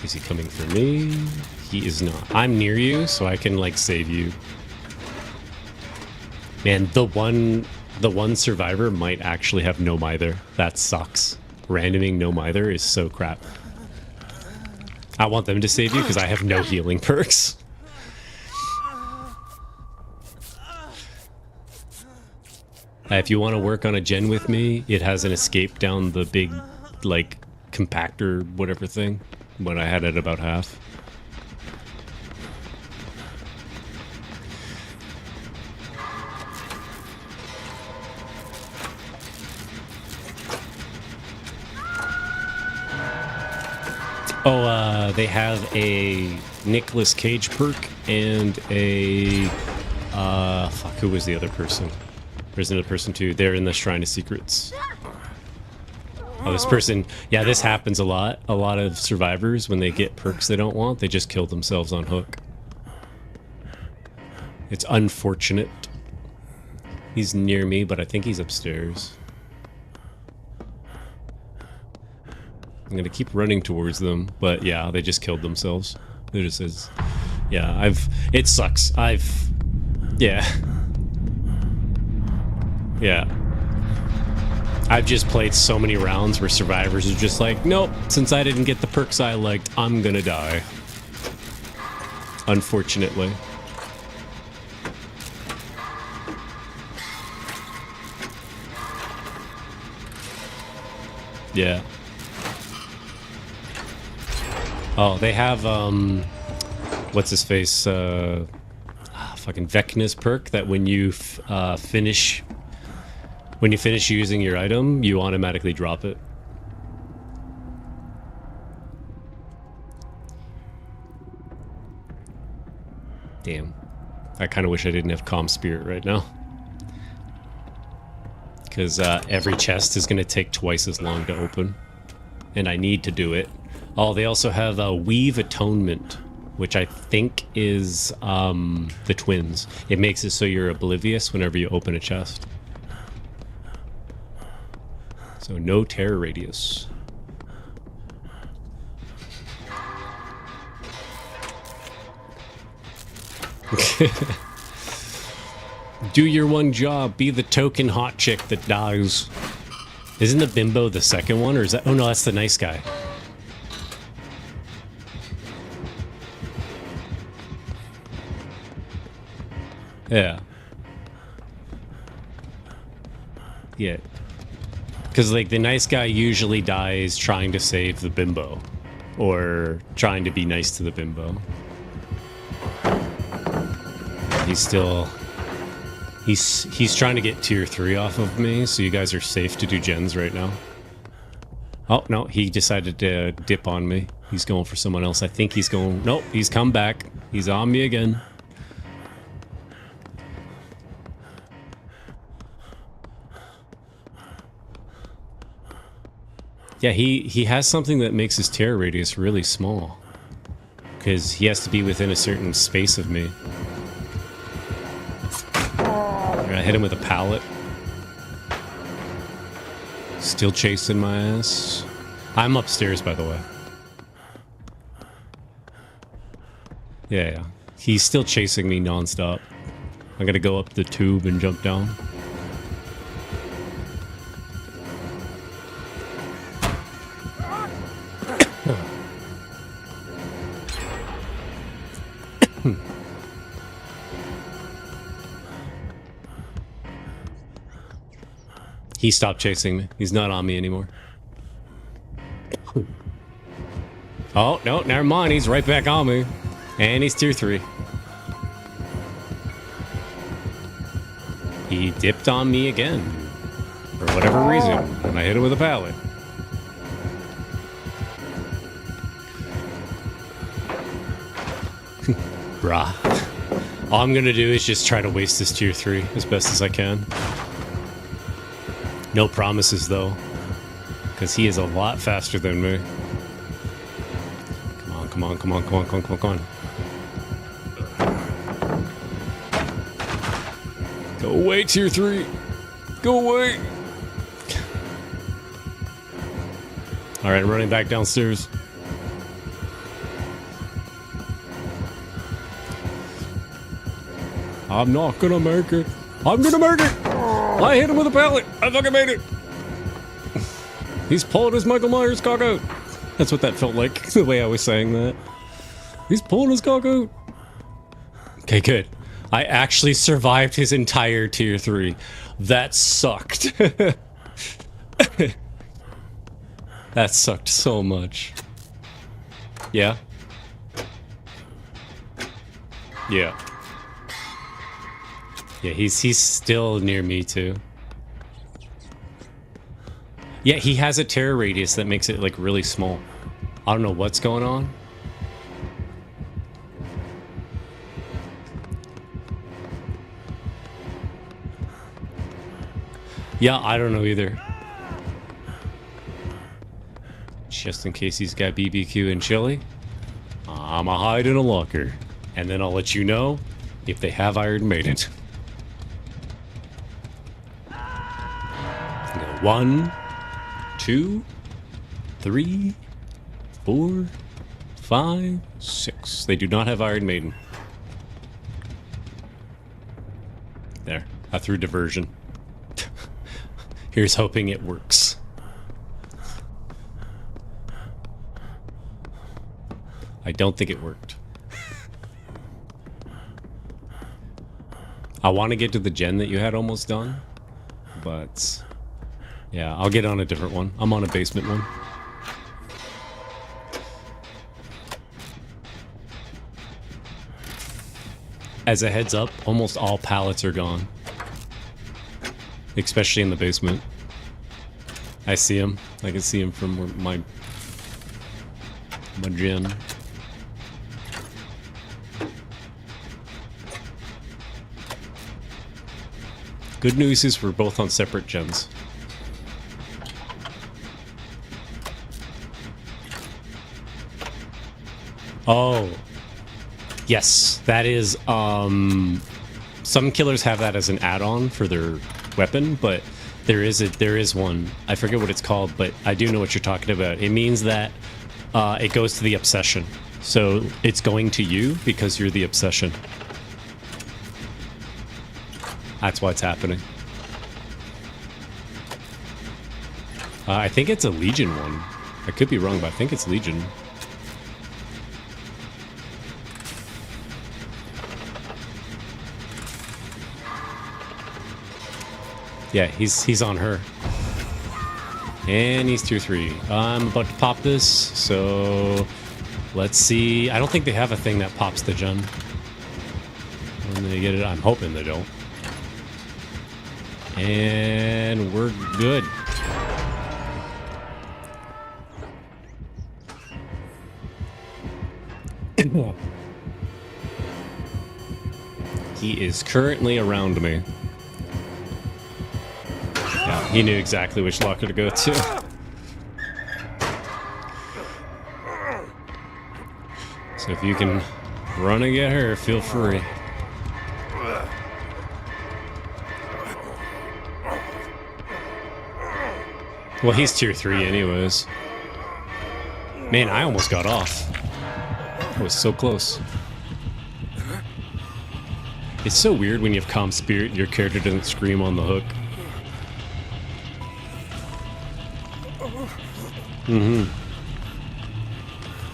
Is he coming for me? He is not. I'm near you, so I can, like, save you. Man, the one survivor might actually have no mither. That sucks. Randoming no mither is so crap. I want them to save you because I have no healing perks. If you want to work on a gen with me, it has an escape down the big, like, compactor whatever thing, when I had it about half. Oh, they have a Nicolas Cage perk and a fuck, who was the other person? There's another person too. They're in the Shrine of Secrets. Oh, this person, yeah, this happens a lot. A lot of survivors, when they get perks they don't want, they just kill themselves on hook. It's unfortunate. He's near me, but I think he's upstairs. I'm gonna keep running towards them, but yeah, they just killed themselves. It just is, yeah, it sucks. Yeah. Yeah. I've just played so many rounds where survivors are just like, nope, since I didn't get the perks I liked, I'm gonna die. Unfortunately. Yeah. Oh, they have, what's his face, fucking Vecna's perk that when you finish using your item, you automatically drop it. Damn. I kind of wish I didn't have Calm Spirit right now. Because every chest is going to take twice as long to open. And I need to do it. Oh, they also have Weave Atonement, which I think is the twins. It makes it so you're oblivious whenever you open a chest. So no terror radius. Do your one job. Be the token hot chick that dies. Isn't the bimbo the second one, or is that? Oh no, that's the nice guy. Yeah. Yeah. Because, like, the nice guy usually dies trying to save the bimbo. Or trying to be nice to the bimbo. He's still... He's trying to get tier 3 off of me, so you guys are safe to do gens right now. Oh, no, he decided to dip on me. He's going for someone else. I think he's going... Nope, he's come back. He's on me again. Yeah, he has something that makes his terror radius really small. Because he has to be within a certain space of me. I hit him with a pallet. Still chasing my ass. I'm upstairs, by the way. Yeah. He's still chasing me nonstop. I'm gonna go up the tube and jump down. He stopped chasing me. He's not on me anymore. Oh, no, never mind. He's right back on me. And he's tier 3. He dipped on me again. For whatever reason. And I hit him with a pallet. Bruh. All I'm gonna do is just try to waste this tier 3 as best as I can. No promises, though, because he is a lot faster than me. Come on, come on, come on, come on, come on, come on, come on. Go away, tier 3. Go away. All right, I'm running back downstairs. I'm not gonna make it. I'm gonna make it. I hit him with a pallet. I fucking made it. He's pulling his Michael Myers cock out. That's what that felt like, the way I was saying that. He's pulling his cock out. Okay, good. I actually survived his entire tier 3. That sucked. That sucked so much. Yeah? Yeah. Yeah, he's still near me too. Yeah, he has a terror radius that makes it like really small. I don't know what's going on. Yeah, I don't know either. Just in case he's got BBQ and chili, I'ma hide in a locker. And then I'll let you know if they have Iron Maiden. Go 1, 2, 3, 4, 5, 6. They do not have Iron Maiden. There. I threw diversion. Here's hoping it works. I don't think it worked. I want to get to the gen that you had almost done, but yeah, I'll get on a different one. I'm on a basement one. As a heads up, almost all pallets are gone. Especially in the basement. I see him. I can see him from where my gen. Good news is we're both on separate gens. Oh. Yes, that is, some killers have that as an add-on for their weapon, but there is one. I forget what it's called, but I do know what you're talking about. It means that it goes to the obsession. So it's going to you because you're the obsession. That's why it's happening. I think it's a Legion one. I could be wrong, but I think it's Legion. Yeah, he's on her. And he's tier 3. I'm about to pop this, so let's see. I don't think they have a thing that pops the gen. When they get it, I'm hoping they don't. And we're good. He is currently around me. Yeah, he knew exactly which locker to go to. So if you can run and get her, feel free. Well, he's tier 3 anyways. Man, I almost got off. I was so close. It's so weird when you have calm spirit and your character doesn't scream on the hook. Mm-hmm.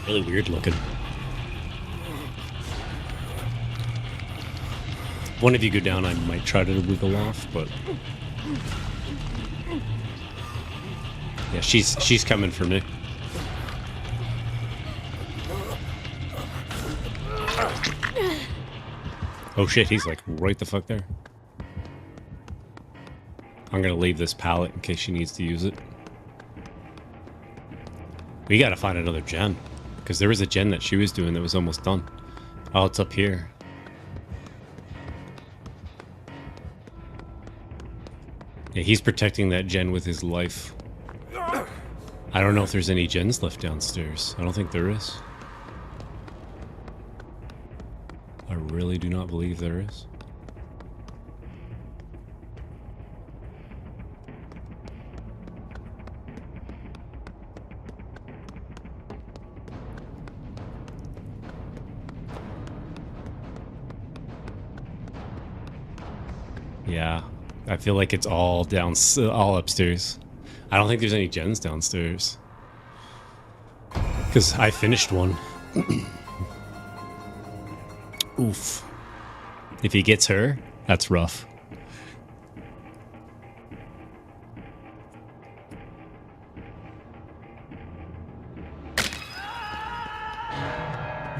Really weird looking. One of you go down, I might try to wiggle off, but... Yeah, she's coming for me. Oh shit, he's like right the fuck there. I'm gonna leave this pallet in case she needs to use it. We gotta find another gen. Because there was a gen that she was doing that was almost done. Oh, it's up here. Yeah, he's protecting that gen with his life. I don't know if there's any gens left downstairs. I don't think there is. I really do not believe there is. Yeah, I feel like it's all all upstairs. I don't think there's any gens downstairs. Because I finished one. Oof. If he gets her, that's rough.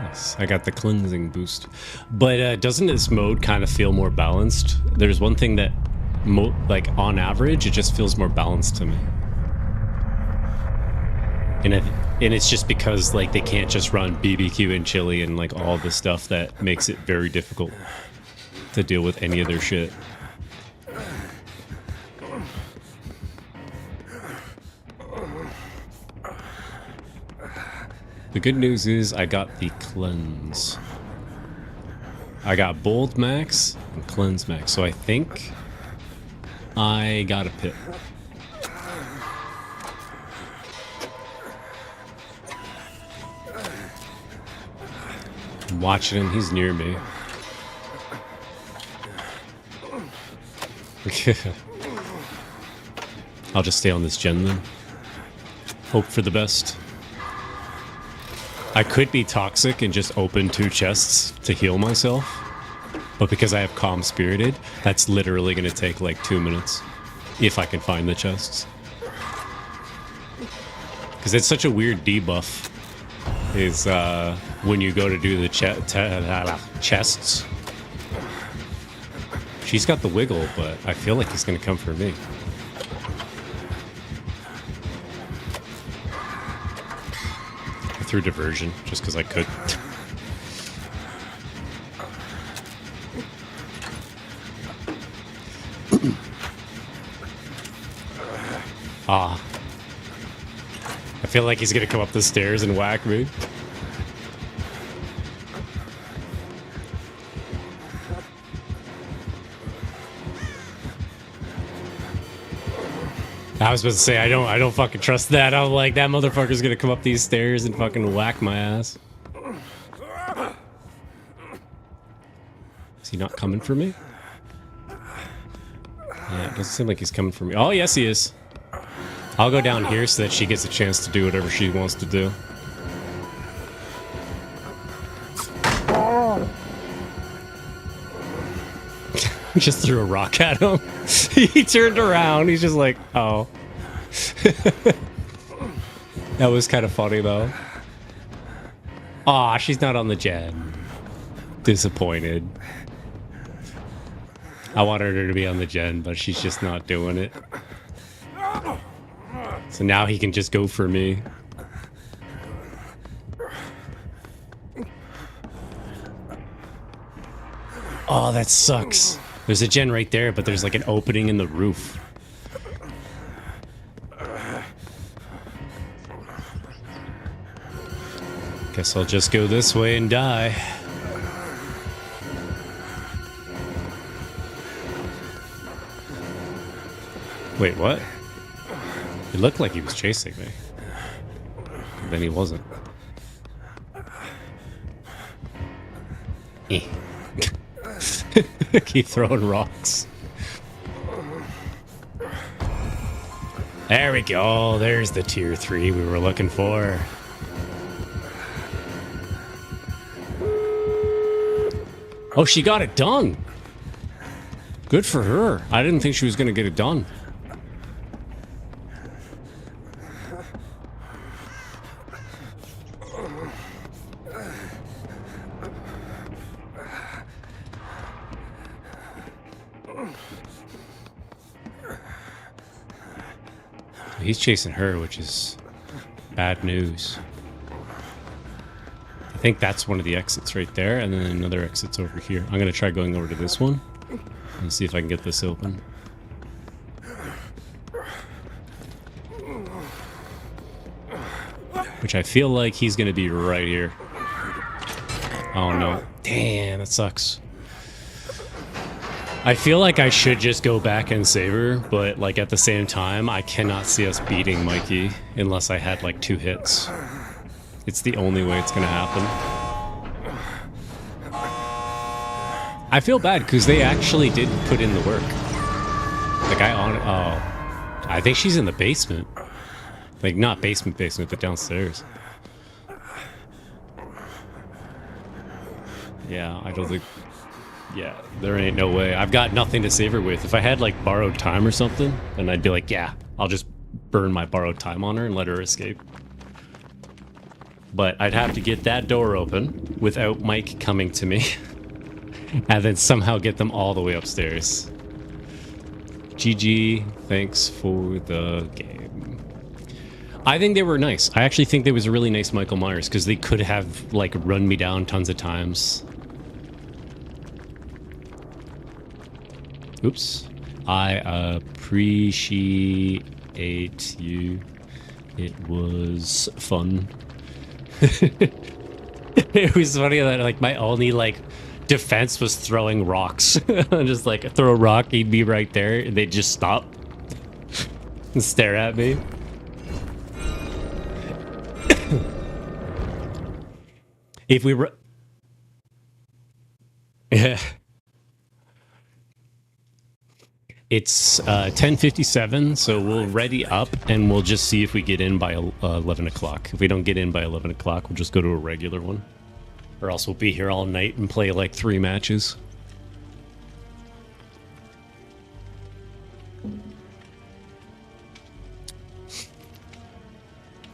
Nice. I got the cleansing boost. But doesn't this mode kind of feel more balanced? There's one thing that, like, on average, it just feels more balanced to me. And it's just because, like, they can't just run BBQ and chili and, like, all the stuff that makes it very difficult to deal with any of their shit. The good news is I got the cleanse. I got bold max and cleanse max, so I think I got a pit. I'm watching him, he's near me. I'll just stay on this gen then. Hope for the best. I could be toxic and just open 2 chests to heal myself, but because I have Calm Spirited, that's literally going to take like 2 minutes if I can find the chests. Because it's such a weird debuff is when you go to do the chests. She's got the wiggle, but I feel like he's going to come for me. Through diversion just because I could. I feel like he's gonna come up the stairs and whack me. I was supposed to say I don't fucking trust that. I'm like, that motherfucker's gonna come up these stairs and fucking whack my ass. Is he not coming for me? Yeah, it doesn't seem like he's coming for me. Oh yes he is. I'll go down here so that she gets a chance to do whatever she wants to do. Just threw a rock at him. He turned around. He's just like, oh. That was kind of funny, though. Aw, she's not on the gen. Disappointed. I wanted her to be on the gen, but she's just not doing it. So now he can just go for me. Oh, that sucks. There's a gen right there, but there's like an opening in the roof. Guess I'll just go this way and die. Wait, what? It looked like he was chasing me. But then he wasn't. Eh. Keep throwing rocks. There we go. There's the tier 3 we were looking for. Oh, she got it done. Good for her. I didn't think she was going to get it done. He's chasing her, which is bad news. I think that's one of the exits right there, and then another exit's over here. I'm gonna try going over to this one and see if I can get this open. Which I feel like he's gonna be right here. Oh no. Damn, that sucks. I feel like I should just go back and save her, but like at the same time, I cannot see us beating Mikey unless I had like 2 hits. It's the only way it's gonna happen. I feel bad because they actually did put in the work. The guy on it, oh, I think she's in the basement. Like not basement, but downstairs. Yeah, I don't think. Yeah, there ain't no way. I've got nothing to save her with. If I had like borrowed time or something, then I'd be like, yeah, I'll just burn my borrowed time on her and let her escape. But I'd have to get that door open without Mike coming to me. And then somehow get them all the way upstairs. GG, thanks for the game. I think they were nice. I actually think there was a really nice Michael Myers because they could have like run me down tons of times. Oops. I appreciate you. It was fun. It was funny that like my only like defense was throwing rocks. Just like throw a rock, he'd be right there, and they'd just stop and stare at me. If we were, yeah, it's 10:57, so we'll ready up and we'll just see if we get in by 11 o'clock. If we don't get in by 11 o'clock, we'll just go to a regular one. Or else we'll be here all night and play like 3 matches.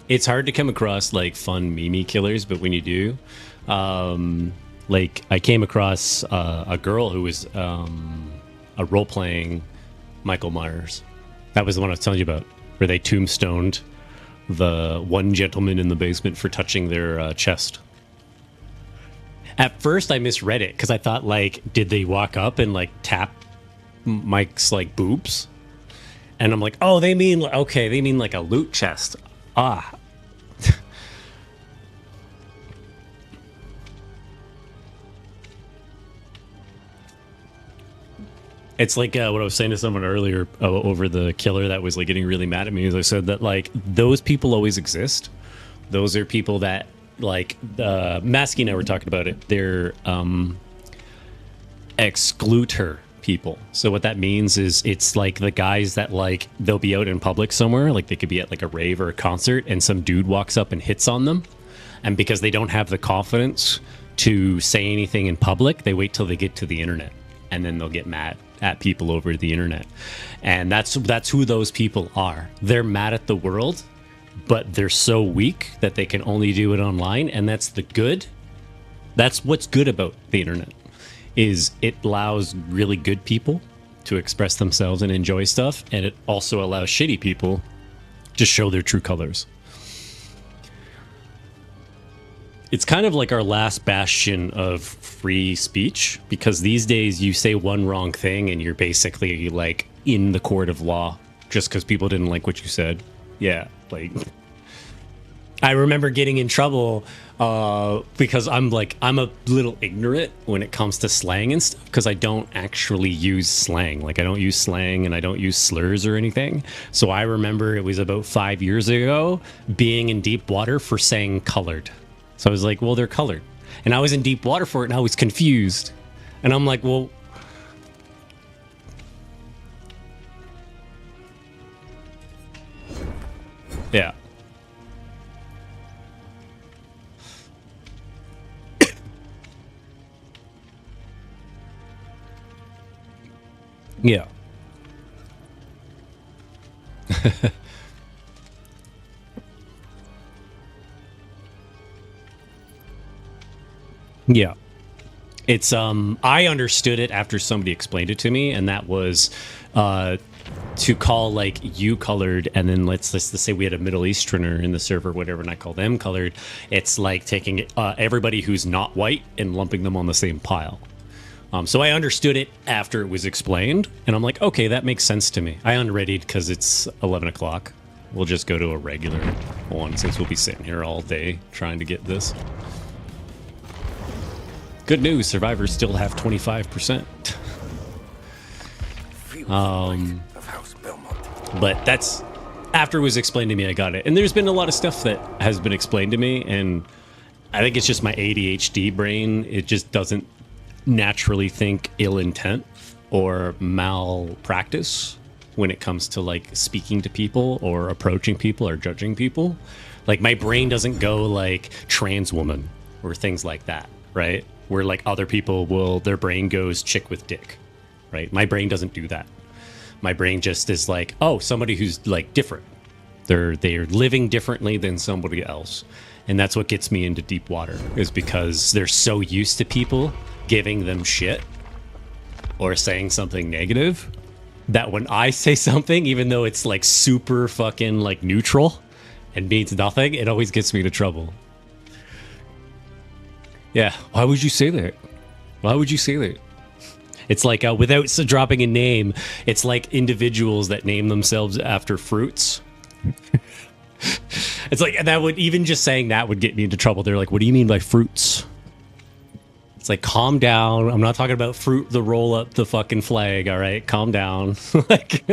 It's hard to come across like fun meme killers, but when you do, like I came across a girl who was a role-playing Michael Myers. That was the one I was telling you about, where they tombstoned the one gentleman in the basement for touching their chest. At first, I misread it because I thought, like, did they walk up and like tap Mike's like boobs? And I'm like, oh, they mean okay, they mean like a loot chest. Ah. It's like what I was saying to someone earlier over the killer that was like getting really mad at me. As I said that like those people always exist. Those are people that like Masky and I were talking about it. They're excluder people. So what that means is it's like the guys that like they'll be out in public somewhere, like they could be at like a rave or a concert, and some dude walks up and hits on them, and because they don't have the confidence to say anything in public, they wait till they get to the internet, and then they'll get mad at people over the internet. And that's who those people are. They're mad at the world, but they're so weak that they can only do it online, and that's the good. That's what's good about the internet, is it allows really good people to express themselves and enjoy stuff, and it also allows shitty people to show their true colors. It's kind of like our last bastion of free speech, because these days you say one wrong thing and you're basically like in the court of law just because people didn't like what you said. Yeah, like I remember getting in trouble because I'm a little ignorant when it comes to slang and stuff, because I don't actually use slang. Like I don't use slang and I don't use slurs or anything. So I remember it was about 5 years ago being in deep water for saying colored. So I was like, well, they're colored. And I was in deep water for it, and I was confused. And I'm like, well, yeah. Yeah. Yeah. It's I understood it after somebody explained it to me, and that was to call like you colored, and then let's say we had a Middle Easterner in the server, whatever, and I call them colored. It's like taking everybody who's not white and lumping them on the same pile. So I understood it after it was explained, and I'm like, okay, that makes sense to me. I unreadied because it's 11 o'clock. We'll just go to a regular one since we'll be sitting here all day trying to get this. Good news, survivors still have 25%. But that's after it was explained to me, I got it. And there's been a lot of stuff that has been explained to me, and I think it's just my ADHD brain. It just doesn't naturally think ill intent or malpractice when it comes to like speaking to people or approaching people or judging people. Like my brain doesn't go like trans woman or things like that, right? Where like other people will, their brain goes chick with dick, right? My brain doesn't do that. My brain just is like, oh, somebody who's like different, They're living differently than somebody else. And that's what gets me into deep water, is because they're so used to people giving them shit or saying something negative that when I say something, even though it's like super fucking like neutral and means nothing, it always gets me into trouble. Yeah, why would you say that? Why would you say that? It's like without dropping a name, it's like individuals that name themselves after fruits. It's like that would, even just saying that would get me into trouble. They're like, what do you mean by fruits? It's like, calm down. I'm not talking about fruit, the roll up the fucking flag. All right, calm down. Like,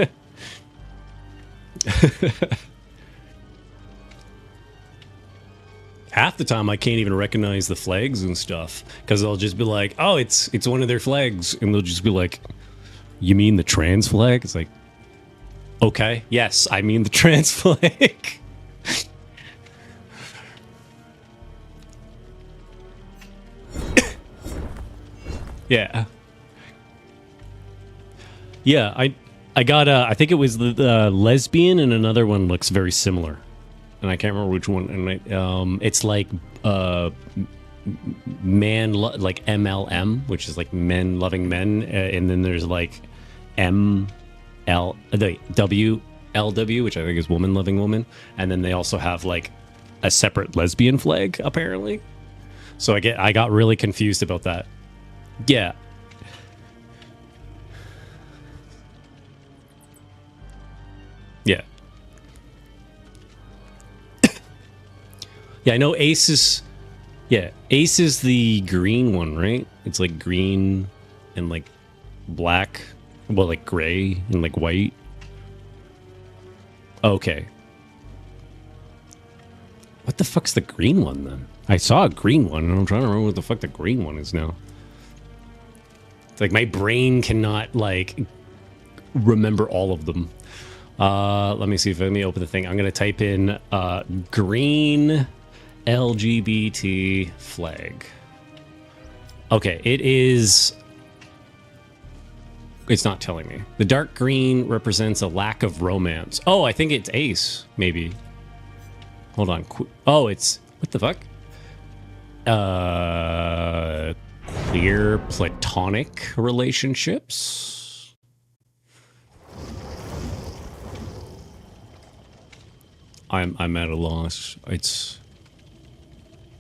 half the time I can't even recognize the flags and stuff because they'll just be like, oh, it's one of their flags. And they'll just be like, you mean the trans flag? It's like, okay, yes, I mean the trans flag. Yeah. Yeah, I got I think it was the lesbian, and another one looks very similar. And I can't remember which one. And it's like man, like MLM, which is like men loving men, and then there's like WLW, which I think is woman loving woman, and then they also have like a separate lesbian flag apparently. So I got really confused about that. Yeah. Yeah. Yeah, I know Ace is... Yeah, Ace is the green one, right? It's like green and like black. Well, like gray and like white. Okay. What the fuck's the green one then? I saw a green one and I'm trying to remember what the fuck the green one is now. It's like my brain cannot like remember all of them. Let me see if let me open the thing. I'm gonna type in green LGBT flag. Okay, it's not telling me. The dark green represents a lack of romance. Oh, I think it's Ace, maybe. Hold on. Oh, it's what the fuck? Queer platonic relationships. I'm at a loss.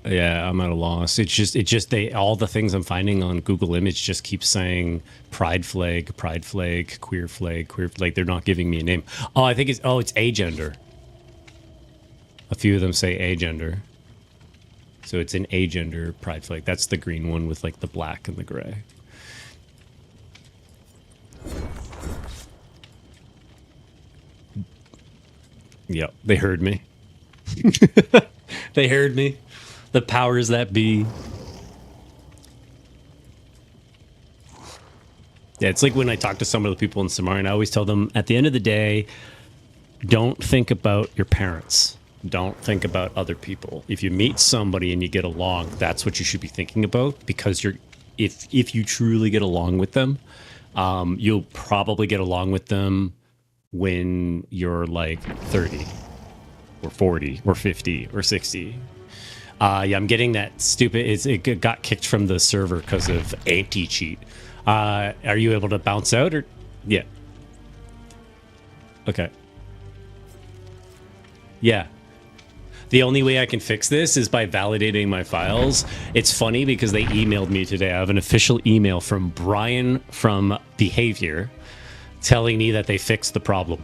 Yeah, I'm at a loss. It's just they all the things I'm finding on Google Image just keep saying pride flag, queer flag, like they're not giving me a name. Oh, I think it's agender. A few of them say agender. So it's an agender pride flag. That's the green one with like the black and the gray. Yep, they heard me. They heard me. The powers that be. Yeah, it's like when I talk to some of the people in Cimmarian, I always tell them, at the end of the day, don't think about your parents. Don't think about other people. If you meet somebody and you get along, that's what you should be thinking about, because if you truly get along with them, you'll probably get along with them when you're like 30 or 40 or 50 or 60. Yeah, I'm getting that stupid. It got kicked from the server because of anti-cheat. Are you able to bounce out or? Yeah. Okay. Yeah. The only way I can fix this is by validating my files. It's funny because they emailed me today. I have an official email from Brian from Behavior telling me that they fixed the problem.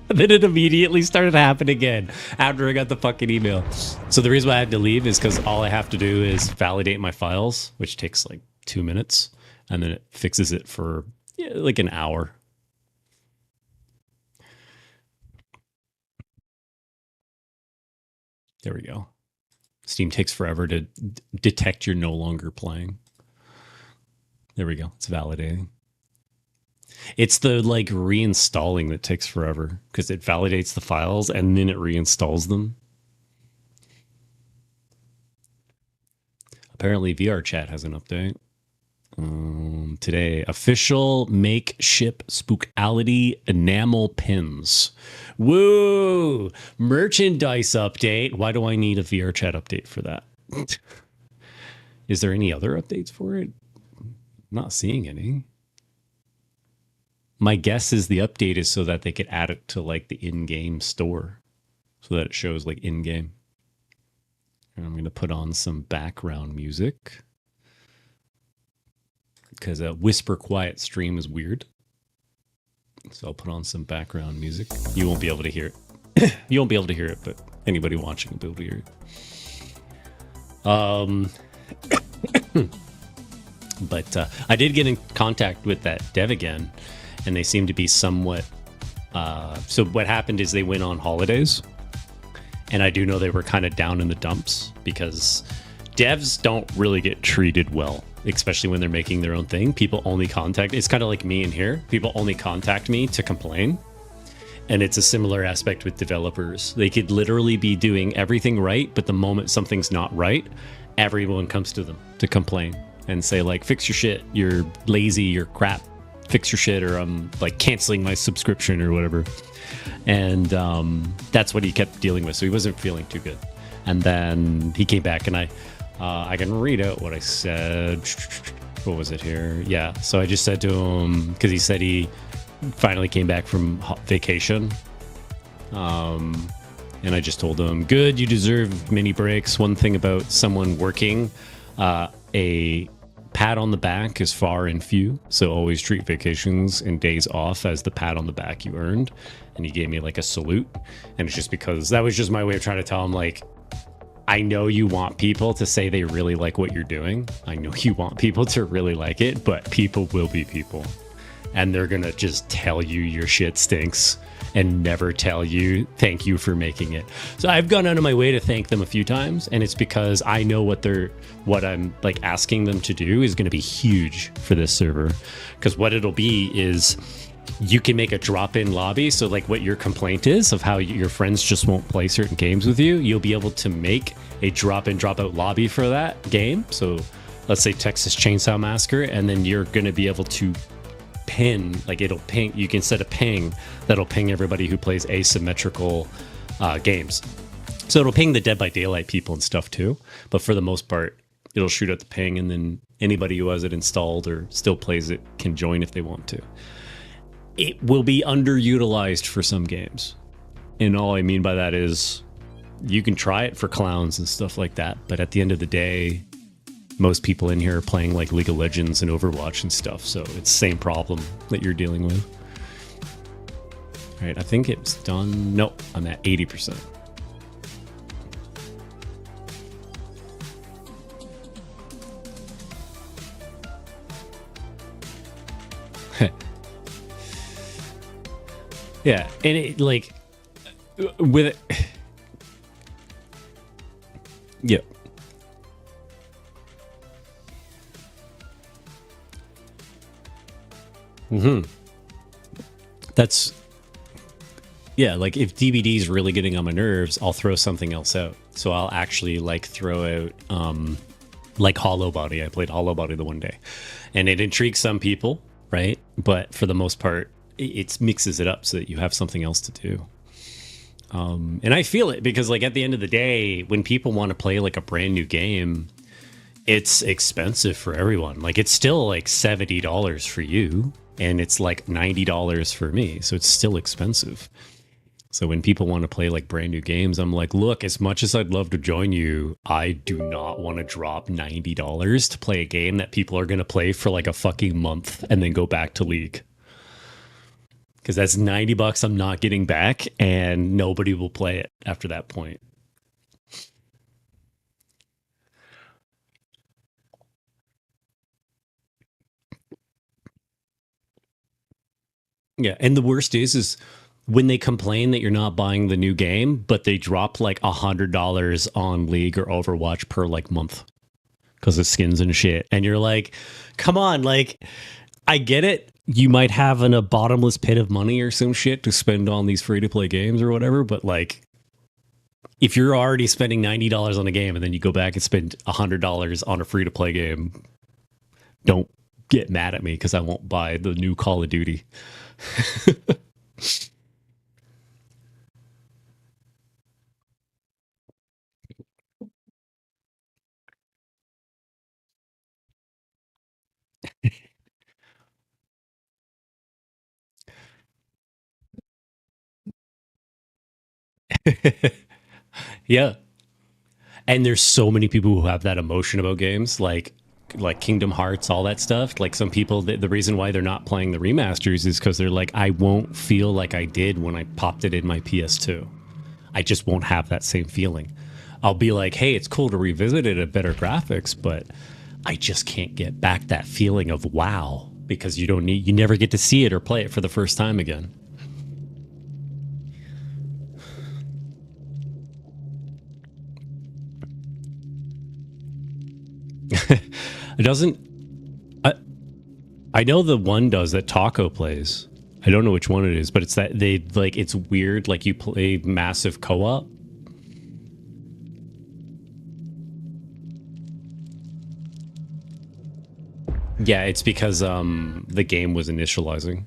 Then it immediately started happening again after I got the fucking email. So the reason why I had to leave is because all I have to do is validate my files, which takes like 2 minutes, and then it fixes it for like an hour. There we go. Steam takes forever to detect you're no longer playing. There we go. It's validating. It's the like reinstalling that takes forever because it validates the files and then it reinstalls them. Apparently VR chat has an update. Today, official make ship spookality enamel pins. Woo! Merchandise update. Why do I need a VR chat update for that? Is there any other updates for it? Not seeing any. My guess is the update is so that they could add it to like the in-game store, so that it shows like in-game. And I'm going to put on some background music because a whisper quiet stream is weird. So I'll put on some background music. You won't be able to hear it. You won't be able to hear it, but anybody watching will be able to hear it. But I did get in contact with that dev again, and they seem to be somewhat... so what happened is they went on holidays, and I do know they were kind of down in the dumps because devs don't really get treated well, especially when they're making their own thing. People only contact... It's kind of like me in here. People only contact me to complain. And it's a similar aspect with developers. They could literally be doing everything right, but the moment something's not right, everyone comes to them to complain and say, like, fix your shit. You're lazy. You're crap. Fix your shit, or I'm like canceling my subscription or whatever. And that's what he kept dealing with. So he wasn't feeling too good. And then he came back, and I can read out what I said. What was it here? Yeah. So I just said to him, because he said he finally came back from vacation. And I just told him, good, you deserve mini breaks. One thing about someone working, a pat on the back is far and few. So always treat vacations and days off as the pat on the back you earned. And he gave me like a salute. And it's just because that was just my way of trying to tell him, like, I know you want people to say they really like what you're doing. I know you want people to really like it, but people will be people. And they're going to just tell you your shit stinks and never tell you thank you for making it. So I've gone out of my way to thank them a few times, and it's because I know what I'm like asking them to do is going to be huge for this server. Because what it'll be is you can make a drop-in lobby. So like what your complaint is of how your friends just won't play certain games with you, you'll be able to make a drop-in, drop-out lobby for that game. So let's say Texas Chainsaw Massacre, and then you're going to be able to pin, like it'll ping, you can set a ping that'll ping everybody who plays asymmetrical games. So it'll ping the Dead by Daylight people and stuff too, but for the most part it'll shoot out the ping, and then anybody who has it installed or still plays it can join if they want to. It will be underutilized for some games, and all I mean by that is you can try it for clowns and stuff like that, but at the end of the day, most people in here are playing like League of Legends and Overwatch and stuff, so it's the same problem that you're dealing with. All right, I think it's done. Nope, I'm at 80%. Yeah, and it like with it. Yeah. That's, yeah, like if DBD is really getting on my nerves, I'll throw something else out. So I'll actually like throw out like Hollow Body. I played Hollow Body the one day, and it intrigues some people, right? But for the most part, it mixes it up so that you have something else to do. And I feel it because like at the end of the day, when people want to play like a brand new game, it's expensive for everyone. Like it's still like $70 for you, and it's like $90 for me. So it's still expensive. So when people want to play like brand new games, I'm like, look, as much as I'd love to join you, I do not want to drop $90 to play a game that people are going to play for like a fucking month and then go back to League. Because that's $90 I'm not getting back, and nobody will play it after that point. Yeah, and the worst is when they complain that you're not buying the new game, but they drop like $100 on League or Overwatch per like month because of skins and shit, and you're like, come on, like I get it. You might have a bottomless pit of money or some shit to spend on these free-to-play games or whatever, but like, if you're already spending $90 on a game and then you go back and spend $100 on a free-to-play game, don't get mad at me because I won't buy the new Call of Duty. Yeah. And there's so many people who have that emotion about games, like Kingdom Hearts, all that stuff. Like some people, the reason why they're not playing the remasters is because they're like, I won't feel like I did when I popped it in my PS2. I just won't have that same feeling. I'll be like, hey, it's cool to revisit it at better graphics, but I just can't get back that feeling of wow, because you never get to see it or play it for the first time again. It doesn't. I know the one does that Taco plays. I don't know which one it is, but it's that they like it's weird. Like you play massive co-op. Yeah, it's because the game was initializing.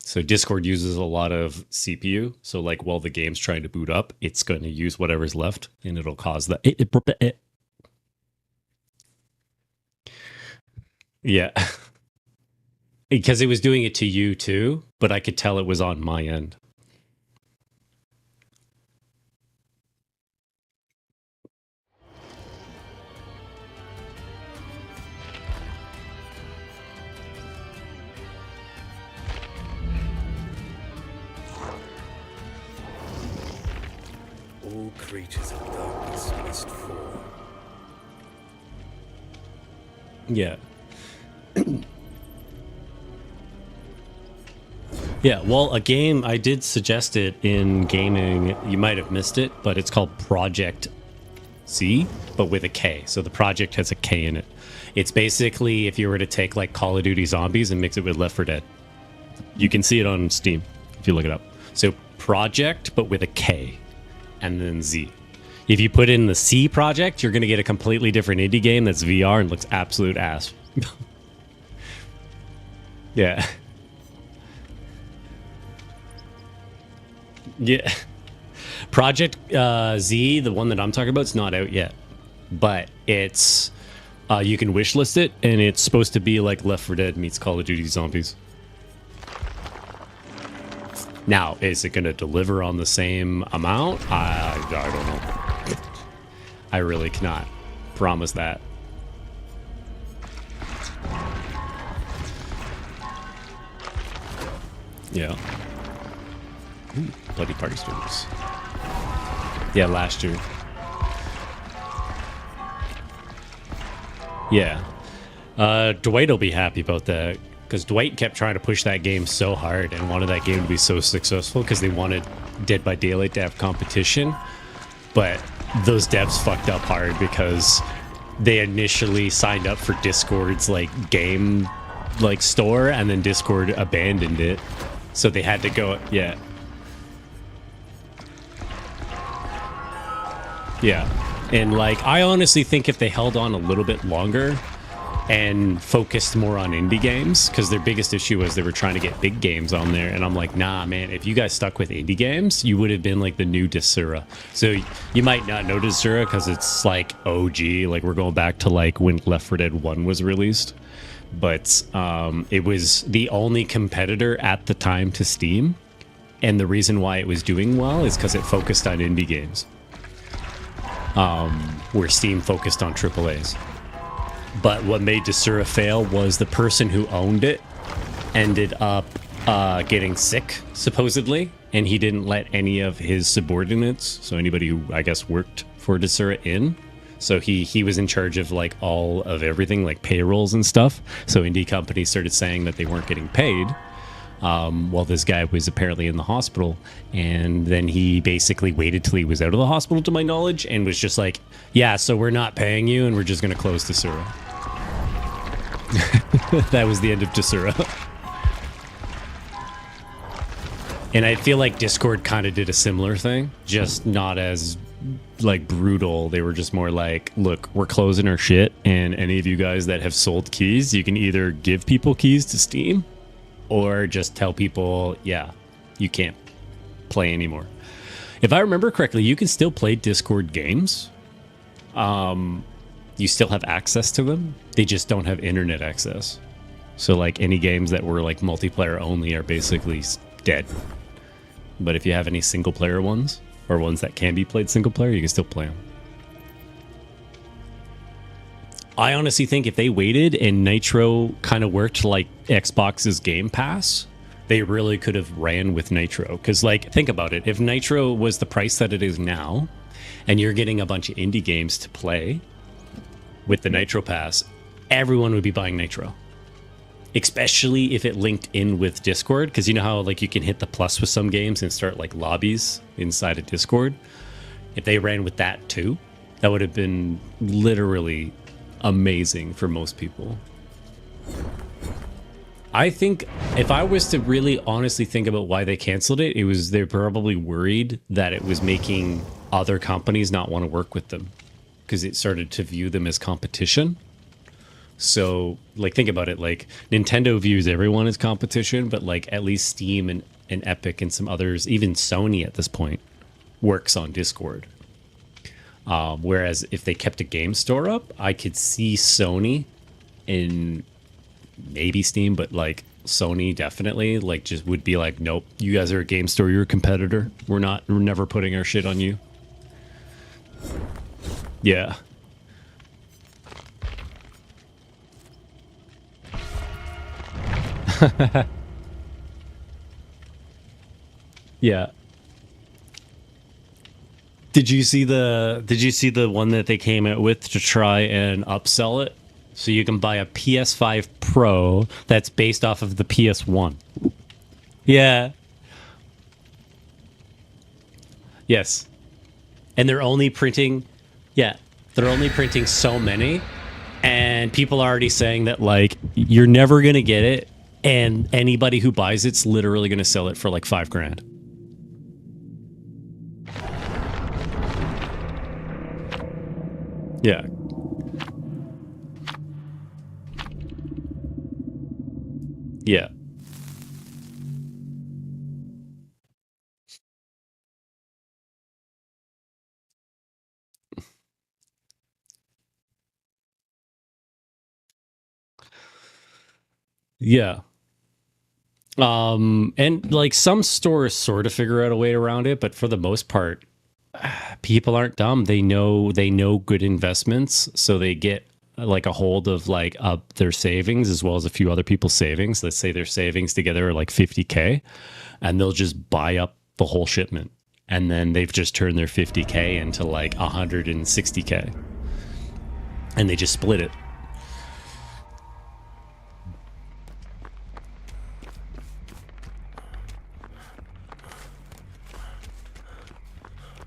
So Discord uses a lot of CPU. So like while the game's trying to boot up, it's going to use whatever's left, and it'll cause that. Yeah. Because it was doing it to you too, but I could tell it was on my end. All creatures of darkness must fall. Yeah. Yeah, well, a game, I did suggest it in gaming. You might have missed it, but it's called Project C, but with a K. So the project has a K in it. It's basically if you were to take like Call of Duty Zombies and mix it with Left 4 Dead. You can see it on Steam if you look it up. So Project, but with a K, and then Z. If you put in the C project, you're going to get a completely different indie game that's VR and looks absolute ass. Yeah. Yeah. Project Z, the one that I'm talking about, is not out yet. But it's... you can wishlist it, and it's supposed to be like Left 4 Dead meets Call of Duty Zombies. Now, is it going to deliver on the same amount? I don't know. I really cannot promise that. Yeah. Ooh, bloody party streamers. Yeah, last year. Yeah. Dwight will be happy about that, because Dwight kept trying to push that game so hard and wanted that game to be so successful because they wanted Dead by Daylight to have competition. But those devs fucked up hard because they initially signed up for Discord's like game like store, and then Discord abandoned it. So they had to go, yeah. Yeah. And like, I honestly think if they held on a little bit longer and focused more on indie games, because their biggest issue was they were trying to get big games on there, and I'm like, nah, man, if you guys stuck with indie games, you would have been like the new Desura. So you might not know Desura because it's like OG, like we're going back to like when Left 4 Dead 1 was released. But it was the only competitor at the time to Steam, and the reason why it was doing well is because it focused on indie games, where Steam focused on AAAs. But what made Desura fail was the person who owned it ended up getting sick, supposedly, and he didn't let any of his subordinates, so anybody who I guess worked for Desura, in. So he was in charge of like all of everything, like payrolls and stuff. So indie companies started saying that they weren't getting paid, while this guy was apparently in the hospital. And then he basically waited till he was out of the hospital, to my knowledge, and was just like, yeah, so we're not paying you and we're just going to close Desura. That was the end of Desura. And I feel like Discord kind of did a similar thing, just not as like brutal. They were just more like, look, we're closing our shit, and any of you guys that have sold keys, you can either give people keys to Steam or just tell people, yeah, you can't play anymore. If I remember correctly, you can still play Discord games. You still have access to them. They just don't have internet access. So like any games that were like multiplayer only are basically dead. But if you have any single player ones, or ones that can be played single player, you can still play them. I honestly think if they waited and Nitro kind of worked like Xbox's Game Pass, they really could have ran with Nitro. Because, like, think about it. If Nitro was the price that it is now, and you're getting a bunch of indie games to play with the Nitro Pass, everyone would be buying Nitro. Especially if it linked in with Discord. Because you know how, like, you can hit the plus with some games and start, like, lobbies inside of Discord? If they ran with that, too, that would have been literally amazing for most people. I think if I was to really honestly think about why they canceled it, it was they're probably worried that it was making other companies not want to work with them because it started to view them as competition. So, like, think about it. Like, Nintendo views everyone as competition, but, like, at least Steam and Epic and some others, even Sony at this point, works on Discord. Whereas if they kept a game store up, I could see Sony and maybe Steam, but like Sony definitely like just would be like, nope, you guys are a game store, you're a competitor. We're never putting our shit on you. Yeah. Yeah. Did you see the one that they came out with to try and upsell it? So you can buy a PS5 Pro that's based off of the PS1. Yeah. Yes. And they're only printing so many, and people are already saying that like you're never going to get it, and anybody who buys it's literally going to sell it for like $5,000. Yeah. Yeah. Yeah. And like some stores sort of figure out a way around it, but for the most part, people aren't dumb. They know good investments, so they get like a hold of like their savings as well as a few other people's savings. Let's say their savings together are like 50K, and they'll just buy up the whole shipment, and then they've just turned their 50K into like 160K, and they just split it.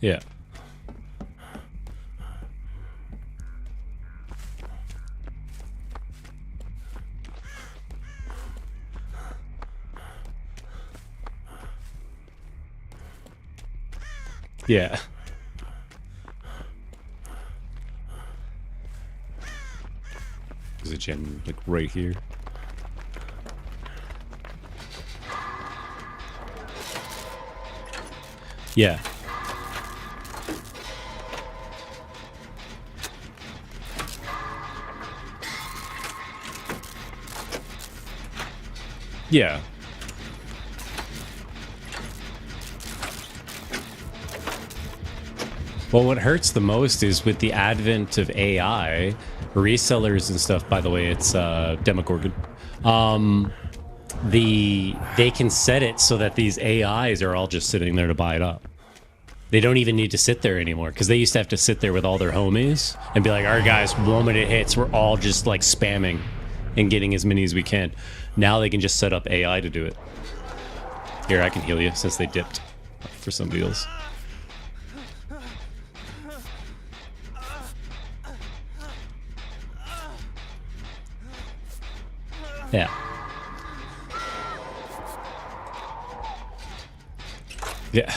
Yeah. Yeah. There's a gem like right here. Yeah. Yeah. Well, what hurts the most is with the advent of AI, resellers and stuff. By the way, it's Demogorgon. They can set it so that these AIs are all just sitting there to buy it up. They don't even need to sit there anymore, because they used to have to sit there with all their homies and be like, all right, guys, the moment it hits, we're all just like spamming and getting as many as we can. Now they can just set up AI to do it. Here, I can heal you since they dipped for somebody else. Yeah. Yeah.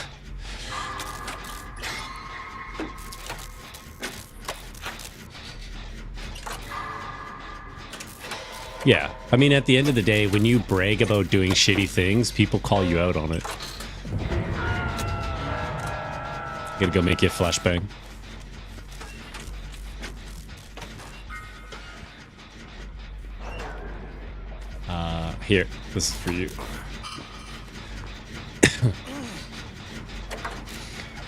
Yeah. I mean, at the end of the day, when you brag about doing shitty things, people call you out on it. Gotta go make you a flashbang. Here. This is for you.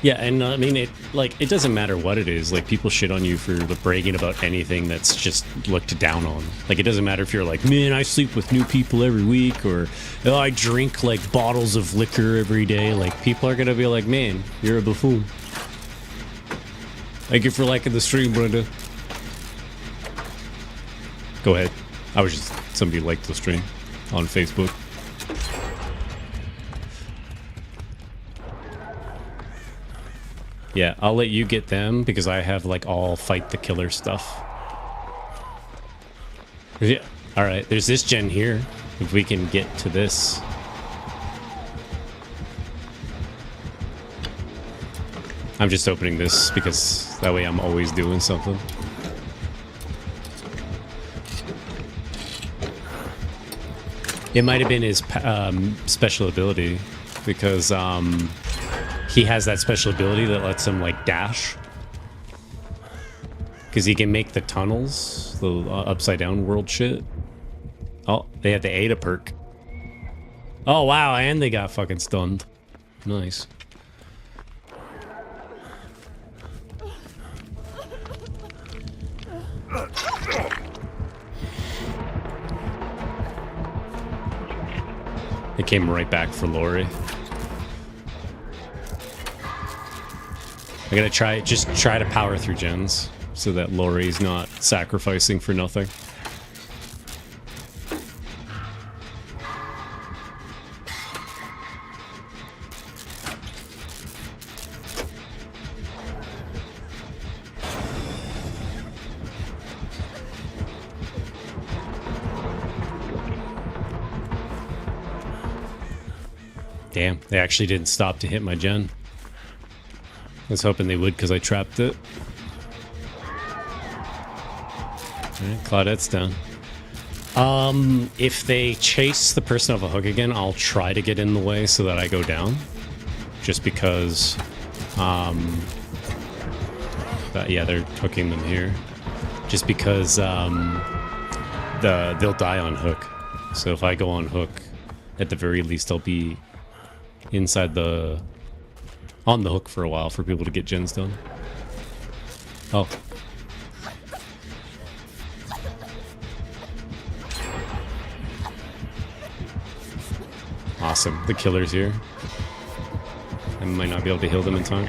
Yeah, and I mean, it doesn't matter what it is. Like, people shit on you for bragging about anything that's just looked down on. Like, it doesn't matter if you're like, man, I sleep with new people every week, or oh, I drink like bottles of liquor every day. Like, people are gonna be like, man, you're a buffoon. Thank you for liking the stream, Brenda. Go ahead. I was just somebody liked the stream on Facebook. Yeah, I'll let you get them because I have like all fight the killer stuff. Yeah. All right, there's this gen here. If we can get to this. I'm just opening this because that way I'm always doing something. It might have been his special ability because he has that special ability that lets him like dash. Because he can make the tunnels, the upside down world shit. Oh, they had the Ada perk. Oh wow, and they got fucking stunned. Nice. It came right back for Lori. I'm gonna try to power through gens so that Lori's not sacrificing for nothing. Damn, they actually didn't stop to hit my gen. I was hoping they would because I trapped it. Alright, Claudette's down. If they chase the person off a hook again, I'll try to get in the way so that I go down. Just because, yeah, they're hooking them here. Just because, they'll die on hook. So if I go on hook, at the very least, I'll be inside on the hook for a while for people to get gens done. Oh. Awesome. The killer's here. I might not be able to heal them in time.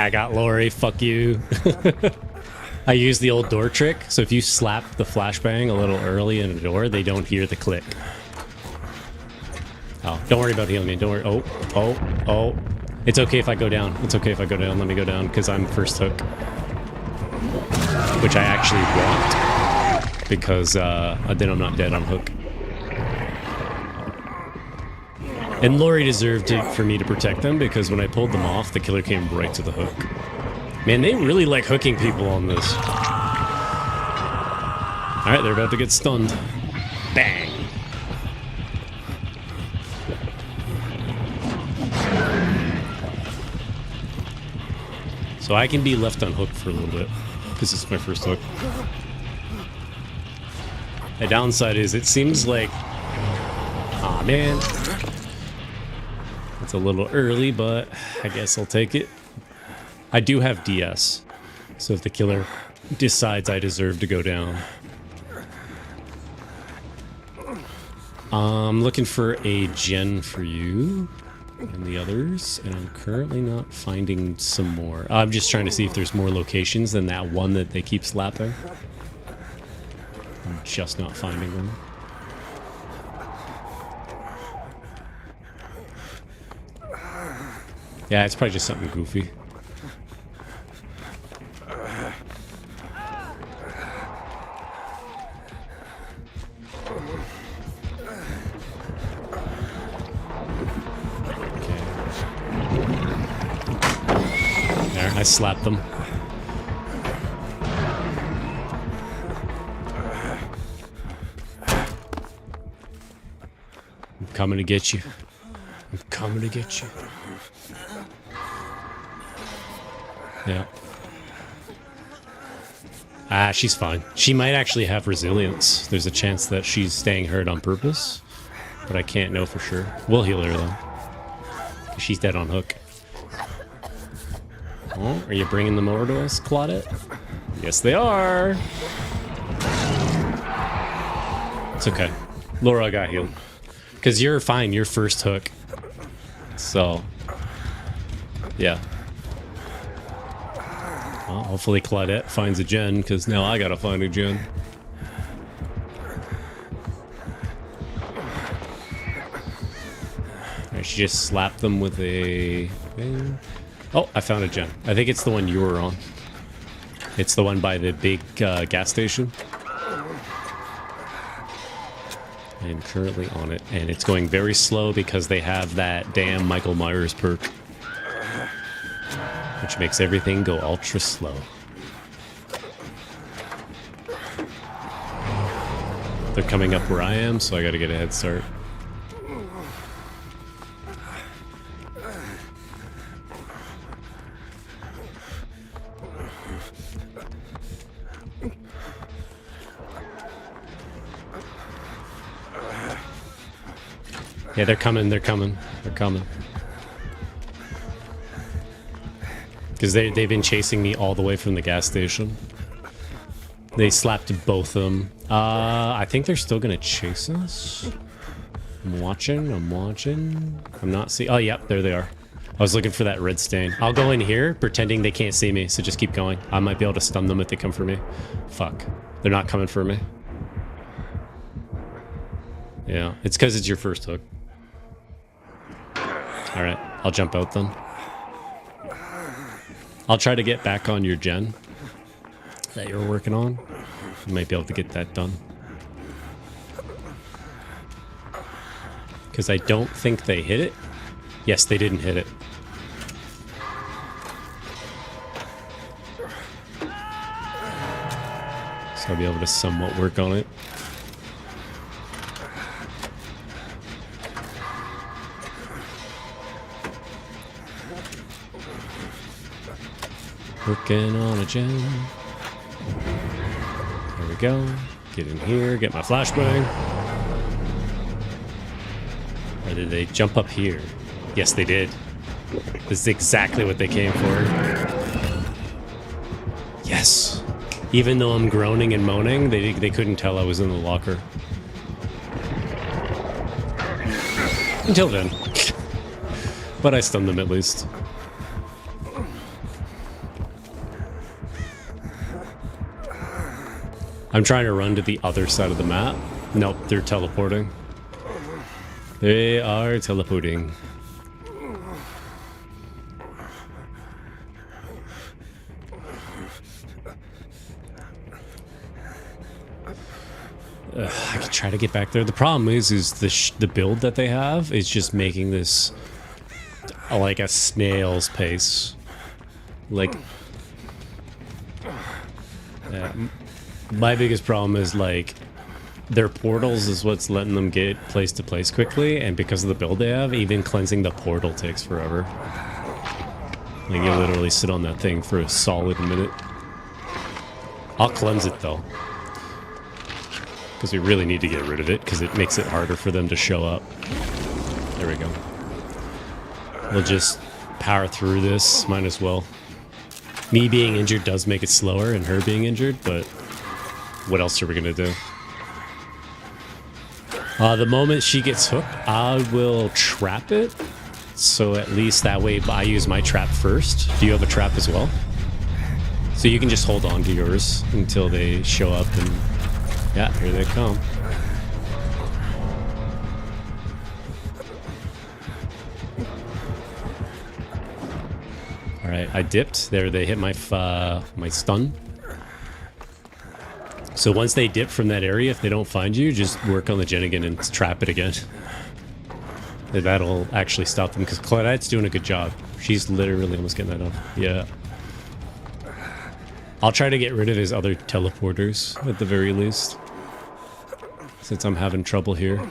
I got Lori, fuck you. I use the old door trick, so if you slap the flashbang a little early in a door, they don't hear the click. Oh, don't worry about healing me, don't worry. Oh. It's okay if I go down. It's okay if I go down. Let me go down, because I'm first hook. Which I actually want, because then I'm not dead on hook. And Lori deserved it for me to protect them, because when I pulled them off, the killer came right to the hook. Man, they really like hooking people on this. Alright, they're about to get stunned. Bang! So I can be left on hook for a little bit, because it's my first hook. The downside is, it seems like... Aw, man. It's a little early, but I guess I'll take it. I do have DS, so if the killer decides I deserve to go down. I'm looking for a gen for you and the others, and I'm currently not finding some more. I'm just trying to see if there's more locations than that one that they keep slapping. I'm just not finding them. Yeah, it's probably just something goofy. There, I slapped them. I'm coming to get you. I'm coming to get you. Yeah. Ah, she's fine. She might actually have resilience. There's a chance that she's staying hurt on purpose, but I can't know for sure. We'll heal her though. 'Cause she's dead on hook. Oh, are you bringing them over to us, Claudette? Yes, they are. It's okay. Laura got healed. Because you're fine. You're first hook. So, yeah. Well, hopefully Claudette finds a gen, because now I gotta find a gen. Alright, she just slapped them with a thing. Oh, I found a gen. I think it's the one you were on. It's the one by the big gas station. I'm currently on it, and it's going very slow because they have that damn Michael Myers perk, which makes everything go ultra slow. They're coming up where I am, so I gotta get a head start. Yeah, they're coming, they're coming, they're coming. Because they've been chasing me all the way from the gas station. They slapped both of them. I think they're still gonna chase us. I'm watching. I'm not seeing. Oh, yep, there they are. I was looking for that red stain. I'll go in here, pretending they can't see me, so just keep going. I might be able to stun them if they come for me. Fuck. They're not coming for me. Yeah, it's because it's your first hook. Alright, I'll jump out then. I'll try to get back on your gen that you're working on. You might be able to get that done. Because I don't think they hit it. Yes, they didn't hit it. So I'll be able to somewhat work on it. Working on a gen. There we go. Get in here, get my flashbang. Or did they jump up here? Yes, they did. This is exactly what they came for. Yes. Even though I'm groaning and moaning, they couldn't tell I was in the locker. Until then. But I stunned them at least. I'm trying to run to the other side of the map. Nope, they're teleporting. They are teleporting. I could try to get back there. The problem is the build that they have is just making this like a snail's pace. Like, my biggest problem is like their portals is what's letting them get place to place quickly, and because of the build they have, even cleansing the portal takes forever. Like you literally sit on that thing for a solid minute. I'll cleanse it though, because we really need to get rid of it because it makes it harder for them to show up. There we go. We'll just power through this, might as well. Me being injured does make it slower, and her being injured, but what else are we gonna do? The moment she gets hooked, I will trap it. So at least that way I use my trap first. Do you have a trap as well? So you can just hold on to yours until they show up, and yeah, here they come. Alright, I dipped. There, they hit my my stun. So once they dip from that area, if they don't find you, just work on the gen again and trap it again. That'll actually stop them, because Claudette's doing a good job. She's literally almost getting that off. Yeah. I'll try to get rid of his other teleporters, at the very least. Since I'm having trouble here.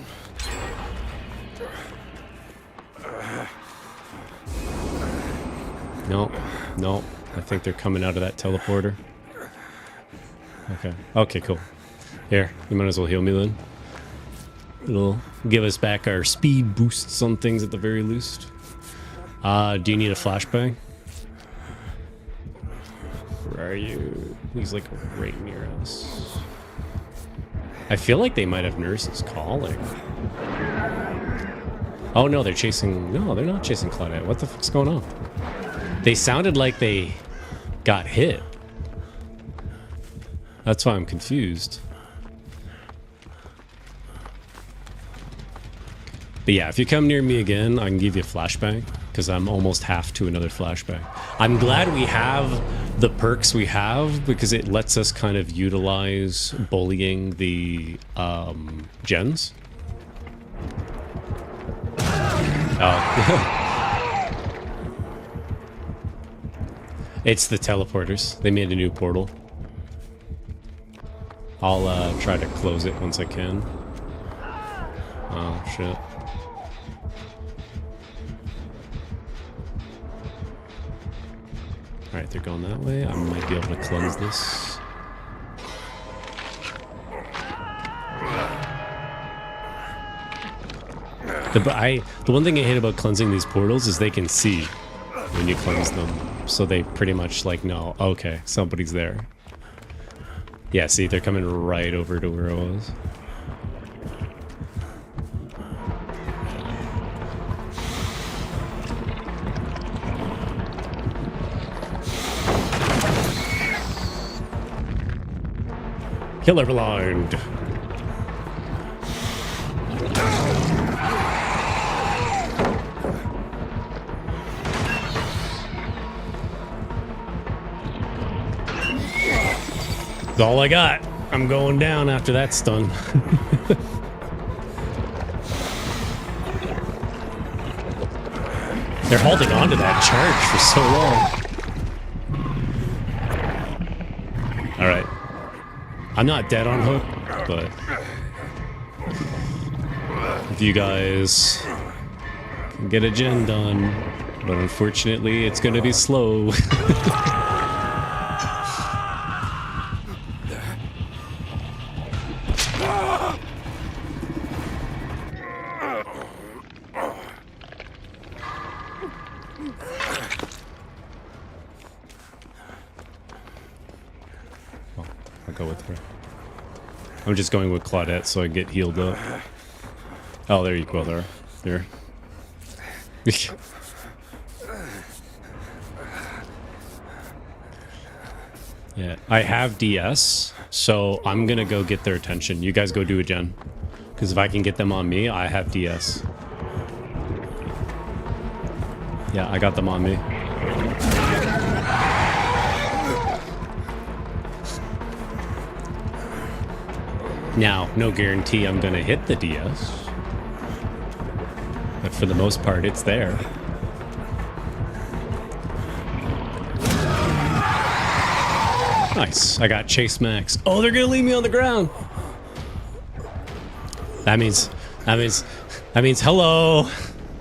No, no. I think they're coming out of that teleporter. Okay. Okay, cool. Here, you might as well heal me then. It'll give us back our speed boosts on things at the very least. Do you need a flashbang? Where are you? He's like right near us. I feel like they might have nurses calling. Oh no, they're chasing... No, they're not chasing Claudette. What the fuck's going on? They sounded like they got hit. That's why I'm confused. But yeah, if you come near me again, I can give you a flashbang, because I'm almost half to another flashbang. I'm glad we have the perks we have, because it lets us kind of utilize bullying the gens. Oh. It's the teleporters. They made a new portal. I'll try to close it once I can. Oh, shit. Alright, they're going that way. I might be able to cleanse this. The one thing I hate about cleansing these portals is they can see when you cleanse them. So they pretty much like know, okay, somebody's there. Yeah, see, they're coming right over to where I was. Killer blind. That's all I got. I'm going down after that stun. They're holding on to that charge for so long. Alright. I'm not dead on hook, but if you guys can get a gen done, but unfortunately it's gonna be slow. I'll go with her. I'm just going with Claudette so I get healed up. Oh, there you go, there. There. Yeah, I have DS, so I'm gonna go get their attention. You guys go do a gen. Because if I can get them on me, I have DS. Yeah, I got them on me. Now, no guarantee I'm gonna hit the DS. But for the most part, it's there. Nice. I got Chase Max. Oh, they're gonna leave me on the ground. That means hello.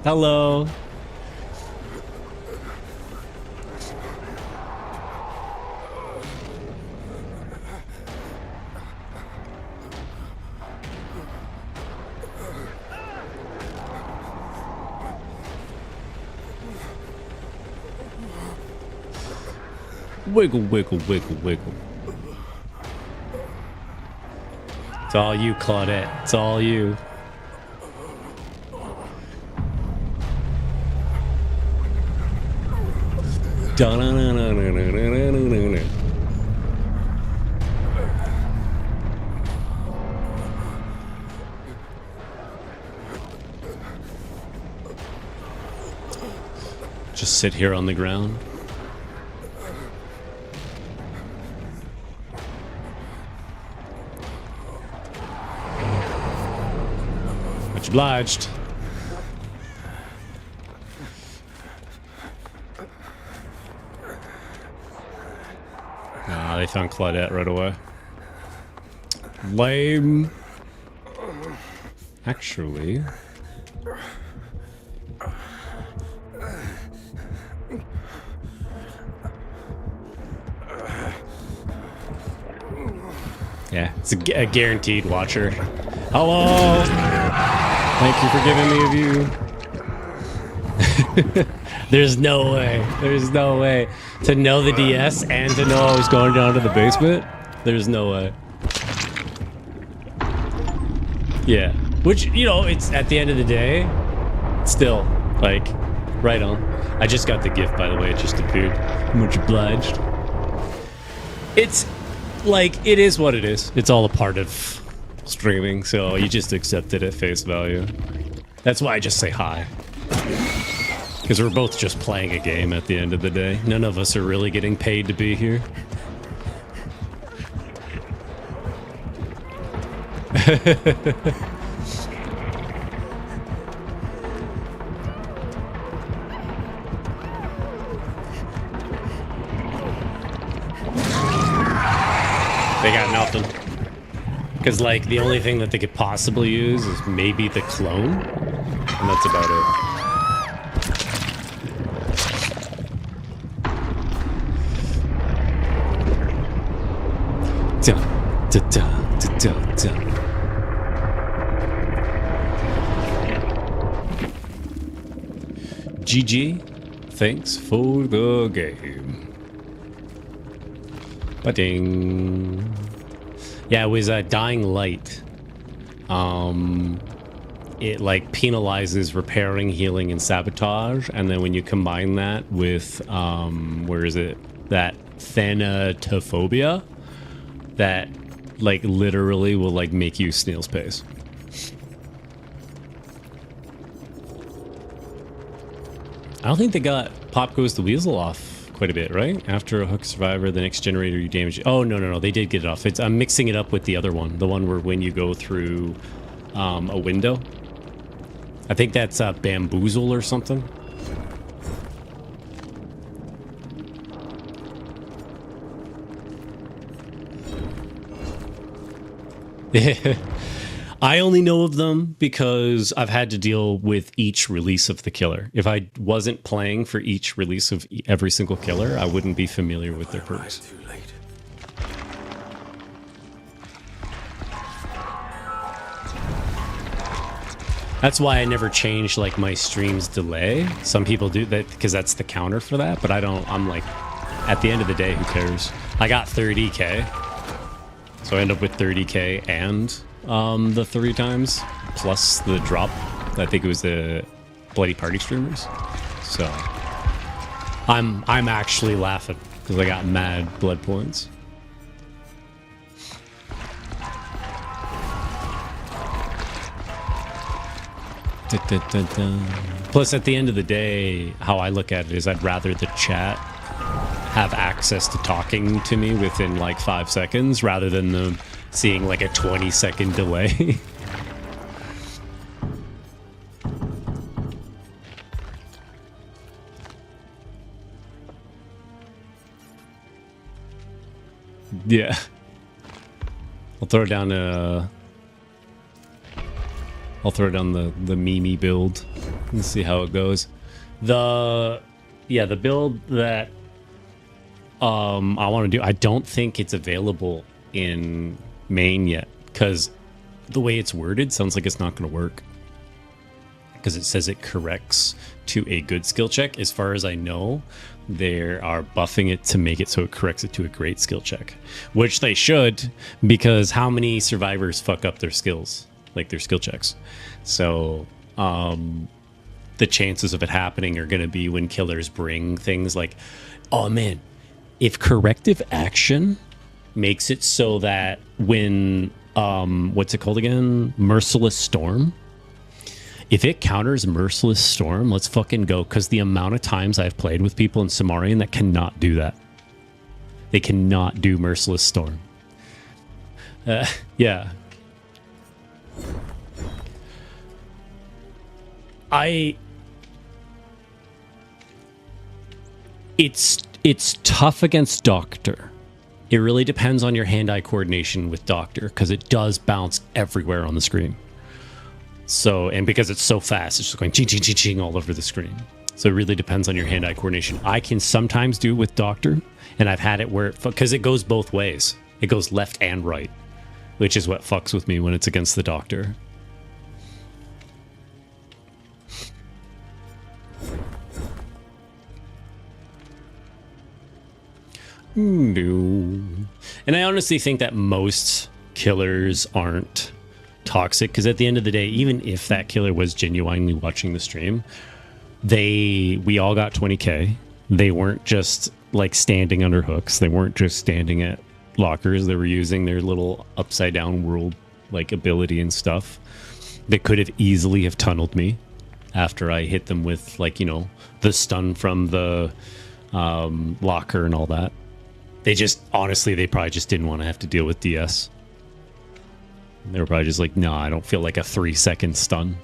Hello. Wiggle, wiggle, wiggle, wiggle. It's all you, Claudette. It's all you. Just sit here on the ground. Much obliged. Nah, they found Claudette right away. Lame. Actually... yeah, it's a guaranteed watcher. Hello! Thank you for giving me a view. There's no way. There's no way. To know the DS and to know I was going down to the basement? There's no way. Yeah. Which, you know, it's at the end of the day, still, like, right on. I just got the gift, by the way. It just appeared. Much obliged. It's, like, it is what it is. It's all a part of streaming, so you just accept it at face value. That's why I just say hi. Because we're both just playing a game at the end of the day. None of us are really getting paid to be here. They got nothing. Because, like, the only thing that they could possibly use is maybe the clone. And that's about it. GG, thanks for the game. Ba-ding. Yeah, it was Dying Light. It like penalizes repairing, healing, and sabotage, and then when you combine that with where is it? That thanatophobia, that like literally will like make you snail's pace. I don't think they got Pop Goes the Weasel off quite a bit, right? After a hook survivor, the next generator you damage. Oh, no, they did get it off. I'm mixing it up with the other one. The one where when you go through a window. I think that's Bamboozle or something. I only know of them because I've had to deal with each release of the killer. If I wasn't playing for each release of every single killer, I wouldn't be familiar with their perks. Too late. That's why I never changed like my stream's delay. Some people do that because that's the counter for that, but I don't. I'm like, at the end of the day, who cares? I got 30K, so I end up with 30K and the 3 times plus the drop. I think it was the Bloody Party streamers. So I'm actually laughing because I got mad blood points. Plus, at the end of the day, how I look at it is I'd rather the chat have access to talking to me within like 5 seconds rather than them seeing like a 20-second delay. Yeah. I'll throw down the Mimi build and see how it goes. The build that I want to do, I don't think it's available in main yet because the way it's worded sounds like it's not going to work because it says it corrects to a good skill check. As far as I know, they are buffing it to make it so it corrects it to a great skill check, which they should, because how many survivors fuck up their skills, like their skill checks? So the chances of it happening are going to be when killers bring things like, oh man, if corrective action makes it so that when what's it called again, Merciless Storm, if it counters Merciless Storm, let's fucking go. Because the amount of times I've played with people in Cimmarian that cannot do that. They cannot do Merciless Storm. Yeah. It's tough against Doctor. It really depends on your hand-eye coordination with Doctor, because it does bounce everywhere on the screen. So, and because it's so fast, it's just going ching, ching, ching, ching all over the screen. So it really depends on your hand-eye coordination. I can sometimes do it with Doctor, and I've had it where, because it goes both ways. It goes left and right, which is what fucks with me when it's against the Doctor. No. And I honestly think that most killers aren't toxic, because at the end of the day, even if that killer was genuinely watching the stream, we all got 20k. They weren't just like standing under hooks. They weren't just standing at lockers. They were using their little upside down world like ability and stuff. They could have easily have tunneled me after I hit them with, like, you know, the stun from the locker and all that. They just, honestly, they probably just didn't want to have to deal with DS. They were probably just like, no, I don't feel like a 3-second stun.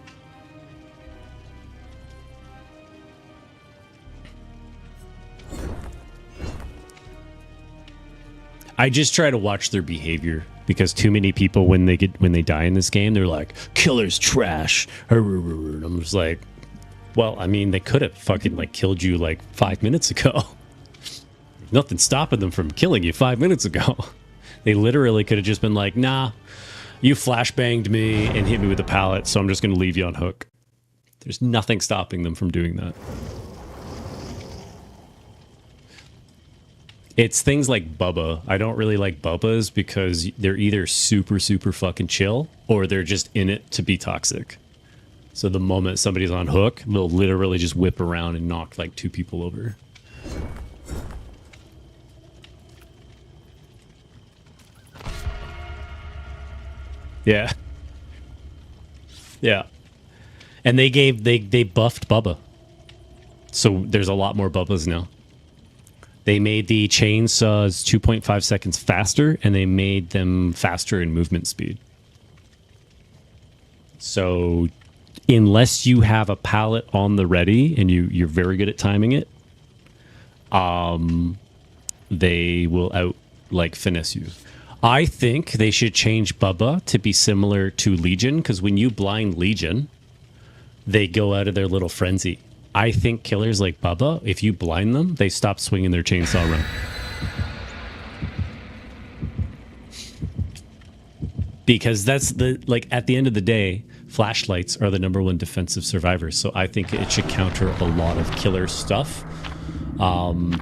I just try to watch their behavior, because too many people, when they die in this game, they're like, killer's trash. And I'm just like, well, I mean, they could have fucking like killed you like 5 minutes ago. Nothing stopping them from killing you 5 minutes ago. They literally could have just been like, nah, you flashbanged me and hit me with a pallet, so I'm just going to leave you on hook. There's nothing stopping them from doing that. It's things like Bubba. I don't really like Bubbas because they're either super, super fucking chill, or they're just in it to be toxic. So the moment somebody's on hook, they'll literally just whip around and knock like 2 people over. Yeah. Yeah. And they buffed Bubba. So there's a lot more Bubbas now. They made the chainsaws 2.5 seconds faster, and they made them faster in movement speed. So unless you have a pallet on the ready and you're very good at timing it, they will finesse you. I think they should change Bubba to be similar to Legion, because when you blind Legion, they go out of their little frenzy. I think killers like Bubba, if you blind them, they stop swinging their chainsaw run. Because that's at the end of the day, flashlights are the #1 defensive survivors. So I think it should counter a lot of killer stuff.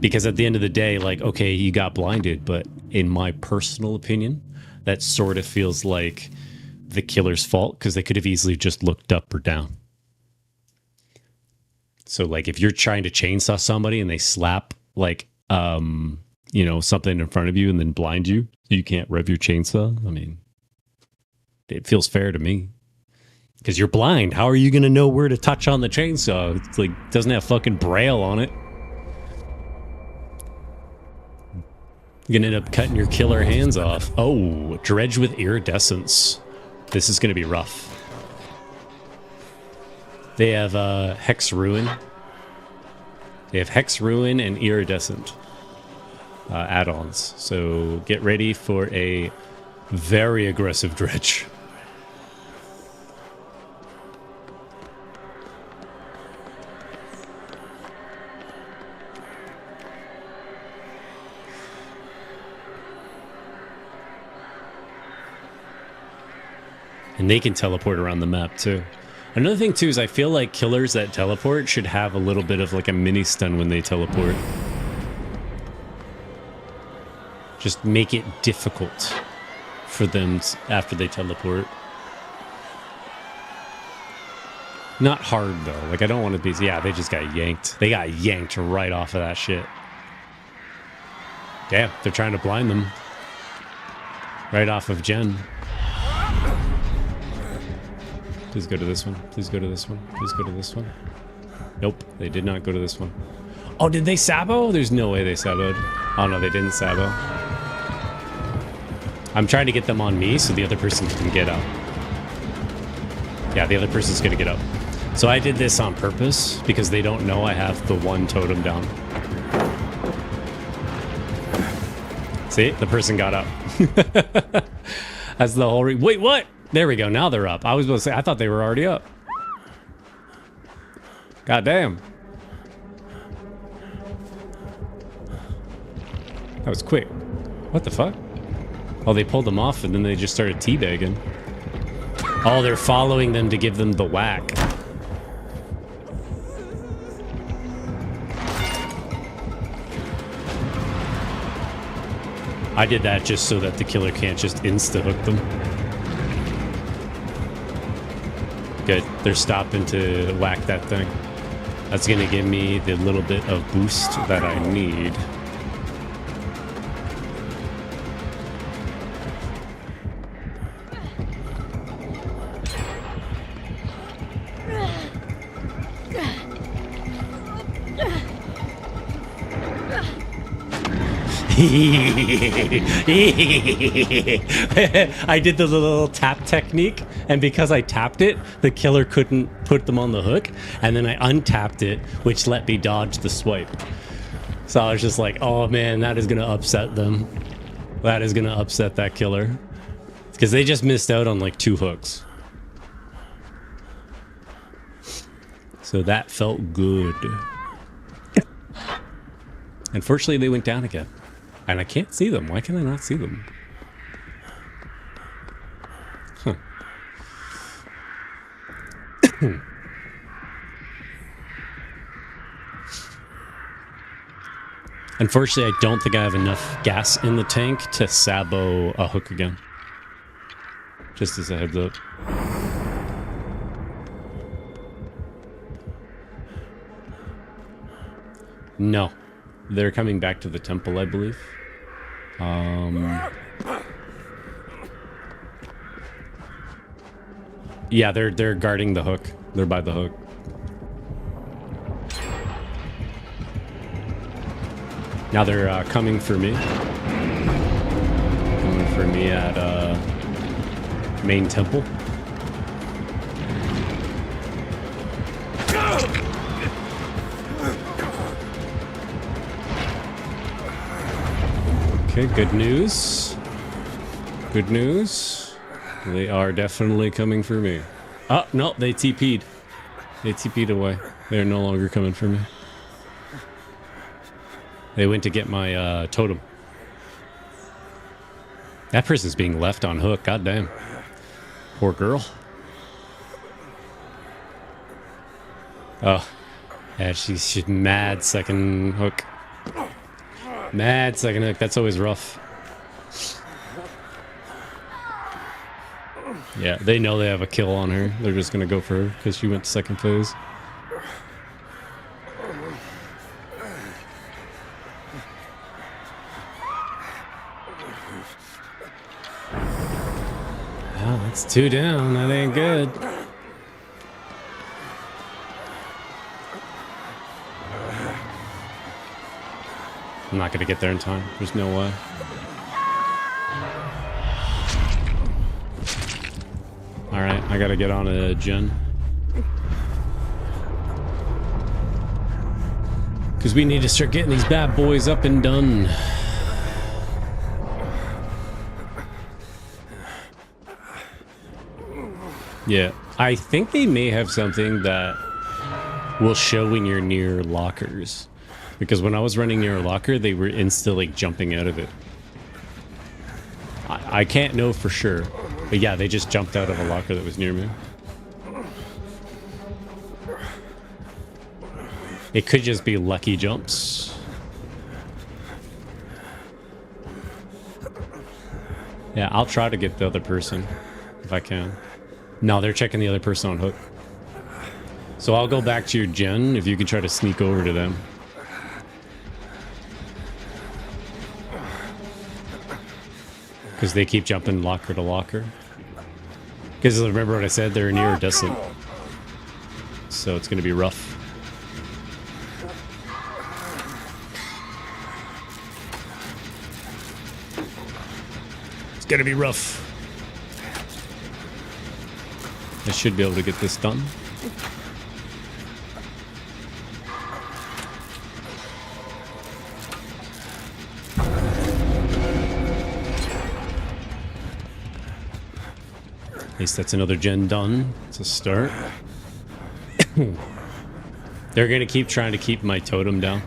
Because at the end of the day, like, okay, you got blinded, but in my personal opinion, that sort of feels like the killer's fault, because they could have easily just looked up or down. So, like, if you're trying to chainsaw somebody and they slap, like, something in front of you and then blind you, so you can't rev your chainsaw, I mean, it feels fair to me. Because you're blind. How are you going to know where to touch on the chainsaw? It's like, it doesn't have fucking braille on it. You're going to end up cutting your killer hands off. Oh, dredge with iridescence. This is going to be rough. They have Hex Ruin. They have Hex Ruin and Iridescent add-ons. So get ready for a very aggressive dredge. And they can teleport around the map too. Another thing too is I feel like killers that teleport should have a little bit of like a mini stun when they teleport. Just make it difficult for them after they teleport. Not hard though. Like, I don't want to be... Yeah, they just got yanked. They got yanked right off of that shit. Damn, they're trying to blind them. Right off of Jen. Please go to this one. Please go to this one. Please go to this one. Nope, they did not go to this one. Oh, did they sabo? There's no way they saboed. Oh, no, they didn't sabo. I'm trying to get them on me so the other person can get up. Yeah, the other person's going to get up. So I did this on purpose because they don't know I have the one totem down. See, the person got up. That's the whole wait, what? There we go. Now they're up. I was supposed to say, I thought they were already up. God damn. That was quick. What the fuck? Oh, they pulled them off and then they just started teabagging. Oh, they're following them to give them the whack. I did that just so that the killer can't just insta-hook them. Good. They're stopping to whack that thing. That's going to give me the little bit of boost that I need. I did the little tap technique, and because I tapped it, the killer couldn't put them on the hook, and then I untapped it, which let me dodge the swipe. So I was just like, oh man, that is gonna upset them. That is gonna upset that killer. Because they just missed out on like 2 hooks. So that felt good. Unfortunately, they went down again. And I can't see them. Why can I not see them? Huh. Unfortunately, I don't think I have enough gas in the tank to sabo a hook again. Just as a heads up. No. They're coming back to the temple, I believe. Yeah, they're guarding the hook. They're by the hook. Now they're coming for me. Coming for me at main temple. Okay, good news. Good news. They are definitely coming for me. Oh, no, they TP'd. They TP'd away. They're no longer coming for me. They went to get my totem. That person's being left on hook. God damn. Poor girl. Oh. Yeah, she's mad second hook. Mad second hook. That's always rough. Yeah, they know they have a kill on her. They're just going to go for her because she went to second phase. Oh, that's 2 down. That ain't good. I'm not going to get there in time. There's no way. Alright, I got to get on a gen. Because we need to start getting these bad boys up and done. Yeah, I think they may have something that will show when you're near lockers. Because when I was running near a locker, they were instantly jumping out of it. I can't know for sure. But yeah, they just jumped out of a locker that was near me. It could just be lucky jumps. Yeah, I'll try to get the other person if I can. No, they're checking the other person on hook. So I'll go back to your gen if you can try to sneak over to them. Because they keep jumping locker to locker. Because remember what I said, they're near desolate. So it's going to be rough. It's going to be rough. I should be able to get this done. least that's another gen done. It's a start. They're going to keep trying to keep my totem down.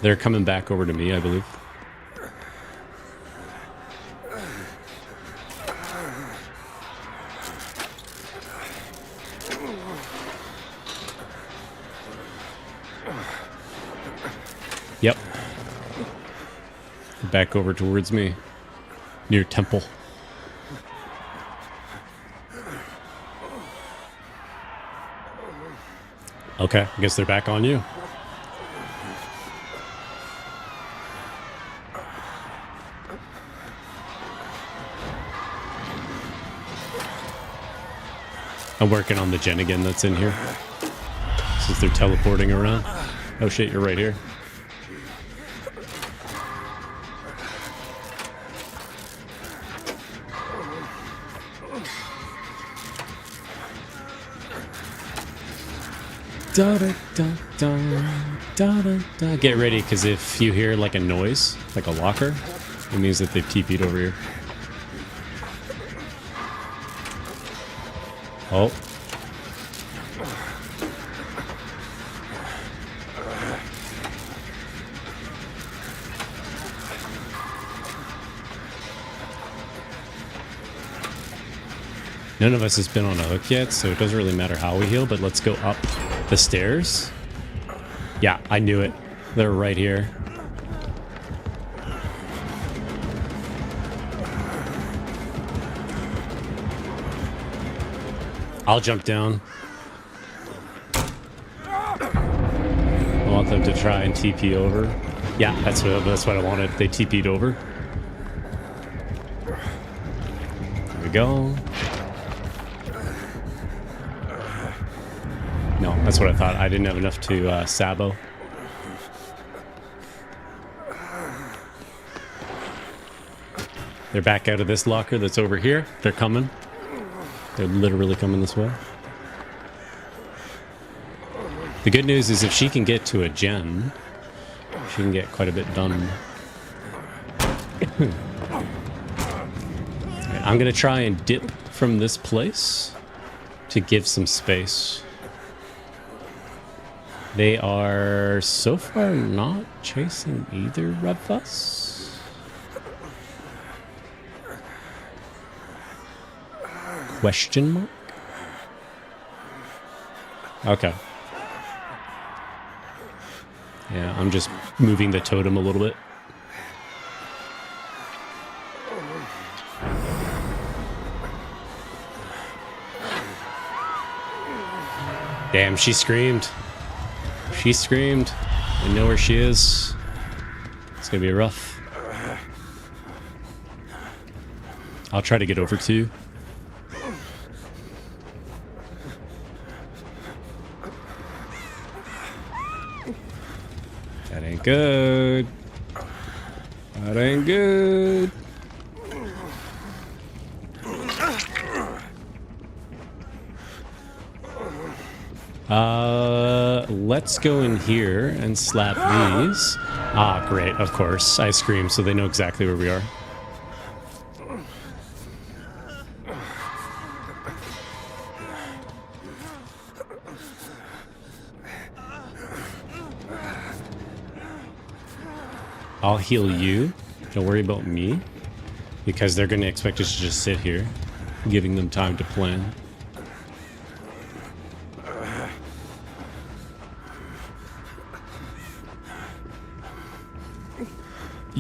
They're coming back over to me, I believe. Yep. Back over towards me. Near temple. Okay, I guess they're back on you. I'm working on the gen again that's in here. Since they're teleporting around. Oh shit, you're right here. Da, da, da, da, da, da, da. Get ready, because if you hear like a noise, like a locker, it means that they've TP'd over here. Oh. None of us has been on a hook yet, so it doesn't really matter how we heal, but let's go up the stairs. Yeah, I knew it. They're right here. I'll jump down. I want them to try and TP over. Yeah, that's what I wanted. They TP'd over. There we go. No, that's what I thought. I didn't have enough to sabo. They're back out of this locker that's over here. They're coming. They're literally coming this way. The good news is if she can get to a gen, she can get quite a bit done. I'm going to try and dip from this place to give some space. They are so far not chasing either of us. Question mark? Okay. Yeah, I'm just moving the totem a little bit. Damn, she screamed. She screamed. I know where she is. It's gonna be rough. I'll try to get over to you. That ain't good. That ain't good. Let's go in here and slap these. Ah, great, of course. I scream so they know exactly where we are. I'll heal you. Don't worry about me. Because they're going to expect us to just sit here, giving them time to plan.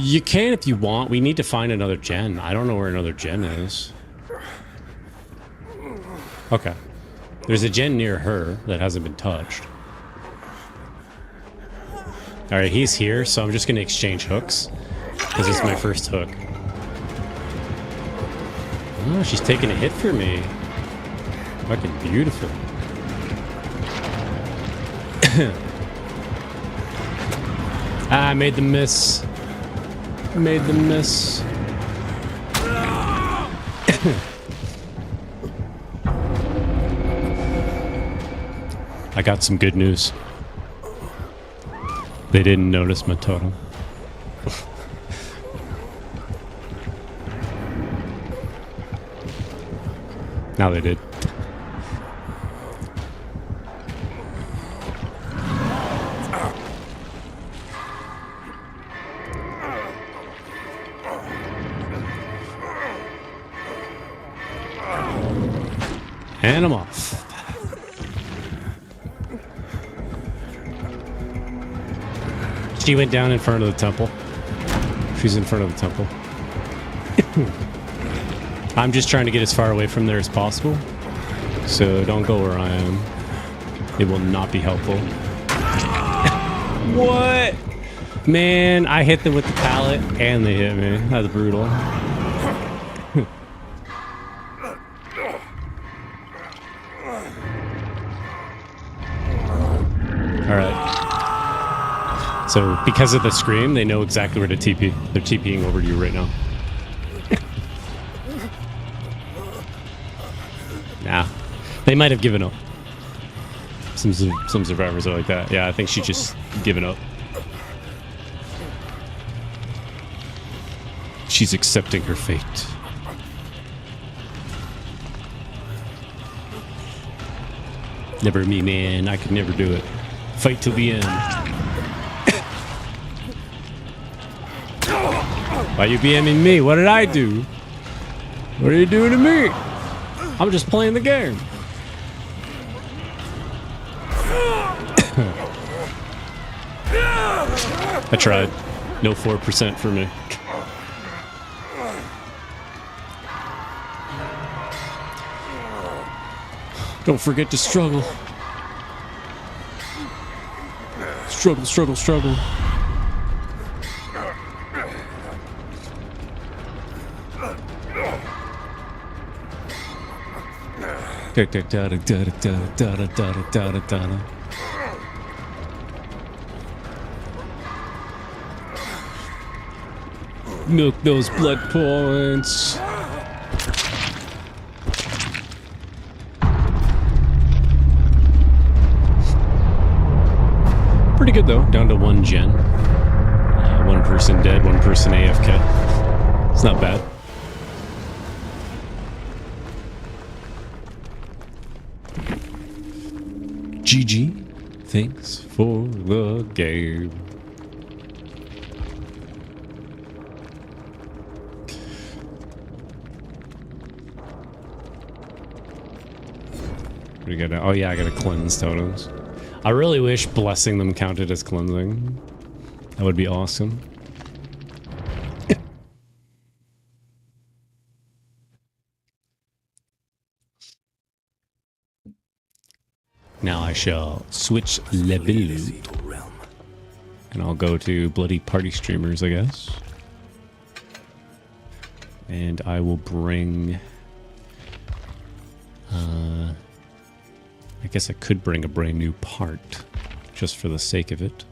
You can if you want. We need to find another gen. I don't know where another gen is. Okay. There's a gen near her that hasn't been touched. Alright, he's here, so I'm just going to exchange hooks. Because it's my first hook. Oh, she's taking a hit for me. Fucking beautiful. I made the miss. Made the miss. I got some good news. They didn't notice my totem. Now they did. And I'm off. She went down in front of the temple. She's in front of the temple. I'm just trying to get as far away from there as possible. So don't go where I am. It will not be helpful. What? Man, I hit them with the pallet and they hit me. That's brutal. Alright. So, because of the scream, they know exactly where to TP. They're TPing over to you right now. Nah. They might have given up. Some survivors are like that. Yeah, I think she just given up. She's accepting her fate. Never me, man. I could never do it. Fight till the end. Why you BMing me? What did I do? What are you doing to me? I'm just playing the game. I tried. No 4% for me. Don't forget to struggle. Struggle, struggle, struggle. Milk those blood points. Pretty good though, down to 1 gen. One person dead, one person AFK. It's not bad. GG. Thanks for the game. We gotta, oh yeah, I gotta cleanse totems. I really wish blessing them counted as cleansing. That would be awesome. Now I shall switch level. And I'll go to bloody party streamers, I guess. And I will bring... I guess I could bring a brand new part, just for the sake of it.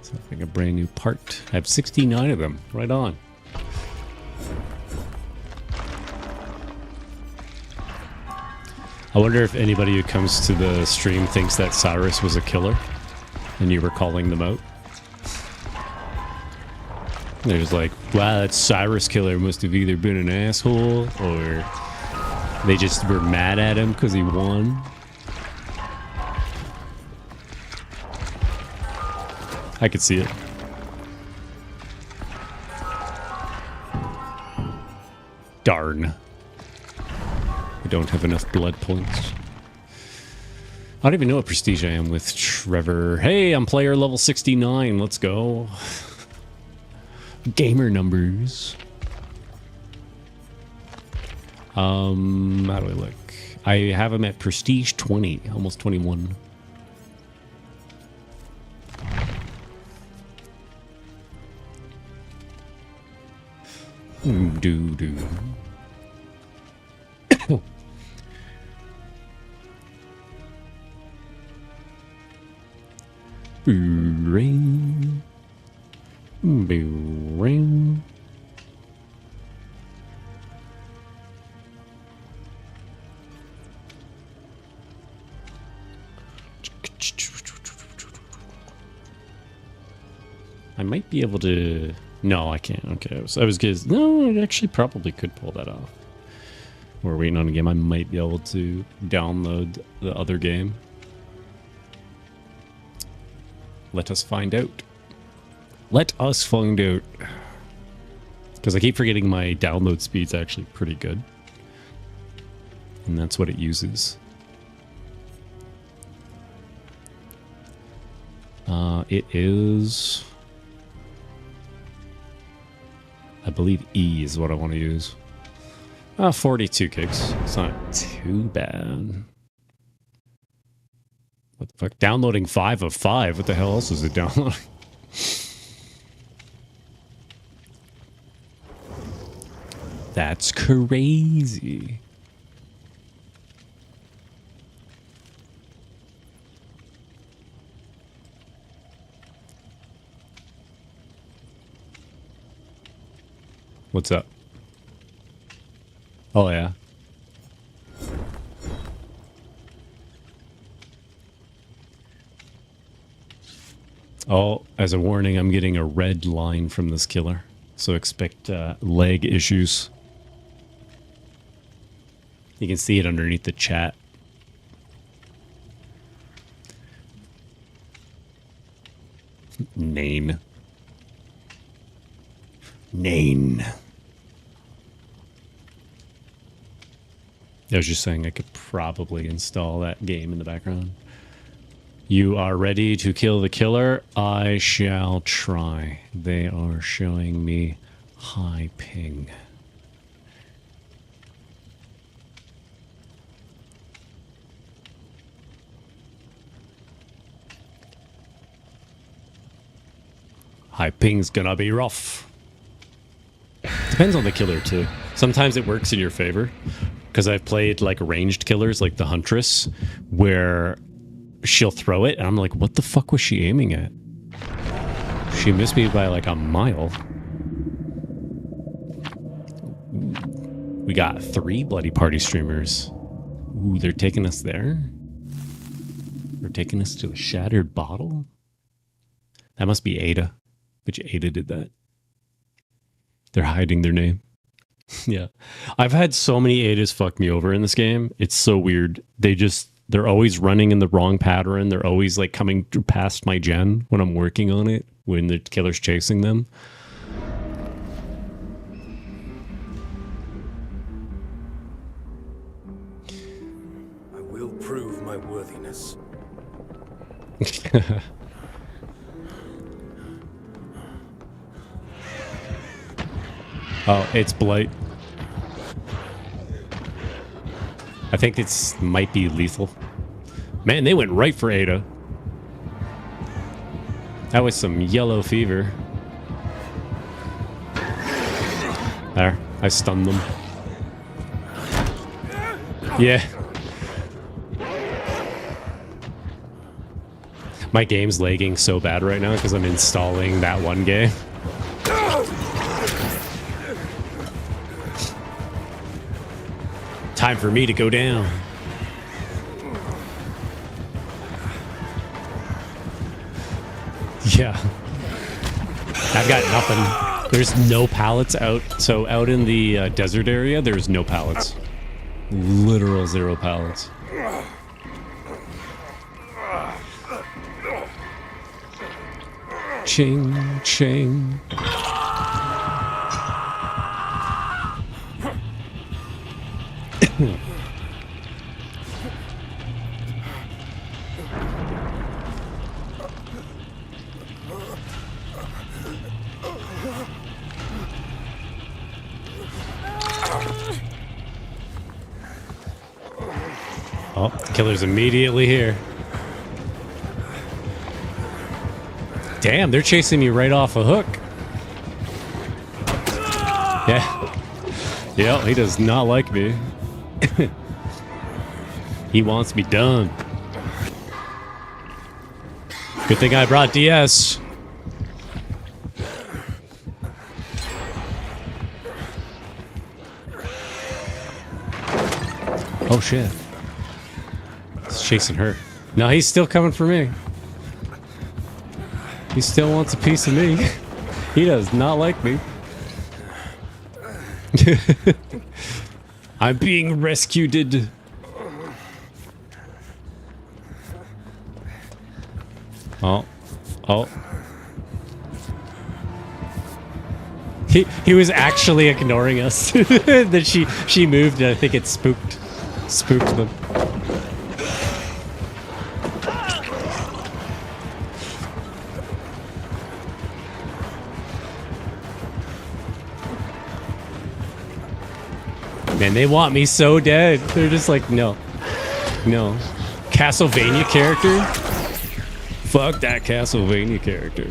So I bring a brand new part. I have 69 of them. Right on. I wonder if anybody who comes to the stream thinks that Cyrus was a killer and you were calling them out. They're just like, wow, that Cyrus killer must have either been an asshole or they just were mad at him because he won. I could see it. Darn. I don't have enough blood points. I don't even know what prestige I am with Trevor. Hey, I'm player level 69. Let's go. Gamer numbers. How do I look? I have him at prestige 20, almost 21. Do. Ring. Ring. I might be able to... No, I can't. Okay, I was good. No, I actually probably could pull that off. We're waiting on a game. I might be able to download the other game. Let us find out. Let us find out. Because I keep forgetting my download speed's actually pretty good. And that's what it uses. It is... I believe E is what I want to use. 42 gigs. It's not too bad. What the fuck? Downloading 5 of 5. What the hell else is it downloading? That's crazy. What's up? Oh, yeah. Oh, as a warning, I'm getting a red line from this killer. So expect leg issues. You can see it underneath the chat. Nane. I was just saying I could probably install that game in the background. You are ready to kill the killer? I shall try. They are showing me high ping. High ping's gonna be rough. Depends on the killer too. Sometimes it works in your favor. Because I've played like ranged killers like the Huntress where she'll throw it and I'm like, what the fuck was she aiming at? She missed me by like a mile. We got 3 Bloody Party streamers. Ooh, they're taking us there? They're taking us to a shattered bottle? That must be Ada. But Ada did that. They're hiding their name. Yeah. I've had so many Adas fuck me over in this game. It's so weird. They're always running in the wrong pattern. They're always like coming past my gen when I'm working on it, when the killer's chasing them. I will prove my worthiness. Oh, it's Blight. I think it's might be lethal. Man, they went right for Ada. That was some yellow fever. There, I stunned them. Yeah. My game's lagging so bad right now because I'm installing that one game. Time for me to go down. Yeah. I've got nothing. There's no pallets out. So out in the desert area, there's no pallets. Literal 0 pallets. Ching, ching. Oh, the killer's immediately here. Damn, they're chasing me right off a hook. Yeah. Yeah, he does not like me. He wants me done. Good thing I brought DS. Oh shit. He's chasing her. No, he's still coming for me. He still wants a piece of me. He does not like me. I'm being rescued. Oh. Oh. He was actually ignoring us. That she moved and I think it spooked them. Man, they want me so dead. They're just like, no. No. Castlevania character? Fuck that Castlevania character.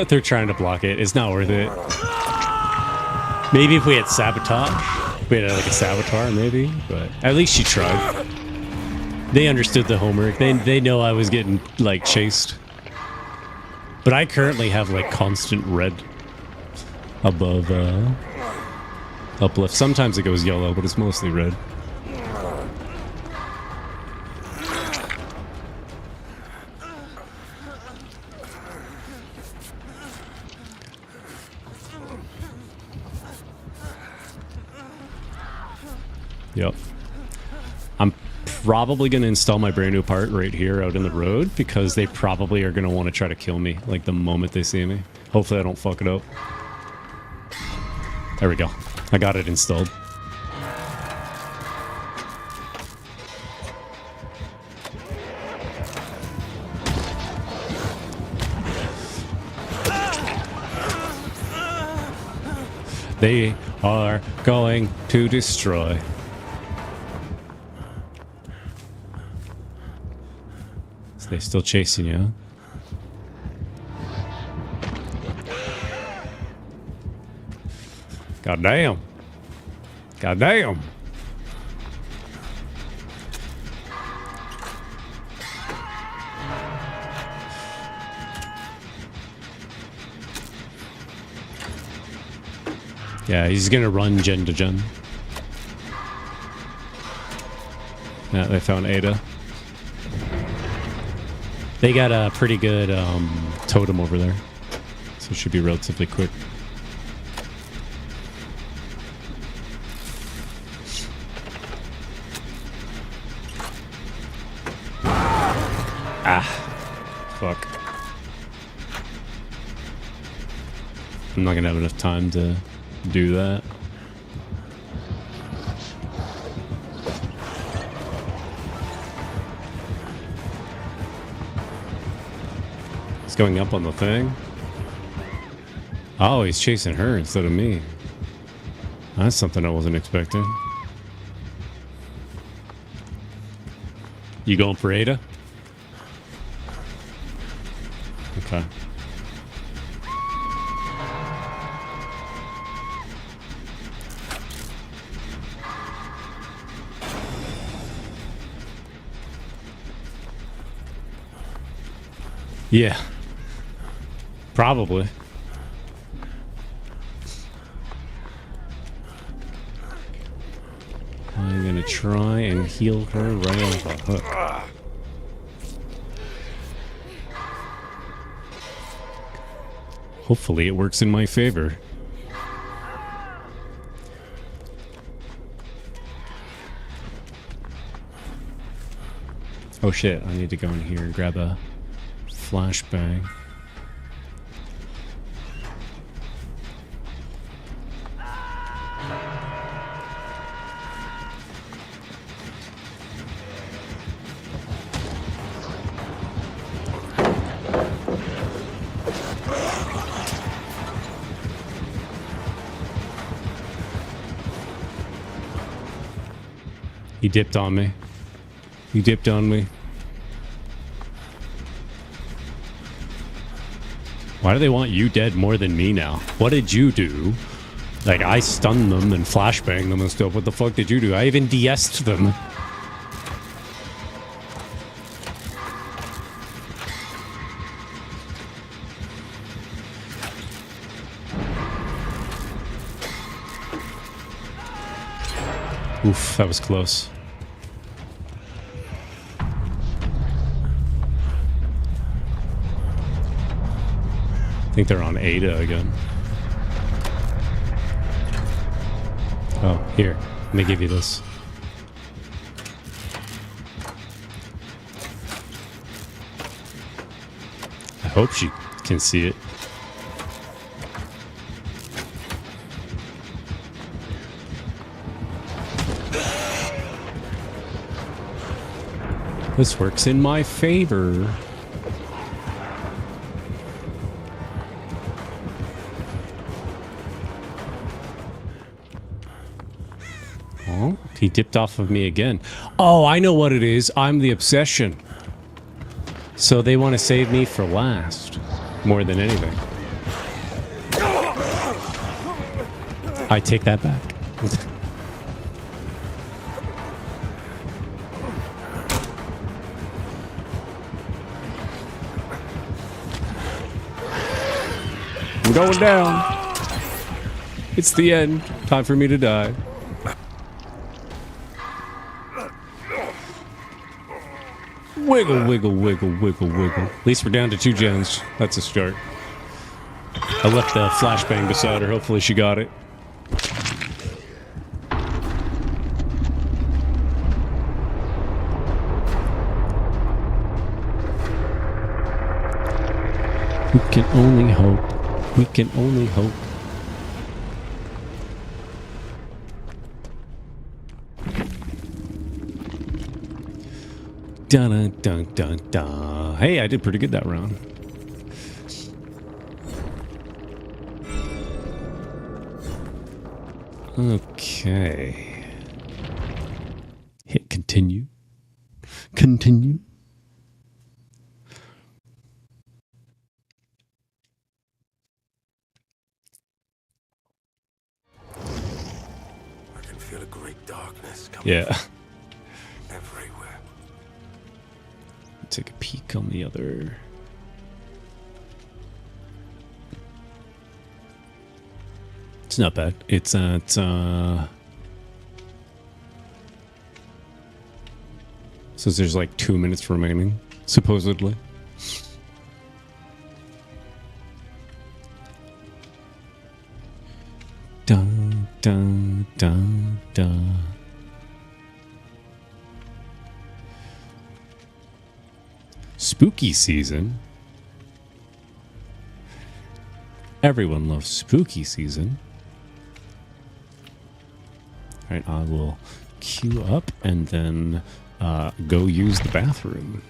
They're trying to block it. It's not worth it. Maybe if we had sabotage. We had like a saboteur, maybe. But at least she tried. They understood the homework. They know I was getting like chased. But I currently have like constant red above uplift. Sometimes it goes yellow, but it's mostly red. Yep. I'm probably going to install my brand new part right here out in the road because they probably are going to want to try to kill me like the moment they see me. Hopefully I don't fuck it up. There we go. I got it installed. They are going to destroy. They're still chasing you. God damn. God damn. Yeah, he's gonna run gen to gen. Yeah, they found Ada. They got a pretty good totem over there, so it should be relatively quick. Ah, fuck. I'm not gonna have enough time to do that. Going up on the thing. Oh, he's chasing her instead of me. That's something I wasn't expecting. You going for Ada? Okay. Yeah. Probably. I'm gonna try and heal her right off the hook. Hopefully it works in my favor. Oh shit, I need to go in here and grab a flashbang. He dipped on me. He dipped on me. Why do they want you dead more than me now? What did you do? Like, I stunned them and flashbanged them and stuff. What the fuck did you do? I even DS'd them. Oof, that was close. I think they're on Ada again. Oh, here. Let me give you this. I hope she can see it. This works in my favor. Oh, he dipped off of me again. Oh, I know what it is. I'm the obsession. So they want to save me for last, more than anything. I take that back. I'm going down. It's the end. Time for me to die. Wiggle, wiggle, wiggle, wiggle, wiggle. At least we're down to 2 gens. That's a start. I left the flashbang beside her. Hopefully she got it. We can only hope. We can only hope. Dun dun dun dun dun. Hey, I did pretty good that round. Okay. Hit continue. Continue. I can feel a great darkness coming Yeah. everywhere. Take a peek on the other. It's not bad. It's at so there's like 2 minutes remaining, supposedly. Dun dun dun dun. Spooky season. Everyone loves spooky season. All right, I will queue up and then go use the bathroom.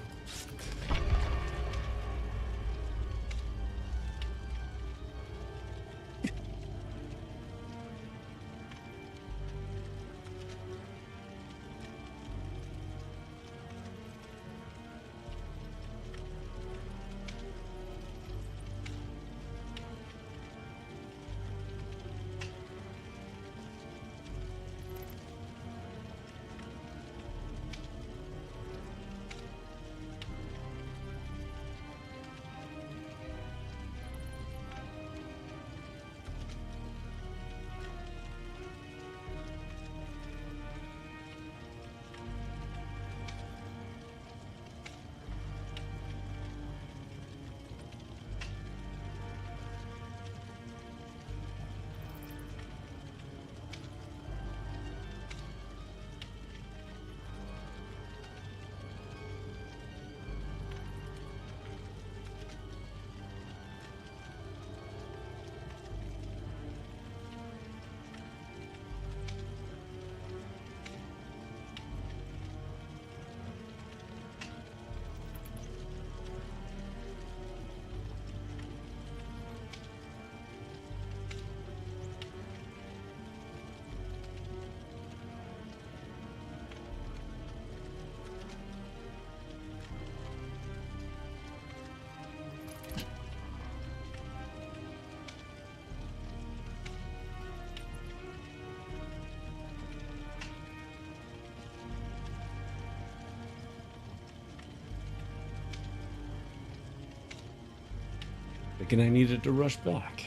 Thinking I needed to rush back.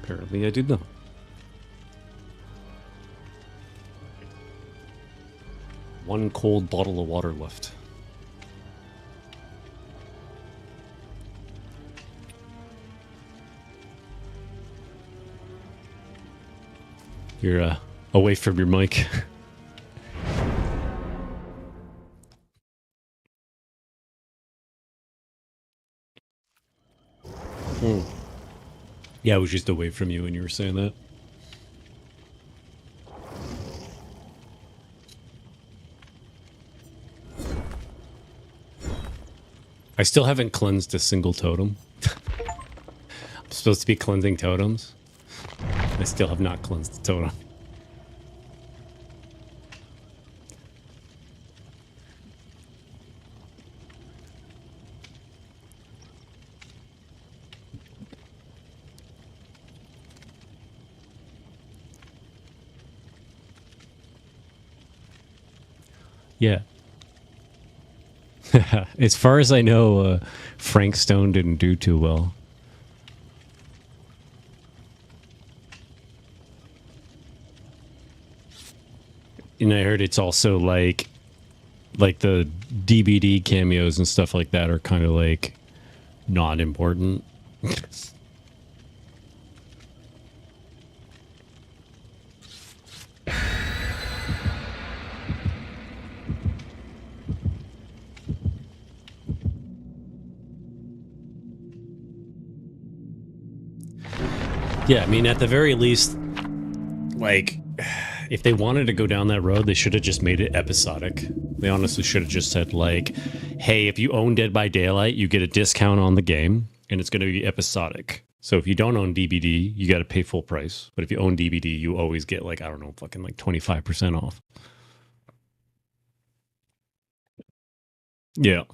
Apparently I did not. One cold bottle of water left. You're away from your mic. Yeah, I was just away from you when you were saying that. I still haven't cleansed a single totem. I'm supposed to be cleansing totems. I still have not cleansed the totem. Yeah. As far as I know, Frank Stone didn't do too well. And I heard it's also like the DBD cameos and stuff like that are kind of like not important. Yeah, I mean, at the very least, like, if they wanted to go down that road, they should have just made it episodic. They honestly should have just said, like, hey, if you own Dead by Daylight, you get a discount on the game, and it's going to be episodic. So if you don't own DBD, you got to pay full price. But if you own DBD, you always get, like, I don't know, fucking like 25% off. Yeah.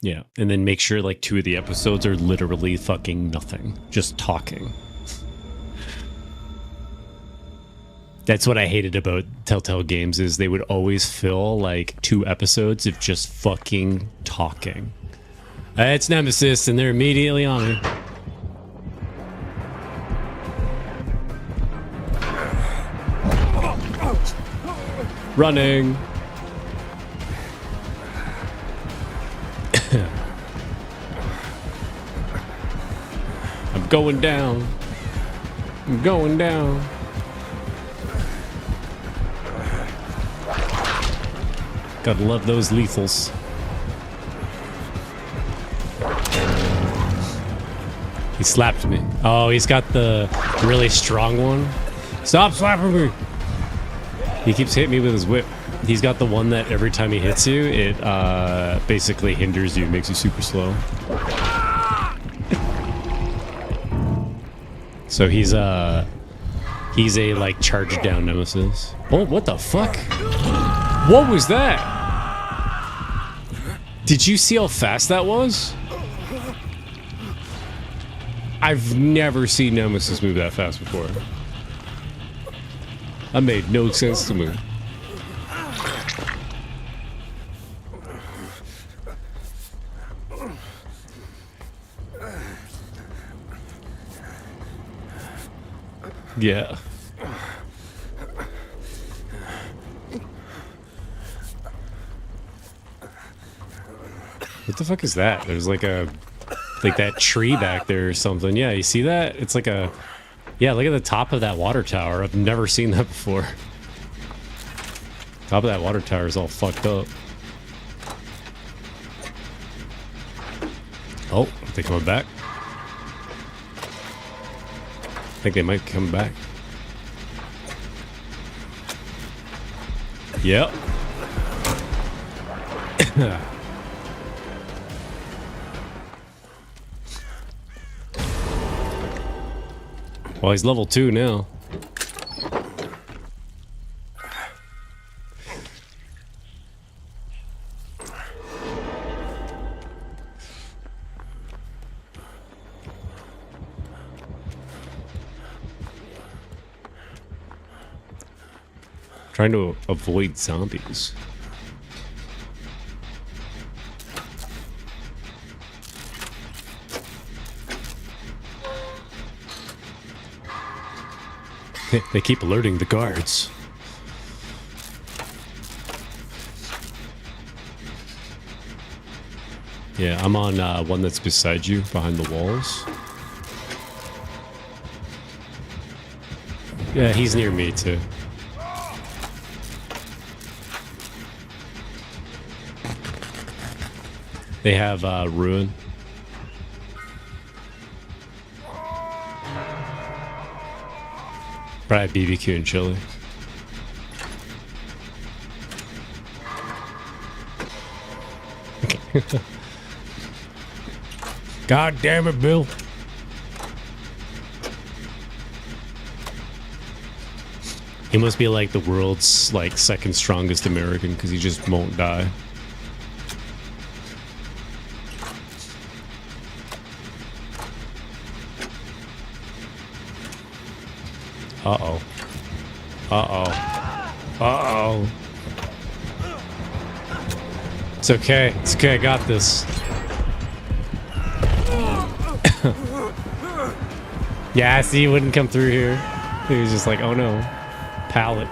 Yeah, and then make sure like 2 of the episodes are literally fucking nothing. Just talking. That's what I hated about Telltale Games is they would always fill like 2 episodes of just fucking talking. It's Nemesis and they're immediately on it. Running. I'm going down. I'm going down. Gotta love those lethals. He slapped me. Oh, he's got the really strong one. Stop slapping me. He keeps hitting me with his whip. He's got the one that every time he hits you, it basically hinders you, makes you super slow. So he's a like charged down nemesis. Oh, what the fuck? What was that? Did you see how fast that was? I've never seen nemesis move that fast before. That made no sense to me. Yeah. What the fuck is that? There's like that tree back there or something. Yeah, you see that? It's like a... Yeah, look at the top of that water tower. I've never seen that before. Top of that water tower is all fucked up. Oh, are they coming back? I think they might come back. Yep. Well, he's level 2 now. Trying to avoid zombies. They keep alerting the guards. Yeah, I'm on one that's beside you, behind the walls. Yeah, he's near me too. They have ruin. Probably BBQ and chili. God damn it, Bill. He must be like the world's like second strongest American because he just won't die. Uh-oh. Uh-oh. Uh-oh. It's okay. It's okay. I got this. Yeah, see, he wouldn't come through here. He was just like, oh no. Pallet.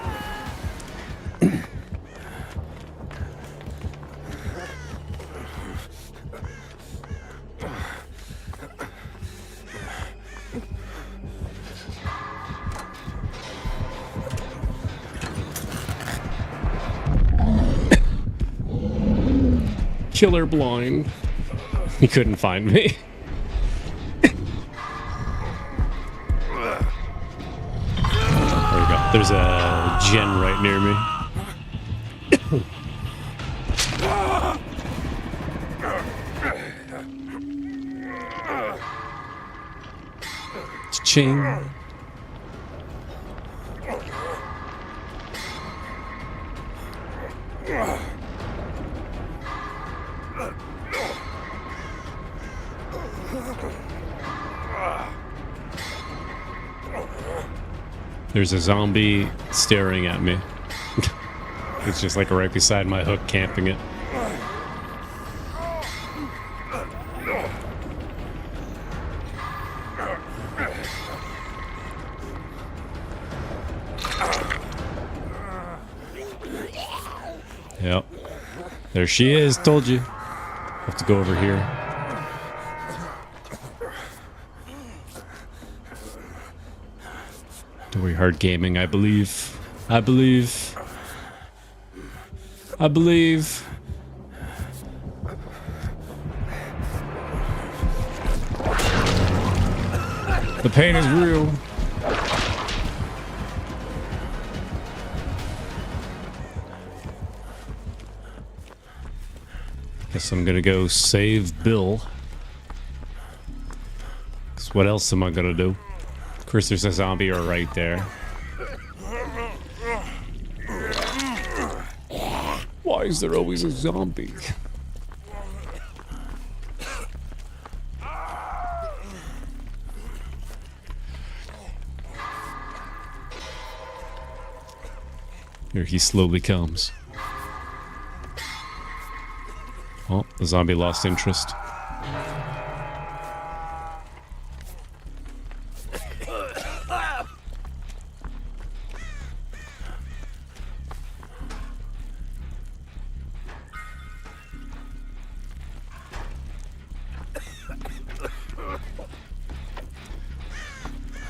Killer blind. He couldn't find me. There we go. There's a gen right near me. Ching. There's a zombie staring at me. It's just like right beside my hook, camping it. Yep. There she is. Told you. Have to go over here. Dory Hard Gaming, I believe. I believe. I believe. The pain is real. Guess I'm gonna go save Bill. 'Cause what else am I gonna do? Of course, there's a zombie right there. Why is there always a zombie? Here he slowly comes. Oh, the zombie lost interest.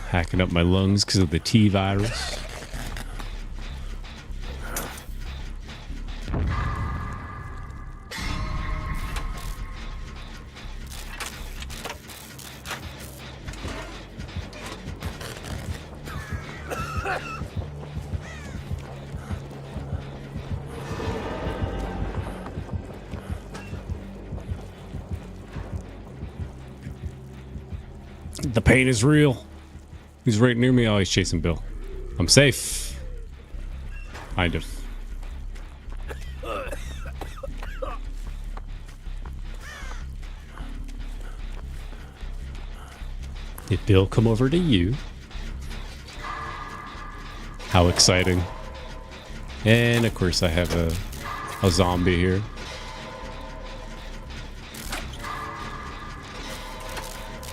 Hacking up my lungs because of the T virus. The pain is real. He's right near me. Oh, he's chasing Bill. I'm safe. Kind of. Did Bill come over to you? How exciting. And of course I have a zombie here.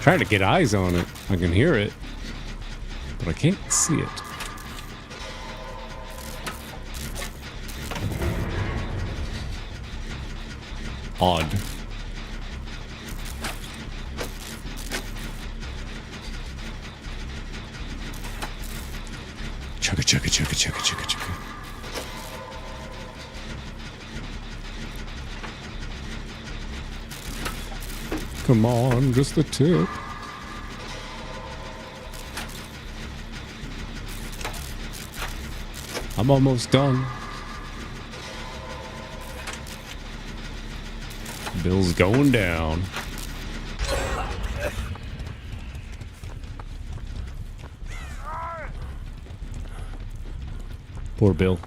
Trying to get eyes on it. I can hear it, but I can't see it. odd. Chugga chugga chugga chugga chugga chugga. Come on, just the tip. I'm almost done. Bill's going down. Poor Bill.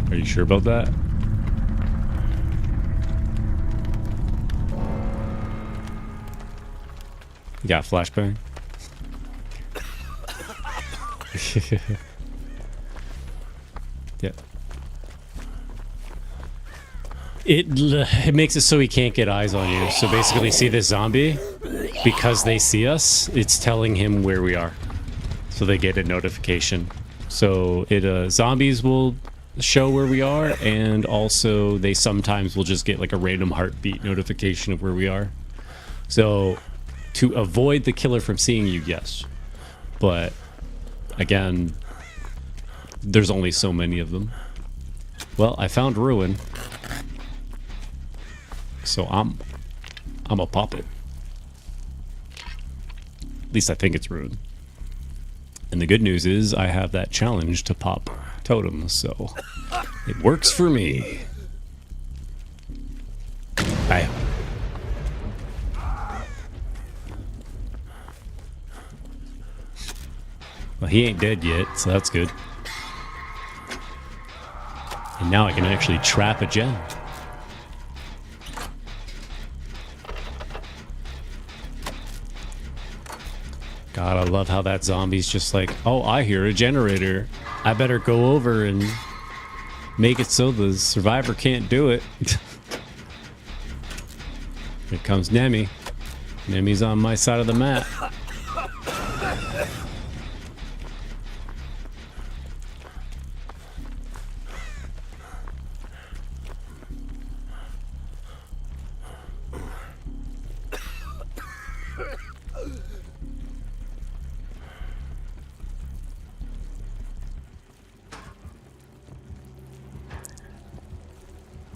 Are you sure about that? You got flashbang? Yeah. It makes it so he can't get eyes on you. So basically, see this zombie? Because they see us, it's telling him where we are. So they get a notification. So zombies will show where we are, and also they sometimes will just get like a random heartbeat notification of where we are. So to avoid the killer from seeing you, yes. But again, there's only so many of them. Well, I found ruin. So I'm a pop it. At least I think it's ruin. And the good news is I have that challenge to pop totems, so it works for me. Bam. Well, he ain't dead yet, so that's good. And now I can actually trap a gem. God, I love how that zombie's just like, oh, I hear a generator. I better go over and make it so the survivor can't do it. Here comes Nemi. Nemi's on my side of the map.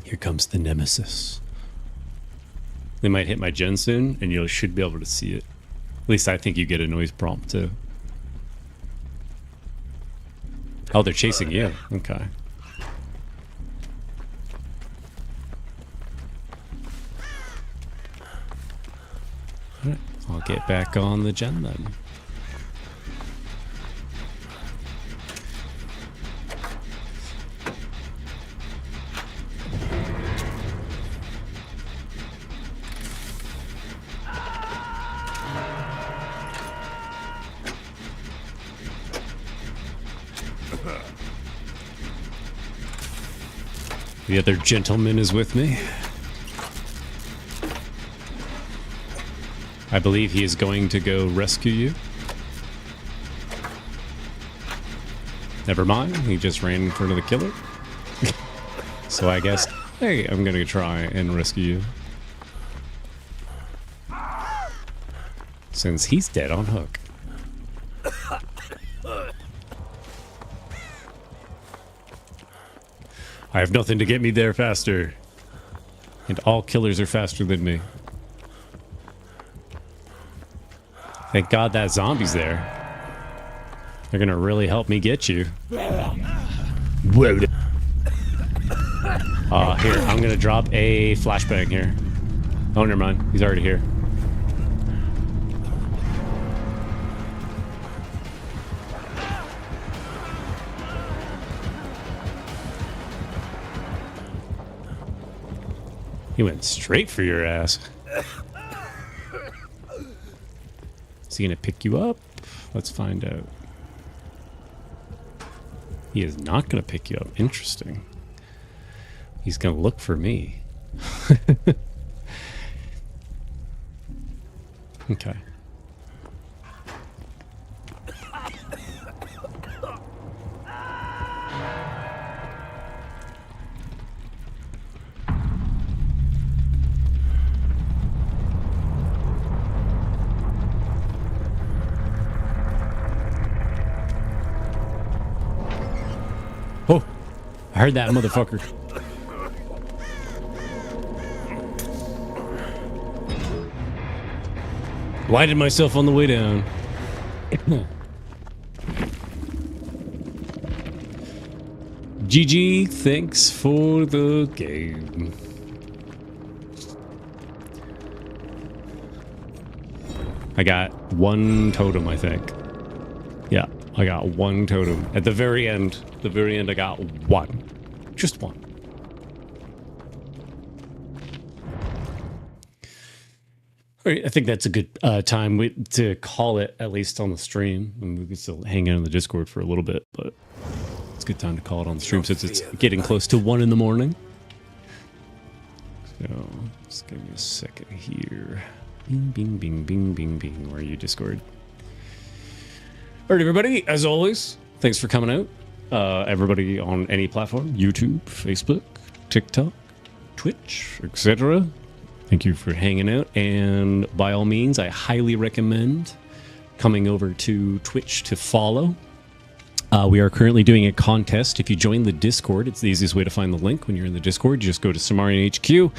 Here comes the nemesis. They might hit my gen soon, and you should be able to see it. At least I think you get a noise prompt too. Oh, they're chasing you. Okay. Alright, I'll get back on the gen then. The other gentleman is with me. I believe he is going to go rescue you. Never mind, he just ran in front of the killer. So I guess, hey, I'm gonna try and rescue you. Since he's dead on hook. I have nothing to get me there faster. And all killers are faster than me. Thank God that zombie's there. They're gonna really help me get you. Whoa. Here, I'm gonna drop a flashbang here. Oh, never mind. He's already here. He went straight for your ass. Is he gonna pick you up? Let's find out. He is not gonna pick you up. Interesting. He's gonna look for me. Okay. Oh, I heard that motherfucker. Lighted myself on the way down. GG, thanks for the game. I got one totem, I think. Yeah, I got one totem. At the very end, I got one. Just one. All right, I think that's a good time to call it, at least on the stream. I mean, we can still hang out in the Discord for a little bit, but it's a good time to call it on the stream since it's getting close to 1 in the morning. So, just give me a second here. Bing, bing, bing, bing, bing, bing. Where are you, Discord? All right, everybody, as always, thanks for coming out. Everybody on any platform, YouTube, Facebook, TikTok, Twitch, etc. Thank you for hanging out. And by all means, I highly recommend coming over to Twitch to follow. We are currently doing a contest. If you join the Discord, it's the easiest way to find the link when you're in the Discord. You just go to Cimmarian HQ.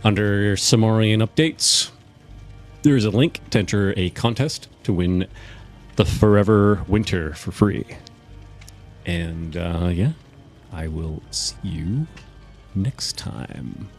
Under Cimmarian Updates, there is a link to enter a contest to win the Forever Winter for free. And yeah, I will see you next time.